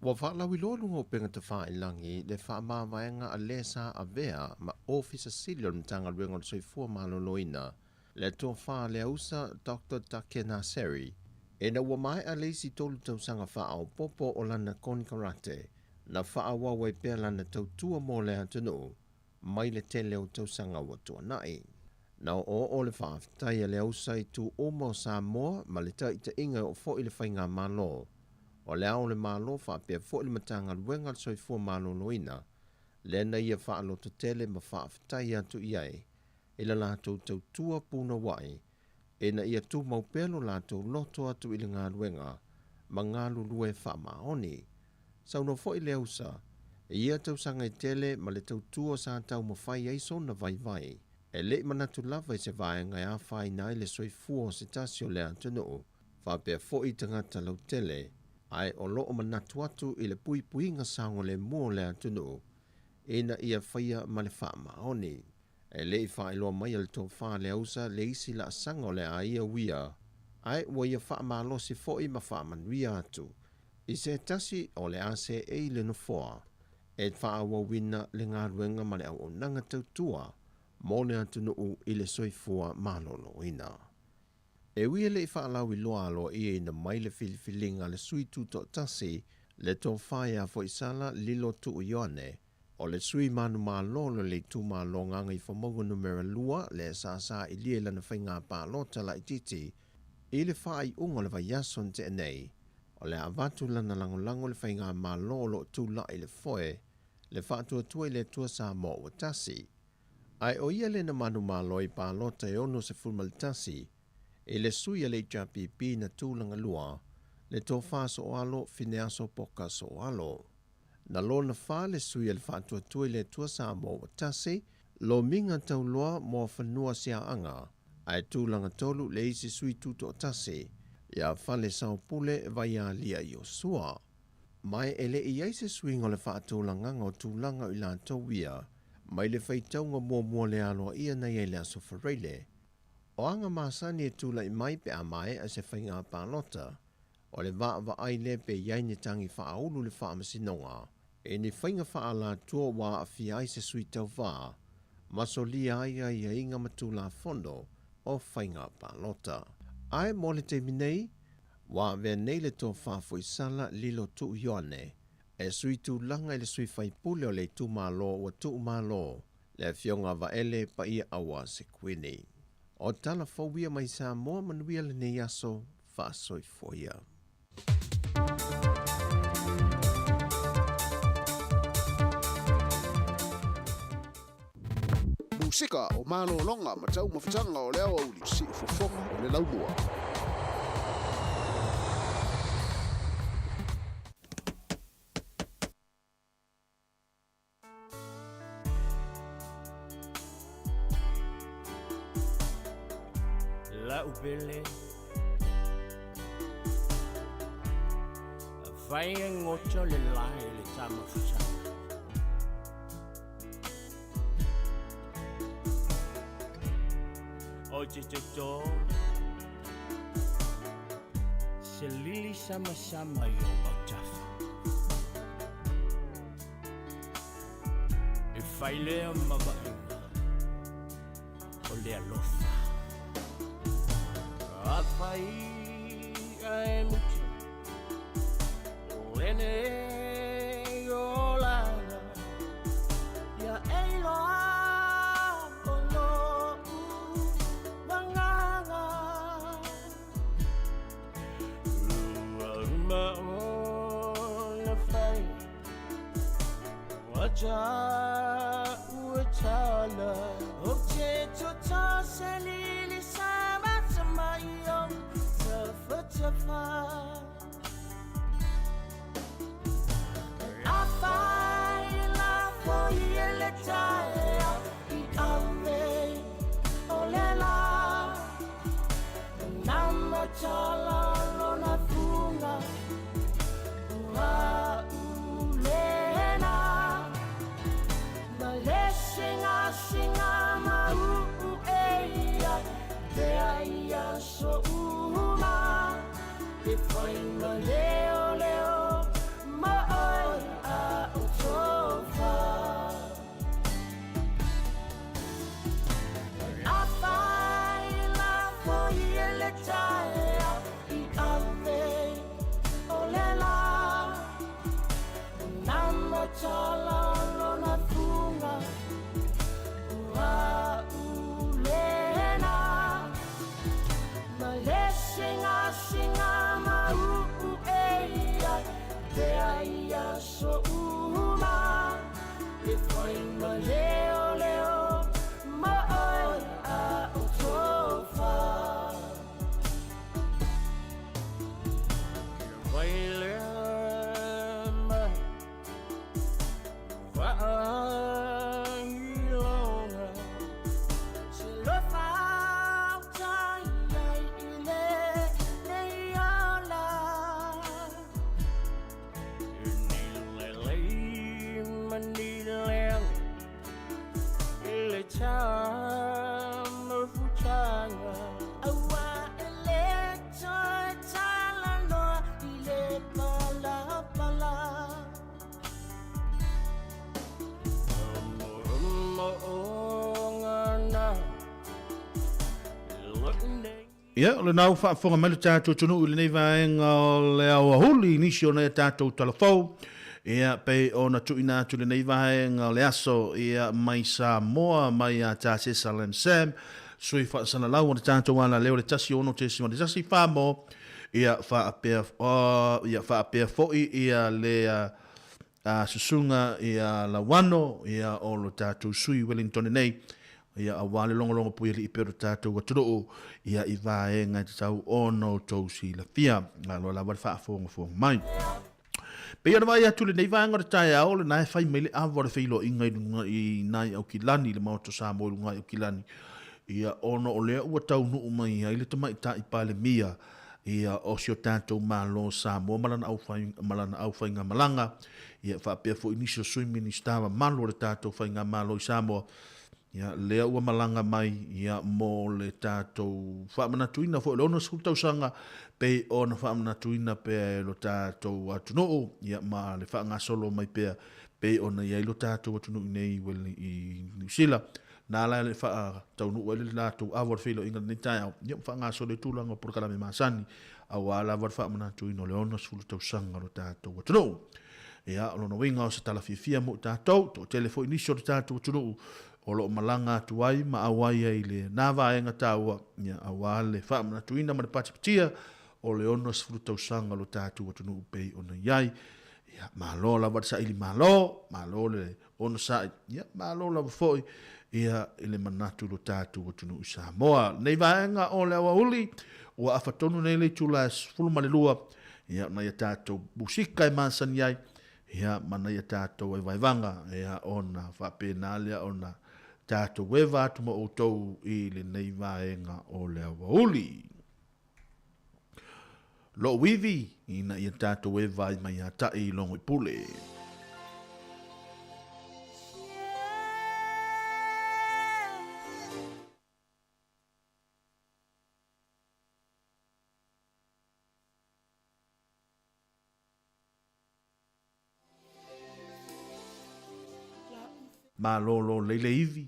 Wa whaalawi lōlunga o penga te whaelangi le whaamāwaenga a lesa a vea ma ofisa silio mtanga ruenga o soifua maloloina le tō wha le ausa Dr. Takena Seri e na ua mai a leisi tolu tausanga wha au popo o lana konikarate na wha awa wai pēr lana tautua mō le atunu mai le tele o tausanga wa tuanai. Na o le whaaftai le ausa i tu omo Samoa ma le taita inga o fo i le whainga malo. O le ao le malo wha pia fo i le matanga luenga le soifua malo loina, le na ia wha alo te tele ma whaaftai atu iai, e la lātou tautua puna wai, e na ia tu maupelo lātou loto atu i le ngā ruenga, ma ngā lulue wha maoni. Sauno fo i le ausa, e ia tausanga i tele ma le tautua sa tau mawhai aiso na vai vai, e le manatu lava i se vai ngai a whai nai le soifua o se tasio le antunuu, whapea fo i tangata lau tele, ai o loo manatu atu i le pui pui nga sango le mua le antunuu, e na ia whaia ma le wha maoni. E le i wha iloa mai al tō wha le ausa le isi la sango le a ia wia, ai ua ia wha malosi fo i ma wha manuia atu. I se tasi o le ase e le no foa, e wha awa wina le ngā ruenga ma le au o nanga tautua, mo le antunuu i le soifua malolo ina. E wia le i wha alau i loa alo i e na mai le filifilinga le sui tuto tasi, le tō whaia fo i sala lilo tu uione, o le sui manu malolo le tu malonga ngai whamogo numera lua le sa i lie lana whainga pālota la i titi, i le whai ungo le vaiason te nei, o le avatu lana langolango le whainga malolo tu la i le foe, le whaatua tua i le tua Samoa wa tasi. Ai o ia le na manu maloi pālota e ono se fulmal tasi, e le sui a le JPP na tūlanga lua, le tō whāso o alo fineaso poka so alo. Na lo na wha le sui le whātua tui le tua Samoa wa tasi, lo minga tau loa mo whanua sia anga, ai tūlanga tolu le isi sui tuto tasi, ia whale sao pule vai a lia i o sua. Mai ele i eise sui ngo le whaatūlanga ngau tūlanga i la tauia, mai le whaitaunga mua le aloa ia nei e le aso whareile. O anga masani e tūla i mai pe a mai a se whainga pālota, o le va ai le pe iaine tangi whaaulu le whaamasinonga, e ni whainga whaala tua wā a fiai se sui tau wā, maso lia ia ia inga matula fondo o whainga pālota. Ai mo le te minei, wā vea nei le tō whāfoi sala lilo tu ione, e sui tu langa i le sui whaipule o le tu malo o tu malo, le fionga va ele pa ia awa se kwini. O tala fawia mai Samoa manuia le ne yaso whaasoi foia. Musika o malo longa matau mawhitanga o leo au li si ufofonga o le launua. La ubele vai ngocho le lai le tama fusa o chicho se lili sama yo bautafa e fai le mabainga o le alofa Apai ai mucho Lene yolana Ya eila Ono Manganga Uma ona fai Wacha Wachala Oche chota selili sama Mayom Safa Afai la foye le taya I ame Olela Nama chala lona funga Ua ulena Malesinga singa ma eia Ia so uma e foi uma leo ma oi a utofa a faila foi ele taya I ave olela namo chala lona funga ua Singa ma eia te aia so uma e foi ma leo ma oi Ia, le nau whaafonga mai le tātou tunu i le nei vaenga o le au ahuli nisi o nei tātou talafou. Ia, pei o na tuina atu le nei vaenga o le aso ia mai Samoa, mai a tāse Salem Sam. Sui whaasana lau o le tātou ana leo le tasi ono te sima le tasi whaamo. Ia whaapea foi ia le susunga ia la wano ia o lo tātou sui Wellington nei. Ia awale longo pui li pero tātou waturo ia i vaenga te tau ono tau si la fia. Ngā loa la wale whaafonga mai. Pea na vai atu le nei vaenga re tae ao le nae whai mele aware whilo ingai i nai au ki lani le maoto Samoa lungai au ki lani. Ia ono o lea ua tau nuu mai ia ile tamai ta i pale mia. Ia o sio tātou malo Samoa malana au whai ngā malanga. Ia whaapea fo inisio sui ministawa malo le tātou whai ngā malo i Samoa. Ia lea ua malanga mai ia mo le tātou whaamanatuina fo le ono skultausanga pe ona whaamanatuina pe lo tātou atunoo ia ma le whaanga solo mai pe ona ia lo tātou atunoo nei wele i New Zealand. Nā lai le wha taunu ua le lātou awar whilo inga nei tai au. Ia whaanga solo e tūlanga por kalame maasani au ala war whaamanatuina le ono skultausanga lo tātou atunoo. Ia lona winga o se talafifia mo tātou to telefo inisio le tātou atunoo. O lo malanga tuai ma awai ai le nava enga taua ia awale whaamana tuina ma le patipatia o le ono sfrutau sanga lo tātua tunu upei ona iai ia malo la watsa ili malo le ono sai ia malo la foi ia ele manatu lo tātua tunu Samoa nei vaenga o le awauli o afatonu nei le tula fulma le lua ia na ia tātou musika e mansani iai ia mana ia tātou e vaivanga ia ona whapenalea ona tātou wewa atu mo o tau i le nei vaenga o le awauli. Lo wivi ina ia tātou wewa i mai ata i longo i pule. Ma lolo leile ivi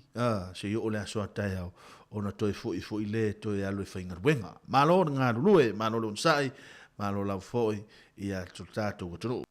se yo le aso tai au ona toi foi le toi alo e fainga wenga ma lo nga lue ma lo sai ma lo la foi ia tutato gotro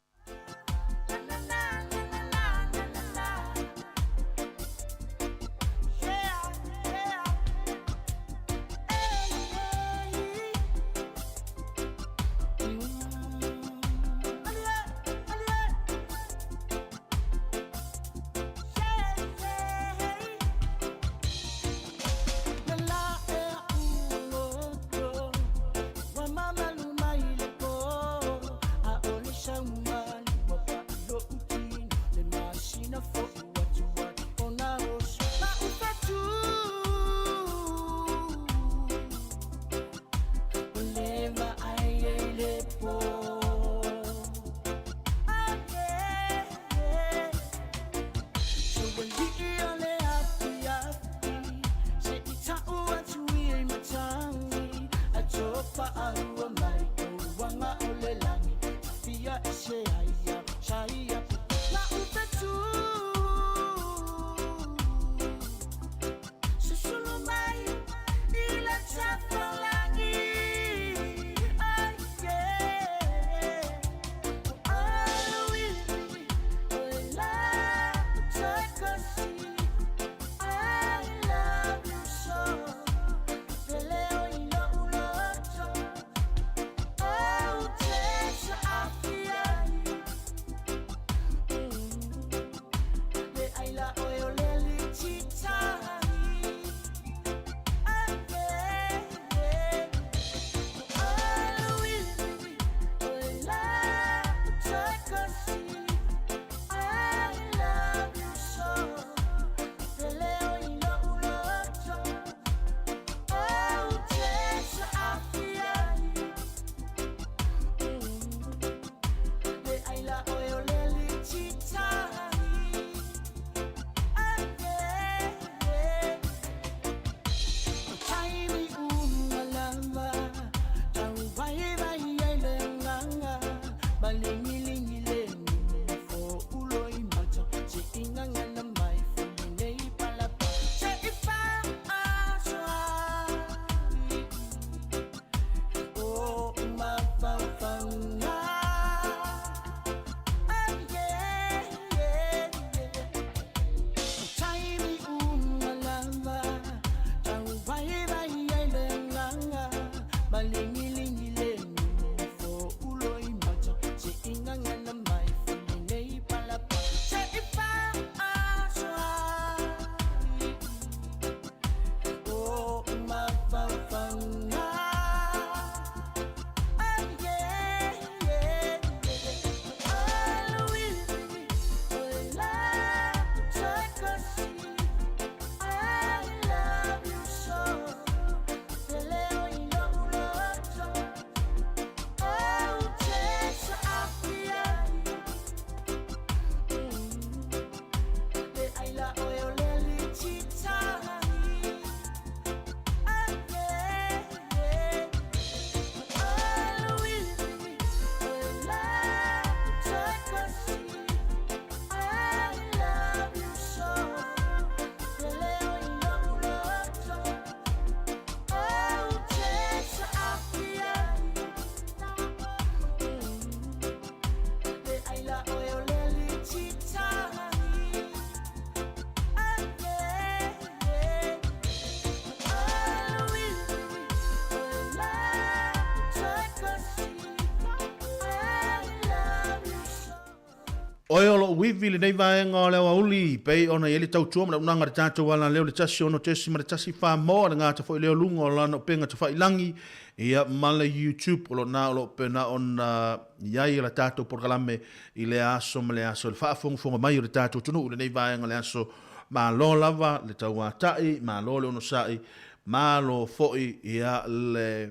o wivi le nei vaenga o le auli pei ona ele tautua ma unanga le tātou wala leo le tasi ono tesi ma le tasi whamoa le ngāta fo i leo lunga o lana o penga te whailangi ia male YouTube o lo na o lo pena ona iai la tātou porkalame i le aso ma le aso le whaafonga mai o le tātou tunu le nei vaenga le aso ma lo lava le taua tai ma lo le ono sai ma lo foi ia le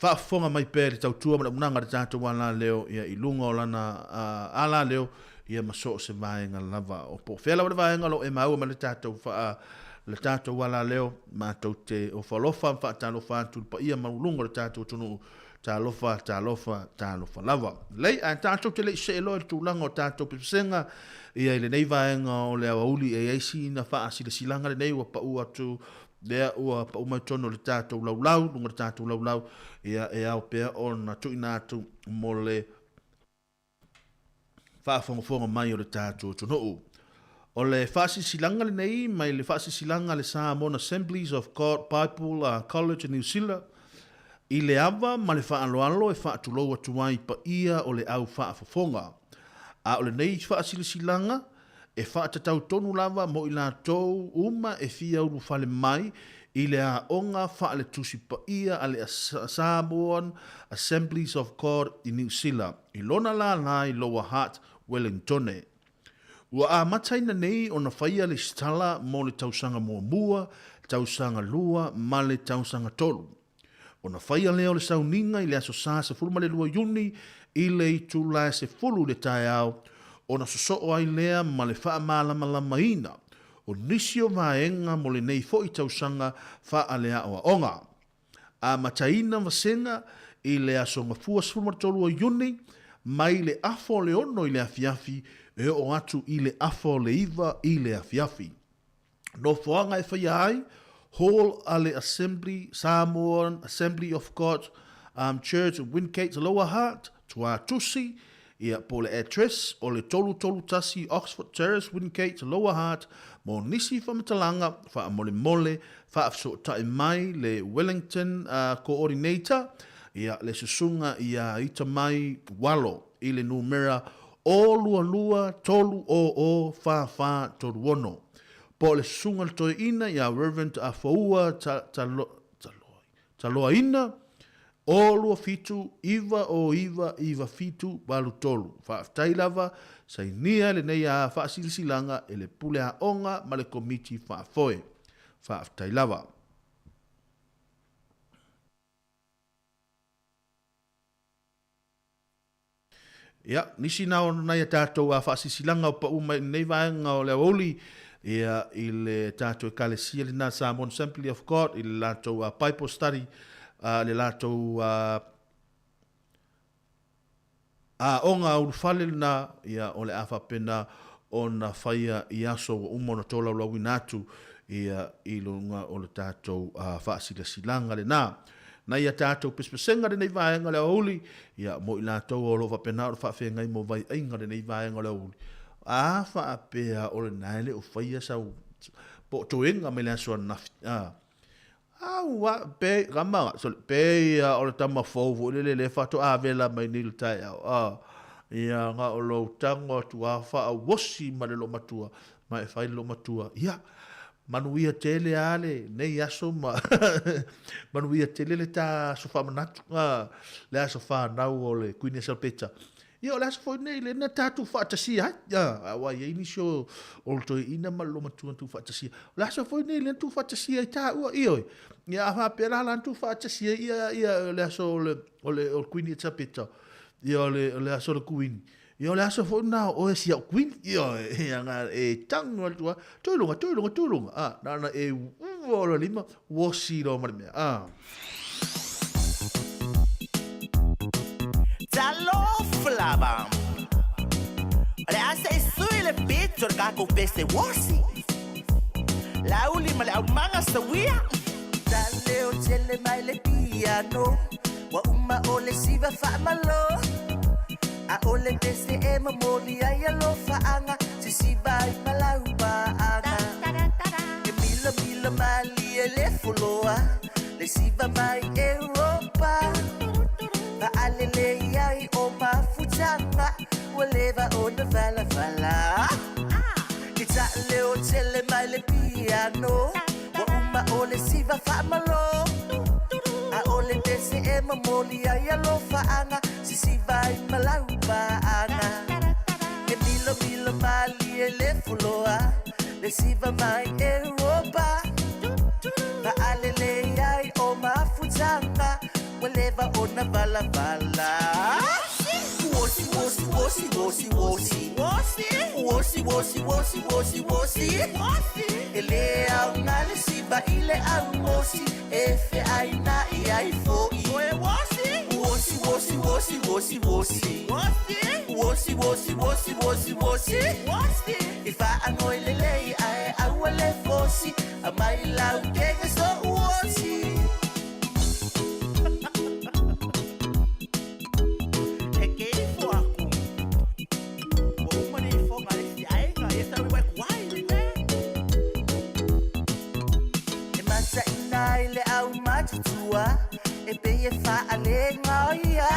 whaafonga mai pēri tau tua mana unanga le tātou wala leo ia i lunga o lana ala leo ia maso se vaenga lava o po whela wale vaenga lo e maua ma le tātou wala leo ma tau te o whalofa whaatalofa atu pa ia maulunga le tātou tunu tā lofa lava lei a tātou te lei se elo e tūlanga o tātou pisenga ia i le nei vaenga o le awauli e eisi na whaasile silanga le nei wa pa ua tu lea ua pa umai tono le tātou laulau, lunga le tātou laulau, ia e au pea o na tuina atu mo le whaafonga mai o le tātou tono. O le whaasisilanga le nei, mai le whaasisilanga le Samoan Assemblies of God Bible College in New Zealand, i le awa ma le whaaloalo e whaatulou atuai pa ia o le au whaafonga. A o le nei whaasisilanga, e whaatatau tonu lava mo i la tau uma e fia uru whale mai i le a onga whaale tusi pa ia a le Samoan Assemblies of God in New Zealand i lona la lai Lower Hutt, Wellingtone. Ua a mataina nei o na whaia le stala mo le tausanga mua, tausanga lua, ma le tausanga tolu. O na whaia leo le sauninga i le aso sasa fulma le lua Juni i le i tula se fulu le tai au o na soso ai lea ma le wha malama ina, o nisio vaenga mo le nei fo i tausanga wha alea o onga. A mataina vasenga i le asonga fuas fulmartolu o Juni, mai le afo le ono i le afiafi, e o atu i le afo le iwa i le afiafi. No foanga e whaia ai, Hall ale Assembly, Samoan Assembly of God, Church of Wingate, Lower Hutt, tua tusi, ia po le address o le tolu tasi Oxford Terrace, Wingate, Lower Hutt, mo nisi whamatalanga, wha mole, wha afso tae mai le Wellington Coordinator, ia le susunga ia ita mai walo, i le numera o lua tolu o wha toru ono. Po le susunga le toi ina, ia Reverend Afaua taloa ina, o lua fitu, iwa fitu, balu tolu. Whaaftai lava, sai nia le nei a whaasisilanga e le pule a onga ma le komiti whaafoe. Whaaftai lava. Ia, nisi nao nei a tātou a whaasisilanga o pa uma nei vaenga o le aoli, ia i le tātou e kalesia le nā Samoan Assembly of God, i le lātou a Bible Study, le latou onga urufale na ia o le afa pena o na whaia i aso o umona tola o lawi natu ia i lunga o le tātou whaasila silanga le nā. Na ia tātou pespesenga le nei vaenga le auli ia mo i latou o lo whapena o whaafenga i mo vai ainga le nei vaenga le auli. A whaapea o le naile o whaia sau po toenga me le aso nafi. Wa pe gama so pe o le tama fo le fato a vela mai ni tai ia nga o lo tango tu a fa wosi ma le lo matua mai fai lo matua ia manuia tele ale nei aso ma manuia tele le ta so fa manatu le aso fa na o le kuini salpeta ia le aso foi nei le na tatu fa tasi ia wa ia inisio o to ina ma lo matua tu fa tasi le aso foi nei le tu fa tasi ta o io ia fa pera lan tu fa tasi ia le aso o kuini salpeta ia le aso le kuini ia le aso foi na o e sia kuini ia nga e tango tua toilunga na e o lo lima wo si lo ma me Flabam. Ale asa e sui le picture ka ko peste wosi. La ulima le manga sawia. Dale o tele mai le piano. Wa uma ole siva fa malo. A ole tese e mamoli ai lo fa anga. Si siva i malauba anga. E mila mali e le fuloa. Le siva mai Europa. Alele yai o mafutanga waleva o na malo a ole dese e mamoli ai alofa anga sisi vai malau anga e milo mali e le fuloa le siva mai Europa ba alele ai o mafutanga waleva ona vala wosi ele au ngale siba ile au mosi efe aina ai fo wosi ifa anoilele ai awale fosi amai lau kege so wosi le au matutua e pe fa ale ngoia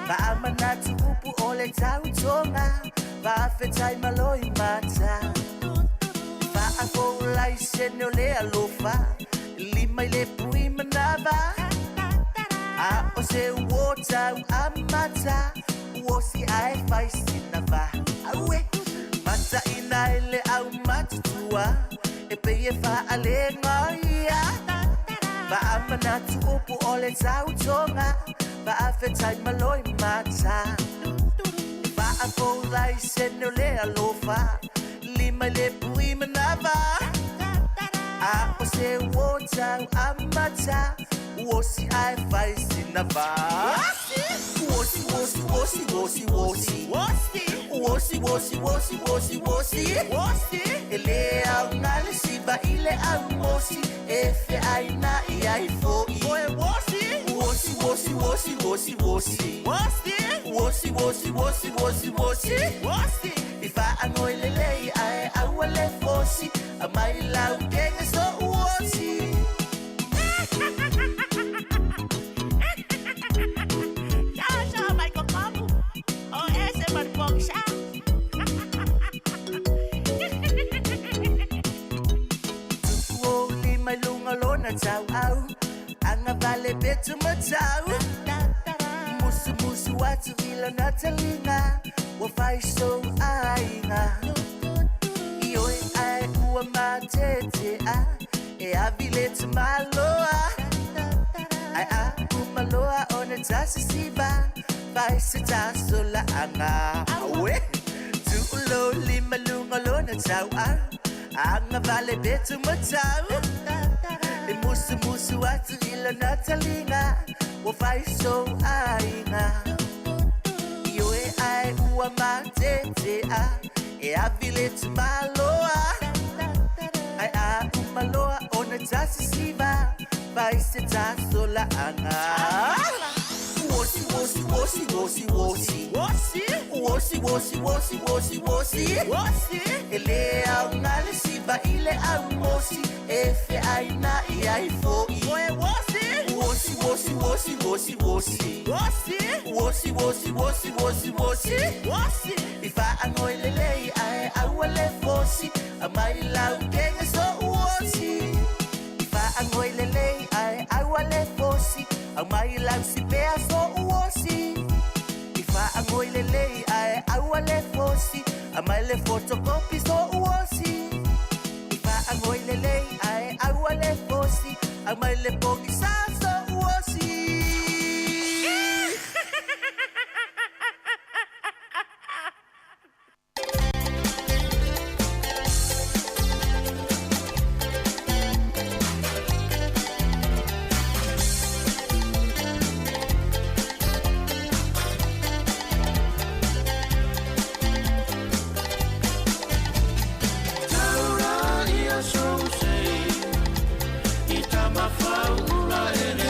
ba amana tupu ole tau tonga ba fetai maloi mata ba afo lai sene ole alofa lima le pui manava a o se wota amata wosi ai fai sinava awe mata inaile au matutua e pe fa ale ngoia ba amana tupu ole tau tonga ba afetai maloi mata ba afo lai sene ole alofa lima le pui manava a o se wota amata wosi ai fai sinava wosi ele au ngale siba ile au mosi efe aina ai fo wosi ifa anoilele ai awale fosi amai lau kenge so wosi tau au anga vale betu matau musu watu ila natalinga wa fai so ainga ioi ai ua matete a e avile tu maloa ai a umaloa ona tasi siba fai se taso la anga awe tu lo lima lunga lona tau au anga vale betu matau musu watu ila natalinga wa fai so ainga ioi ai ua matete a e avile tu maloa ai a umaloa ona tasi siva fai se taso la anga wosi ele au ngale siba ile au mosi efe aina ai fo wosi ifa anoilele ai awale fosi amai lau kenge so wosi ifa anoilele ai awale fosi amai lau sipea so wosi ifa anoilele ai awale fosi amai le photocopy so wosi ifa anoilele ai awale fosi amai le pokisa so wosi Itaura ia so sei, itama faula ere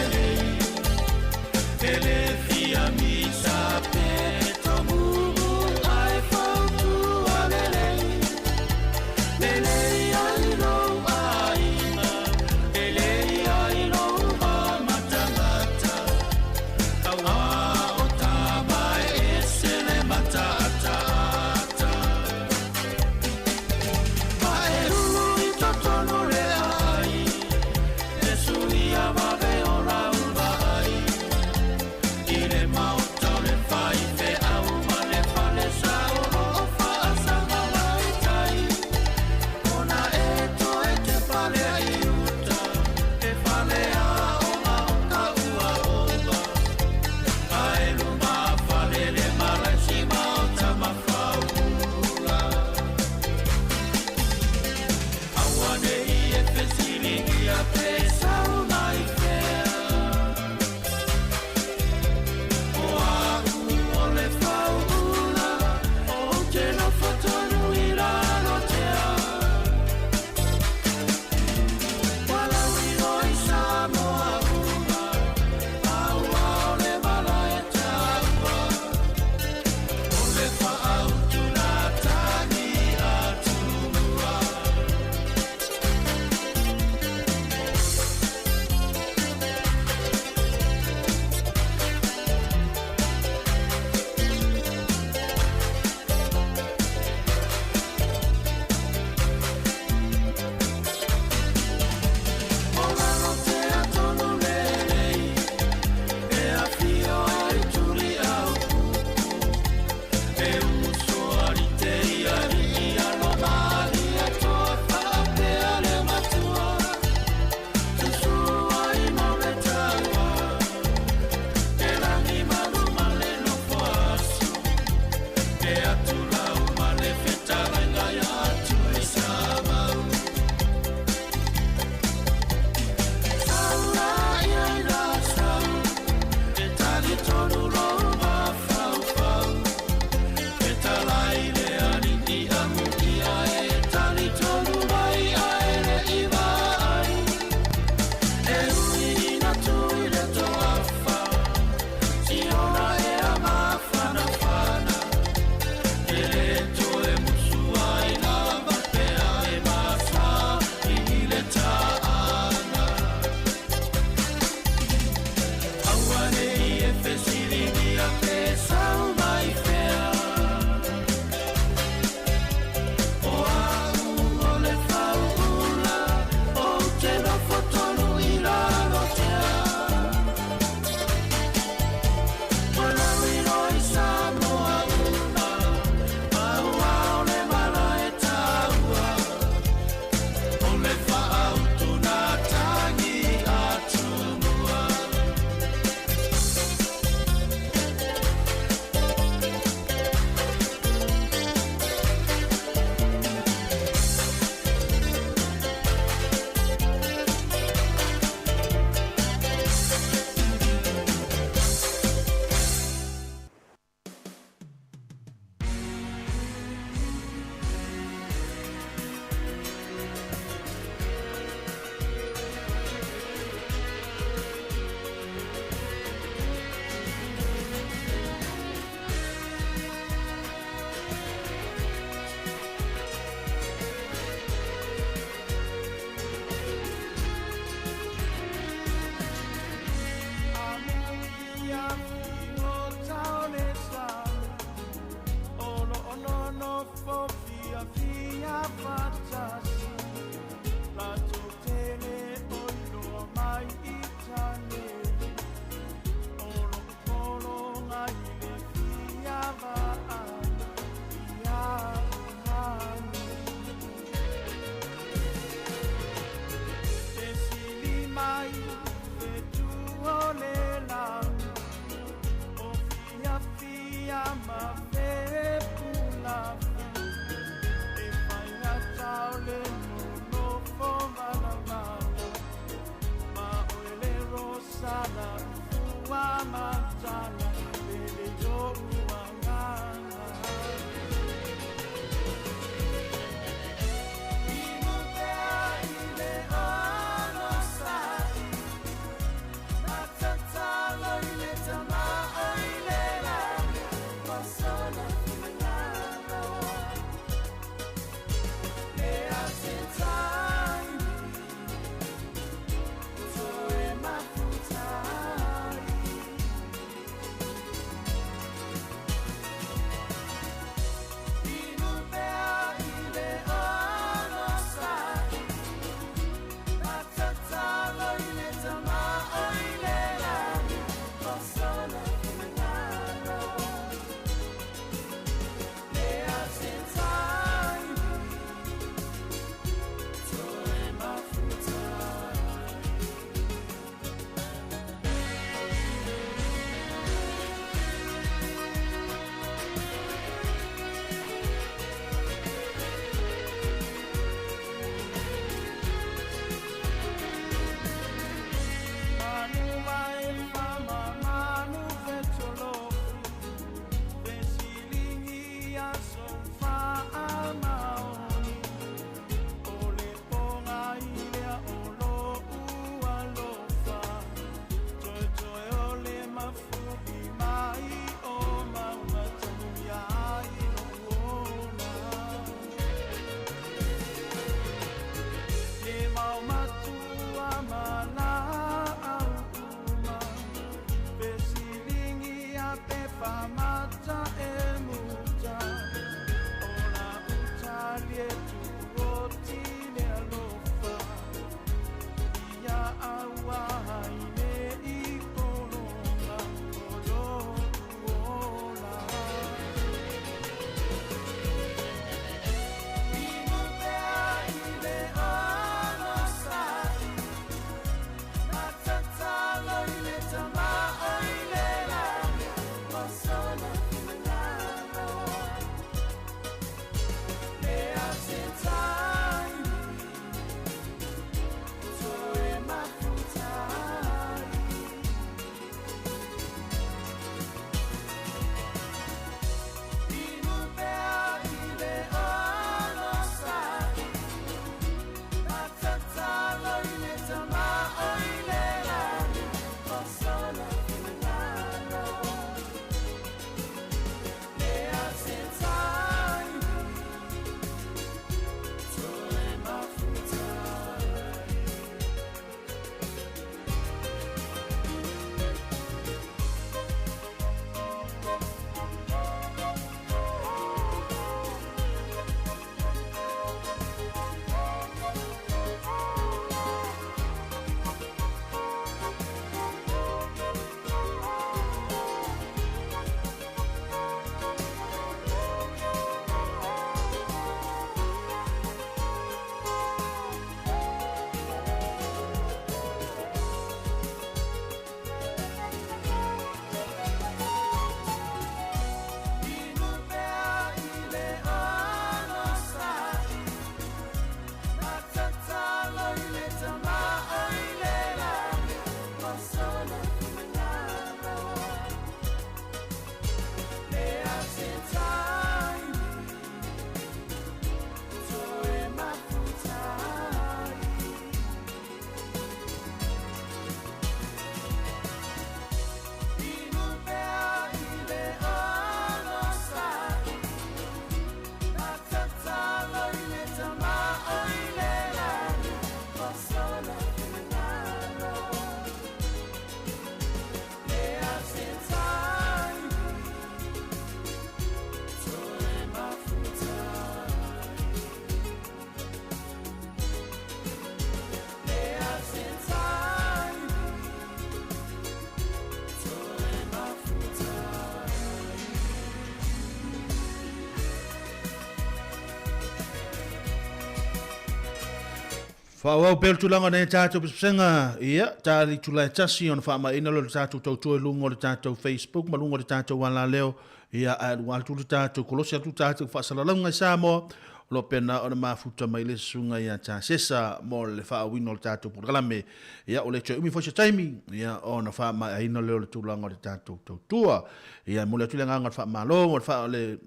Whawau pēr tulanga nei tātou pisenga, ia, tāri tulai tasi on wha maina lo tātou tautua lungo le tātou Facebook, ma lungo le tātou wala leo, ia, alu altu le tātou, kolosi atu tātou whaasalaunga i Samoa, lo pena ona mafuta mai le sunga ia ta sesa mo le fa wino tato programe ia o le cho umi fosa taimi ia ona fa mai ai no le tulanga le tato tua ia mo le tulanga ngal fa malo fa le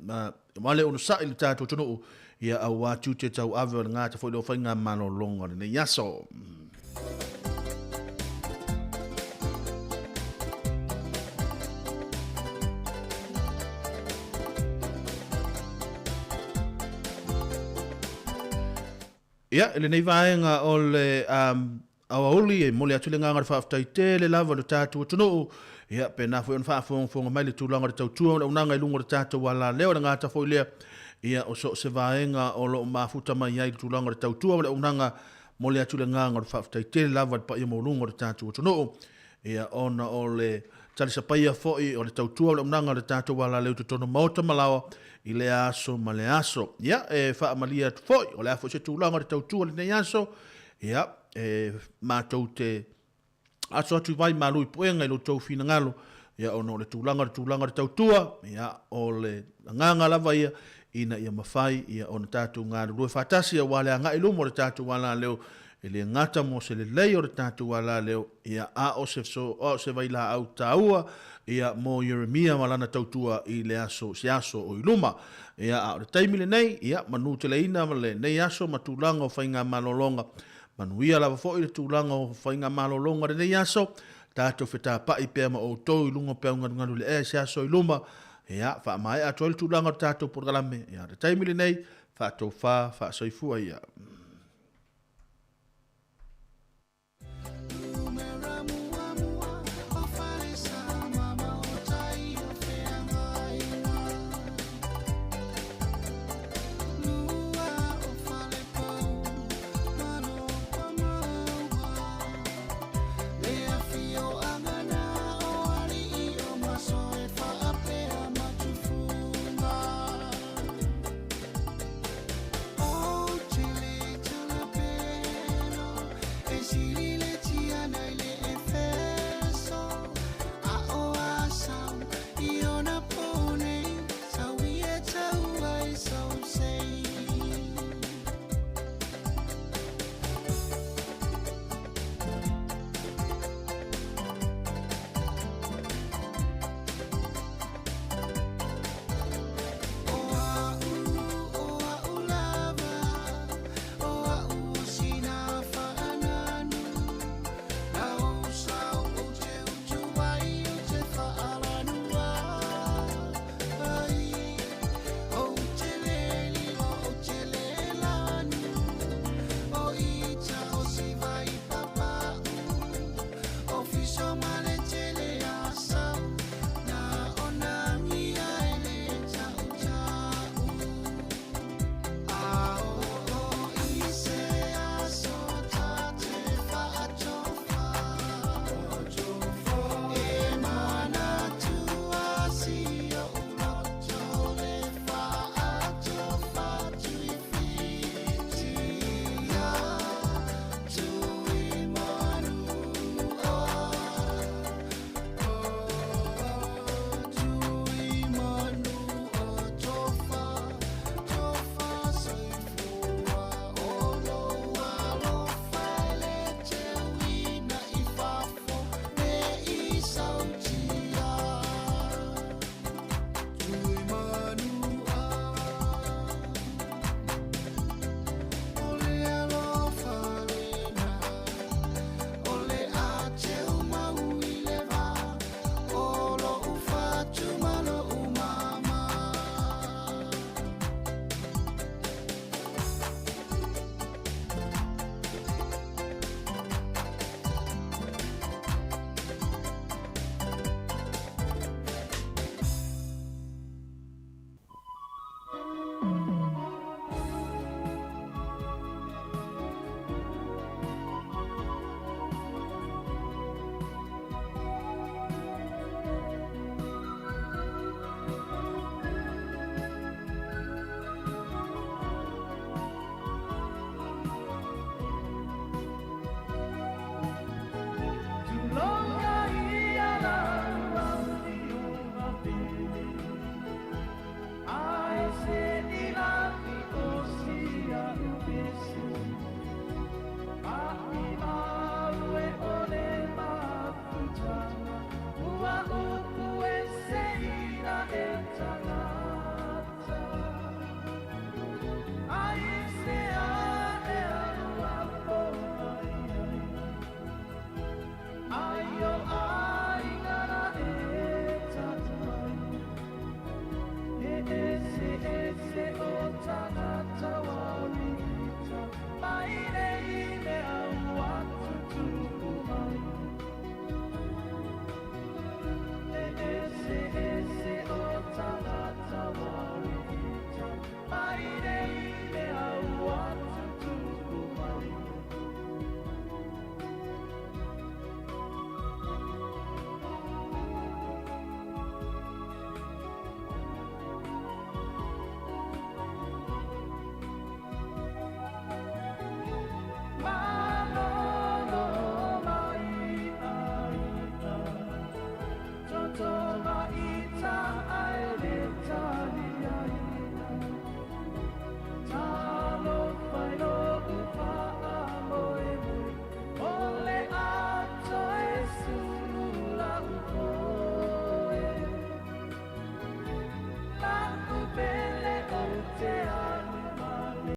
male ono sa il tato tono ia au atu te tau ave nga te foi lo fa nga malo longa ne yaso ia ele nei vaenga o le awauli e mole atu le nganga le whaaftai le lava le tātua tunu ia pena foi on whaafonga mai le tūlanga le tautua o unanga i lungo le tātua wala leo le ngata foi lea ia o so se vaenga o lo mafuta mai ai le tūlanga le tautua le unanga mole atu le nganga le whaaftai le lava le pa ia mo lungo le tātua tunu ia ona o le tali sapaia foi o le tautua le unanga le tātua wala leo te tono mauta malawa i le aso ma le aso. Ia, wha malia foi, o le afo se tūlanga le tautua le nei aso, ia, mātou te aso atu vai malu i poenga i lo tau fina ngalo, ia, ono le tūlanga le tautua, ia, o le nganga lava ia, ina ia mawhai, ia, ona tātou ngā rue whatasi, ia, wale a ngai lumo le tātou wala leo, e le ngata mo se le lei o le tātou wala leo, ia, a o se vai la au tāua, ia mo Yeremia malana tautua i le aso se aso o iluma ia a le taimile nei ia manu te leina le nei aso matulanga o fainga malolonga manuia lava fo i le tulanga o fainga malolonga le nei aso tato feta pa i pema o to i lunga pe ngadu le se aso iluma ia fa mai a tol tulanga tato programe ia le taimile nei fa to fa soifua ia